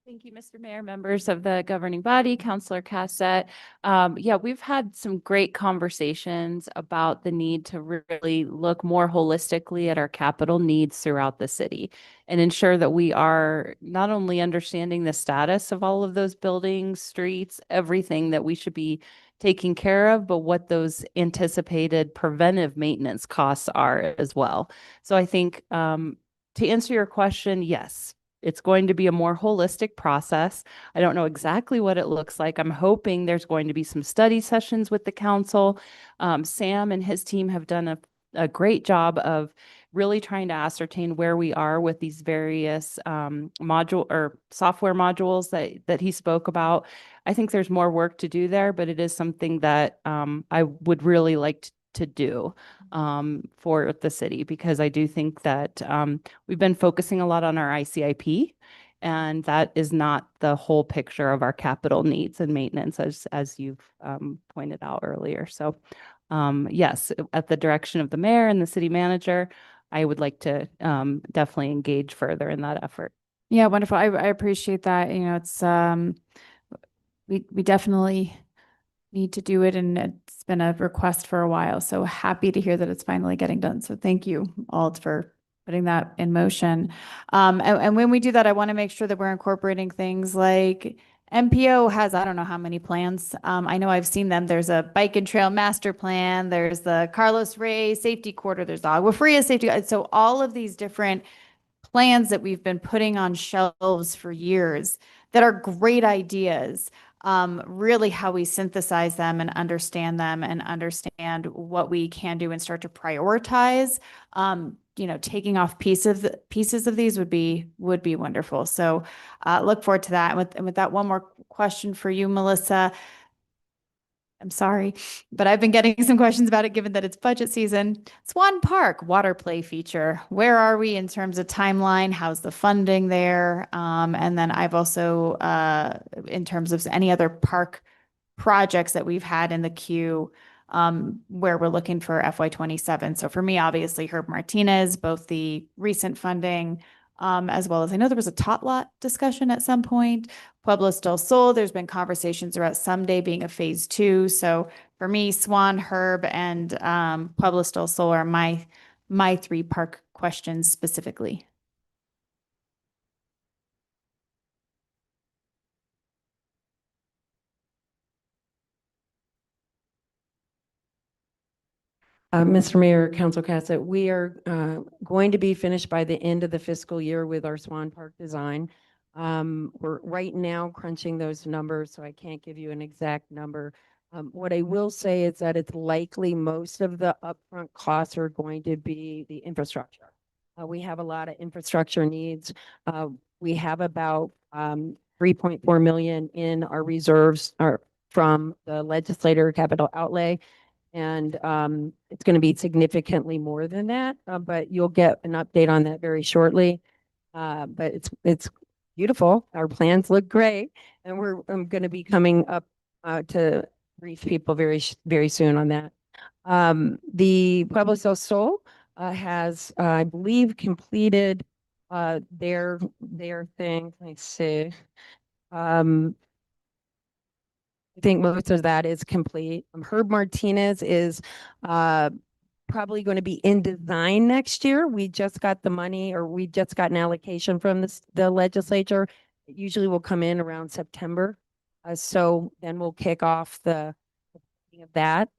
thank you, Mr. Mayor, members of the governing body, Councilor Cassett. Yeah, we've had some great conversations about the need to really look more holistically at our capital needs throughout the city and ensure that we are not only understanding the status of all of those buildings, streets, everything that we should be taking care of, but what those anticipated preventive maintenance costs are as well. So I think to answer your question, yes, it's going to be a more holistic process. I don't know exactly what it looks like. I'm hoping there's going to be some study sessions with the council. Sam and his team have done a great job of really trying to ascertain where we are with these various module or software modules that he spoke about. I think there's more work to do there, but it is something that I would really like to do for the city, because I do think that we've been focusing a lot on our ICIP, and that is not the whole picture of our capital needs and maintenance, as you've pointed out earlier. So yes, at the direction of the mayor and the city manager, I would like to definitely engage further in that effort. yeah, wonderful. I appreciate that. It's we definitely need to do it, and it's been a request for a while. So happy to hear that it's finally getting done. So thank you all for putting that in motion. And when we do that, I want to make sure that we're incorporating things like MPO has, I don't know how many plans. I know I've seen them. There's a bike and trail master plan. There's the Carlos Ray safety quarter. There's the Agua Fria safety. So all of these different plans that we've been putting on shelves for years that are great ideas. Really how we synthesize them and understand what we can do and start to prioritize. Taking off pieces of these would be wonderful. So look forward to that. And with that, one more question for you, Melissa. I'm sorry, but I've been getting some questions about it, given that it's budget season. Swan Park water play feature. Where are we in terms of timeline? How's the funding there? And then I've also, in terms of any other park projects that we've had in the queue, where we're looking for FY 27. So for me, obviously Herb Martinez, both the recent funding, as well as I know there was a tot lot discussion at some point. Pueblos del Sol, there's been conversations about someday being a phase 2. So for me, Swan, Herb, and Pueblos del Sol are my 3 park questions specifically. Mr. Mayor, Council Cassett, we are going to be finished by the end of the fiscal year with our Swan Park design. We're right now crunching those numbers, so I can't give you an exact number. What I will say is that it's likely most of the upfront costs are going to be the infrastructure. We have a lot of infrastructure needs. We have about 3.4 million in our reserves from the legislator capital outlay. And it's going to be significantly more than that, but you'll get an update on that very shortly. But it's beautiful. Our plans look great, and we're going to be coming up to brief people very soon on that. The Pueblos del Sol has, I believe, completed their thing. Let's see. I think most of that is complete. Herb Martinez is probably going to be in design next year. We just got the money, or we just got an allocation from the legislature. It usually will come in around September. So then we'll kick off the of that.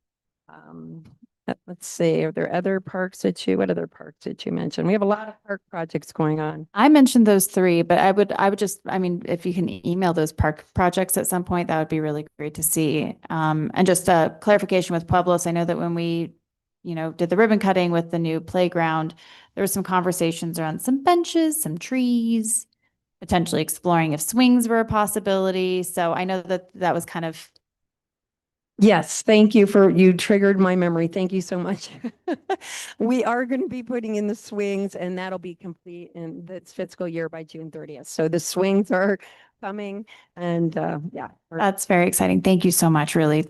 Let's see, are there other parks what other parks did you mention? We have a lot of park projects going on. I mentioned those 3, but I would just, I mean, if you can email those park projects at some point, that would be really great to see. And just a clarification with Pueblos, I know that when we, did the ribbon cutting with the new playground, there were some conversations around some benches, some trees, potentially exploring if swings were a possibility. So I know that was kind of. Yes, thank you you triggered my memory. Thank you so much. We are going to be putting in the swings, and that'll be complete in this fiscal year by June 30th. So the swings are coming, and yeah. That's very exciting. Thank you so much. Really,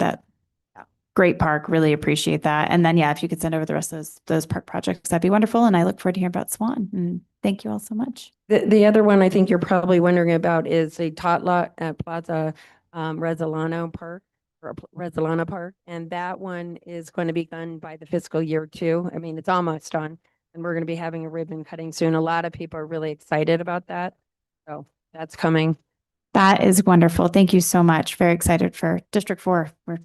great park. Really appreciate that. And then, yeah, if you could send over the rest of those park projects, that'd be wonderful. And I look forward to hearing about Swan. And thank you all so much. The other one I think you're probably wondering about is a tot lot at Plaza Resolana Park, and that one is going to be done by the fiscal year too. I mean, it's almost done, and we're going to be having a ribbon cutting soon. A lot of people are really excited about that, so that's coming. That is wonderful. Thank you so much. Very excited for District 4. We're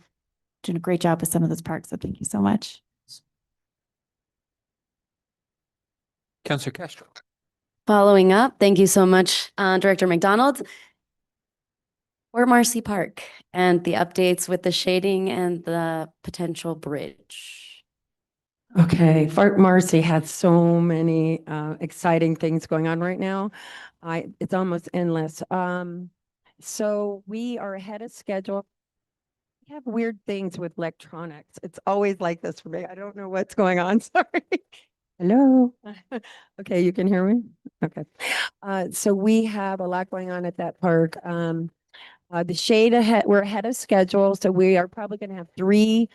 doing a great job with some of those parks, so thank you so much. Councilor Castro. Following up, thank you so much, Director McDonald. Fort Marcy Park and the updates with the shading and the potential bridge. Okay, Fort Marcy has so many exciting things going on right now. It's almost endless. So we are ahead of schedule. We have weird things with electronics. It's always like this for me. I don't know what's going on. Sorry. Hello. Okay, you can hear me? Okay. So we have a lot going on at that park. The shade we're ahead of schedule, so we are probably going to have 3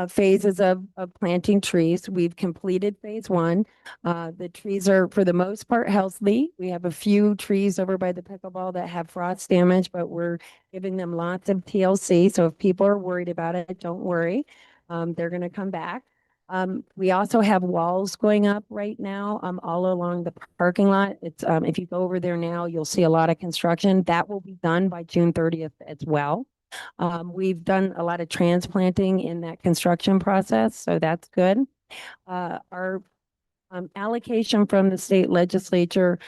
phases of planting trees. We've completed phase 1. The trees are, for the most part, healthy. We have a few trees over by the pickleball that have frost damage, but we're giving them lots of TLC. So if people are worried about it, don't worry. They're going to come back. We also have walls going up right now all along the parking lot. It's if you go over there now, you'll see a lot of construction. That will be done by June 30th as well. We've done a lot of transplanting in that construction process, so that's good. Our allocation from the state legislature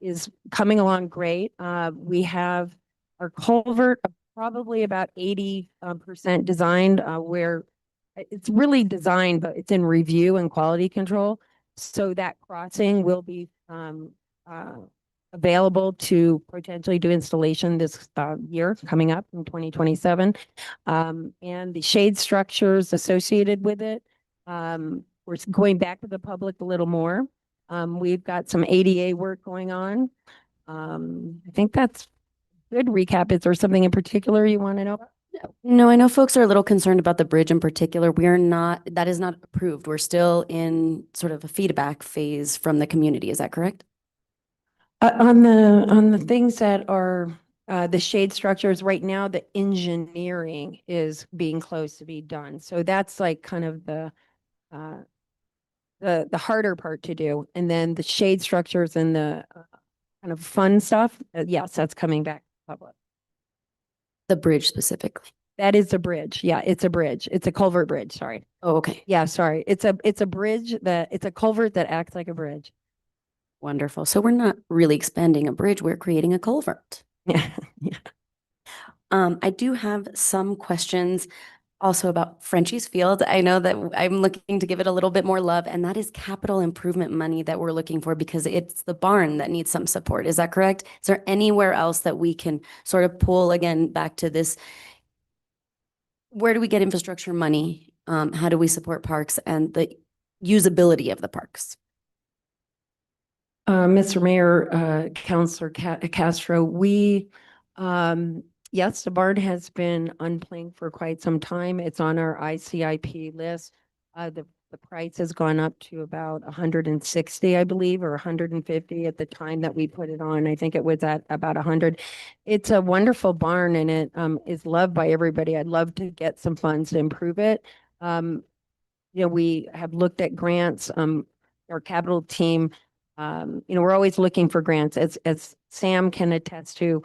is coming along great. We have our culvert probably about 80% designed, where it's really designed, but it's in review and quality control. So that crossing will be available to potentially do installation this year coming up in 2027. And the shade structures associated with it. We're going back to the public a little more. We've got some ADA work going on. I think that's good recap. Is there something in particular you want to know? No, I know folks are a little concerned about the bridge in particular. That is not approved. We're still in sort of a feedback phase from the community. Is that correct? On the things that are the shade structures right now, the engineering is being close to be done. So that's like kind of the harder part to do. And then the shade structures and the kind of fun stuff, yes, that's coming back public. The bridge specifically. That is a bridge. Yeah, it's a bridge. It's a culvert bridge. Sorry. Oh, okay. Yeah, sorry. It's a bridge it's a culvert that acts like a bridge. Wonderful. So we're not really expanding a bridge, we're creating a culvert. Yeah. Yeah. I do have some questions also about Frenchie's Field. I know that I'm looking to give it a little bit more love, and that is capital improvement money that we're looking for because it's the barn that needs some support. Is that correct? Is there anywhere else that we can sort of pull again back to this? Where do we get infrastructure money? How do we support parks and the usability of the parks? Mr. Mayor, Councilor Castro, yes, the barn has been unplugged for quite some time. It's on our ICIP list. The price has gone up to about 160, I believe, or 150 at the time that we put it on. I think it was at about 100. It's a wonderful barn and it is loved by everybody. I'd love to get some funds to improve it. We have looked at grants. Our capital team, we're always looking for grants. As Sam can attest to,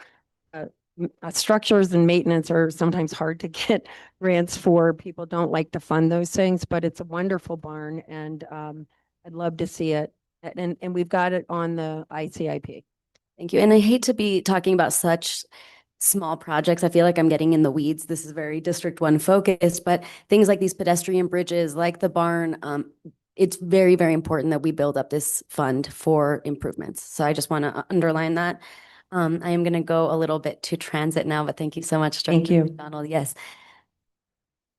structures and maintenance are sometimes hard to get grants for. People don't like to fund those things, but it's a wonderful barn and I'd love to see it. And we've got it on the ICIP. Thank you. And I hate to be talking about such small projects. I feel like I'm getting in the weeds. This is very District 1 focused, but things like these pedestrian bridges, like the barn, it's very, very important that we build up this fund for improvements. So I just want to underline that. I am going to go a little bit to transit now, but thank you so much. Thank you. Donald. Yes.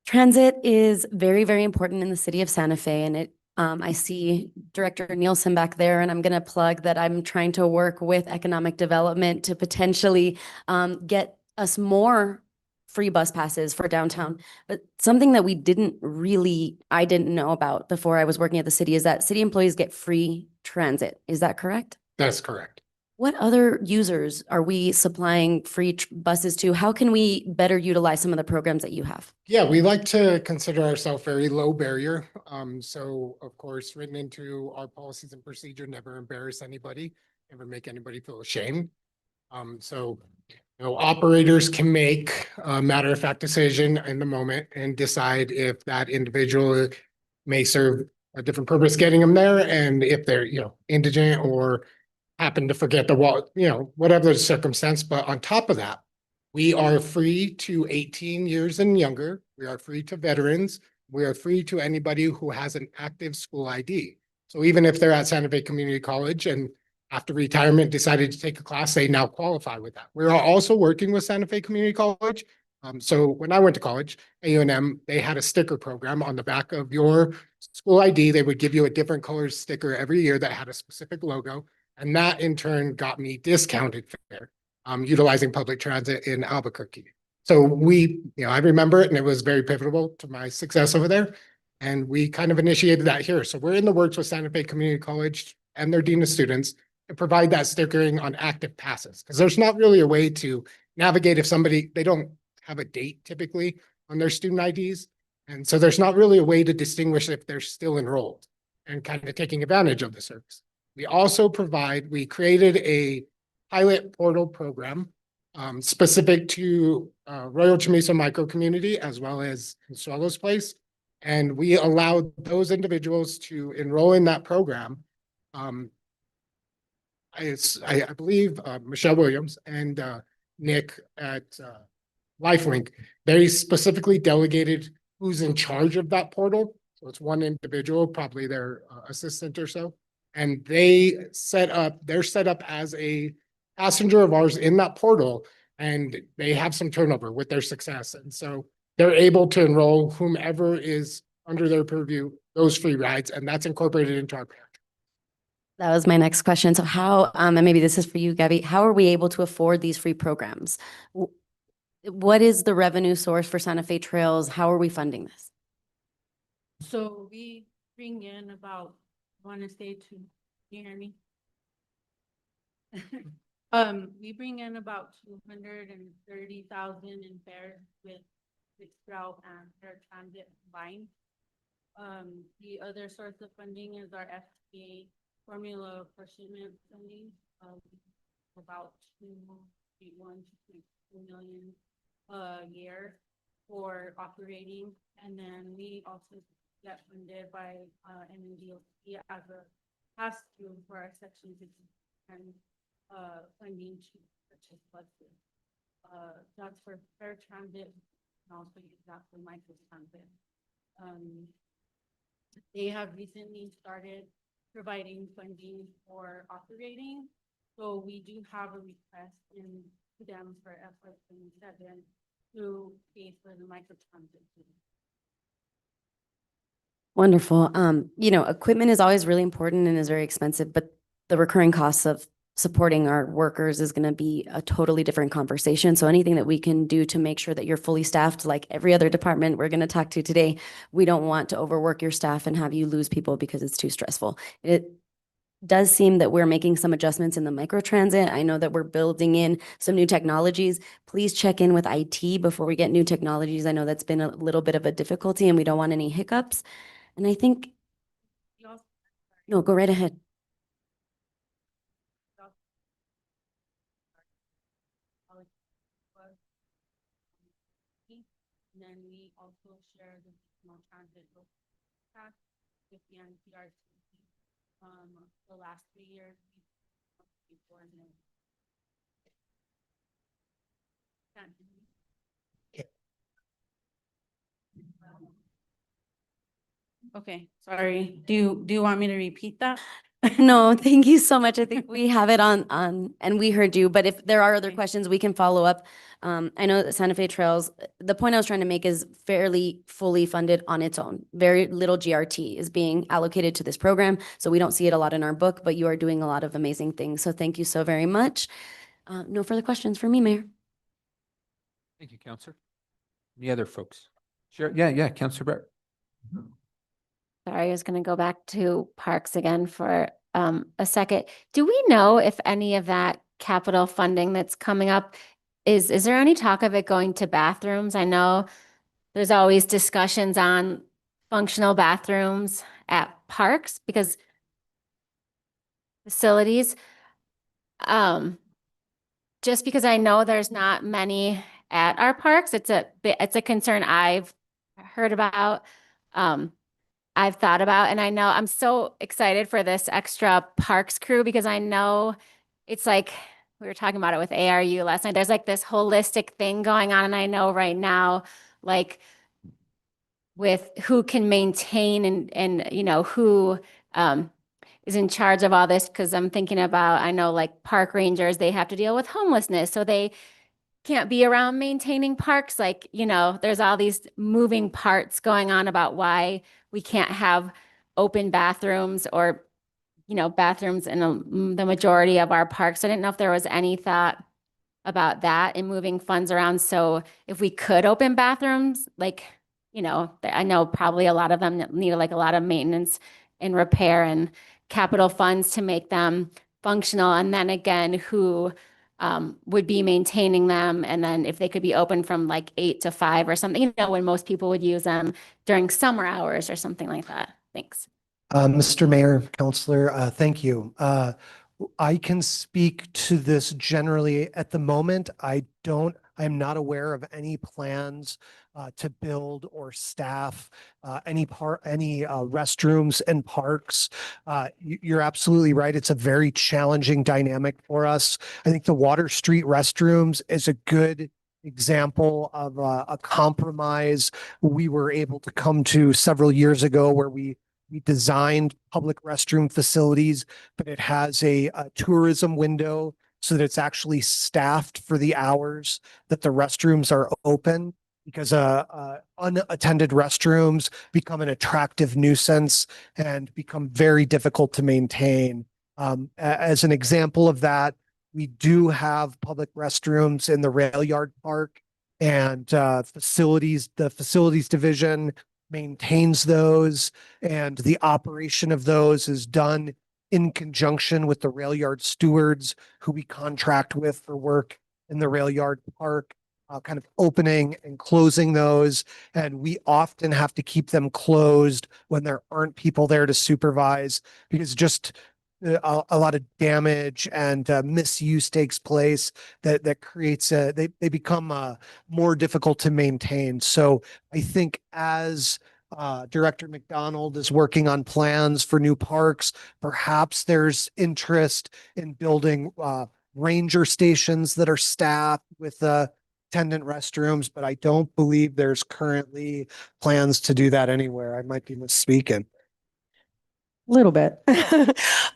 Transit is very, very important in the city of Santa Fe. And I see Director Nielsen back there, and I'm going to plug that I'm trying to work with economic development to potentially get us more free bus passes for downtown. But something that I didn't know about before I was working at the city is that city employees get free transit. Is that correct? That's correct. What other users are we supplying free buses to? How can we better utilize some of the programs that you have? Yeah, we like to consider ourselves very low barrier. So of course, written into our policies and procedure, never embarrass anybody, never make anybody feel ashamed. Operators can make a matter of fact decision in the moment and decide if that individual may serve a different purpose getting them there. And if they're, indigent or happen to forget the wall, whatever the circumstance. But on top of that, we are free to 18 years and younger. We are free to veterans. We are free to anybody who has an active school ID. So even if they're at Santa Fe Community College and after retirement decided to take a class, they now qualify with that. We're also working with Santa Fe Community College. So when I went to college, AUNM, they had a sticker program on the back of your school ID. They would give you a different color sticker every year that had a specific logo. And that in turn got me discounted fare, utilizing public transit in Albuquerque. So I remember it and it was very pivotal to my success over there. And we kind of initiated that here. So we're in the works with Santa Fe Community College and their Dean of Students to provide that stickering on active passes. Because there's not really a way to navigate if they don't have a date typically on their student IDs. And so there's not really a way to distinguish if they're still enrolled and kind of taking advantage of the service. We also we created a pilot portal program specific to Royal Chamizo micro community as well as Consuelo's Place. And we allowed those individuals to enroll in that program. I believe Michelle Williams and Nick at LifeLink, they specifically delegated who's in charge of that portal. So it's one individual, probably their assistant or so. And they're set up as a passenger of ours in that portal, and they have some turnover with their success. And so they're able to enroll whomever is under their purview, those free rides, and that's incorporated into our parent. That was my next question. So how, and maybe this is for you, Gabby, how are we able to afford these free programs? What is the revenue source for Santa Fe Trails? How are we funding this? So we bring in about, I want to say to, you hear me? We bring in about 230,000 in fares with Mixed Route and Transit combined. The other source of funding is our FTA formula apportionment funding of about 2.1 to 2 million a year for operating. And then we also get funded by MNDOT as a pass-through for our section 60 funding to purchase buses. That's for fair transit and also use that for microtransit. They have recently started providing funding for operating. So we do have a request in to them for FY27 to pay for the microtransit. Wonderful. You know, equipment is always really important and is very expensive, but the recurring costs of supporting our workers is going to be a totally different conversation. So anything that we can do to make sure that you're fully staffed, like every other department we're going to talk to today, we don't want to overwork your staff and have you lose people because it's too stressful. It does seem that we're making some adjustments in the microtransit. I know that we're building in some new technologies. Please check in with IT before we get new technologies. I know that's been a little bit of a difficulty and we don't want any hiccups. And I think, no, go right ahead. And then we also share the transit pass with the NPRC. The last 3 years, before and okay, sorry. Do you want me to repeat that? No, thank you so much. I think we have it on, and we heard you, but if there are other questions, we can follow up. I know that Santa Fe Trails, the point I was trying to make is fairly fully funded on its own. Very little GRT is being allocated to this program. So we don't see it a lot in our book, but you are doing a lot of amazing things. So thank you so very much. No further questions for me, Mayor. Thank you, Counselor. Any other folks? Sure. Yeah, Counselor Barrett. Sorry, I was going to go back to parks again for a second. Do we know if any of that capital funding that's coming up, is there any talk of it going to bathrooms? I know there's always discussions on functional bathrooms at parks because facilities. Just because I know there's not many at our parks, it's a concern I've heard about. I've thought about, and I know I'm so excited for this extra parks crew because I know it's like, we were talking about it with ARU last night. There's like this holistic thing going on. And I know right now, like with who can maintain and you know, who is in charge of all this. Cause I'm thinking about, I know like park rangers, they have to deal with homelessness. So they can't be around maintaining parks. Like, you know, there's all these moving parts going on about why we can't have open bathrooms or, you know, bathrooms in the majority of our parks. I didn't know if there was any thought about that and moving funds around. So if we could open bathrooms, like, you know, I know probably a lot of them need like a lot of maintenance and repair and capital funds to make them functional. And then again, who would be maintaining them, and then if they could be open from like 8 to 5 or something, you know, when most people would use them during summer hours or something like that. Thanks. Mr. Mayor, Counselor, thank you. I can speak to this generally. At the moment, I'm not aware of any plans to build or staff any restrooms and parks. You're absolutely right. It's a very challenging dynamic for us. I think the Water Street restrooms is a good example of a compromise we were able to come to several years ago where we We designed public restroom facilities, but it has a tourism window so that it's actually staffed for the hours that the restrooms are open, because unattended restrooms become an attractive nuisance and become very difficult to maintain. As an example of that, we do have public restrooms in the rail yard park, and the facilities division maintains those, and the operation of those is done in conjunction with the rail yard stewards who we contract with for work in the rail yard park, kind of opening and closing those. And we often have to keep them closed when there aren't people there to supervise, because just a lot of damage and misuse takes place that creates they become more difficult to maintain. So I think as Director McDonald is working on plans for new parks, perhaps there's interest in building ranger stations that are staffed with attendant restrooms, but I don't believe there's currently plans to do that anywhere. I might be misspeaking. Little bit.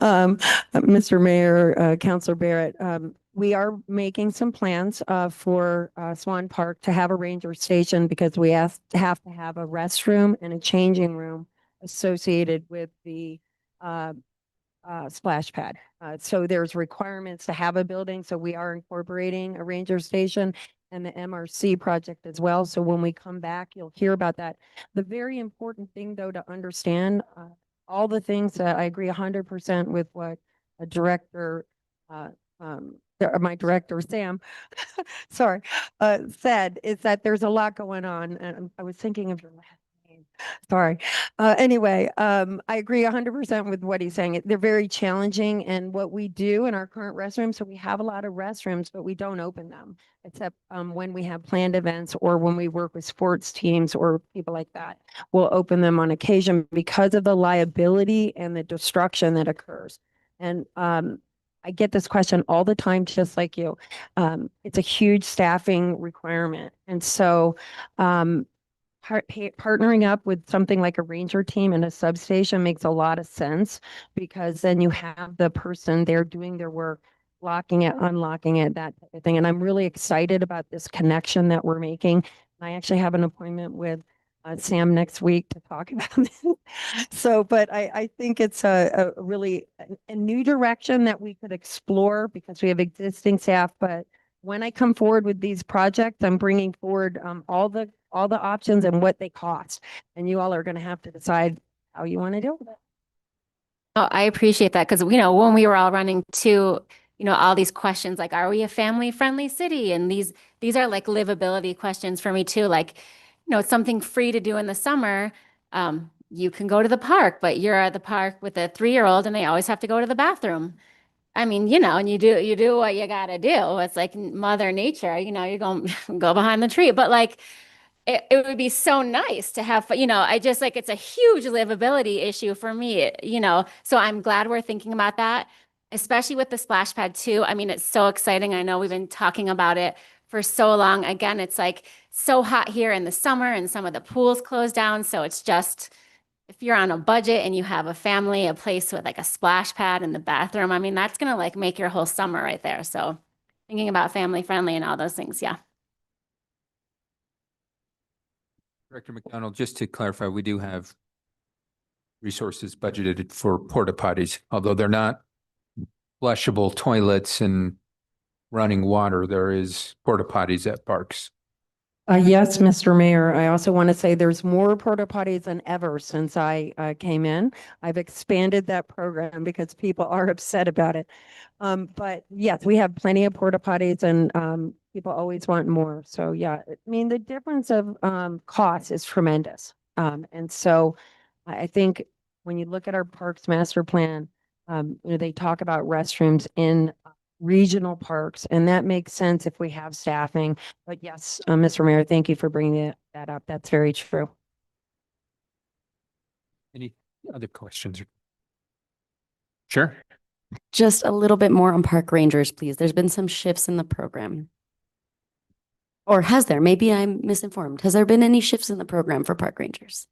Mr. Mayor, Councilor Barrett, we are making some plans for Swan Park to have a ranger station, because we have to have a restroom and a changing room associated with the splash pad. So there's requirements to have a building. So we are incorporating a ranger station and the MRC project as well. So when we come back, you'll hear about that. The very important thing, though, to understand, all the things that I agree 100% with what a director, my director, Sam, sorry, said, is that there's a lot going on. And I was thinking of your last name. Sorry. Anyway, I agree 100% with what he's saying. They're very challenging. And what we do in our current restrooms, so we have a lot of restrooms, but we don't open them, except when we have planned events or when we work with sports teams or people like that. We'll open them on occasion because of the liability and the destruction that occurs. And I get this question all the time, just like you. It's a huge staffing requirement. And so partnering up with something like a ranger team and a substation makes a lot of sense, because then you have the person there doing their work, locking it, unlocking it, that type of thing. And I'm really excited about this connection that we're making. I actually have an appointment with Sam next week to talk about this. So, but I think it's a really a new direction that we could explore, because we have existing staff. But when I come forward with these projects, I'm bringing forward all the options and what they cost. And you all are going to have to decide how you want to deal with it. Oh, I appreciate that, because, when we were all running to, all these questions, like, are we a family-friendly city? And these are like livability questions for me too. Like, it's something free to do in the summer. You can go to the park, but you're at the park with a 3-year-old and they always have to go to the bathroom. I mean, and you do what you got to do. It's like Mother Nature, you're going to go behind the tree, but like, it would be so nice to have, I just like, it's a huge livability issue for me, so I'm glad we're thinking about that, especially with the splash pad too. I mean, it's so exciting. I know we've been talking about it for so long. Again, it's like so hot here in the summer and some of the pools closed down. So it's just, if you're on a budget and you have a family, a place with like a splash pad in the bathroom, I mean, that's going to like make your whole summer right there. So thinking about family friendly and all those things. Yeah. Director McDonald, just to clarify, we do have resources budgeted for porta potties, although they're not flushable toilets and running water. There is porta potties at parks. Yes, Mr. Mayor. I also want to say there's more porta potties than ever since I came in. I've expanded that program because people are upset about it. But yes, we have plenty of porta potties, and people always want more. So yeah, I mean, the difference of cost is tremendous. And so I think when you look at our parks master plan, they talk about restrooms in regional parks, and that makes sense if we have staffing. But yes, Mr. Mayor, thank you for bringing that up. That's very true. Any other questions? Sure. Just a little bit more on park rangers, please. There's been some shifts in the program. Or has there? Maybe I'm misinformed. Has there been any shifts in the program for park rangers?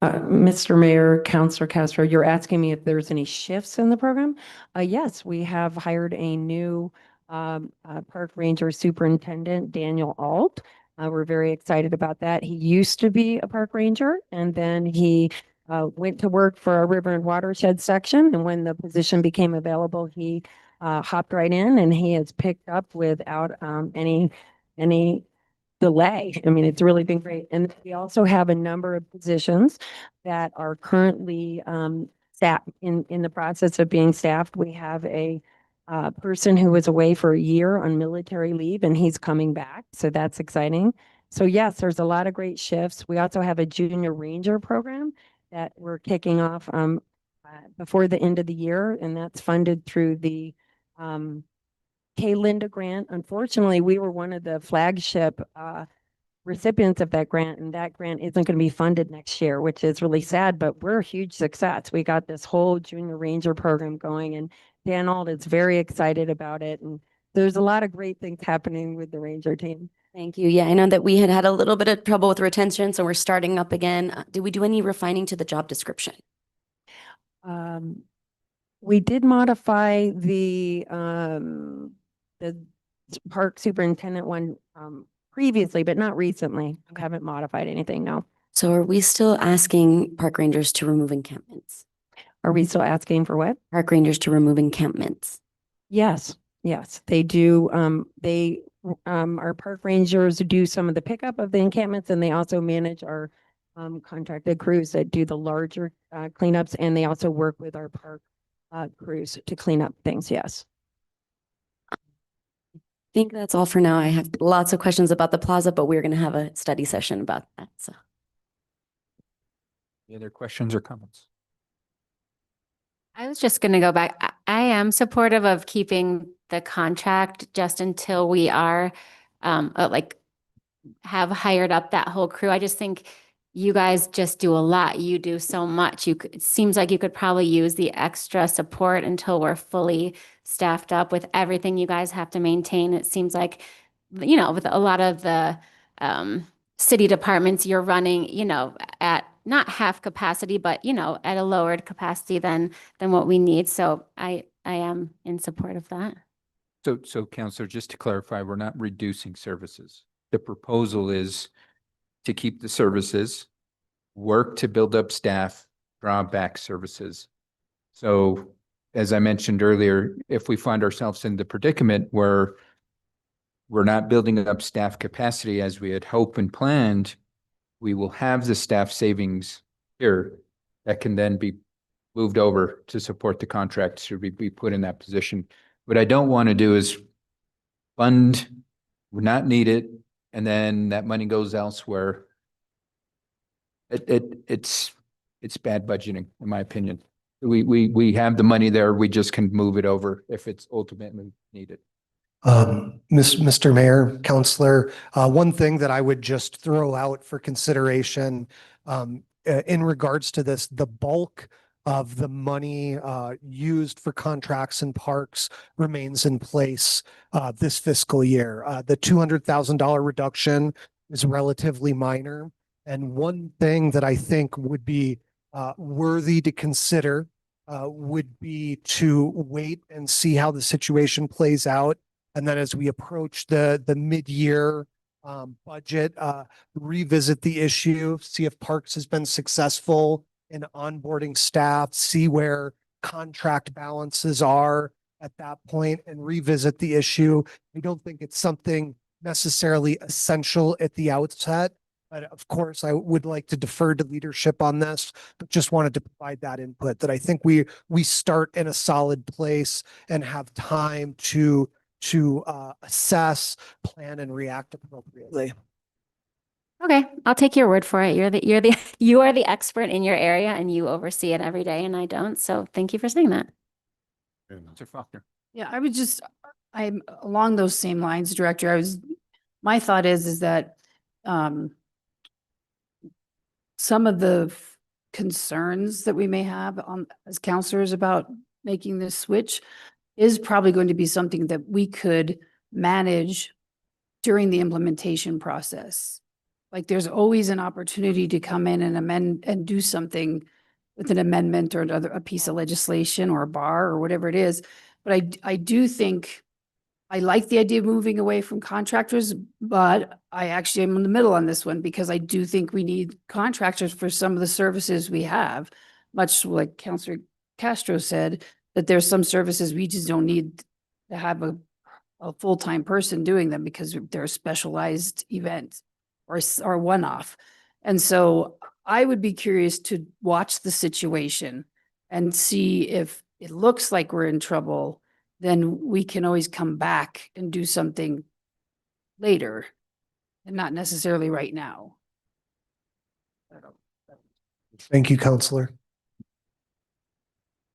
Mr. Mayor, Councilor Castro, you're asking me if there's any shifts in the program? Yes, we have hired a new park ranger superintendent, Daniel Alt. We're very excited about that. He used to be a park ranger, and then he went to work for our river and watershed section. And when the position became available, he hopped right in, and he has picked up without any delay. I mean, it's really been great. And we also have a number of positions that are currently staff in the process of being staffed. We have a person who was away for a year on military leave, and he's coming back. So that's exciting. So yes, there's a lot of great shifts. We also have a junior ranger program that we're kicking off before the end of the year, and that's funded through the K-Linda grant. Unfortunately, we were one of the flagship recipients of that grant, and that grant isn't going to be funded next year, which is really sad, but we're a huge success. We got this whole junior ranger program going, and Dan Alt is very excited about it. And there's a lot of great things happening with the ranger team. Thank you. Yeah, I know that we had a little bit of trouble with retention, so we're starting up again. Did we do any refining to the job description? We did modify the park superintendent one previously, but not recently. I haven't modified anything, no. So are we still asking park rangers to remove encampments? Are we still asking for what? Park rangers to remove encampments. Yes, yes, they do. Our park rangers do some of the pickup of the encampments, and they also manage our contracted crews that do the larger cleanups, and they also work with our park crews to clean up things, yes. I think that's all for now. I have lots of questions about the plaza, but we're going to have a study session about that. So, Any other questions or comments? I was just going to go back. I am supportive of keeping the contract just until we are have hired up that whole crew. I just think you guys just do a lot. You do so much. It seems like you could probably use the extra support until we're fully staffed up with everything you guys have to maintain. It seems like, with a lot of the city departments, you're running, at not half capacity, but, at a lowered capacity than what we need. So I am in support of that. So Counselor, just to clarify, we're not reducing services. The proposal is to keep the services, work to build up staff, draw back services. So as I mentioned earlier, if we find ourselves in the predicament where we're not building up staff capacity as we had hoped and planned, we will have the staff savings here that can then be moved over to support the contract should we be put in that position. What I don't want to do is fund, would not need it, and then that money goes elsewhere. It's bad budgeting, in my opinion. We have the money there. We just can move it over if it's ultimately needed. Mr. Mayor, Counselor, one thing that I would just throw out for consideration in regards to this, the bulk of the money used for contracts and parks remains in place this fiscal year. The $200,000 reduction is relatively minor. And one thing that I think would be worthy to consider would be to wait and see how the situation plays out. And then as we approach the mid-year budget, revisit the issue, see if Parks has been successful in onboarding staff, see where contract balances are at that point, and revisit the issue. I don't think it's something necessarily essential at the outset, but of course I would like to defer to leadership on this, but just wanted to provide that input that I think we start in a solid place and have time to assess, plan, and react appropriately. Okay, I'll take your word for it. You are the expert in your area and you oversee it every day and I don't. So thank you for saying that. Mr. Faulkner. Yeah, I'm along those same lines, Director. My thought is that some of the concerns that we may have as counselors about making this switch is probably going to be something that we could manage during the implementation process. Like there's always an opportunity to come in and amend and do something with an amendment or another, a piece of legislation or a bar or whatever it is. But I do think, I like the idea of moving away from contractors, but I actually am in the middle on this one because I do think we need contractors for some of the services we have. Much like Councilor Castro said, that there's some services we just don't need to have a full-time person doing them because they're a specialized event or one-off. And so I would be curious to watch the situation and see if it looks like we're in trouble, then we can always come back and do something later and not necessarily right now. Thank you, Counselor.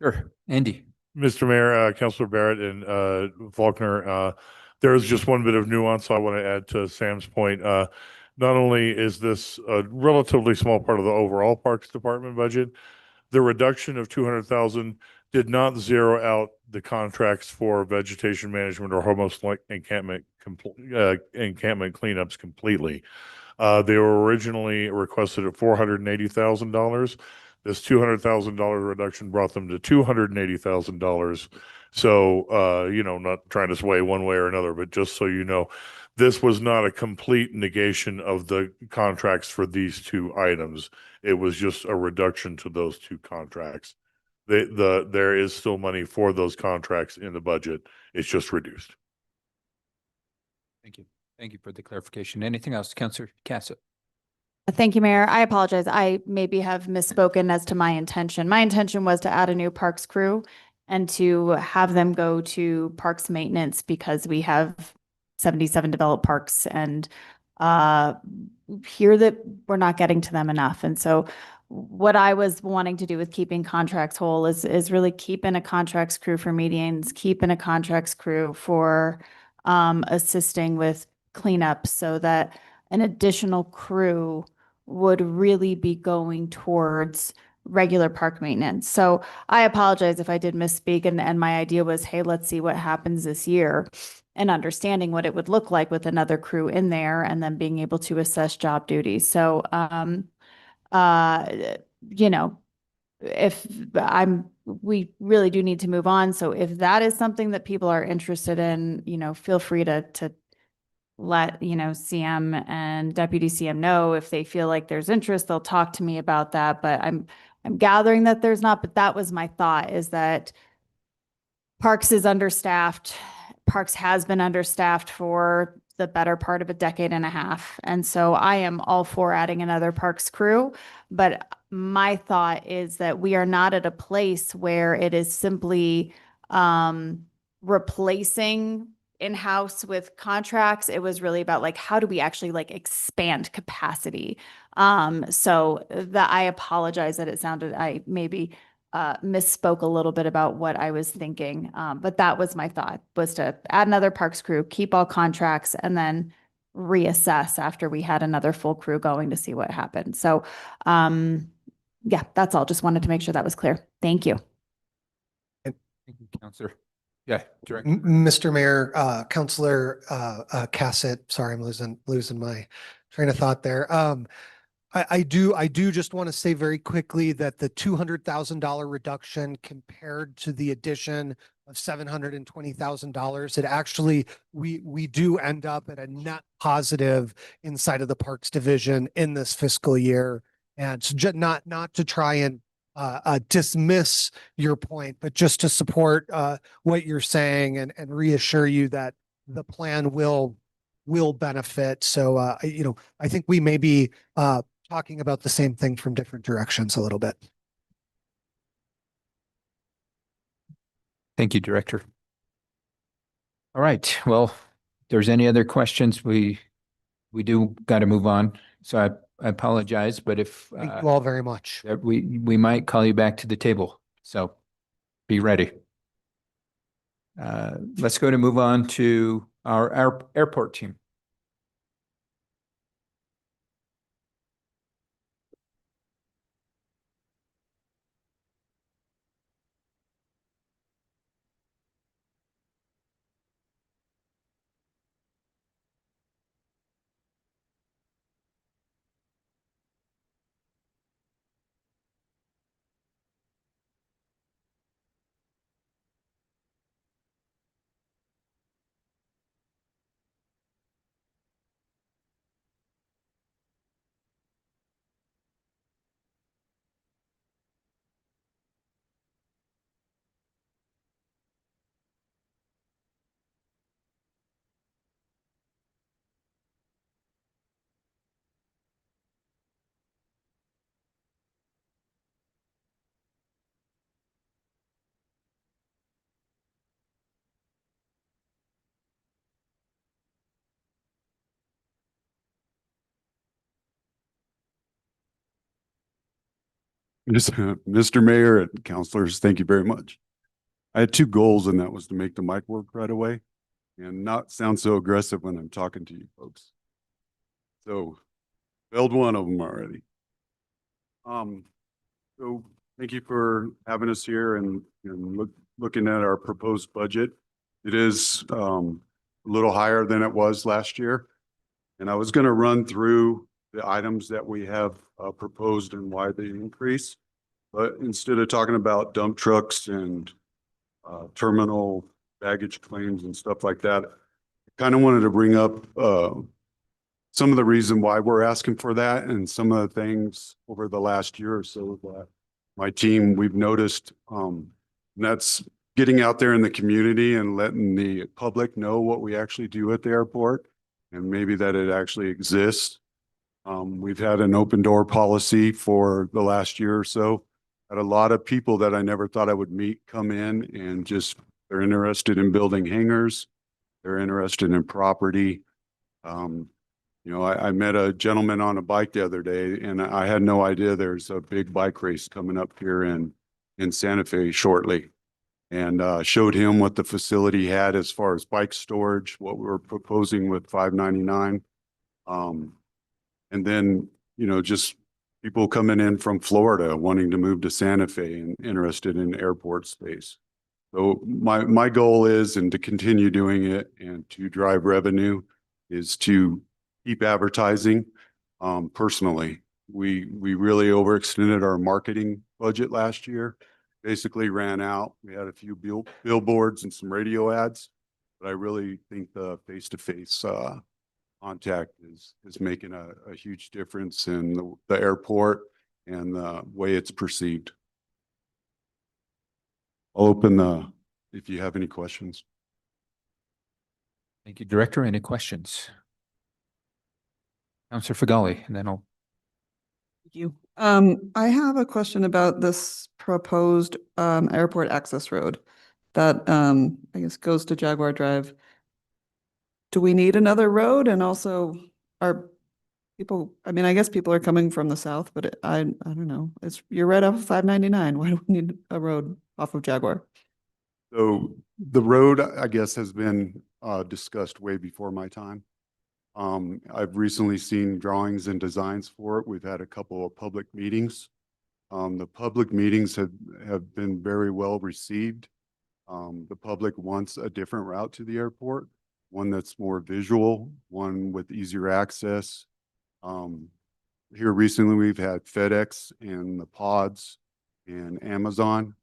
Sure, Andy. Mr. Mayor, Councilor Barrett and Faulkner, there is just one bit of nuance I want to add to Sam's point. Not only is this a relatively small part of the overall Parks Department budget, the reduction of 200,000 did not zero out the contracts for vegetation management or homeless encampment cleanups completely. They were originally requested at $480,000. This $200,000 reduction brought them to $280,000. So, not trying to sway one way or another, but just so you know, this was not a complete negation of the contracts for these two items. It was just a reduction to those two contracts. There is still money for those contracts in the budget. It's just reduced. Thank you. Thank you for the clarification. Anything else, Councilor Casa? Thank you, Mayor. I apologize. I maybe have misspoken as to my intention. My intention was to add a new parks crew and to have them go to parks maintenance because we have 77 developed parks and hear that we're not getting to them enough. And so what I was wanting to do with keeping contracts whole is really keeping a contracts crew for medians, keeping a contracts crew for assisting with cleanup so that an additional crew would really be going towards regular park maintenance. So I apologize if I did misspeak and my idea was, hey, let's see what happens this year and understanding what it would look like with another crew in there and then being able to assess job duties. So, we really do need to move on. So if that is something that people are interested in, feel free to let, CM and Deputy CM know if they feel like there's interest, they'll talk to me about that. But I'm gathering that there's not, but that was my thought, is that Parks is understaffed. Parks has been understaffed for the better part of a decade and a half. And so I am all for adding another Parks crew. But my thought is that we are not at a place where it is simply replacing in-house with contracts. It was really about how do we actually expand capacity? So that I apologize that it sounded, I maybe misspoke a little bit about what I was thinking. But that was my thought, was to add another parks crew, keep all contracts, and then reassess after we had another full crew going to see what happened. So yeah, that's all. Just wanted to make sure that was clear. Thank you. Thank you, Councilor. Yeah, Director. Mr. Mayor, Councilor Cassett, sorry, I'm losing my train of thought there. I do just want to say very quickly that the $200,000 reduction compared to the addition of $720,000, it actually, we do end up at a net positive inside of the Parks Division in this fiscal year. And so not to try and dismiss your point, but just to support what you're saying and reassure you that the plan will benefit. So, I think we may be talking about the same thing from different directions a little bit. Thank you, Director. All right. Well, if there's any other questions, we do got to move on. So I apologize, but if Thank you all very much. we might call you back to the table. So be ready. Let's go to move on to our airport team. Mr. Mayor and councilors, thank you very much. I had two goals, and that was to make the mic work right away and not sound so aggressive when I'm talking to you folks. So failed one of them already. So thank you for having us here and looking at our proposed budget. It is a little higher than it was last year. And I was going to run through the items that we have proposed and why they increase. But instead of talking about dump trucks and terminal baggage claims and stuff like that, I kind of wanted to bring up some of the reason why we're asking for that and some of the things over the last year or so that my team, we've noticed, and that's getting out there in the community and letting the public know what we actually do at the airport and maybe that it actually exists. We've had an open door policy for the last year or so. Had a lot of people that I never thought I would meet come in and just, they're interested in building hangars. They're interested in property. You know, I met a gentleman on a bike the other day and I had no idea there's a big bike race coming up here in Santa Fe shortly. And showed him what the facility had as far as bike storage, what we were proposing with 599. And then, you know, just people coming in from Florida wanting to move to Santa Fe and interested in airport space. So my goal is, and to continue doing it and to drive revenue, is to keep advertising. Personally, we really overextended our marketing budget last year. Basically ran out. We had a few billboards and some radio ads, but I really think the face-to-face contact is making a huge difference in the airport and the way it's perceived. I'll open if you have any questions. Thank you, Director. Any questions? Councilor Fagali, and then I'll. Thank you. I have a question about this proposed airport access road that I guess goes to Jaguar Drive. Do we need another road? And also are people, I mean, I guess people are coming from the south, but I don't know. You're right off of 599. Why do we need a road off of Jaguar? So the road, I guess, has been discussed way before my time. I've recently seen drawings and designs for it. We've had a couple of public meetings. The public meetings have been very well received. The public wants a different route to the airport, one that's more visual, one with easier access. Here recently, we've had FedEx and the pods and Amazon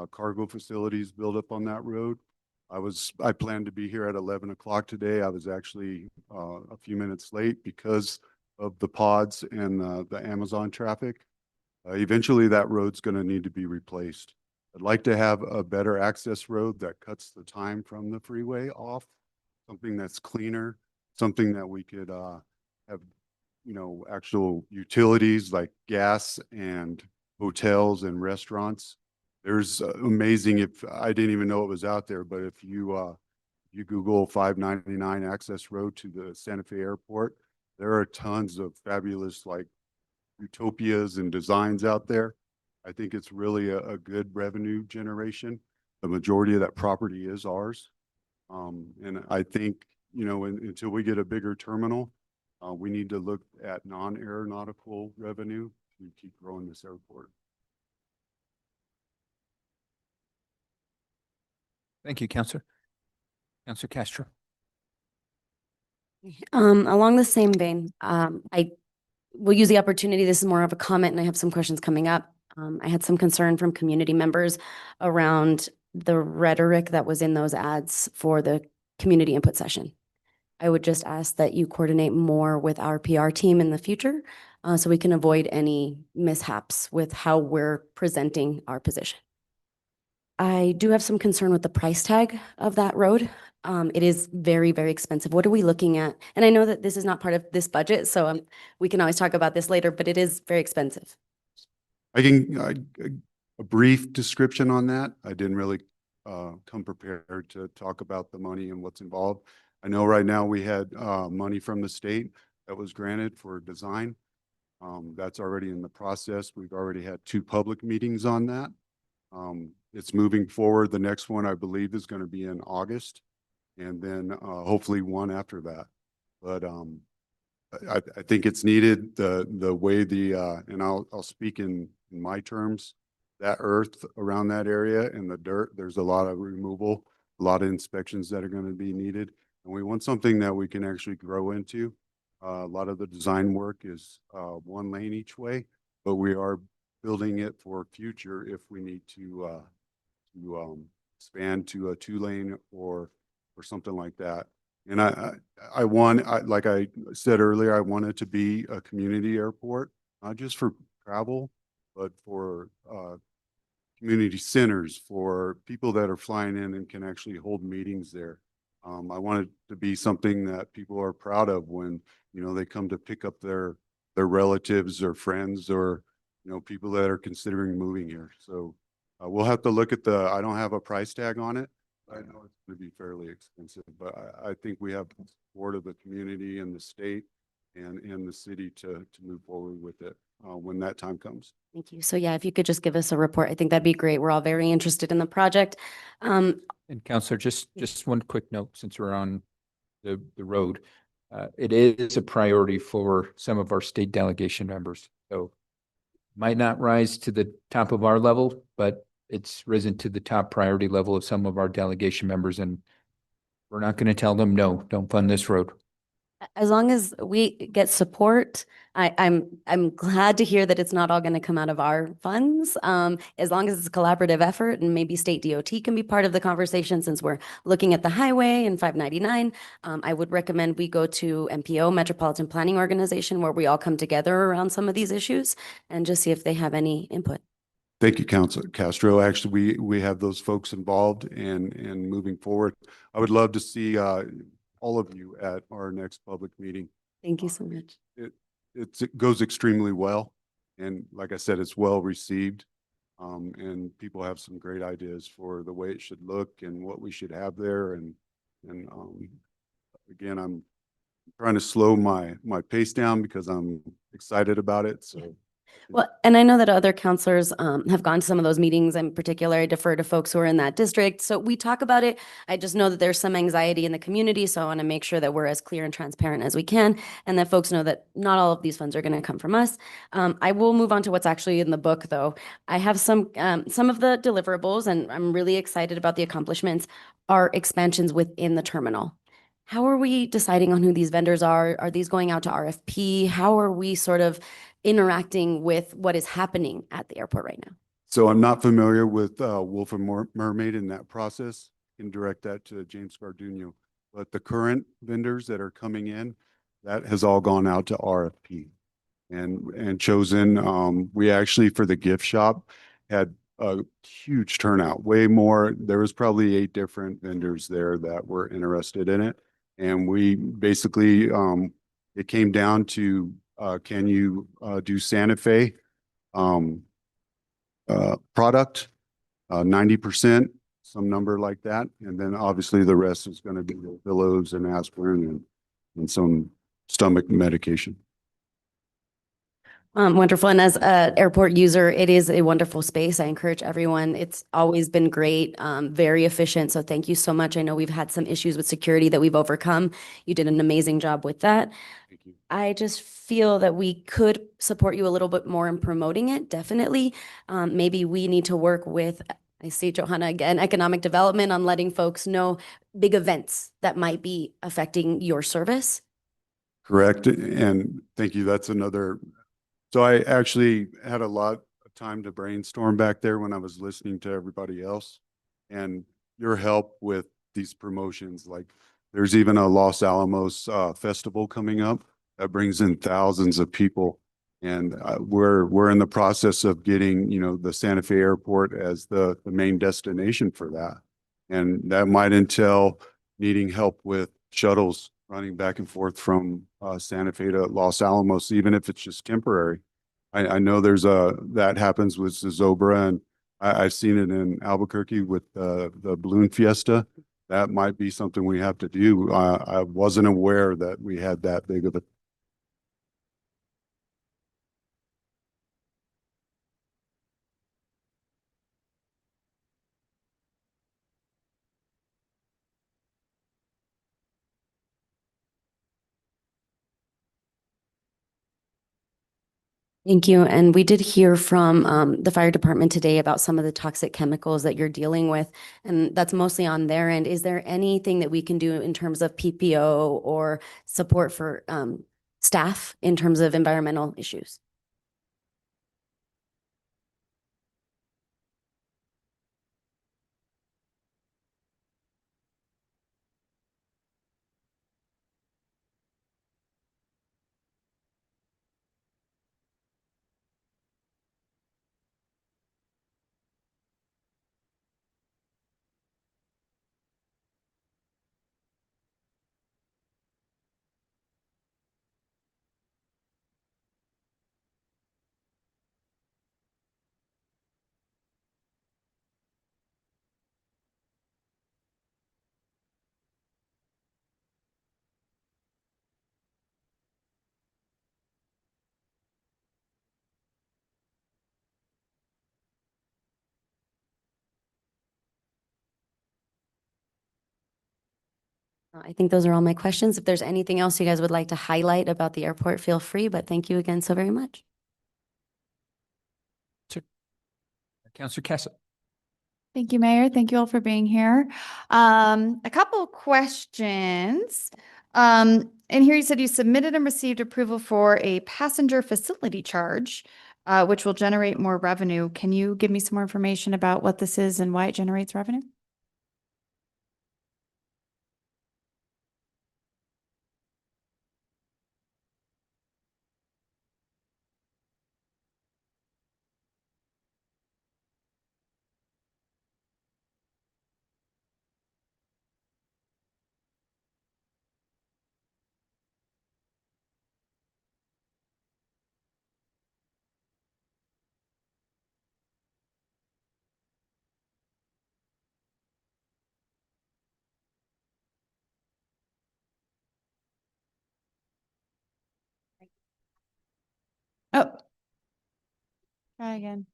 cargo facilities built up on that road. I planned to be here at 11 o'clock today. I was actually a few minutes late because of the pods and the Amazon traffic. Eventually that road's going to need to be replaced. I'd like to have a better access road that cuts the time from the freeway off, something that's cleaner, something that we could have, you know, actual utilities like gas and hotels and restaurants. There's amazing, if I didn't even know it was out there, but if you Google 599 access road to the Santa Fe airport, there are tons of fabulous like utopias and designs out there. I think it's really a good revenue generation. The majority of that property is ours. And I think, you know, until we get a bigger terminal, we need to look at non-aeronautical revenue to keep growing this airport. Thank you, Councilor. Councilor Castro. Along the same vein, I will use the opportunity. This is more of a comment and I have some questions coming up. I had some concern from community members around the rhetoric that was in those ads for the community input session. I would just ask that you coordinate more with our PR team in the future so we can avoid any mishaps with how we're presenting our position. I do have some concern with the price tag of that road. It is very, very expensive. What are we looking at? And I know that this is not part of this budget, so we can always talk about this later, but it is very expensive. I can, a brief description on that. I didn't really come prepared to talk about the money and what's involved. I know right now we had money from the state that was granted for design. That's already in the process. We've already had 2 public meetings on that. It's moving forward. The next one, I believe, is going to be in August, and then hopefully one after that. But I think it's needed. The way and I'll speak in my terms. That earth around that area and the dirt, there's a lot of removal, a lot of inspections that are going to be needed, and we want something that we can actually grow into. A lot of the design work is 1 lane each way, but we are building it for future if we need to expand to a 2 lane or something like that. And like I said earlier, I want it to be a community airport, not just for travel, but for community centers, for people that are flying in and can actually hold meetings there. I want it to be something that people are proud of when, they come to pick up their relatives or friends or, people that are considering moving here. So we'll have to look at I don't have a price tag on it. I know it's going to be fairly expensive, but I think we have the support of the community and the state and the city to move forward with it when that time comes. Thank you. So yeah, if you could just give us a report, I think that'd be great. We're all very interested in the project. And Counselor, just one quick note, since we're on the road. It is a priority for some of our state delegation members. So might not rise to the top of our level, but it's risen to the top priority level of some of our delegation members. And we're not going to tell them, no, don't fund this road. As long as we get support, I'm glad to hear that it's not all going to come out of our funds. As long as it's a collaborative effort, and maybe state DOT can be part of the conversation, since we're looking at the highway and 599. I would recommend we go to MPO, Metropolitan Planning Organization, where we all come together around some of these issues and just see if they have any input. Thank you, Councilor Castro. Actually, we have those folks involved and moving forward. I would love to see all of you at our next public meeting. Thank you so much. It goes extremely well. And like I said, it's well received. And people have some great ideas for the way it should look and what we should have there. And again, I'm trying to slow my pace down because I'm excited about it. So. Well, and I know that other counselors have gone to some of those meetings. In particular, I defer to folks who are in that district. So we talk about it. I just know that there's some anxiety in the community. So I want to make sure that we're as clear and transparent as we can, and that folks know that not all of these funds are going to come from us. I will move on to what's actually in the book, though. I have some of the deliverables, and I'm really excited about the accomplishments, are expansions within the terminal. How are we deciding on who these vendors are? Are these going out to RFP? How are we sort of interacting with what is happening at the airport right now? So I'm not familiar with Wolf and Mermaid in that process. I can direct that to James Garduno. But the current vendors that are coming in, that has all gone out to RFP and chosen. We actually, for the gift shop, had a huge turnout, way more. There was probably 8 different vendors there that were interested in it. And we basically, it came down to, can you do Santa Fe product, 90%, some number like that. And then obviously the rest is going to be the pillows and aspirin and some stomach medication. Wonderful. And as an airport user, it is a wonderful space. I encourage everyone. It's always been great, very efficient. So thank you so much. I know we've had some issues with security that we've overcome. You did an amazing job with that. Thank you. I just feel that we could support you a little bit more in promoting it. Definitely. Maybe we need to work with, I see Johanna again, economic development, on letting folks know big events that might be affecting your service. Correct. And thank you. That's another. So I actually had a lot of time to brainstorm back there when I was listening to everybody else, and your help with these promotions. Like there's even a Los Alamos festival coming up that brings in thousands of people. And we're in the process of getting, the Santa Fe airport as the main destination for that. And that might entail needing help with shuttles running back and forth from Santa Fe to Los Alamos, even if it's just temporary. I know there's that happens with Zozobra, and I've seen it in Albuquerque with the balloon fiesta. That might be something we have to do. I wasn't aware that we had that big of a Thank you. And we did hear from the fire department today about some of the toxic chemicals that you're dealing with, and that's mostly on their end. Is there anything that we can do in terms of PPO or support for staff in terms of environmental issues? I think those are all my questions. If there's anything else you guys would like to highlight about the airport, feel free, but thank you again so very much. Councillor Cassett. Thank you, Mayor. Thank you all for being here. A couple of questions. In here you said you submitted and received approval for a passenger facility charge, which will generate more revenue. Can you give me some more information about what this is and why it generates revenue? Oh. Try again.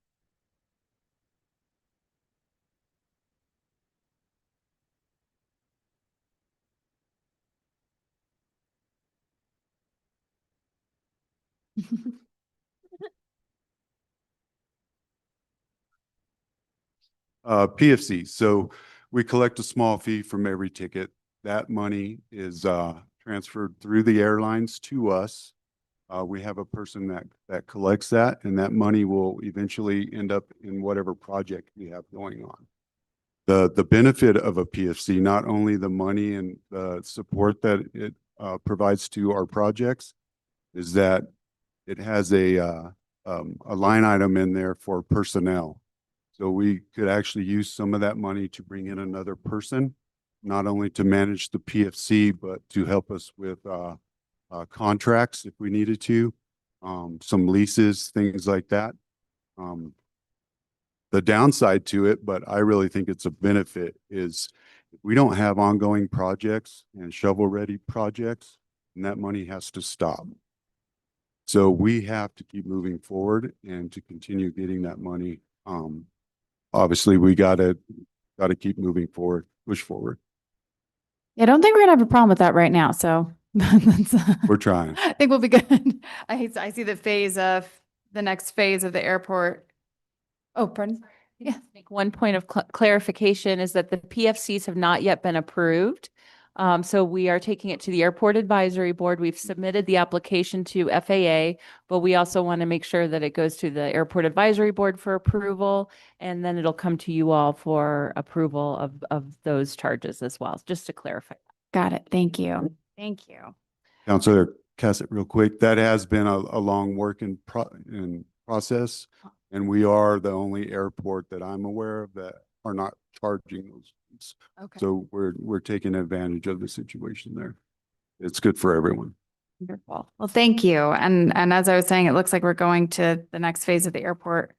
PFC. So we collect a small fee from every ticket. That money is transferred through the airlines to us. We have a person that collects that, and that money will eventually end up in whatever project we have going on. The benefit of a PFC, not only the money and the support that it provides to our projects, is that it has a line item in there for personnel. So we could actually use some of that money to bring in another person, not only to manage the PFC, but to help us with contracts if we needed to, some leases, things like that. The downside to it, but I really think it's a benefit, is if we don't have ongoing projects and shovel-ready projects, and that money has to stop. So we have to keep moving forward and to continue getting that money. Obviously, we gotta keep moving forward, push forward. Yeah, I don't think we're gonna have a problem with that right now, so that's, We're trying. I think we'll be good. I see the next phase of the airport. Oh, pardon? Yeah. Make one point of clarification is that the PFCs have not yet been approved. So we are taking it to the Airport Advisory Board. We've submitted the application to FAA, but we also want to make sure that it goes to the Airport Advisory Board for approval, and then it'll come to you all for approval of those charges as well, just to clarify. Got it. Thank you. Thank you. Councilor Cassett, real quick, that has been a long work in process. And we are the only airport that I'm aware of that are not charging those fees. Okay. So we're taking advantage of the situation there. It's good for everyone. Wonderful. Well, thank you. And as I was saying, it looks like we're going to the next phase of the airport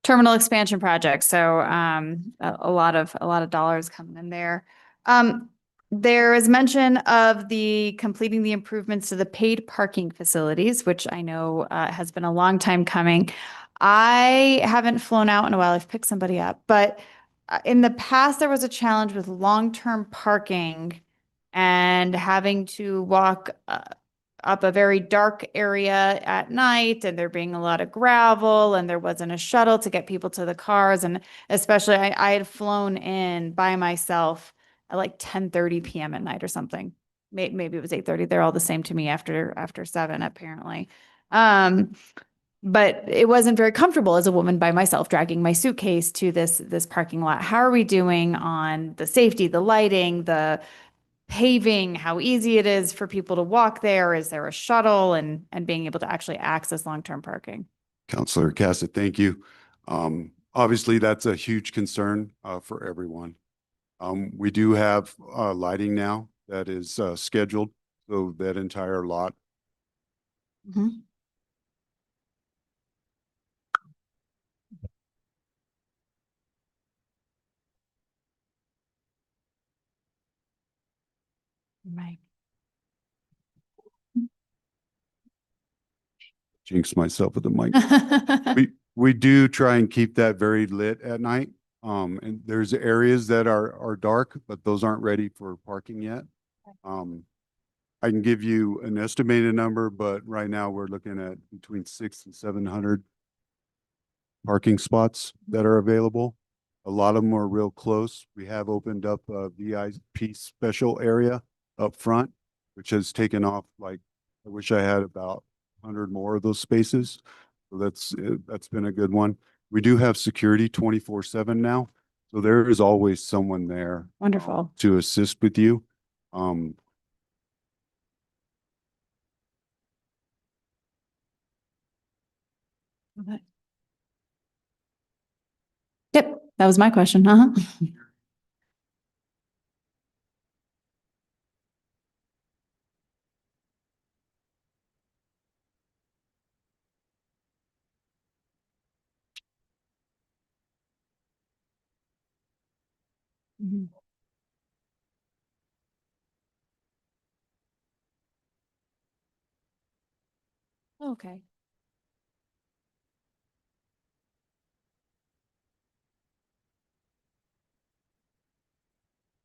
terminal expansion project. So a lot of dollars coming in there. There is mention of completing the improvements to the paid parking facilities, which I know has been a long time coming. I haven't flown out in a while. I've picked somebody up, but in the past, there was a challenge with long-term parking and having to walk up a very dark area at night and there being a lot of gravel and there wasn't a shuttle to get people to the cars. And especially I had flown in by myself at like 10:30 PM at night or something. Maybe it was 8:30. They're all the same to me after 7, apparently. But it wasn't very comfortable as a woman by myself dragging my suitcase to this parking lot. How are we doing on the safety, the lighting, the paving, how easy it is for people to walk there? Is there a shuttle and being able to actually access long-term parking? Counselor Cassett, thank you. Obviously, that's a huge concern for everyone. We do have lighting now that is scheduled, so that entire lot. Mhm. Right. Jinx myself with the mic. We do try and keep that very lit at night. And there's areas that are dark, but those aren't ready for parking yet. I can give you an estimated number, but right now we're looking at between 600 and 700 parking spots that are available. A lot of them are real close. We have opened up a VIP special area up front, which has taken off. Like, I wish I had about 100 more of those spaces. So that's been a good one. We do have security 24/7 now. So there is always someone there Wonderful. to assist with you. Okay. Yep, that was my question. Uh-huh. Mhm. Okay.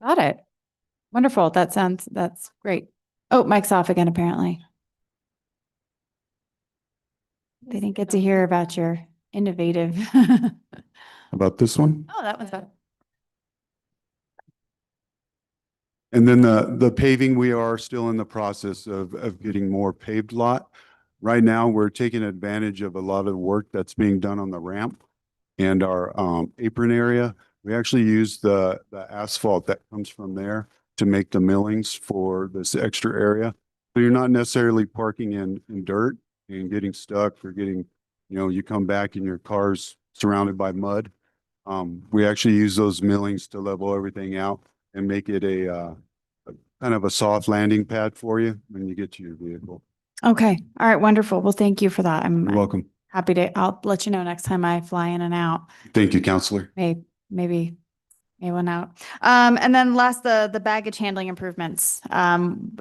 Got it. Wonderful. That's great. Oh, mic's off again, apparently. They didn't get to hear about your innovative. About this one? Oh, that one's better. And then the paving, we are still in the process of getting more paved lot. Right now, we're taking advantage of a lot of the work that's being done on the ramp and our apron area. We actually use the asphalt that comes from there to make the millings for this extra area. So you're not necessarily parking in dirt and getting stuck or getting, you come back and your car's surrounded by mud. We actually use those millings to level everything out and make it a kind of a soft landing pad for you when you get to your vehicle. Okay. All right. Wonderful. Well, thank you for that. You're welcome. Happy to, I'll let you know next time I fly in and out. Thank you, Counselor. Maybe one out. And then last, the baggage handling improvements.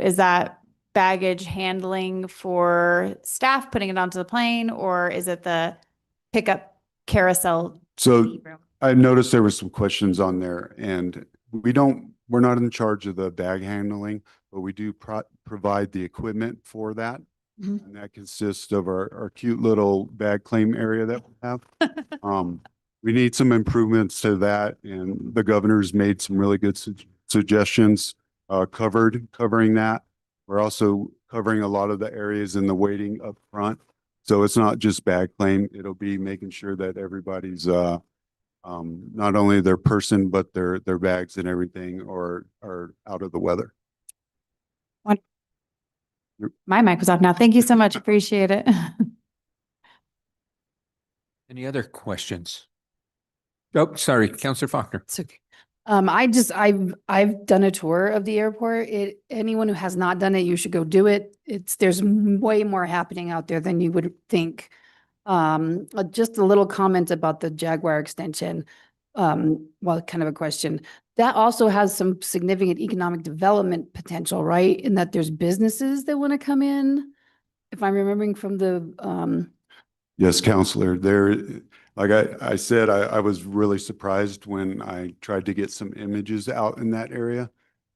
Is that baggage handling for staff putting it onto the plane, or is it the pickup carousel? So I noticed there were some questions on there, and we're not in charge of the bag handling, but we do provide the equipment for that. Mhm. And that consists of our cute little bag claim area that we have. We need some improvements to that, and the governor's made some really good suggestions covering that. We're also covering a lot of the areas in the waiting up front. So it's not just bag claim, it'll be making sure that everybody's not only their person, but their bags and everything are out of the weather. My mic was off now. Thank you so much. Appreciate it. Any other questions? Oh, sorry, Counselor Faulkner. It's okay. I've done a tour of the airport. Anyone who has not done it, you should go do it. There's way more happening out there than you would think. Just a little comment about the Jaguar extension. Well, kind of a question. That also has some significant economic development potential, right? In that there's businesses that want to come in. If I'm remembering from the, Yes, Counselor, like I said, I was really surprised when I tried to get some images out in that area,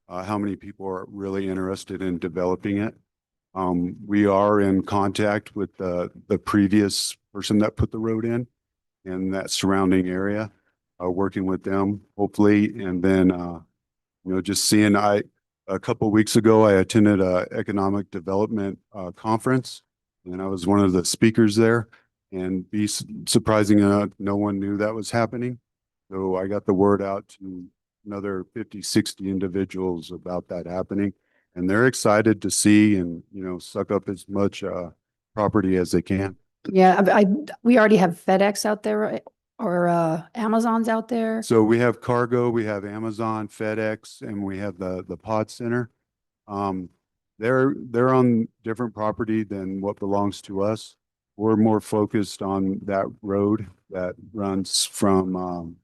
how many people are really interested in developing it. We are in contact with the previous person that put the road in that surrounding area, working with them hopefully. And then, just seeing, a couple of weeks ago, I attended a economic development conference, and I was one of the speakers there. And surprising enough, no one knew that was happening. So I got the word out to another 50, 60 individuals about that happening. And they're excited to see and, suck up as much property as they can. Yeah, we already have FedEx out there, right? Or Amazon's out there. So we have cargo, we have Amazon, FedEx, and we have the pod center. They're on different property than what belongs to us. We're more focused on that road that runs from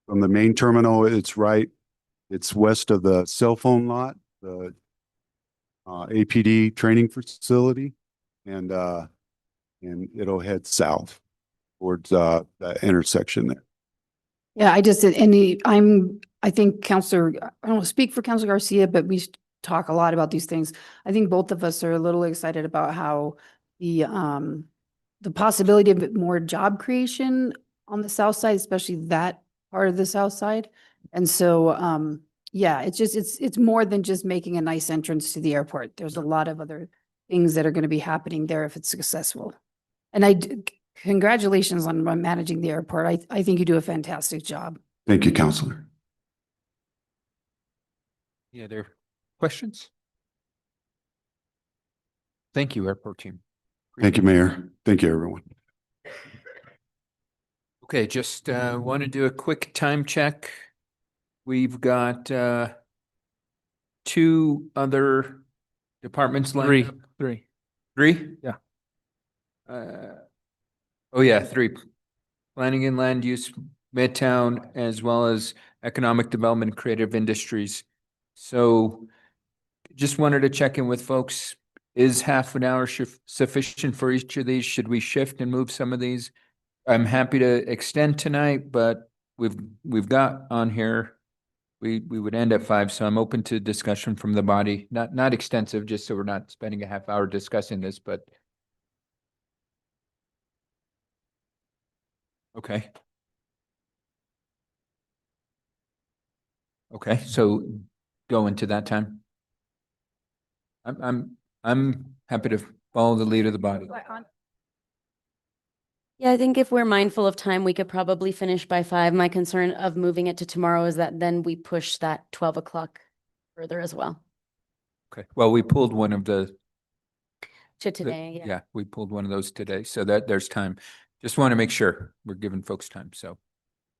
the main terminal. It's west of the cell phone lot, the APD training facility, and it'll head south towards that intersection there. Yeah, I think Counselor, I don't speak for Counselor Garcia, but we talk a lot about these things. I think both of us are a little excited about how the possibility of more job creation on the south side, especially that part of the south side. And so, yeah, it's more than just making a nice entrance to the airport. There's a lot of other things that are going to be happening there if it's successful. And congratulations on managing the airport. I think you do a fantastic job. Thank you, Counselor. Any other questions? Thank you, airport team. Thank you, Mayor. Thank you, everyone. Okay, just want to do a quick time check. We've got two other departments lined up. Three? Yeah. Oh yeah, three. Planning and Land Use, Midtown, as well as Economic Development and Creative Industries. So just wanted to check in with folks. Is half an hour sufficient for each of these? Should we shift and move some of these? I'm happy to extend tonight, but we've got on here, we would end at 5, so I'm open to discussion from the body. Not extensive, just so we're not spending a half hour discussing this, but okay. Okay, so go into that time. I'm happy to follow the lead of the body. Yeah, I think if we're mindful of time, we could probably finish by 5. My concern of moving it to tomorrow is that then we push that 12 o'clock further as well. Okay, well, we pulled one of the To today, yeah. Yeah, we pulled one of those today, so that there's time. Just want to make sure we're giving folks time. So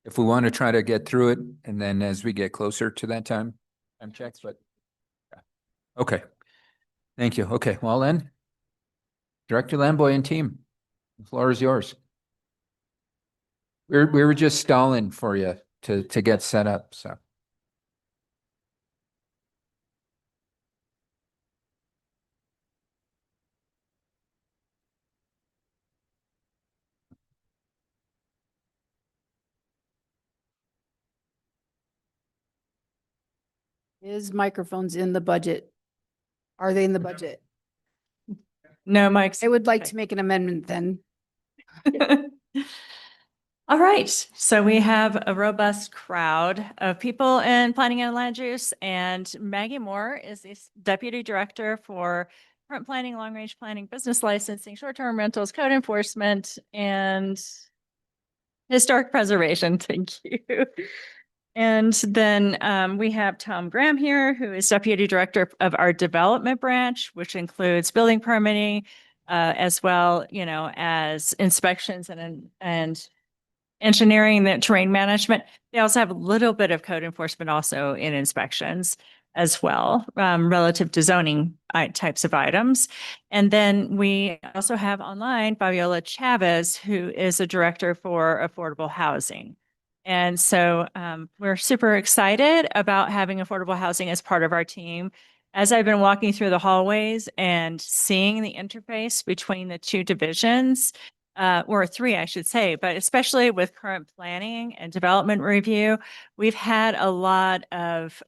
if we want to try to get through it, and then as we get closer to that time checks, but yeah. Okay. Thank you. Okay, well then, Director Lamboy and team, the floor is yours. We were just stalling for you to get set up, so. Is microphones in the budget? Are they in the budget? No, Mike's. I would like to make an amendment then. All right, so we have a robust crowd of people in planning and land use, and Maggie Moore is the Deputy Director for Current Planning, Long Range Planning, Business Licensing, Short-Term Rentals, Code Enforcement, and Historic Preservation. Thank you. And then we have Tom Graham here, who is Deputy Director of our Development Branch, which includes building permitting, as well, as inspections and engineering, the terrain management. They also have a little bit of code enforcement also in inspections as well, relative to zoning types of items. And then we also have online Fabiola Chavez, who is a director for affordable housing. And so we're super excited about having affordable housing as part of our team. As I've been walking through the hallways and seeing the interface between the two divisions, or three, I should say, but especially with current planning and development review, we've had a lot of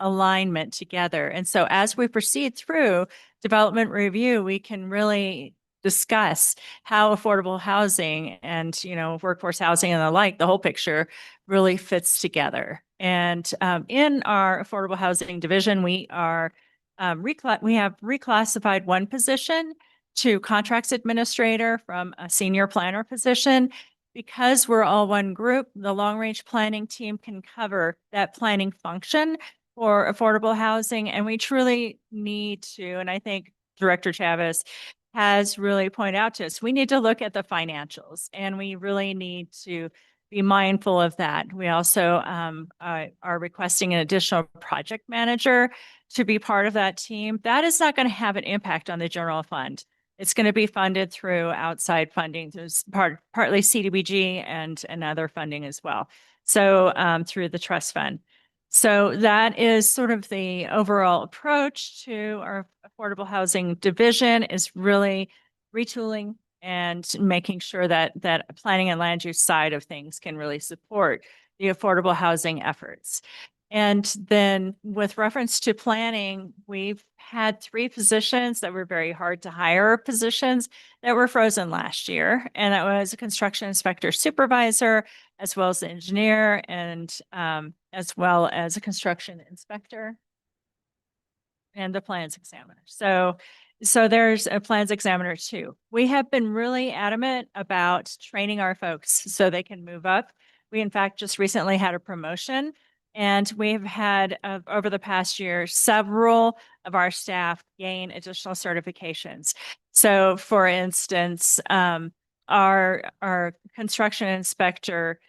alignment together. And so as we proceed through development review, we can really discuss how affordable housing and, workforce housing and the like, the whole picture really fits together. And in our affordable housing division, we are we have reclassified one position to contracts administrator from a senior planner position. Because we're all one group, the long range planning team can cover that planning function for affordable housing. And we truly need to, and I think Director Chavez has really pointed out to us, we need to look at the financials, and we really need to be mindful of that. We also are requesting an additional project manager to be part of that team. That is not going to have an impact on the general fund. It's going to be funded through outside funding. There's partly CDBG and other funding as well. So through the trust fund. So that is sort of the overall approach to our affordable housing division, is really retooling and making sure that planning and land use side of things can really support the affordable housing efforts. And then with reference to planning, we've had 3 positions that were very hard to hire positions that were frozen last year. And that was a construction inspector supervisor, as well as an engineer, and as well as a construction inspector and the plans examiner. So there's a plans examiner too. We have been really adamant about training our folks so they can move up. We in fact just recently had a promotion. And we've had, over the past year, several of our staff gain additional certifications. So, for instance, our construction inspector,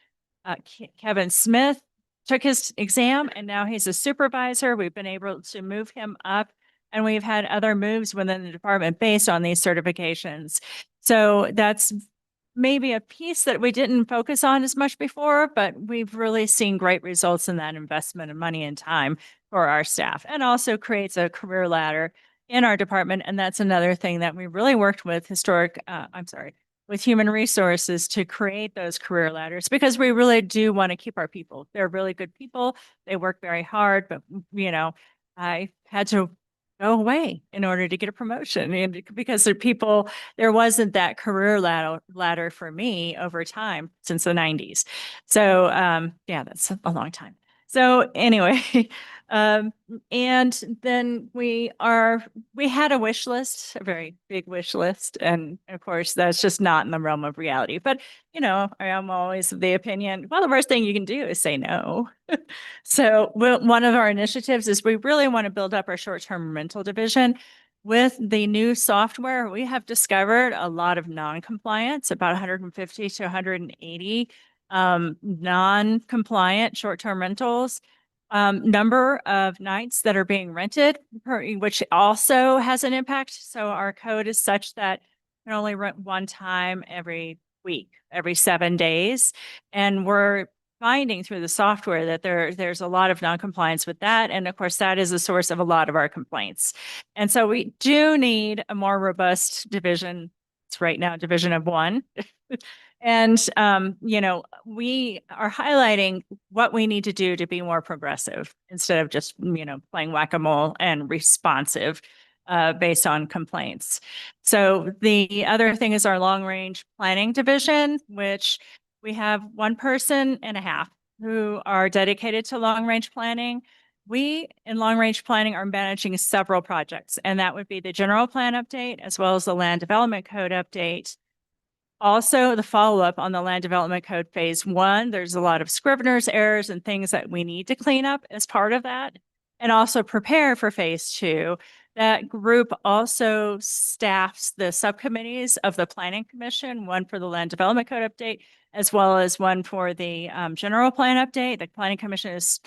Kevin Smith, took his exam, and now he's a supervisor. We've been able to move him up, and we've had other moves within the department based on these certifications. So that's maybe a piece that we didn't focus on as much before, but we've really seen great results in that investment of money and time for our staff, and also creates a career ladder in our department. And that's another thing that we really worked with with human resources to create those career ladders, because we really do want to keep our people. They're really good people. They work very hard, but I had to go away in order to get a promotion, and because there wasn't that career ladder for me over time since the 90s. So that's a long time. So anyway, and then we had a wish list, a very big wish list. And of course, that's just not in the realm of reality. But, I am always of the opinion, well, the worst thing you can do is say no. So one of our initiatives is we really want to build up our short-term rental division. With the new software, we have discovered a lot of non-compliance, about 150 to 180 non-compliant short-term rentals, number of nights that are being rented, which also has an impact. So our code is such that you can only rent one time every week, every 7 days. And we're finding through the software that there's a lot of non-compliance with that. And of course, that is the source of a lot of our complaints. And so we do need a more robust division. It's right now division of 1. And, we are highlighting what we need to do to be more progressive instead of just, playing whack-a-mole and responsive based on complaints. So the other thing is our long-range planning division, which we have 1.5 persons who are dedicated to long-range planning. We, in long-range planning, are managing several projects, and that would be the general plan update, as well as the land development code update. Also, the follow-up on the land development code phase 1, there's a lot of Scrivener's errors and things that we need to clean up as part of that, and also prepare for phase 2. That group also staffs the subcommittees of the Planning Commission, one for the land development code update, as well as one for the general plan update. The Planning Commission is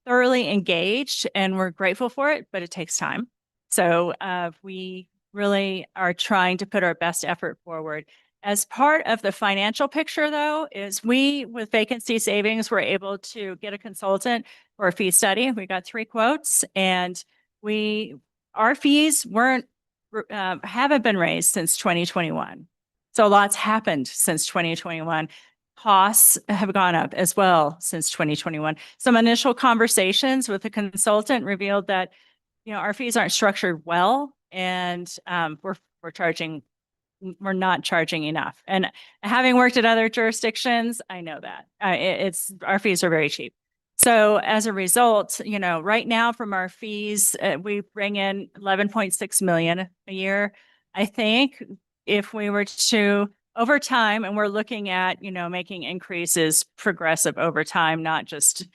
thoroughly engaged, and we're grateful for it, but it takes time. So we really are trying to put our best effort forward. As part of the financial picture, though, is with vacancy savings, we're able to get a consultant for a fee study. We got 3 quotes, and our fees haven't been raised since 2021. So lots happened since 2021. Costs have gone up as well since 2021. Some initial conversations with the consultant revealed that, our fees aren't structured well, and we're not charging enough. And having worked at other jurisdictions, I know that our fees are very cheap. So as a result, right now from our fees, we bring in 11.6 million a year. I think if we were to over time, and we're looking at, making increases progressive over time, not just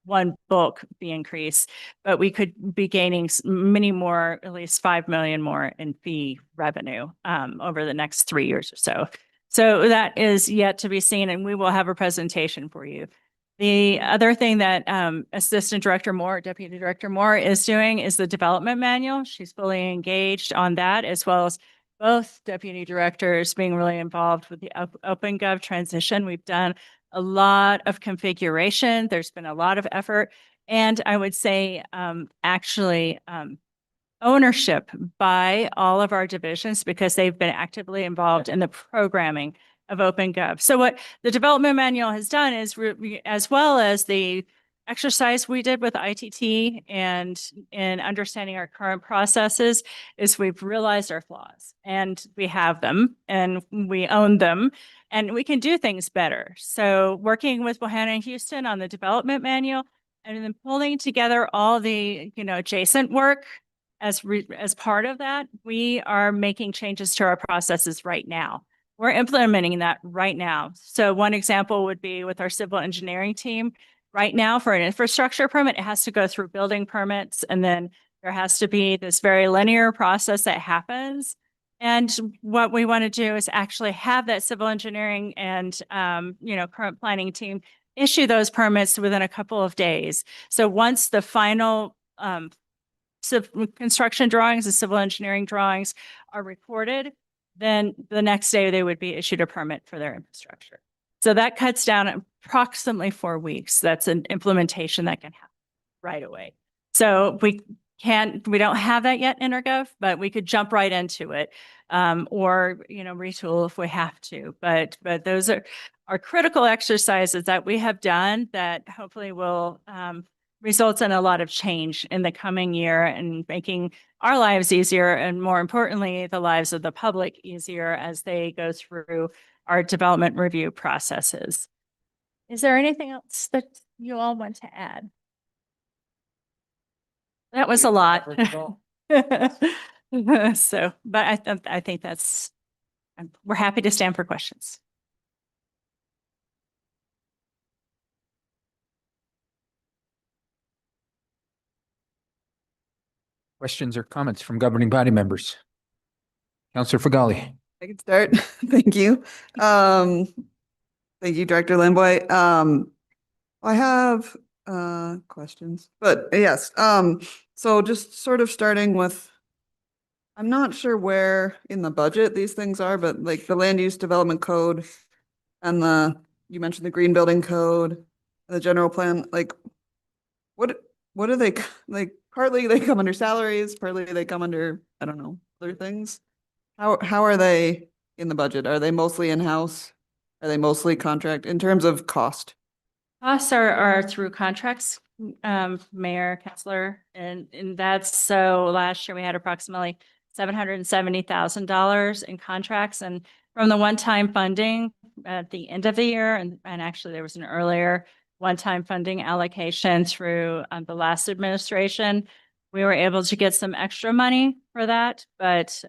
one bulk fee increase, but we could be gaining many more, at least 5 million more in fee revenue over the next 3 years or so. So that is yet to be seen, and we will have a presentation for you. The other thing that Assistant Director Moore, Deputy Director Moore is doing is the development manual. She's fully engaged on that, as well as both deputy directors being really involved with the OpenGov transition. We've done a lot of configuration. There's been a lot of effort. And I would say ownership by all of our divisions, because they've been actively involved in the programming of OpenGov. So what the development manual has done is, as well as the exercise we did with ITT and in understanding our current processes, is we've realized our flaws, and we have them and we own them, and we can do things better. So working with Bohanna and Houston on the development manual, and then pulling together all the, adjacent work as part of that, we are making changes to our processes right now. We're implementing that right now. So one example would be with our civil engineering team. Right now, for an infrastructure permit, it has to go through building permits, and then there has to be this very linear process that happens. And what we want to do is actually have that civil engineering and, current planning team issue those permits within a couple of days. So once the final construction drawings, the civil engineering drawings are recorded, then the next day they would be issued a permit for their infrastructure. So that cuts down approximately 4 weeks. That's an implementation that can happen right away. So we don't have that yet in InterGov, but we could jump right into it, or retool if we have to. But those are critical exercises that we have done that hopefully will result in a lot of change in the coming year, and making our lives easier, and more importantly, the lives of the public easier as they go through our development review processes. Is there anything else that you all want to add? That was a lot. So, but I think we're happy to stand for questions. Questions or comments from governing body members? Counselor Fagali. I can start. Thank you. Thank you, Director Lamboy. I have questions, but yes. So just sort of starting with, I'm not sure where in the budget these things are, but like the land use development code and you mentioned the green building code, the general plan, like what are they, like partly they come under salaries, partly they come under, I don't know, other things. How are they in the budget? Are they mostly in-house? Are they mostly contract in terms of cost? Costs are through contracts, Mayor, Councilor, and that's, so last year we had approximately $770,000 in contracts, and from the one-time funding at the end of the year, and actually there was an earlier one-time funding allocation through the last administration, we were able to get some extra money for that, but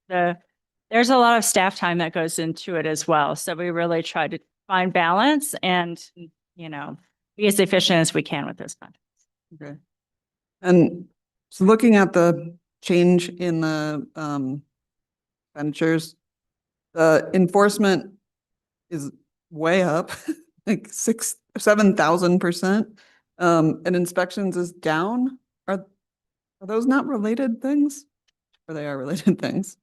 there's a lot of staff time that goes into it as well. So we really try to find balance and, be as efficient as we can with those funds. Okay. And so looking at the change in the expenditures, the enforcement is way up, like 7,000%. And inspections is down. Are those not related things? Or they are related things?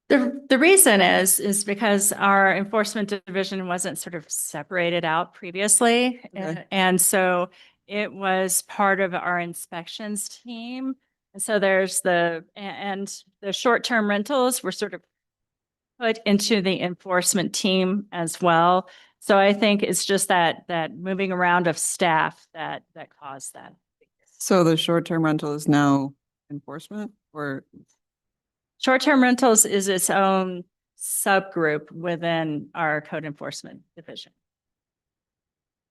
The reason is because our enforcement division wasn't sort of separated out previously. Okay. And so it was part of our inspections team. And so there's the short-term rentals were sort of put into the enforcement team as well. So I think it's just that moving around of staff that caused that. So the short-term rental is now enforcement or? Short-term rentals is its own subgroup within our code enforcement division.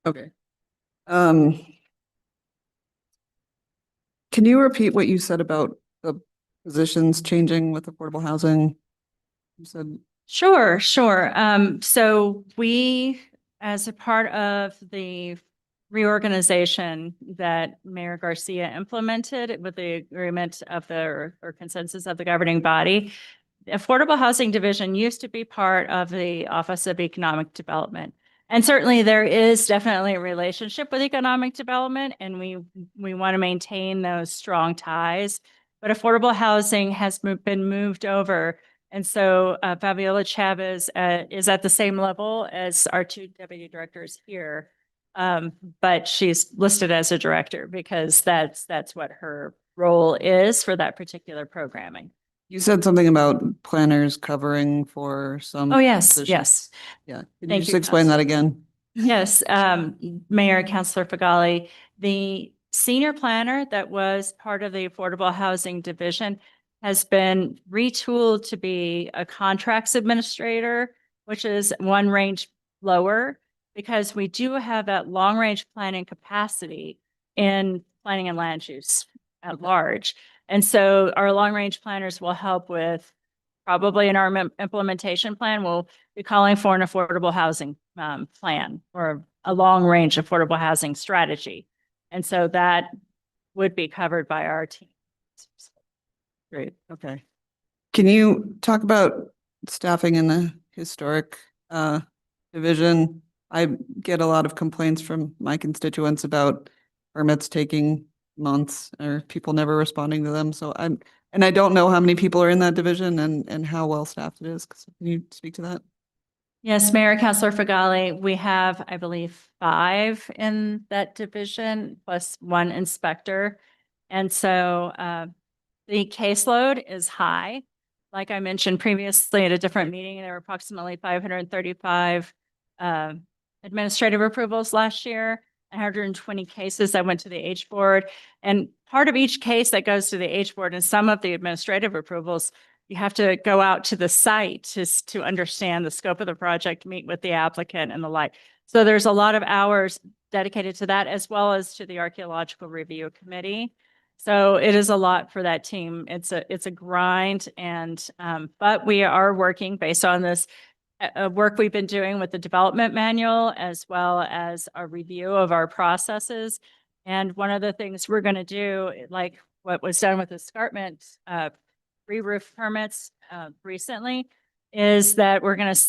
Okay. Can you repeat what you said about the positions changing with affordable housing? You said. Sure. So we, as a part of the reorganization that Mayor Garcia implemented with the agreement of or consensus of the governing body, the Affordable Housing Division used to be part of the Office of Economic Development. And certainly there is definitely a relationship with economic development, and we want to maintain those strong ties. But affordable housing has been moved over. And so Fabiola Chavez is at the same level as our two deputy directors here. But she's listed as a director because that's what her role is for that particular programming. You said something about planners covering for some. Oh, yes, positions. yes. Yeah. Can you Thank just you, explain that Councilor. again? Yes, Mayor, Councilor Fagali, the senior planner that was part of the Affordable Housing Division has been retooled to be a contracts administrator, which is one range lower, because we do have that long range planning capacity in planning and land use at large. And so our long range planners will help with probably in our implementation plan, we'll be calling for an affordable housing plan or a long range affordable housing strategy. And so that would be covered by our team. Great. Okay. Can you talk about staffing in the historic division? I get a lot of complaints from my constituents about permits taking months or people never responding to them. So I don't know how many people are in that division and how well staffed it is. Can you speak to that? Yes, Mayor, Councilor Fagali, we have, I believe, 5 in that division plus 1 inspector. And so the caseload is high. Like I mentioned previously at a different meeting, there were approximately 535 administrative approvals last year, 120 cases that went to the H board. And part of each case that goes to the H board and some of the administrative approvals, you have to go out to the site to understand the scope of the project, meet with the applicant and the like. So there's a lot of hours dedicated to that, as well as to the archaeological review committee. So it is a lot for that team. It's a grind, and but we are working based on this work we've been doing with the development manual, as well as a review of our processes. And one of the things we're going to do, like what was done with the escarpment re-roof permits recently, is that we're going to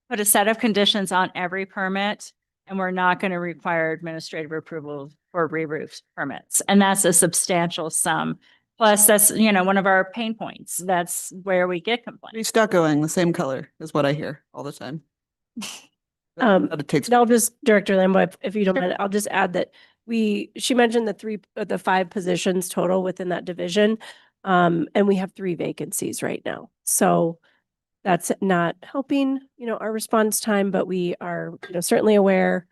put a set of conditions on every permit, and we're not going to require administrative approval for re-roof permits. And that's a substantial sum. Plus, that's, one of our pain points. That's where we get complaints. Pretty stuccoing, the same color is what I hear all the time. That it takes. I'll just, Director Lambo, if you don't mind, I'll just add that she mentioned the 5 positions total within that division. And we have 3 vacancies right now. So that's not helping, our response time, but we are, certainly aware,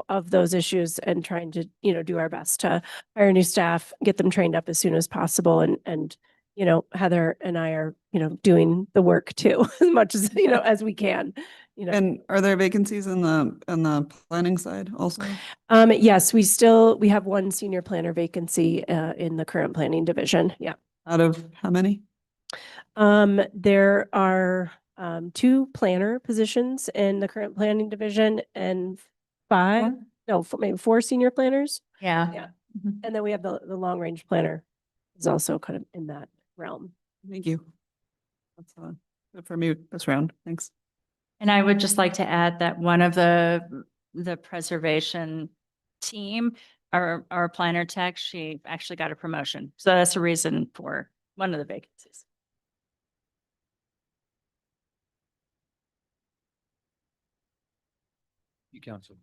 of those issues and trying to, do our best to hire new staff, get them trained up as soon as possible. And, Heather and I are, doing the work too, as much as, as we can. And are there vacancies in the planning side also? Yes, we have 1 senior planner vacancy in the current planning division. Yeah. Out of how many? There are 2 planner positions in the current planning division and 4 senior planners. Yeah. And then we have the long range planner is also kind of in that realm. Thank you. That's good for me this round. Thanks. And I would just like to add that one of the preservation team, our planner tech, she actually got a promotion. So that's the reason for one of the vacancies. You, Council.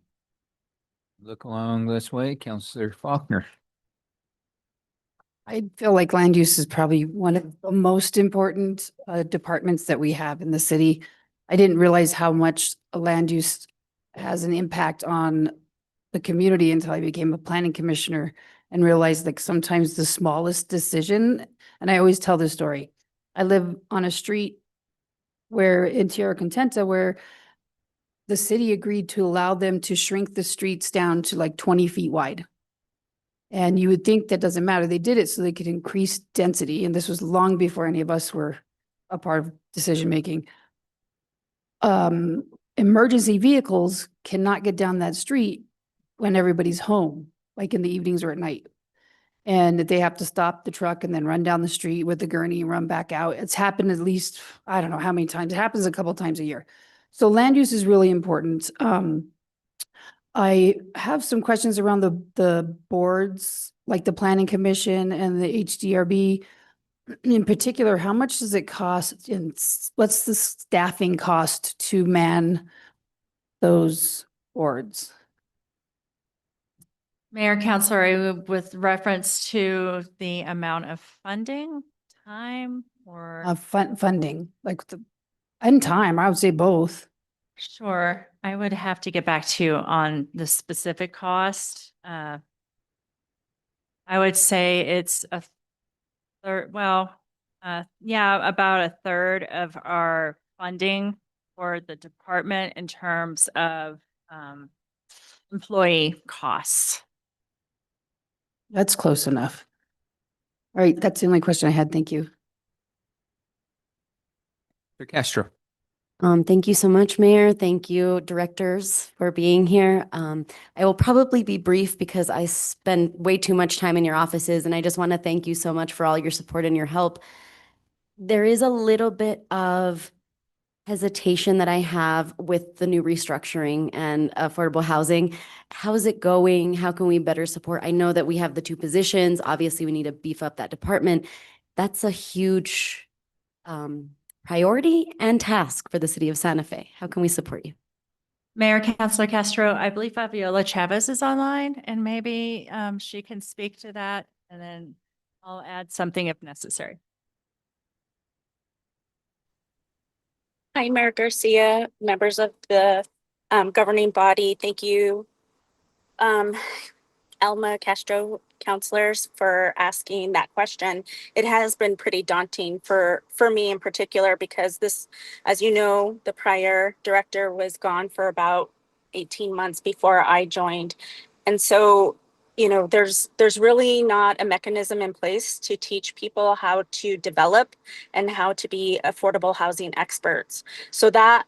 Look along this way, Councilor Faulkner. I feel like land use is probably one of the most important departments that we have in the city. I didn't realize how much land use has an impact on the community until I became a planning commissioner and realized like sometimes the smallest decision, and I always tell this story. I live on a street where in Tierra Contenta, where the city agreed to allow them to shrink the streets down to like 20 feet wide. And you would think that doesn't matter. They did it so they could increase density. And this was long before any of us were a part of decision-making. Emergency vehicles cannot get down that street when everybody's home, like in the evenings or at night. And they have to stop the truck and then run down the street with the gurney and run back out. It's happened at least, I don't know how many times. It happens a couple times a year. So land use is really important. I have some questions around the boards, like the Planning Commission and the HDRB. In particular, how much does it cost and what's the staffing cost to man those boards? Mayor, Counselor, with reference to the amount of funding, time, or? Funding, like and time, I would say both. Sure, I would have to get back to you on the specific cost. I would say it's a third, yeah, about a third of our funding for the department in terms of employee costs. That's close enough. All right, that's the only question I had. Thank you. Mr. Castro. Thank you so much, Mayor. Thank you, directors, for being here. I will probably be brief because I spend way too much time in your offices, and I just want to thank you so much for all your support and your help. There is a little bit of hesitation that I have with the new restructuring and affordable housing. How is it going? How can we better support? I know that we have the two positions. Obviously, we need to beef up that department. That's a huge priority and task for the city of Santa Fe. How can we support you? Mayor, Councilor Castro, I believe Fabiola Chavez is online, and maybe she can speak to that, and then I'll add something if necessary. Hi, Mayor Garcia, members of the governing body. Thank you, Alma Castro counselors, for asking that question. It has been pretty daunting for me in particular, because this, as you know, the prior director was gone for about 18 months before I joined. And so, you know, there's really not a mechanism in place to teach people how to develop and how to be affordable housing experts. So that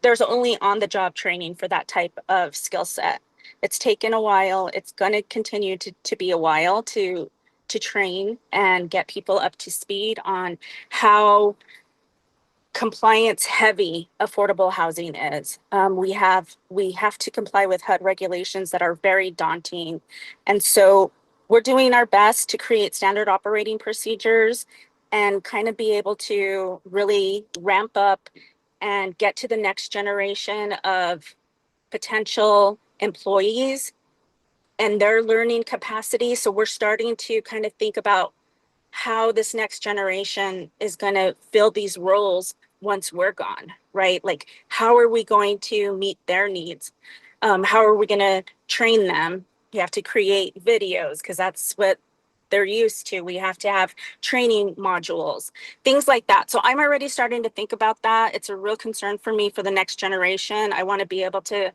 there's only on-the-job training for that type of skill set. It's taken a while. It's going to continue to be a while to train and get people up to speed on how compliance heavy affordable housing is. We have to comply with HUD regulations that are very daunting. And so we're doing our best to create standard operating procedures and kind of be able to really ramp up and get to the next generation of potential employees and their learning capacity. So we're starting to kind of think about how this next generation is going to fill these roles once we're gone, right? Like, how are we going to meet their needs? How are we going to train them? You have to create videos because that's what they're used to. We have to have training modules, things like that. So I'm already starting to think about that. It's a real concern for me for the next generation. I want to be able to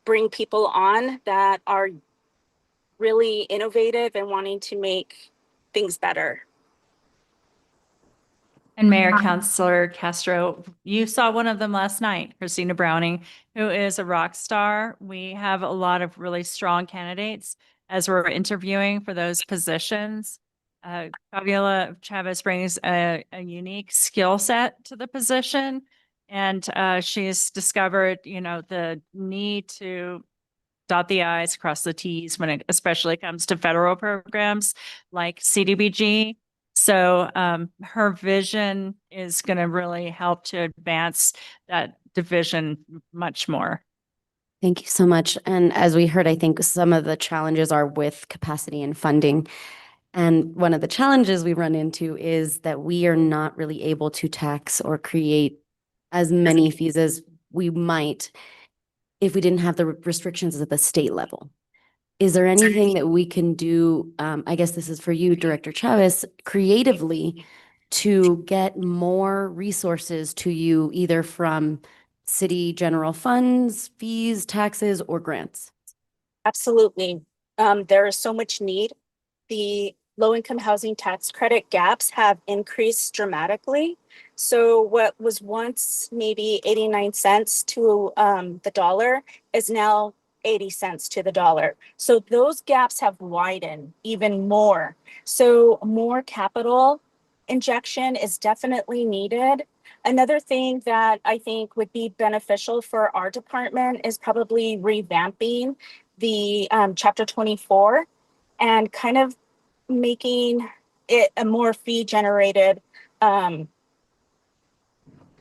bring people on that are really innovative and wanting to make things better. And Mayor, Councilor Castro, you saw one of them last night, Christina Browning, who is a rock star. We have a lot of really strong candidates as we're interviewing for those positions. Fabiola Chavez brings a unique skill set to the position, and she's discovered, you know, the need to dot the I's, cross the T's when it especially comes to federal programs like CDBG. So her vision is going to really help to advance that division much more. Thank you so much. And as we heard, I think some of the challenges are with capacity and funding. And one of the challenges we run into is that we are not really able to tax or create as many fees as we might if we didn't have the restrictions at the state level. Is there anything that we can do, I guess this is for you, Director Chavez, creatively to get more resources to you, either from city general funds, fees, taxes, or grants? Absolutely. There is so much need. The low-income housing tax credit gaps have increased dramatically. So what was once maybe 89 cents to the dollar is now 80 cents to the dollar. So those gaps have widened even more. So more capital injection is definitely needed. Another thing that I think would be beneficial for our department is probably revamping the Chapter 24 and kind of making it a more fee generated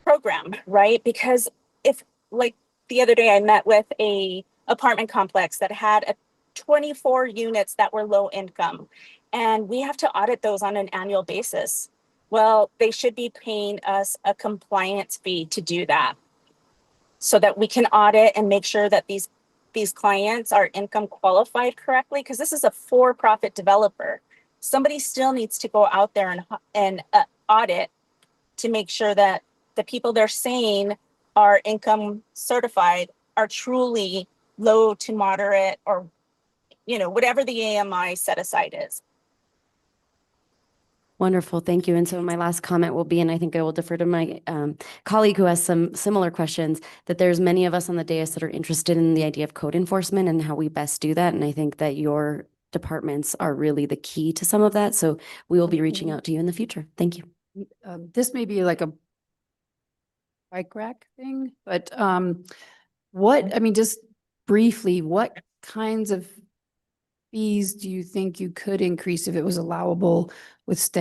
program, right? Because if, like the other day I met with a apartment complex that had 24 units that were low income, and we have to audit those on an annual basis. Well, they should be paying us a compliance fee to do that so that we can audit and make sure that these clients are income qualified correctly, because this is a for-profit developer. Somebody still needs to go out there and audit to make sure that the people they're saying are income certified are truly low to moderate, or, you know, whatever the AMI set aside is. Wonderful, thank you. And so my last comment will be, and I think I will defer to my colleague who has some similar questions, that there's many of us on the dais that are interested in the idea of code enforcement and how we best do that. And I think that your departments are really the key to some of that. So we will be reaching out to you in the future. Thank you. This may be like a bike rack thing, but what, I mean, just briefly, what kinds of fees do you think you could increase if it was allowable with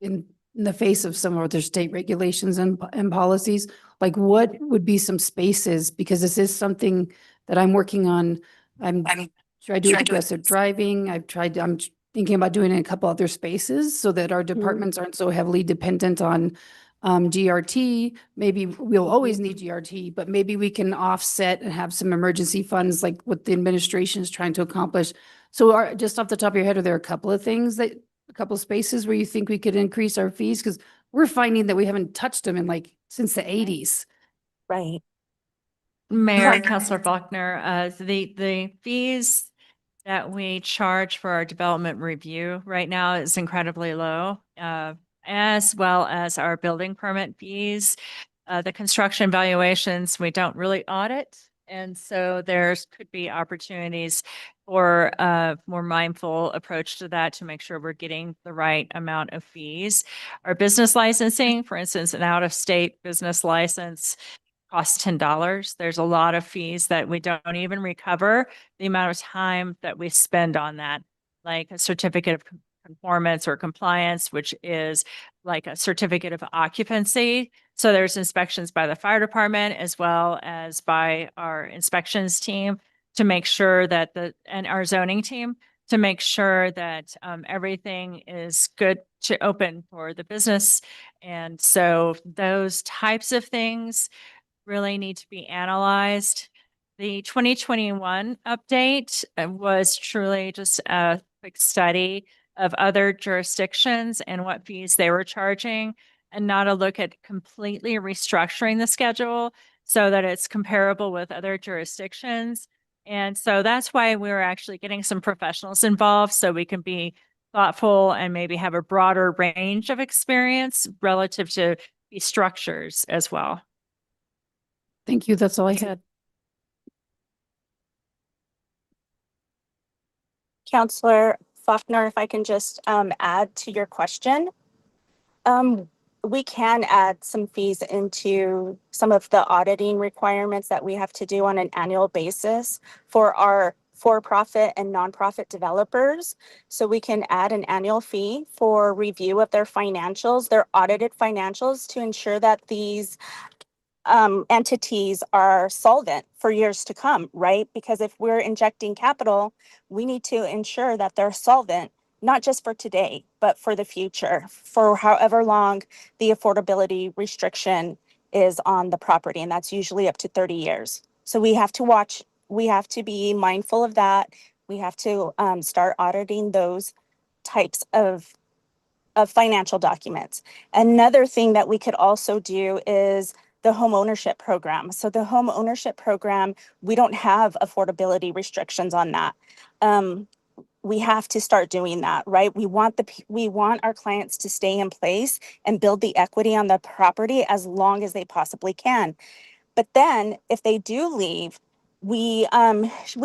in the face of some of their state regulations and policies? Like, what would be some spaces? Because this is something that I'm working on. I'm trying to do aggressive driving. I'm thinking about doing it in a couple other spaces so that our departments aren't so heavily dependent on GRT. Maybe we'll always need GRT, but maybe we can offset and have some emergency funds like what the administration is trying to accomplish. So just off the top of your head, are there a couple of things a couple of spaces where you think we could increase our fees? Because we're finding that we haven't touched them in since the 80s. Right. Mayor, Councilor Faulkner, the fees that we charge for our development review right now is incredibly low, as well as our building permit fees. The construction valuations, we don't really audit. And so there's could be opportunities for a more mindful approach to that to make sure we're getting the right amount of fees. Our business licensing, for instance, an out-of-state business license costs $10. There's a lot of fees that we don't even recover the amount of time that we spend on that, like a certificate of conformance or compliance, which is like a certificate of occupancy. So there's inspections by the fire department as well as by our inspections team to make sure that and our zoning team to make sure that everything is good to open for the business. And so those types of things really need to be analyzed. The 2021 update was truly just a quick study of other jurisdictions and what fees they were charging, and not a look at completely restructuring the schedule so that it's comparable with other jurisdictions. And so that's why we're actually getting some professionals involved so we can be thoughtful and maybe have a broader range of experience relative to fee structures as well. Thank you. That's all I had. Councilor Faulkner, if I can just add to your question. We can add some fees into some of the auditing requirements that we have to do on an annual basis for our for-profit and nonprofit developers. So we can add an annual fee for review of their financials, their audited financials, to ensure that these entities are solvent for years to come, right? Because if we're injecting capital, we need to ensure that they're solvent not just for today, but for the future, for however long the affordability restriction is on the property, and that's usually up to 30 years. So we have to watch, we have to be mindful of that. We have to start auditing those types of financial documents. Another thing that we could also do is the home ownership program. So the home ownership program, we don't have affordability restrictions on that. We have to start doing that, right? We want our clients to stay in place and build the equity on the property as long as they possibly can. But then if they do leave, we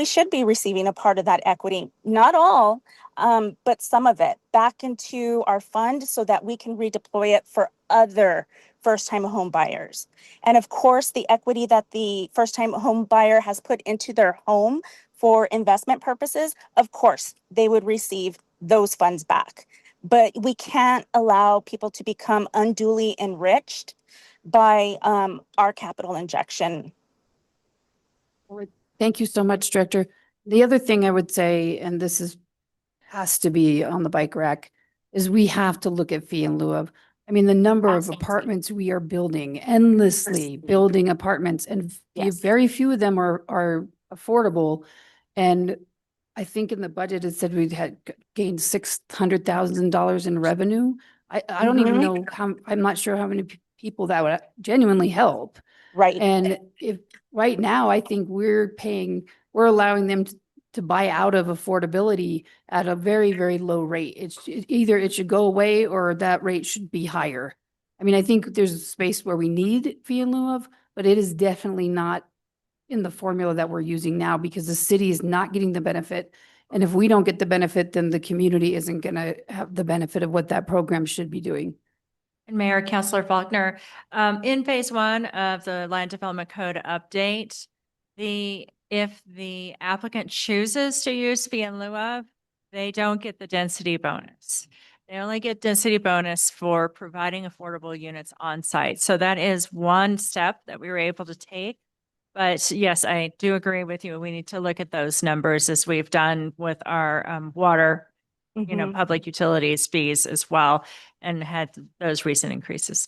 should be receiving a part of that equity, not all, but some of it back into our fund so that we can redeploy it for other first-time home buyers. And of course, the equity that the first-time home buyer has put into their home for investment purposes, of course, they would receive those funds back. But we can't allow people to become unduly enriched by our capital injection. Thank you so much, Director. The other thing I would say, and this is has to be on the bike rack, is we have to look at fee in lieu of. I mean, the number of apartments we are building, endlessly building apartments, and very few of them are affordable. And I think in the budget, it said we'd had gained $600,000 in revenue. I don't even know how, I'm not sure how many people that would genuinely help. Right. And if right now, I think we're allowing them to buy out of affordability at a very, very low rate. Either it should go away or that rate should be higher. I mean, I think there's a space where we need fee in lieu of, but it is definitely not in the formula that we're using now because the city is not getting the benefit. And if we don't get the benefit, then the community isn't going to have the benefit of what that program should be doing. And Mayor, Councilor Faulkner, in phase 1 of the Land Development Code update, if the applicant chooses to use fee in lieu of, they don't get the density bonus. They only get density bonus for providing affordable units on site. So that is one step that we were able to take. But yes, I do agree with you. We need to look at those numbers as we've done with our water, public utilities fees as well, and had those recent increases.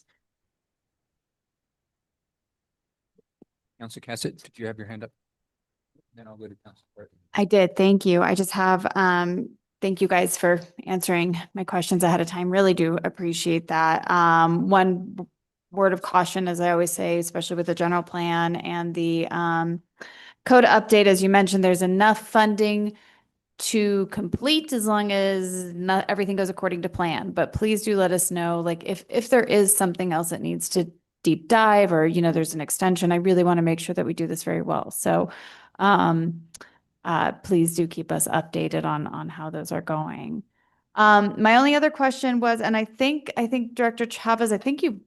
Councilor Cassett, did you have your hand up? Then I'll go to Councilor Barton. I did. Thank you. I just have, thank you guys for answering my questions ahead of time. Really do appreciate that. One word of caution, as I always say, especially with the general plan and the code update, as you mentioned, there's enough funding to complete as long as not everything goes according to plan. But please do let us know, like if there is something else that needs to deep dive or, there's an extension, I really want to make sure that we do this very well. So please do keep us updated on how those are going. My only other question was, and I think Director Chavez, I think you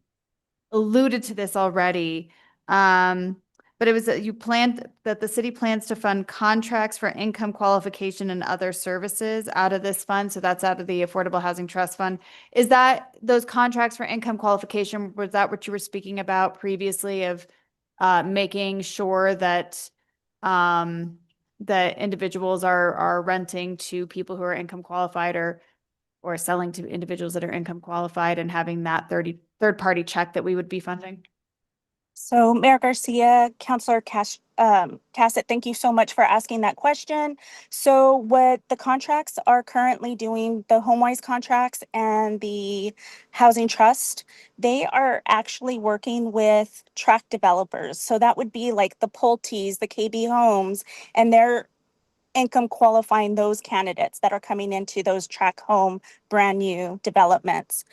alluded to this already, but it was that you planned that the city plans to fund contracts for income qualification and other services out of this fund. So that's out of the Affordable Housing Trust Fund. Is that those contracts for income qualification? Was that what you were speaking about previously of making sure that that individuals are renting to people who are income qualified or selling to individuals that are income qualified and having that third party check that we would be funding? So Mayor Garcia, Councilor Cassett, thank you so much for asking that question. So what the contracts are currently doing, the HomeWise contracts and the Housing Trust, they are actually working with tract developers. So that would be like the Pulte's, the KB Homes, and they're income qualifying those candidates that are coming into those tract home brand new developments.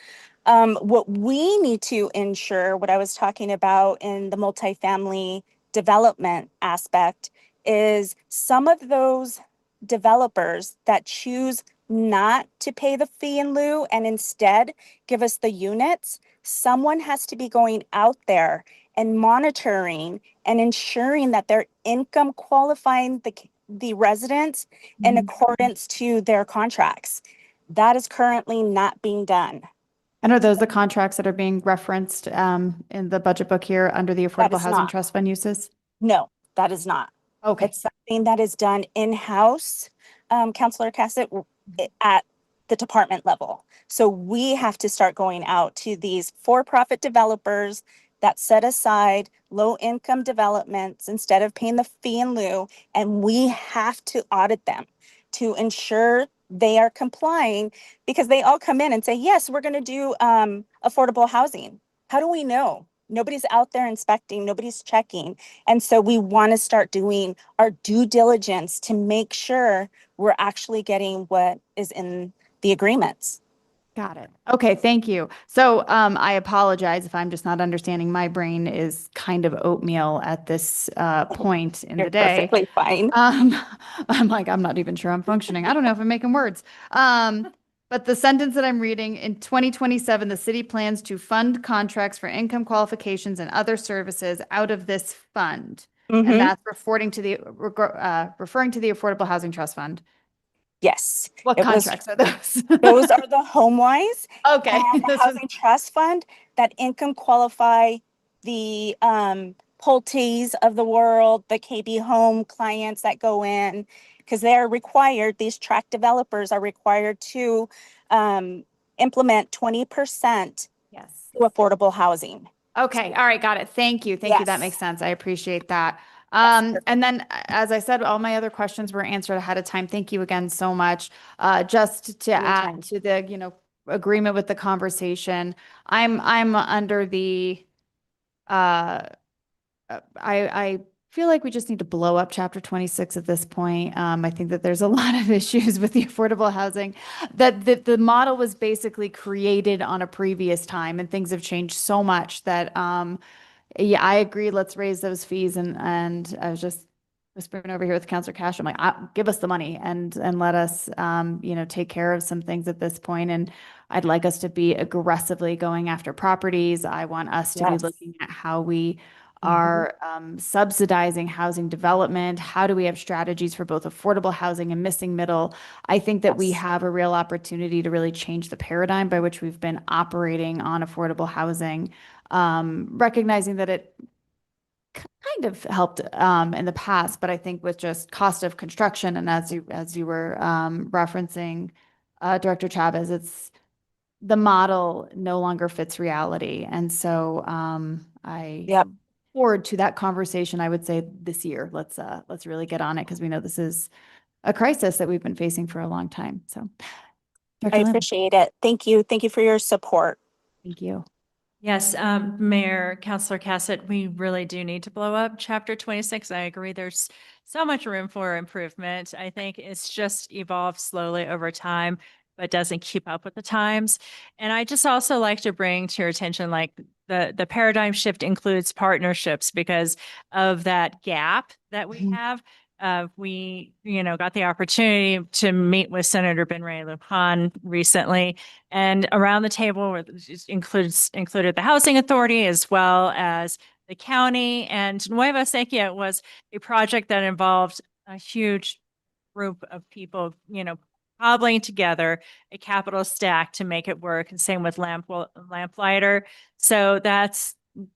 What we need to ensure, what I was talking about in the multifamily development aspect, is some of those developers that choose not to pay the fee in lieu and instead give us the units, someone has to be going out there and monitoring and ensuring that they're income qualifying the residents in accordance to their contracts. That is currently not being done. And are those the contracts that are being referenced in the budget book here under the Affordable Housing Trust Fund uses? No, that is not. Okay. It's something that is done in-house, Councilor Cassett, at the department level. So we have to start going out to these for-profit developers that set aside low-income developments instead of paying the fee in lieu, and we have to audit them to ensure they are complying, because they all come in and say, yes, we're going to do affordable housing. How do we know? Nobody's out there inspecting, nobody's checking. And so we want to start doing our due diligence to make sure we're actually getting what is in the agreements. Got it. Okay, thank you. So I apologize if I'm just not understanding. My brain is kind of oatmeal at this point in the day. Perfectly fine. I'm like, I'm not even sure I'm functioning. I don't know if I'm making words. But the sentence that I'm reading, in 2027, the city plans to fund contracts for income qualifications and other services out of this fund. Mhm. And that's referring to the Affordable Housing Trust Fund. Yes. What It was- contracts are those? Those are the HomeWise Okay. and the This was- Housing Trust Fund that income qualify the Pulte's of the world, the KB Home clients that go in, because they are required, these tract developers are required to implement 20% Yes. to affordable housing. Okay, all right, got it. Thank you. Thank you. That Yes. makes sense. I appreciate that. Yes, And then, as I said, all my other questions were answered ahead of time. Thank you again so much. Just to Anytime. add to the, agreement with the conversation, I'm under the, I feel like we just need to blow up chapter 26 at this point. I think that there's a lot of issues with the affordable housing, that the model was basically created on a previous time, and things have changed so much that, yeah, I agree. Let's raise those fees. And I was just whispering over here with Councilor Cash. I'm like, give us the money and let us, take care of some things at this point. And I'd like us to be aggressively going after properties. I want us to be Yes. looking at how we are subsidizing housing development. How do we have strategies for both affordable housing and missing middle? I think that we Yes. have a real opportunity to really change the paradigm by which we've been operating on affordable housing, recognizing that it kind of helped in the past, but I think with just cost of construction, and as you were referencing, Director Chavez, it's the model no longer fits reality. And so I Yep. forward to that conversation, I would say this year, let's really get on it, because we know this is a crisis that we've been facing for a long time. So Dr. I Lim, appreciate it. Thank you. Thank you for your support. thank you. Yes, Mayor, Councilor Cassett, we really do need to blow up chapter 26. I agree. There's so much room for improvement. I think it's just evolved slowly over time, but doesn't keep up with the times. And I just also like to bring to your attention, like the paradigm shift includes partnerships because of that gap that we have. We, got the opportunity to meet with Senator Ben Ray Lujan recently, and around the table included the Housing Authority as well as the county. And Nueva Sequia was a project that involved a huge group of people, cobbling together a capital stack to make it work. And same with Lamplighter. So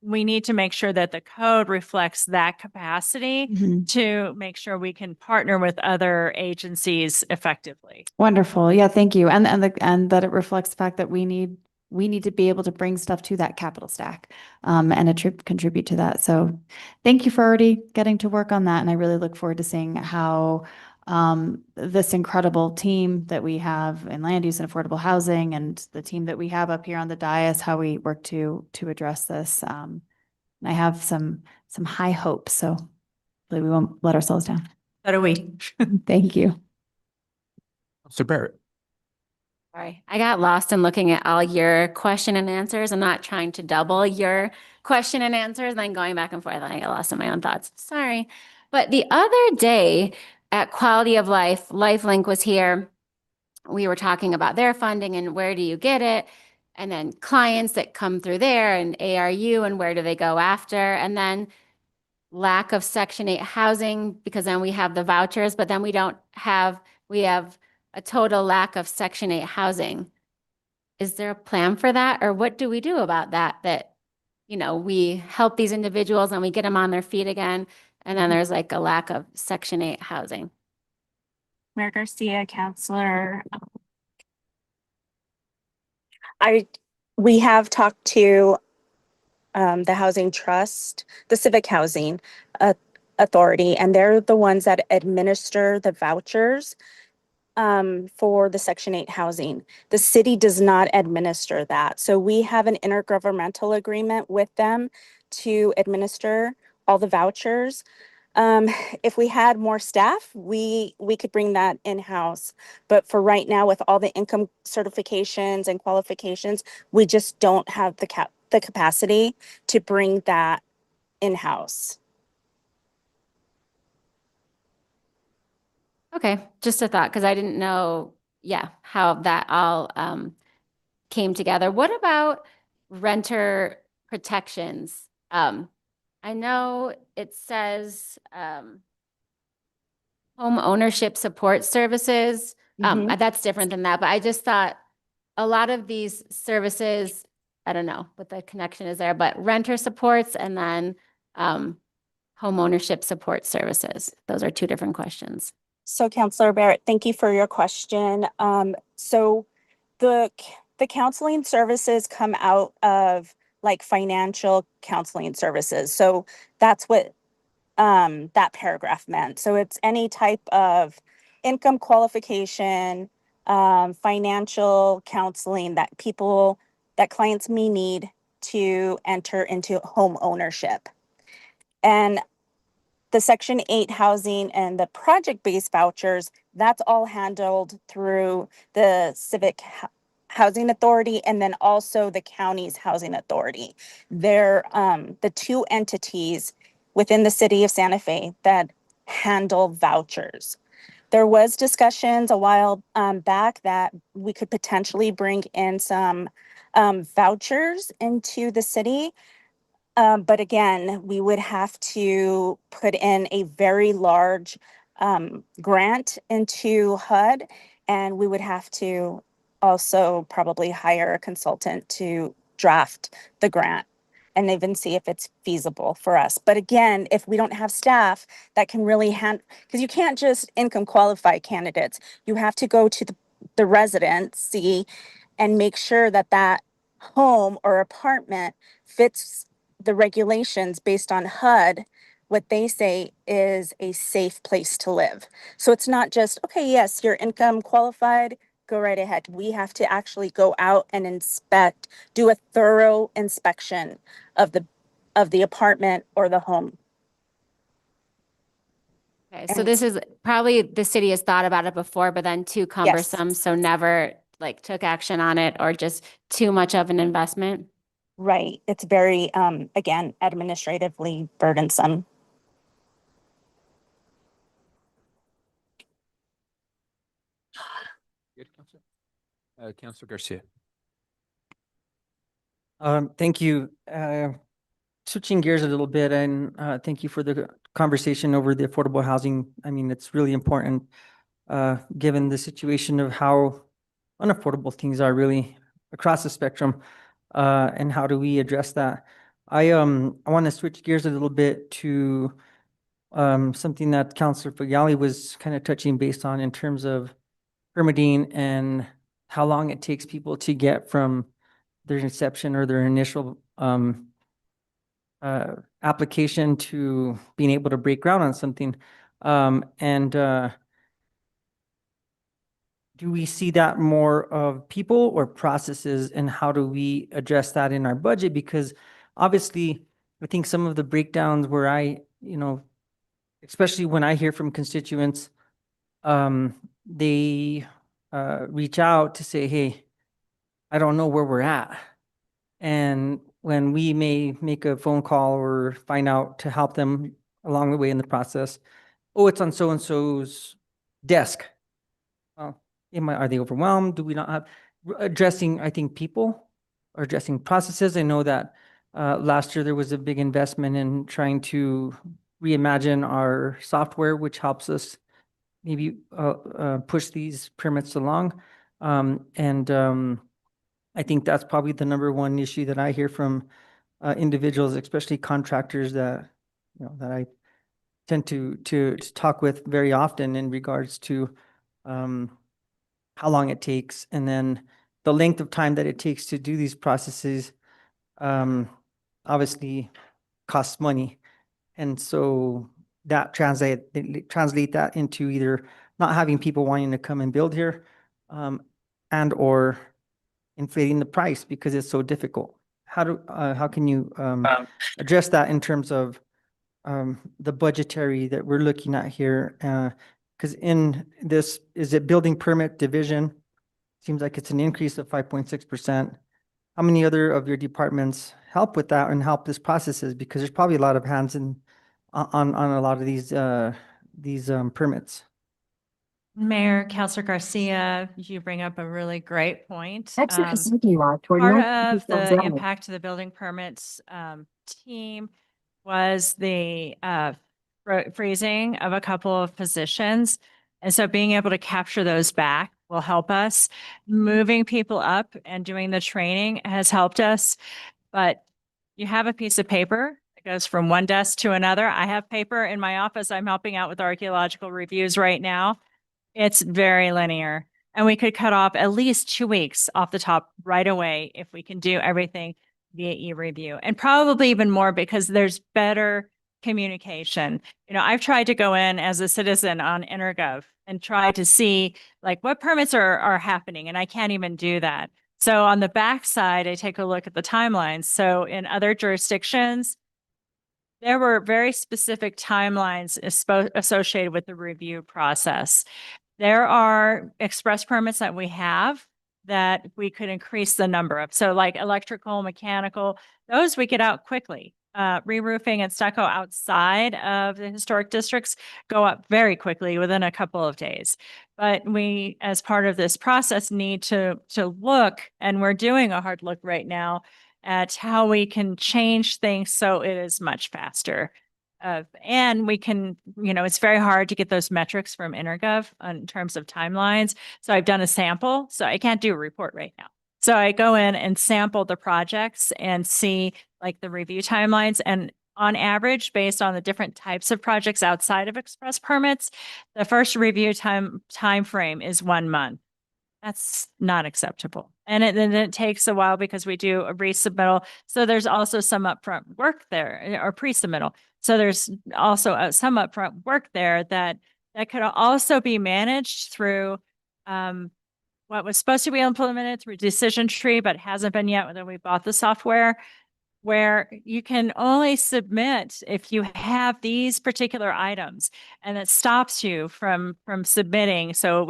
we need to make sure that the code reflects that capacity to make sure we can partner with other agencies effectively. Wonderful. Yeah, thank you. And that it reflects the fact that we need to be able to bring stuff to that capital stack, and contribute to that. So thank you for already getting to work on that. And I really look forward to seeing how this incredible team that we have in land use and affordable housing, and the team that we have up here on the dais, how we work to address this. And I have some high hopes, so hopefully we won't let ourselves down. So do we. Thank you. Councilor Barrett. Sorry, I got lost in looking at all your question and answers. I'm not trying to double your question and answers and then going back and forth. I got lost in my own thoughts. Sorry. But the other day at Quality of Life, LifeLink was here. We were talking about their funding and where do you get it? And then clients that come through there and ARU and where do they go after? And then lack of Section 8 housing, because then we have the vouchers, but then we have a total lack of Section 8 housing. Is there a plan for that? Or what do we do about that? That, we help these individuals and we get them on their feet again. And then there's like a lack of Section 8 housing. Mayor Garcia, Councilor we have talked to the Housing Trust, the Civic Housing Authority, and they're the ones that administer the vouchers for the Section 8 housing. The city does not administer that. So we have an intergovernmental agreement with them to administer all the vouchers. If we had more staff, we could bring that in-house. But for right now, with all the income certifications and qualifications, we just don't have the capacity to bring that in-house. Okay, just a thought, because I didn't know, how that all came together. What about renter protections? I know it says home ownership support services. That's different than that, but I just thought a lot of these services, I don't know what the connection is there, but renter supports and then home ownership support services. Those are two different questions. So Councilor Barrett, thank you for your question. So the counseling services come out of like financial counseling services. So that's what that paragraph meant. So it's any type of income qualification, financial counseling that clients may need to enter into home ownership. And the Section 8 housing and the project-based vouchers, that's all handled through the Civic Housing Authority and then also the county's housing authority. They're the two entities within the city of Santa Fe that handle vouchers. There was discussions a while back that we could potentially bring in some vouchers into the city. But again, we would have to put in a very large grant into HUD, and we would have to also probably hire a consultant to draft the grant and even see if it's feasible for us. But again, if we don't have staff that can really because you can't just income qualify candidates, you have to go to the residency and make sure that that home or apartment fits the regulations based on HUD, what they say is a safe place to live. So it's not just, okay, yes, you're income qualified, go right ahead. We have to actually go out and inspect, do a thorough inspection of the apartment or the home. Okay, so this is probably the city has thought about it before, but then too cumbersome, so never like took action on it or just too much of an investment. Right. It's very, again, administratively burdensome. Good, Councilor. Councilor Garcia. Thank you. Switching gears a little bit, and thank you for the conversation over the affordable housing. I mean, it's really important given the situation of how unaffordable things are really across the spectrum. And how do we address that? I want to switch gears a little bit to something that Councilor Fagali was kind of touching based on in terms of permitting and how long it takes people to get from their inception or their initial application to being able to break ground on something. Do we see that more of people or processes, and how do we address that in our budget? Because obviously, I think some of the breakdowns where especially when I hear from constituents, they reach out to say, hey, I don't know where we're at. And when we may make a phone call or find out to help them along the way in the process, oh, it's on so-and-so's desk. Well, are they overwhelmed? Do we not have addressing, I think, people or addressing processes? I know that last year there was a big investment in trying to reimagine our software, which helps us maybe push these permits along. I think that's probably the number one issue that I hear from individuals, especially contractors that I tend to talk with very often in regards to how long it takes, and then the length of time that it takes to do these processes, obviously costs money. And so that translate that into either not having people wanting to come and build here, and or inflating the price because it's so difficult. How can you address that in terms of the budgetary that we're looking at here? Because in this, is it building permit division? Seems like it's an increase of 5.6%. How many other of your departments help with that and help this processes? Because there's probably a lot of hands in on a lot of these permits. Mayor, Councilor Garcia, you bring up a really great point. Exit Part parking lot toward North of Petersfield the Drive. impact to the building permits team was the freezing of a couple of positions. And so being able to capture those back will help us. Moving people up and doing the training has helped us. But you have a piece of paper that goes from one desk to another. I have paper in my office. I'm helping out with archaeological reviews right now. It's very linear. And we could cut off at least 2 weeks off the top right away if we can do everything via e-review, and probably even more because there's better communication. You know, I've tried to go in as a citizen on EnerGov and try to see like what permits are happening, and I can't even do that. So on the backside, I take a look at the timelines. So in other jurisdictions, there were very specific timelines associated with the review process. There are express permits that we have that we could increase the number of. So like electrical, mechanical, those we get out quickly. Re-roofing and stucco outside of the historic districts go up very quickly within a couple of days. But we, as part of this process, need to look, and we're doing a hard look right now at how we can change things so it is much faster. And we can, you know, it's very hard to get those metrics from EnerGov in terms of timelines. So I've done a sample, so I can't do a report right now. So I go in and sample the projects and see like the review timelines. And on average, based on the different types of projects outside of express permits, the first review time frame is 1 month. That's not acceptable. And then it takes a while because we do a resubmittal. So there's also some upfront work there, or pre-submittal. So there's also some upfront work there that could also be managed through what was supposed to be implemented through Decision Tree, but hasn't been yet when we bought the software, where you can only submit if you have these particular items, and it stops you from submitting. So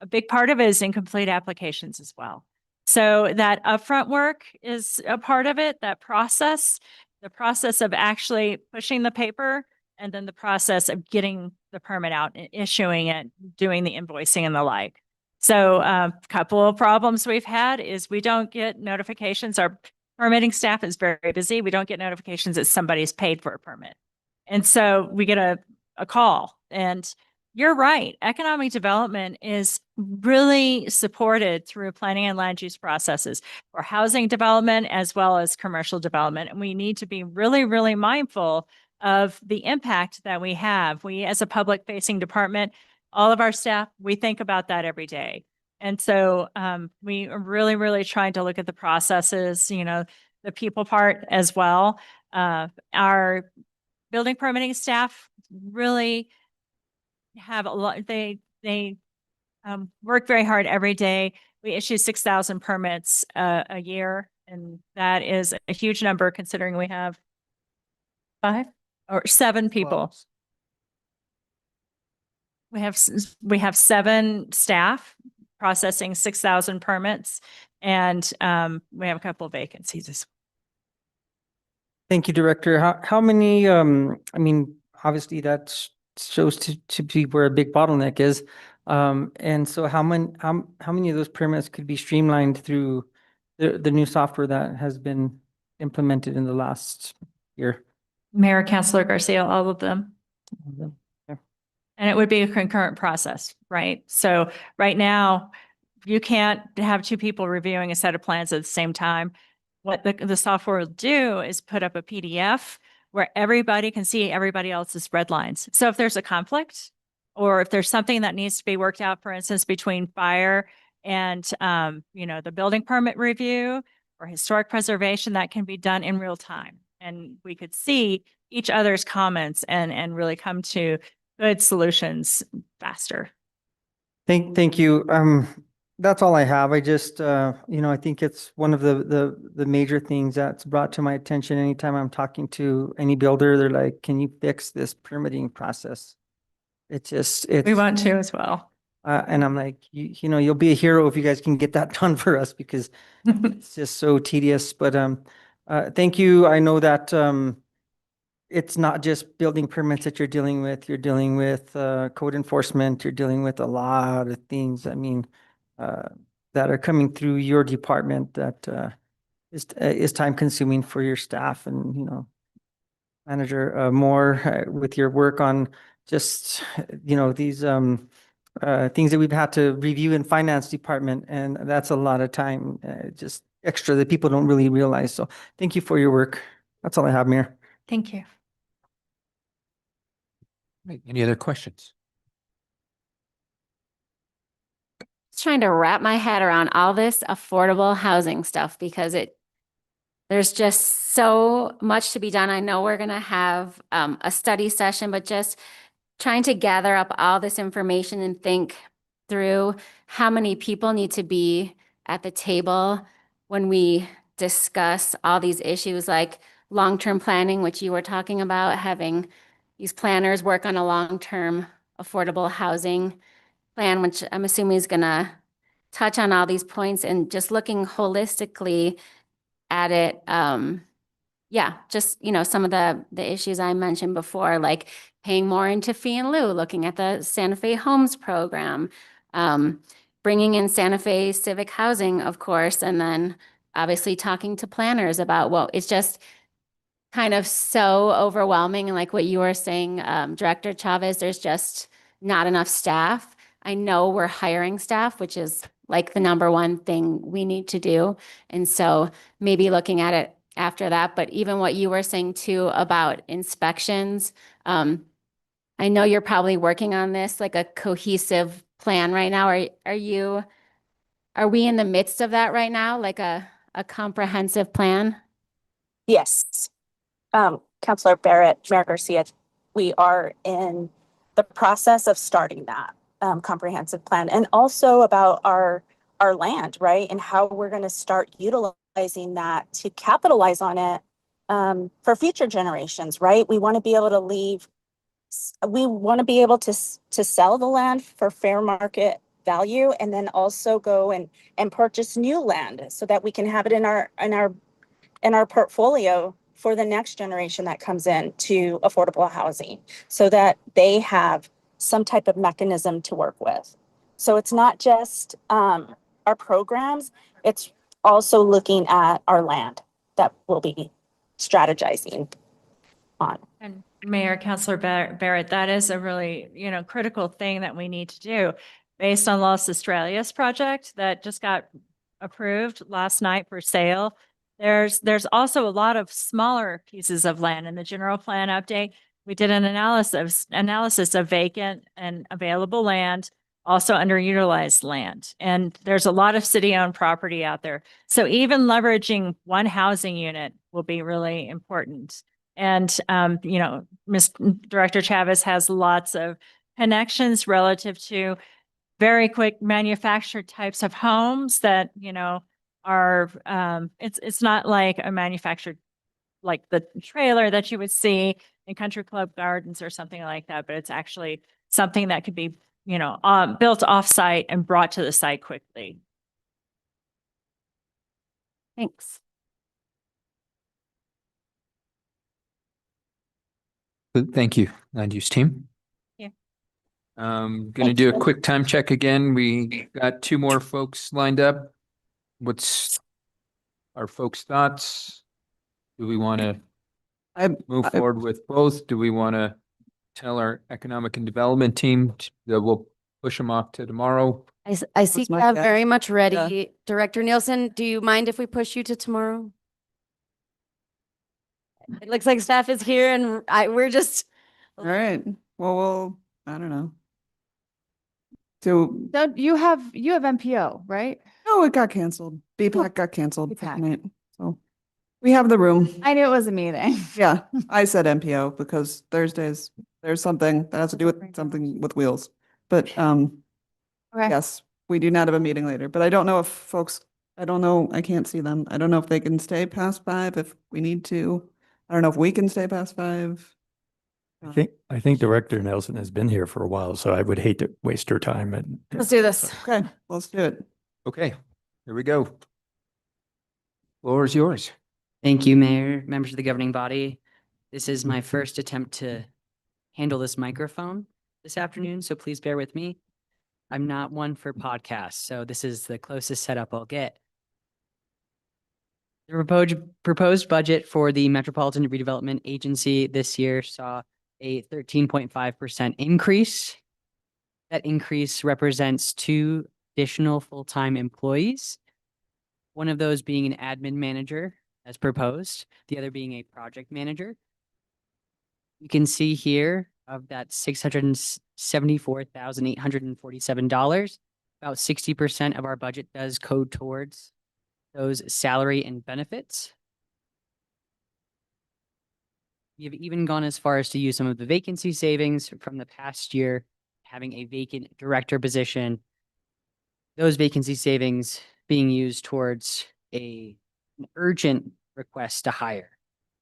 a big part of it is incomplete applications as well. So that upfront work is a part of it, that process, the process of actually pushing the paper, and then the process of getting the permit out and issuing it, doing the invoicing and the like. So a couple of problems we've had is we don't get notifications. Our permitting staff is very busy. We don't get notifications that somebody's paid for a permit. And so we get a call. And you're right. Economic development is really supported through planning and land use processes for housing development as well as commercial development. And we need to be really, really mindful of the impact that we have. We, as a public facing department, all of our staff, we think about that every day. And so we are really, really trying to look at the processes, you know, the people part as well. Our building permitting staff really have a lot, they work very hard every day. We issue 6,000 permits a year, and that is a huge number considering we have 5 or 7 people. We have 7 staff processing 6,000 permits, and we have a couple of vacancies as well. Thank you, Director. How many, I mean, obviously that shows to be where a big bottleneck is. And so how many of those permits could be streamlined through the new software that has been implemented in the last year? Mayor, Councilor Garcia, all of them. Okay. And it would be a concurrent process, right? So right now, you can't have 2 people reviewing a set of plans at the same time. What the software will do is put up a PDF where everybody can see everybody else's red lines. So if there's a conflict, or if there's something that needs to be worked out, for instance, between fire And, the building permit review or historic preservation that can be done in real time. And we could see each other's comments and really come to good solutions faster. Thank you. That's all I have. I just, I think it's one of the major things that's brought to my attention anytime I'm talking to any builder. They're like, can you fix this permitting process? We want to as well. And I'm like, you'll be a hero if you guys can get that done for us because it's just so tedious. But thank you. I know that it's not just building permits that you're dealing with. You're dealing with code enforcement. You're dealing with a lot of things. I mean, that are coming through your department that is time consuming for your staff and Manager Moore with your work on just these things that we've had to review in finance department, and that's a lot of time, just extra that people don't really realize. So thank you for your work. That's all I have, Mayor. Thank you. Right, any other questions? Just trying to wrap my head around all this affordable housing stuff because there's just so much to be done. I know we're gonna have a study session, but just trying to gather up all this information and think through how many people need to be at the table when we discuss all these issues like long-term planning, which you were talking about, having these planners work on a long-term affordable housing plan, which I'm assuming is gonna touch on all these points and just looking holistically at it. Just, some of the issues I mentioned before, like paying more into fee and lieu, looking at the Santa Fe Homes program, bringing in Santa Fe Civic Housing, of course, and then obviously talking to planners about, well, it's just kind of so overwhelming. And like what you were saying, Director Chavez, there's just not enough staff. I know we're hiring staff, which is like the number one thing we need to do. And so maybe looking at it after that, but even what you were saying too about inspections, I know you're probably working on this, like a cohesive plan right now. Are we in the midst of that right now? Like a comprehensive plan? Yes. Councilor Barrett, Mayor Garcia, we are in the process of starting that comprehensive plan, and also about our land, right? And how we're going to start utilizing that to capitalize on it for future generations, right? We want to be able to sell the land for fair market value, and then also go and purchase new land so that we can have it in our portfolio for the next generation that comes in to affordable housing, so that they have some type of mechanism to work with. So it's not just our programs, it's also looking at our land that we'll be strategizing on. And Mayor, Councilor Barrett, that is a really, critical thing that we need to do based on Los Australias project that just got approved last night for sale. There's also a lot of smaller pieces of land in the general plan update. We did an analysis of vacant and available land, also underutilized land. And there's a lot of city-owned property out there. So even leveraging one housing unit will be really important. And, Director Chavez has lots of connections relative to very quick manufactured types of homes that, are, it's not like a manufactured, like the trailer that you would see in Country Club Gardens or something like that, but it's actually something that could be, built off-site and brought to the site quickly. Thanks. Thank you, land use team. Yeah. Going to do a quick time check again. We got two more folks lined up. What's our folks' thoughts? Do we want to move forward with both? Do we want to tell our economic and development team that we'll push them off to tomorrow? I see my Kev guess. very much ready. Yeah. Director Nielsen, do you mind if we push you to tomorrow? It looks like staff is here and we're just. All right. Well, I don't know. So, Don't you have MPO, right? no, it got canceled. BPAC got canceled for BPAC. tonight. So we have the room. I knew it was a meeting. Yeah, I said MPO because Thursdays, there's something that has to do with something with wheels. But Okay. yes, we do not have a meeting later, but I don't know if folks, I don't know, I can't see them. I don't know if they can stay past 5 if we need to. I don't know if we can stay past 5. I think Director Nelson has been here for a while, so I would hate to waste her time and. Let's do this. Okay, let's do it. Okay, here we go. Floor is yours. Thank you, Mayor, members of the governing body. This is my first attempt to handle this microphone this afternoon, so please bear with me. I'm not one for podcasts, so this is the closest setup I'll get. The proposed budget for the Metropolitan Redevelopment Agency this year saw a 13.5% increase. That increase represents 2 additional full-time employees, one of those being an admin manager as proposed, the other being a project manager. You can see here of that $674,847, about 60% of our budget does go towards those salary and benefits. We have even gone as far as to use some of the vacancy savings from the past year, having a vacant director position. Those vacancy savings being used towards an urgent request to hire.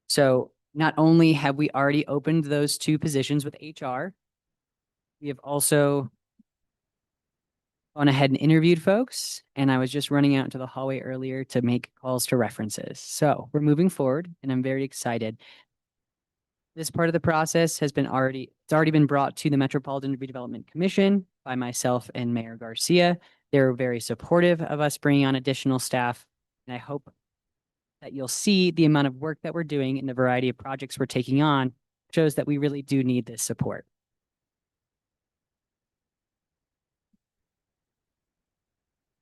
So not only have we already opened those 2 positions with HR, we have also gone ahead and interviewed folks, and I was just running out into the hallway earlier to make calls to references. So we're moving forward, and I'm very excited. This part of the process has been it's already been brought to the Metropolitan Redevelopment Commission by myself and Mayor Garcia. They're very supportive of us bringing on additional staff, and I hope that you'll see the amount of work that we're doing and the variety of projects we're taking on shows that we really do need this support.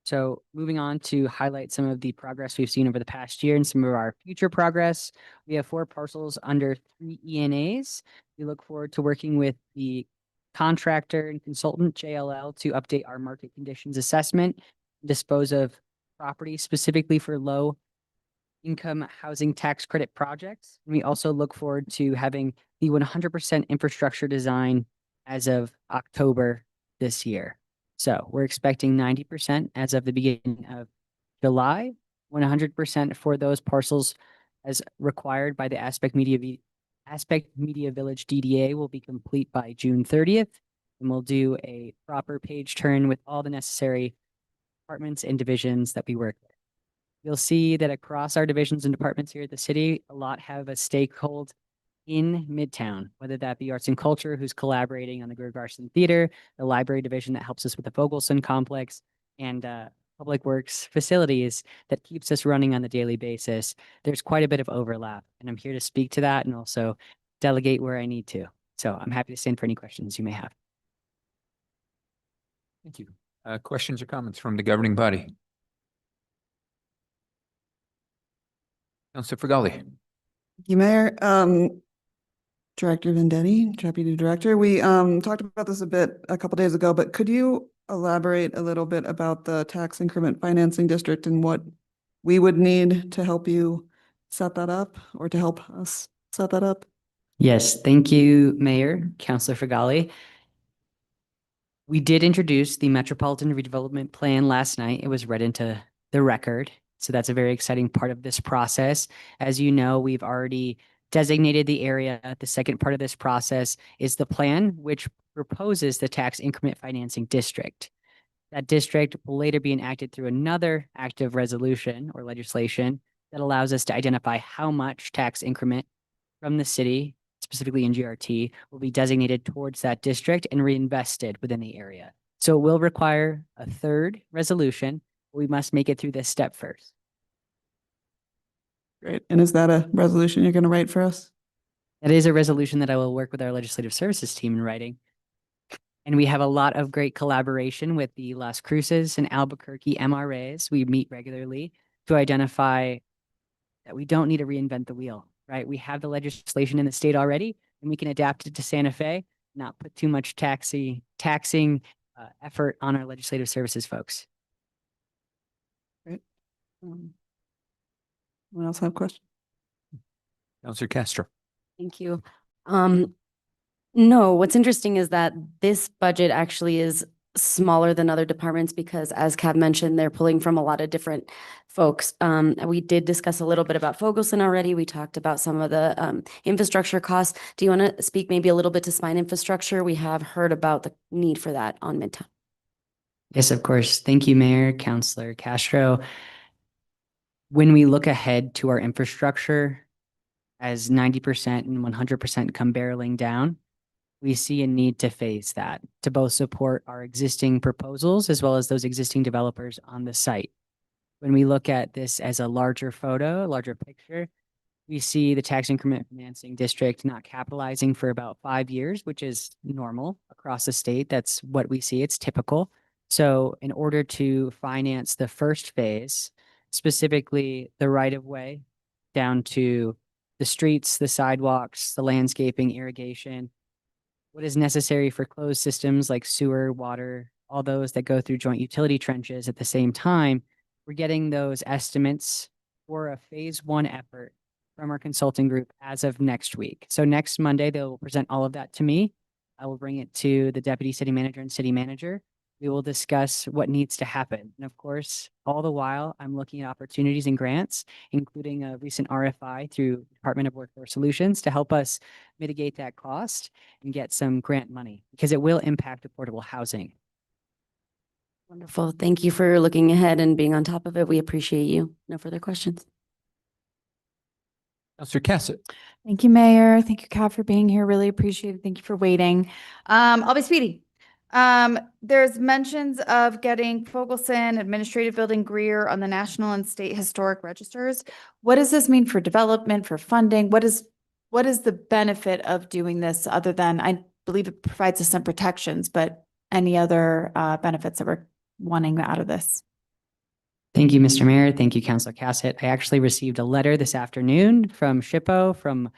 So moving on to highlight some of the progress we've seen over the past year and some of our future progress. We have 4 parcels under 3 ENAs. We look forward to working with the contractor and consultant JLL to update our market conditions assessment, dispose of property specifically for low income housing tax credit projects. And we also look forward to having the 100% infrastructure design as of October this year. So we're expecting 90% as of the beginning of July, 100% for those parcels as required by the Aspect Media Village DDA will be complete by June 30th. And we'll do a proper page turn with all the necessary departments and divisions that we work with. You'll see that across our divisions and departments here at the city, a lot have a stakehold in Midtown, whether that be arts and culture, who's collaborating on the Greer Garson Theater, the library division that helps us with the Fogelson complex, and public works facilities that keeps us running on a daily basis. There's quite a bit of overlap, and I'm here to speak to that and also delegate where I need to. So I'm happy to stand for any questions you may have. Thank you. Questions or comments from the governing body? Councilor Frigali. Thank you, Mayor. Director Vendetti, Deputy Director, we talked about this a couple days ago, but could you elaborate a little bit about the tax increment financing district and what we would need to help you set that up or to help us set that up? Yes, thank you, Mayor, Councilor Frigali. We did introduce the Metropolitan Redevelopment Plan last night. It was read into the record. So that's a very exciting part of this process. As you know, we've already designated the area. The second part of this process is the plan, which proposes the tax increment financing district. That district will later be enacted through another active resolution or legislation that allows us to identify how much tax increment from the city, specifically in GRT, will be designated towards that district and reinvested within the area. So it will require a third resolution. We must make it through this step first. Great. And is that a resolution you're going to write for us? That is a resolution that I will work with our legislative services team in writing. And we have a lot of great collaboration with the Las Cruces and Albuquerque MRAs. We meet regularly to identify that we don't need to reinvent the wheel, right? We have the legislation in the state already, and we can adapt it to Santa Fe, not put too much taxing effort on our legislative services folks. Great. Anyone else have questions? Counselor Castro. Thank you. No, what's interesting is that this budget actually is smaller than other departments because, as Cav mentioned, they're pulling from a lot of different folks. We did discuss a little bit about Fogelson already. We talked about some of the infrastructure costs. Do you want to speak maybe a little bit to spine infrastructure? We have heard about the need for that on Midtown. Yes, of course. Thank you, Mayor, Councilor Castro. When we look ahead to our infrastructure, as 90% and 100% come barreling down, we see a need to phase that to both support our existing proposals as well as those existing developers on the site. When we look at this as a larger photo, a larger picture, we see the tax increment financing district not capitalizing for about 5 years, which is normal across the state. That's what we see. It's typical. So in order to finance the first phase, specifically the right of way down to the streets, the sidewalks, the landscaping, irrigation, what is necessary for closed systems like sewer, water, all those that go through joint utility trenches at the same time, we're getting those estimates for a phase 1 effort from our consulting group as of next week. So next Monday, they will present all of that to me. I will bring it to the deputy city manager and city manager. We will discuss what needs to happen. And of course, all the while, I'm looking at opportunities and grants, including a recent RFI through Department of Workforce Solutions to help us mitigate that cost and get some grant money because it will impact affordable housing. Wonderful. Thank you for looking ahead and being on top of it. We appreciate you. No further questions. Counselor Cassett. Thank you, Mayor. Thank you, Cav, for being here. Really appreciate it. Thank you for waiting. I'll be speedy. There's mentions of getting Fogelson, Administrative Building, Greer on the National and State Historic Registers. What does this mean for development, for funding? What is the benefit of doing this other than, I believe it provides us some protections, but any other benefits that we're wanting out of this? Thank you, Mr. Mayor. Thank you, Councilor Cassett. I actually received a letter this afternoon from SHPO, from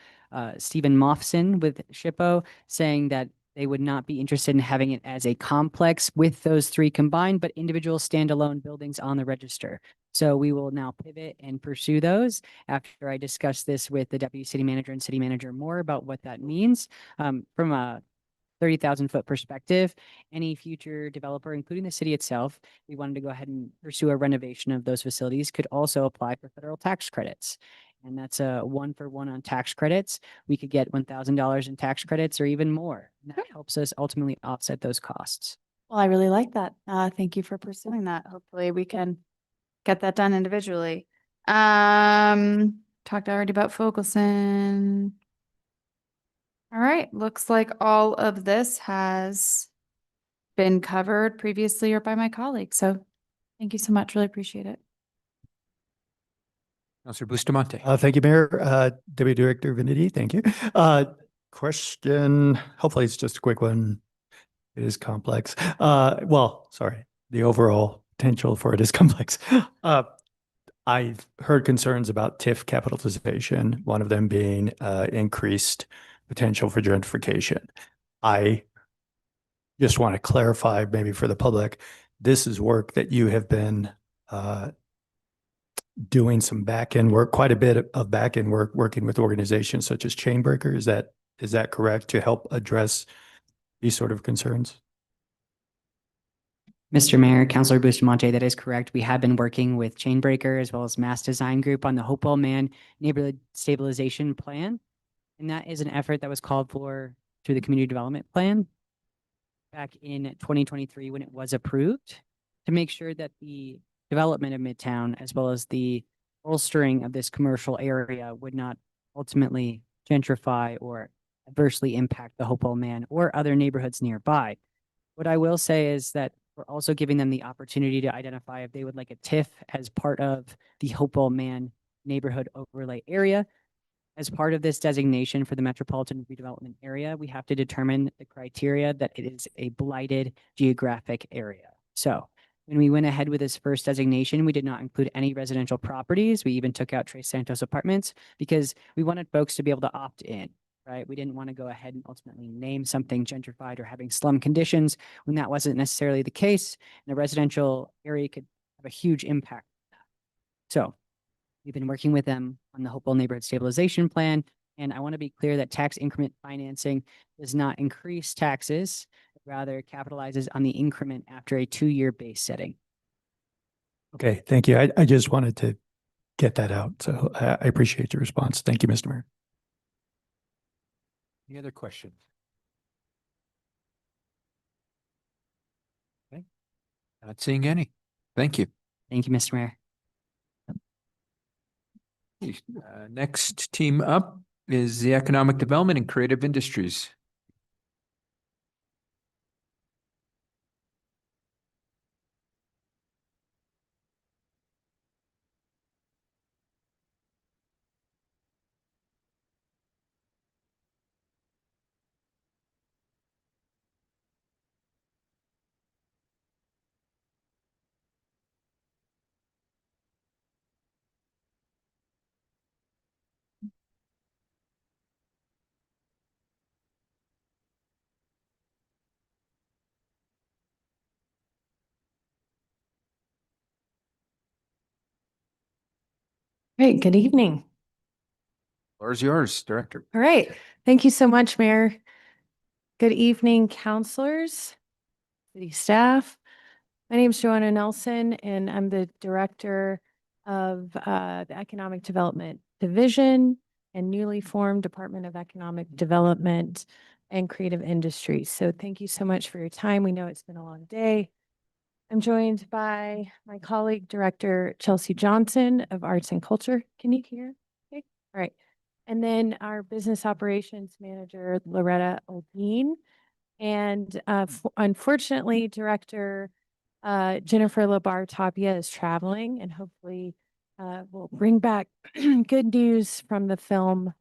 Stephen Moffson with SHPO, saying that they would not be interested in having it as a complex with those 3 combined, but individual standalone buildings on the register. So we will now pivot and pursue those after I discuss this with the deputy city manager and city manager more about what that means. From a 30,000-foot perspective, any future developer, including the city itself, we wanted to go ahead and pursue a renovation of those facilities, could also apply for federal tax credits. And that's a 1-for-1 on tax credits. We could get $1,000 in tax credits or even more. And that helps us ultimately offset those costs. Well, I really like that. Thank you for pursuing that. Hopefully we can get that done individually. Talked already about Fogelson. All right, looks like all of this has been covered previously or by my colleagues. So thank you so much. Really appreciate it. Counselor Bustamante. Thank you, Mayor. Deputy Director Veniti, thank you. Question, hopefully it's just a quick one. It is complex. Well, sorry, the overall potential for it is complex. I've heard concerns about TIF capitalization, one of them being increased potential for gentrification. I just want to clarify, maybe for the public, this is work that you have been doing some back-end work, quite a bit of back-end work, working with organizations such as Chainbreaker. Is that correct, to help address these sort of concerns? Mr. Mayor, Councilor Bustamante, that is correct. We have been working with Chainbreaker as well as Mass Design Group on the Hopewell Man Neighborhood Stabilization Plan. And that is an effort that was called for through the Community Development Plan back in 2023 when it was approved, to make sure that the development of Midtown, as well as the bolstering of this commercial area, would not ultimately gentrify or adversely impact the Hopewell Man or other neighborhoods nearby. What I will say is that we're also giving them the opportunity to identify if they would like a TIF as part of the Hopewell Man neighborhood overlay area. As part of this designation for the metropolitan redevelopment area, we have to determine the criteria that it is a blighted geographic area. So when we went ahead with this first designation, we did not include any residential properties. We even took out Tres Santos Apartments because we wanted folks to be able to opt in. right? We didn't want to go ahead and ultimately name something gentrified or having slum conditions when that wasn't necessarily the case. And a residential area could have a huge impact. So we've been working with them on the Hopewell Neighborhood Stabilization Plan. And I want to be clear that tax increment financing does not increase taxes, rather capitalizes on the increment after a 2-year base setting. Okay, thank you. I just wanted to get that out. So I appreciate your response. Thank you, Mr. Mayor. Any other questions? Okay. Not seeing any. Thank you. Thank you, Mr. Mayor. Next team up is the Economic Development and Creative Industries. Great, good evening. Floor is yours, Director. All right, thank you so much, Mayor. Good evening, counselors, city staff. My name is Joanna Nelson, and I'm the Director of the Economic Development Division and newly formed Department of Economic Development and Creative Industries. So thank you so much for your time. We know it's been a long day. I'm joined by my colleague, Director Chelsea Johnson of Arts and Culture. Can you hear? Okay. All right. And then our Business Operations Manager, Loretta Oldeen. And unfortunately, Director Jennifer Labar Tapia is traveling, and hopefully we'll bring back good news from the film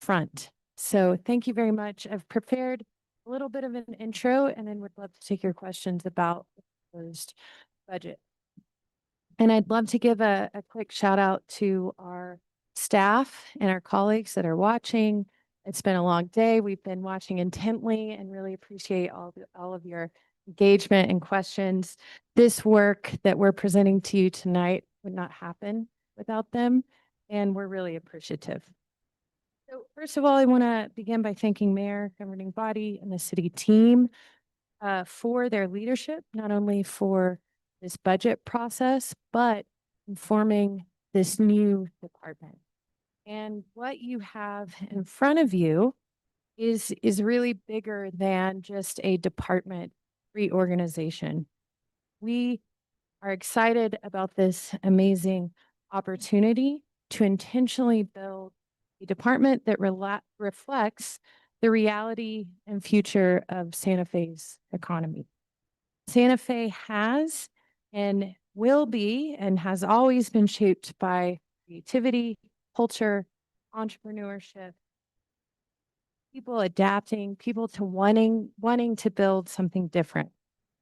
front. So thank you very much. I've prepared a little bit of an intro, and then would love to take your questions about the proposed budget. And I'd love to give a quick shout out to our staff and our colleagues that are watching. It's been a long day. We've been watching intently and really appreciate all of your engagement and questions. This work that we're presenting to you tonight would not happen without them, and we're really appreciative. So first of all, I want to begin by thanking Mayor, governing body, and the city team for their leadership, not only for this budget process, but in forming this new department. And what you have in front of you is really bigger than just a department reorganization. We are excited about this amazing opportunity to intentionally build a department that reflects the reality and future of Santa Fe's economy. Santa Fe has and will be and has always been shaped by creativity, culture, entrepreneurship, people adapting, people to wanting to build something different.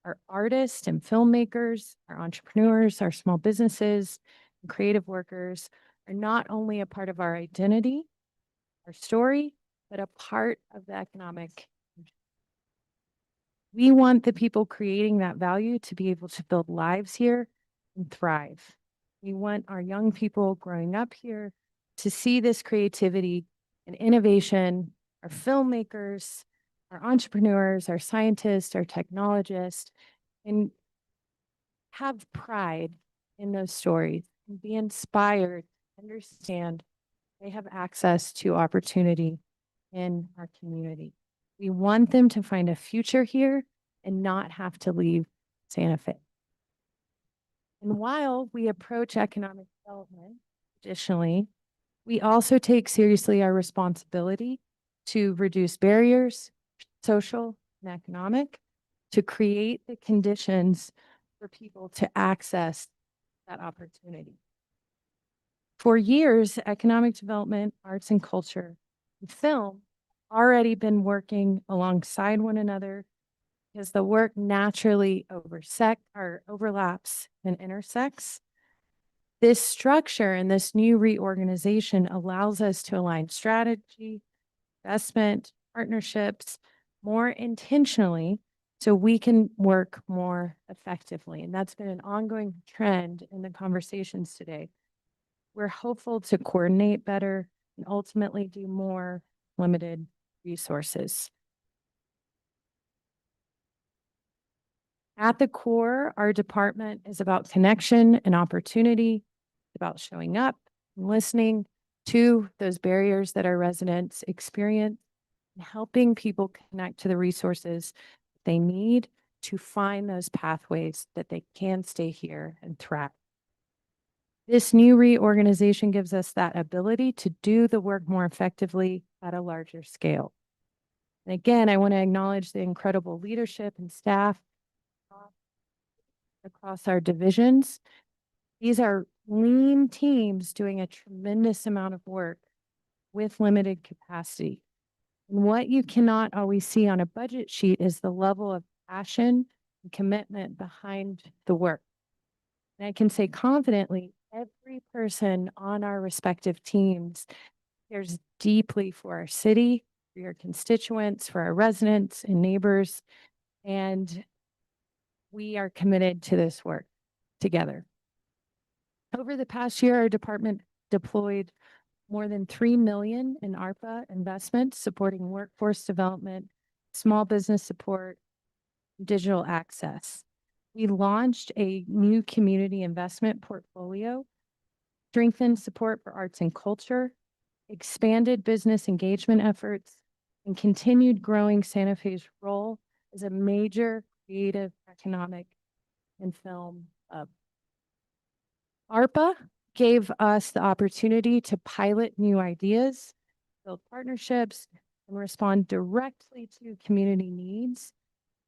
Our artists and filmmakers, our entrepreneurs, our small businesses, and creative workers are not only a part of our identity, our story, but a part of the economic. We want the people creating that value to be able to build lives here and thrive. We want our young people growing up here to see this creativity and innovation, our filmmakers, our entrepreneurs, our scientists, our technologists, and have pride in those stories and be inspired, understand they have access to opportunity in our community. We want them to find a future here and not have to leave Santa Fe. And while we approach economic development, additionally, we also take seriously our responsibility to reduce barriers, social and economic, to create the conditions for people to access that opportunity. For years, economic development, arts and culture, and film already been working alongside one another because the work naturally overlaps and intersects. This structure and this new reorganization allows us to align strategy, investment, partnerships more intentionally so we can work more effectively. And that's been an ongoing trend in the conversations today. We're hopeful to coordinate better and ultimately do more limited resources. At the core, our department is about connection and opportunity, about showing up and listening to those barriers that our residents experience and helping people connect to the resources they need to find those pathways that they can stay here and thrive. This new reorganization gives us that ability to do the work more effectively at a larger scale. And again, I want to acknowledge the incredible leadership and staff across our divisions. These are lean teams doing a tremendous amount of work with limited capacity. And what you cannot always see on a budget sheet is the level of passion and commitment behind the work. And I can say confidently, every person on our respective teams cares deeply for our city, for your constituents, for our residents and neighbors. And we are committed to this work together. Over the past year, our department deployed more than $3 million in ARPA investments supporting workforce development, small business support, digital access. We launched a new community investment portfolio, strengthened support for arts and culture, expanded business engagement efforts, and continued growing Santa Fe's role as a major creative, economic, and film hub. ARPA gave us the opportunity to pilot new ideas, build partnerships, and respond directly to community needs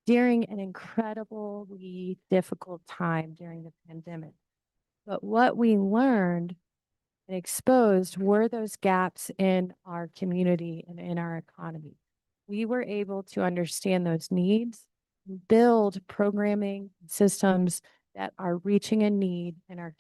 during an incredibly difficult time during the pandemic. But what we learned and exposed were those gaps in our community and in our economy. We were able to understand those needs, build programming systems that are reaching a need in our community.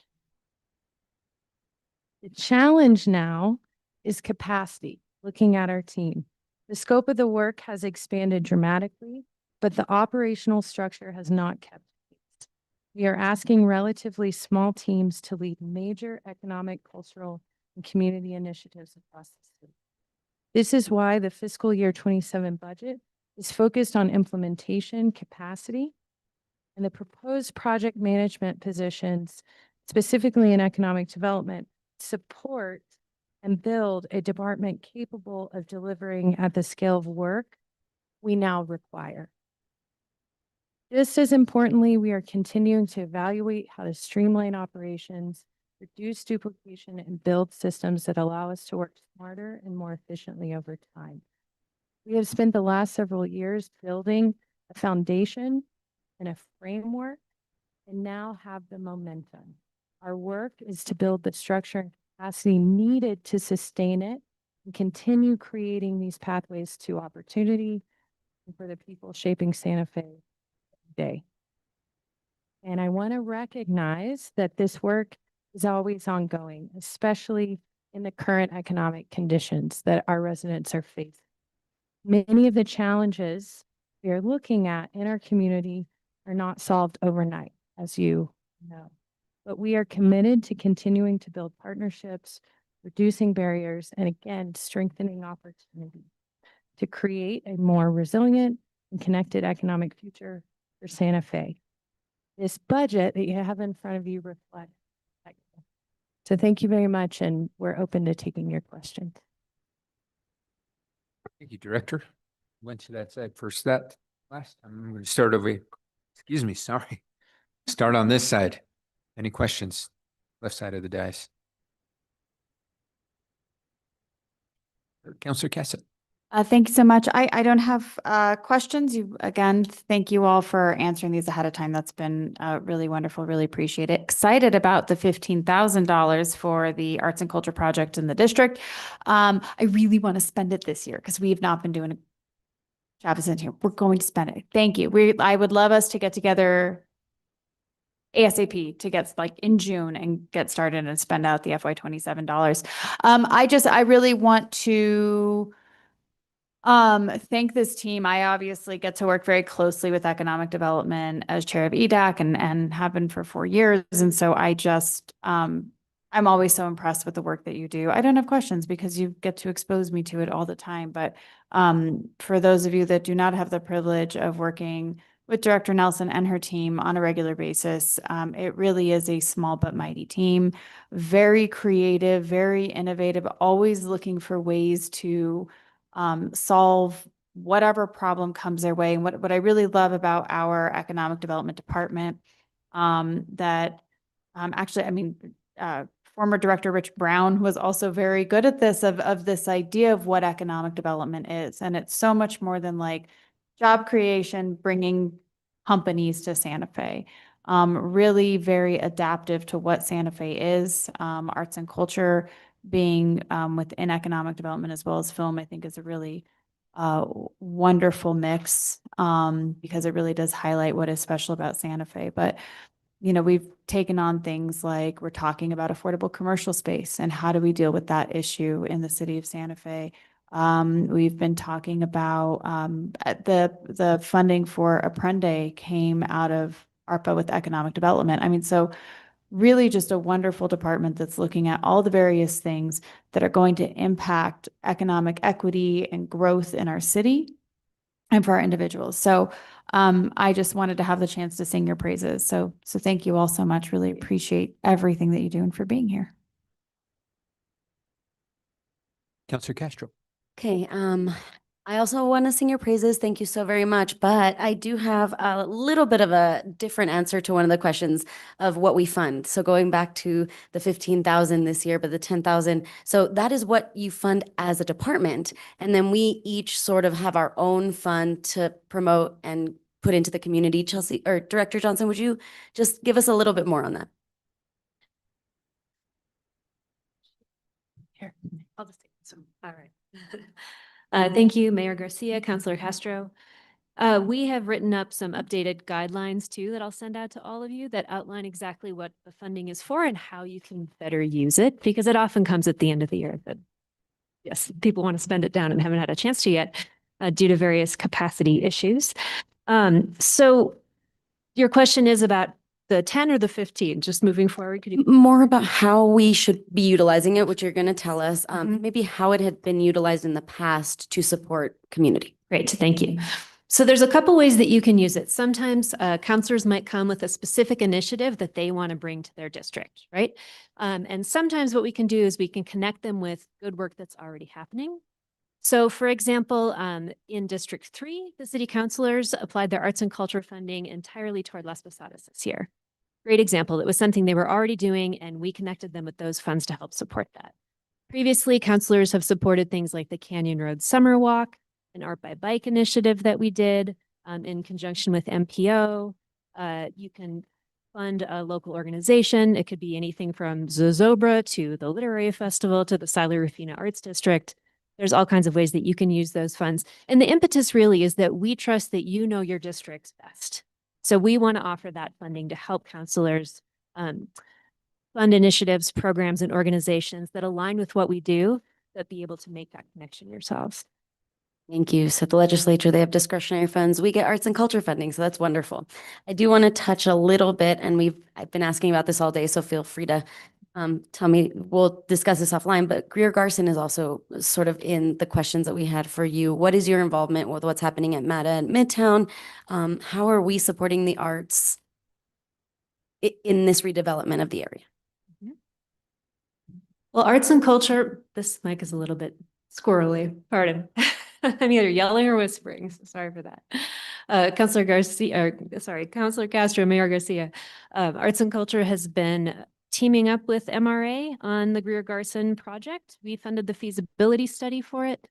The challenge now is capacity, looking at our team. The scope of the work has expanded dramatically, but the operational structure has not kept pace. We are asking relatively small teams to lead major economic, cultural, and community initiatives across the city. This is why the fiscal year 27 budget is focused on implementation capacity, and the proposed project management positions, specifically in economic development, support and build a department capable of delivering at the scale of work we now require. Just as importantly, we are continuing to evaluate how to streamline operations, reduce duplication, and build systems that allow us to work smarter and more efficiently over time. We have spent the last several years building a foundation and a framework, and now have the momentum. Our work is to build the structure and capacity needed to sustain it and continue creating these pathways to opportunity for the people shaping Santa Fe day. And I want to recognize that this work is always ongoing, especially in the current economic conditions that our residents are facing. Many of the challenges we are looking at in our community are not solved overnight, as you know. But we are committed to continuing to build partnerships, reducing barriers, and again, strengthening opportunity to create a more resilient and connected economic future for Santa Fe. This budget that you have in front of you reflects that. So thank you very much, and we're open to taking your questions. Thank you, Director. Went to that side first that last time. I'm going to start over. Excuse me, sorry. Start on this side. Any questions? Left side of the dais. Councilor Cassett. Thank you so much. I don't have questions. Again, thank you all for answering these ahead of time. That's been really wonderful. Really appreciate it. Excited about the $15,000 for the Arts and Culture Project in the district. I really want to spend it this year because we have not been doing a job in here. We're going to spend it. Thank you. I would love us to get together ASAP to get like in June and get started and spend out the FY27 dollars. I really want to Thank this team. I obviously get to work very closely with economic development as chair of EDAC and have been for 4 years. And so I just, I'm always so impressed with the work that you do. I don't have questions because you get to expose me to it all the time. But for those of you that do not have the privilege of working with Director Nelson and her team on a regular basis, it really is a small but mighty team. Very creative, very innovative, always looking for ways to solve whatever problem comes their way. And what I really love about our economic development department, actually, I mean, former Director Rich Brown was also very good at this, of this idea of what economic development is. And it's so much more than like job creation, bringing companies to Santa Fe. Really very adaptive to what Santa Fe is. Arts and culture being within economic development as well as film, I think is a really wonderful mix because it really does highlight what is special about Santa Fe. But you know, we've taken on things like we're talking about affordable commercial space and how do we deal with that issue in the city of Santa Fe. We've been talking about the funding for Apprende came out of ARPA with economic development. I mean, so really just a wonderful department that's looking at all the various things that are going to impact economic equity and growth in our city and for our individuals. So I just wanted to have the chance to sing your praises. So thank you all so much. Really appreciate everything that you do and for being here. Councilor Castro. Okay, I also want to sing your praises. Thank you so very much. But I do have a little bit of a different answer to one of the questions of what we fund. So going back to the 15,000 this year, but the 10,000. So that is what you fund as a department. And then we each sort of have our own fund to promote and put into the community. Chelsea or Director Johnson, would you just give us a little bit more on that? Here, I'll just take this one. All right. Thank you, Mayor Garcia, Councilor Castro. We have written up some updated guidelines too that I'll send out to all of you that outline exactly what the funding is for and how you can better use it, because it often comes at the end of the year that, yes, people want to spend it down and haven't had a chance to yet due to various capacity issues. So your question is about the 10 or the 15, just moving forward. Could you more about how we should be utilizing it, which you're going to tell us, maybe how it had been utilized in the past to support community? Great, thank you. So there's a couple ways that you can use it. Sometimes counselors might come with a specific initiative that they want to bring to their district, right? And sometimes what we can do is we can connect them with good work that's already happening. So for example, in District 3, the city councilors applied their arts and culture funding entirely toward Las Posadas this year. Great example. It was something they were already doing, and we connected them with those funds to help support that. Previously, councilors have supported things like the Canyon Road Summer Walk, an Art by Bike initiative that we did in conjunction with MPO. You can fund a local organization. It could be anything from Zozobra to the Literary Festival to the Silo Rufina Arts District. There's all kinds of ways that you can use those funds. And the impetus really is that we trust that you know your districts best. So we want to offer that funding to help counselors fund initiatives, programs, and organizations that align with what we do, but be able to make that connection yourselves. Thank you. So the legislature, they have discretionary funds. We get arts and culture funding, so that's wonderful. I do want to touch a little bit, and I've been asking about this all day, so feel free to tell me. We'll discuss this offline, but Greer Garson is also sort of in the questions that we had for you. What is your involvement with what's happening at MATA and Midtown? How are we supporting the arts in this redevelopment of the area? Well, arts and culture, this mic is a little bit squirrely, pardon. I'm either yelling or whispering, so sorry for that. Councilor Castro, Mayor Garcia. Arts and culture has been teaming up with MRA on the Greer Garson project. We funded the feasibility study for it.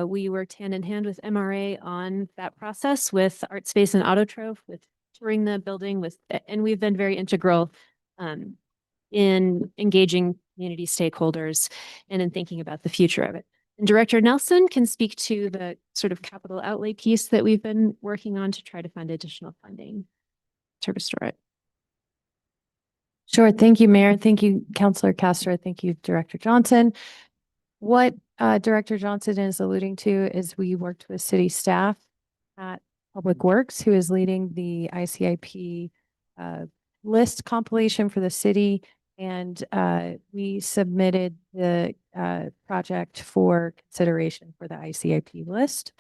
We worked hand in hand with MRA on that process with Art Space and Autotroph, with touring the building, and we've been very integral in engaging community stakeholders and in thinking about the future of it. And Director Nelson can speak to the sort of capital outlay piece that we've been working on to try to find additional funding to restore it. Sure. Thank you, Mayor. Thank you, Councilor Castro. Thank you, Director Johnson. What Director Johnson is alluding to is we worked with city staff at Public Works, who is leading the ICIP list compilation for the city. And we submitted the project for consideration for the ICIP list.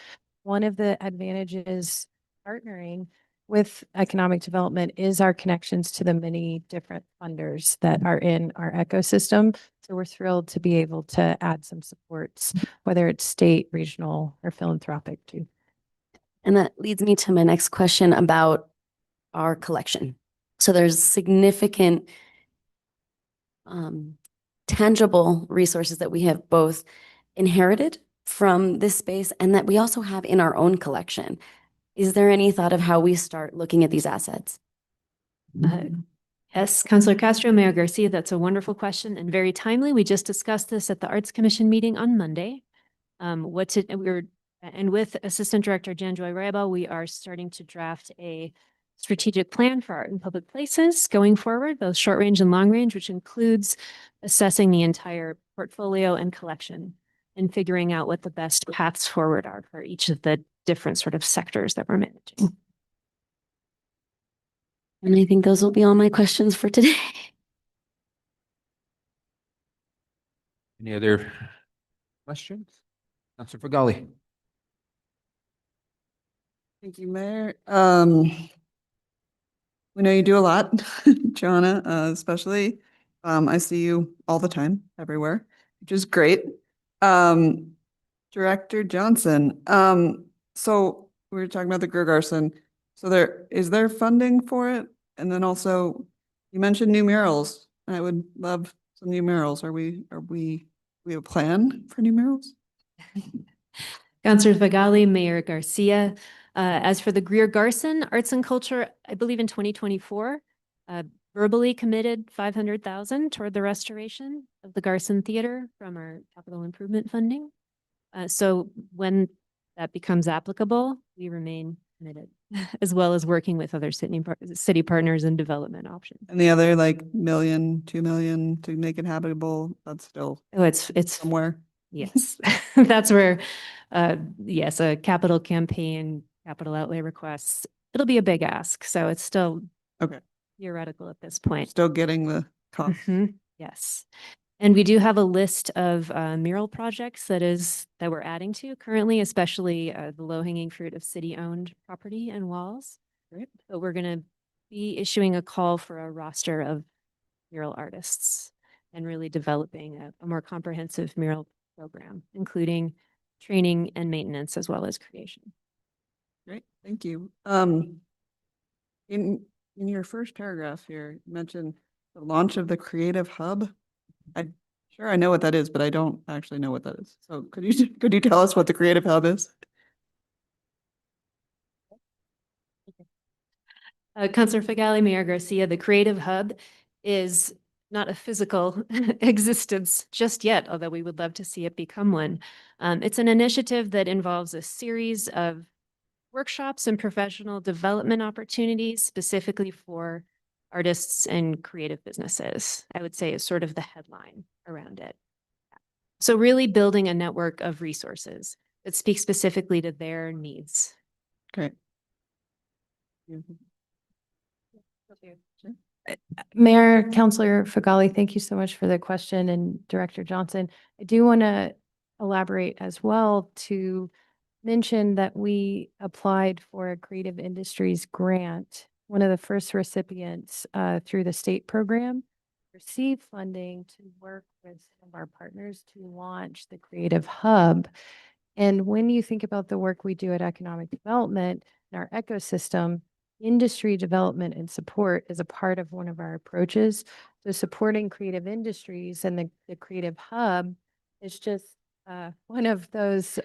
One of the advantages partnering with economic development is our connections to the many different funders that are in our ecosystem. So we're thrilled to be able to add some supports, whether it's state, regional, or philanthropic too. And that leads me to my next question about our collection. So there's significant tangible resources that we have both inherited from this space and that we also have in our own collection. Is there any thought of how we start looking at these assets? Yes, Councilor Castro, Mayor Garcia, that's a wonderful question and very timely. We just discussed this at the Arts Commission meeting on Monday. And with Assistant Director Jan Joy Raibel, we are starting to draft a strategic plan for art in public places going forward, both short range and long range, which includes assessing the entire portfolio and collection and figuring out what the best paths forward are for each of the different sort of sectors that we're managing. And I think those will be all my questions for today. Any other questions? Councilor Fagali. Thank you, Mayor. We know you do a lot, Joanna, especially. I see you all the time, everywhere, which is great. Director Johnson, so we were talking about the Greer Garson. So is there funding for it? And then also, you mentioned new murals. I would love some new murals. We have a plan for new murals? Councilor Fagali, Mayor Garcia. As for the Greer Garson Arts and Culture, I believe in 2024, verbally committed 500,000 toward the restoration of the Garson Theater from our capital improvement funding. So when that becomes applicable, we remain committed, as well as working with other city partners and development options. And the other like 1 million, 2 million to make it habitable, that's still it's somewhere. Yes, that's where, yes, a capital campaign, capital outlay requests, it'll be a big ask. So it's still theoretical at this point. Still getting the cost. Yes. And we do have a list of mural projects that we're adding to currently, especially the low-hanging fruit of city-owned property and walls. Great. But we're going to be issuing a call for a roster of mural artists and really developing a more comprehensive mural program, including training and maintenance as well as creation. Great, thank you. In your first paragraph here, you mentioned the launch of the Creative Hub. I know what that is, but I don't actually know what that is. So could you tell us what the Creative Hub is? Councilor Fagali, Mayor Garcia, the Creative Hub is not a physical existence just yet, although we would love to see it become one. It's an initiative that involves a series of workshops and professional development opportunities specifically for artists and creative businesses, I would say is sort of the headline around it. So really building a network of resources that speak specifically to their needs. Great. Mayor, Councilor Fagali, thank you so much for the question, and Director Johnson. I do want to elaborate as well to mention that we applied for a Creative Industries grant, one of the first recipients through the state program, received funding to work with some of our partners to launch the Creative Hub. And when you think about the work we do at Economic Development in our ecosystem, industry development and support is a part of one of our approaches. So supporting creative industries and the Creative Hub is just one of those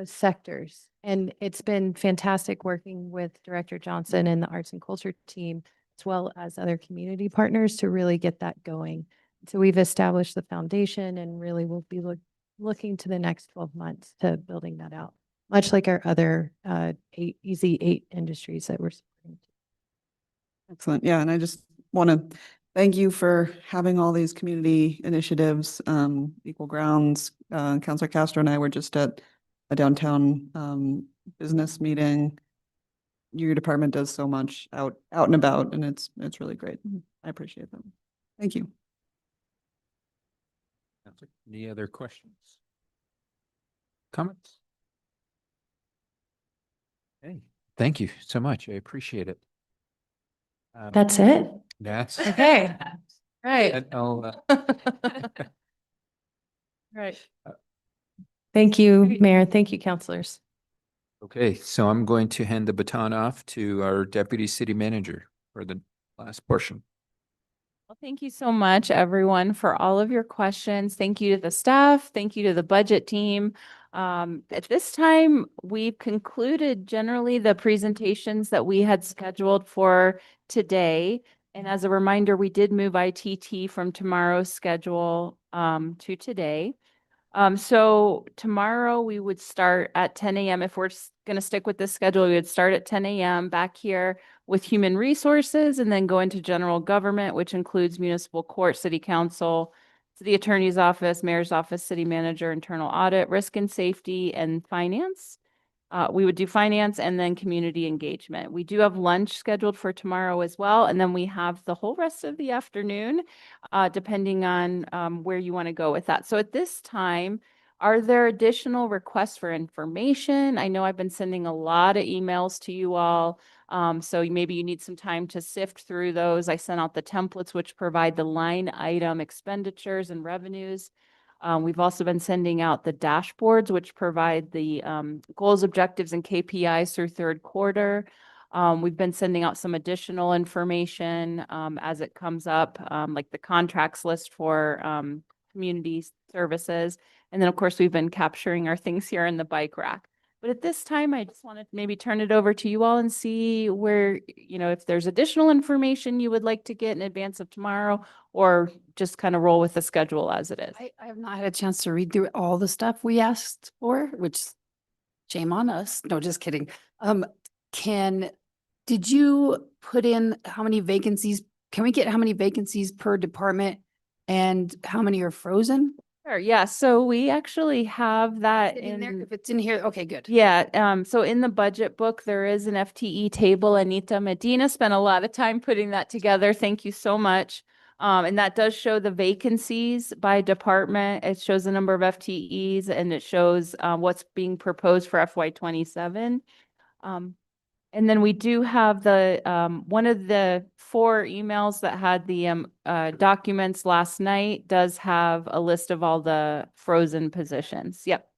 sectors. And it's been fantastic working with Director Johnson and the Arts and Culture team, as well as other community partners to really get that going. So we've established the foundation and really will be looking to the next 12 months to building that out, much like our other Easy 8 industries that we're supporting. Excellent. Yeah, and I just want to thank you for having all these community initiatives, Equal Grounds. Counselor Castro and I were just at a downtown business meeting. Your department does so much out and about, and it's really great. I appreciate them. Thank you. Any other questions? Comments? Hey, thank you so much. I appreciate it. That's it? That's. Okay. Right. And I'll, Right. Thank you, Mayor. Thank you, counselors. okay, so I'm going to hand the baton off to our deputy city manager for the last portion. Well, thank you so much, everyone, for all of your questions. Thank you to the staff. Thank you to the budget team. At this time, we've concluded generally the presentations that we had scheduled for today. And as a reminder, we did move ITT from tomorrow's schedule to today. So tomorrow we would start at 10 a.m. If we're going to stick with this schedule, we would start at 10 a.m. back here with human resources and then go into general government, which includes municipal court, city council, city attorney's office, mayor's office, city manager, internal audit, risk and safety, and finance. We would do finance and then community engagement. We do have lunch scheduled for tomorrow as well. And then we have the whole rest of the afternoon, depending on where you want to go with that. So at this time, are there additional requests for information? I know I've been sending a lot of emails to you all. So maybe you need some time to sift through those. I sent out the templates, which provide the line item expenditures and revenues. We've also been sending out the dashboards, which provide the goals, objectives, and KPIs through third quarter. We've been sending out some additional information as it comes up, like the contracts list for community services. And then, of course, we've been capturing our things here in the bike rack. But at this time, I just want to maybe turn it over to you all and see where, if there's additional information you would like to get in advance of tomorrow, or just kind of roll with the schedule as it is. I have not had a chance to read through all the stuff we asked for, which shame on us. No, just kidding. Did you put in how many vacancies? Can we get how many vacancies per department and how many are frozen? Sure, yeah, so we actually have that In there, if it's in here, okay, good. Yeah, so in the budget book, there is an FTE table. Anita Medina spent a lot of time putting that together. Thank you so much. And that does show the vacancies by department. It shows the number of FTEs and it shows what's being proposed for FY27. And then we do have the one of the 4 emails that had the documents last night does have a list of all the frozen positions. Yep.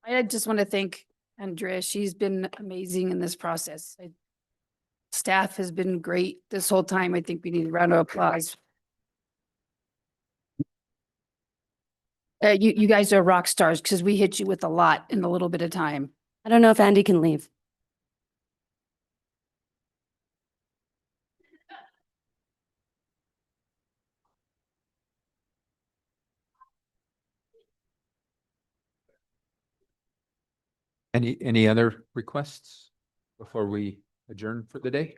I just want to thank Andrea. She's been amazing in this process. Staff has been great this whole time. I think we need a round of applause. You guys are rock stars because we hit you with a lot in a little bit of time. I don't know if Andy can leave. Any other requests before we adjourn for the day?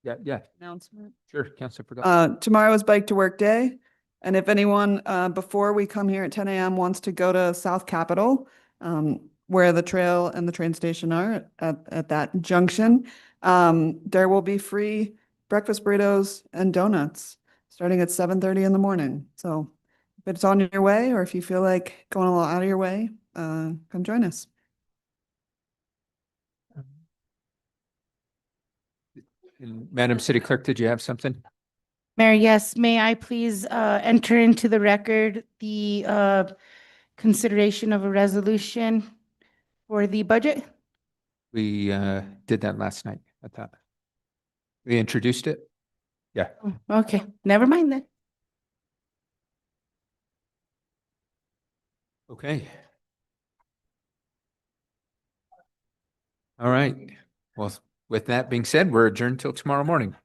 Yeah. Announcement. Sure, Councilor Forgot. Tomorrow is Bike to Work Day. And if anyone, before we come here at 10 a.m. wants to go to South Capitol, where the trail and the train station are at that junction, there will be free breakfast burritos and donuts starting at 7:30 in the morning. So if it's on your way, or if you feel like going a little out of your way, come join us. And Madam City Clerk, did you have something? Mayor, yes, may I please enter into the record the consideration of a resolution for the budget? We did that last night, I thought. We introduced it? Yeah. Okay, never mind then. Okay. All right. Well, with that being said, we're adjourned till tomorrow morning.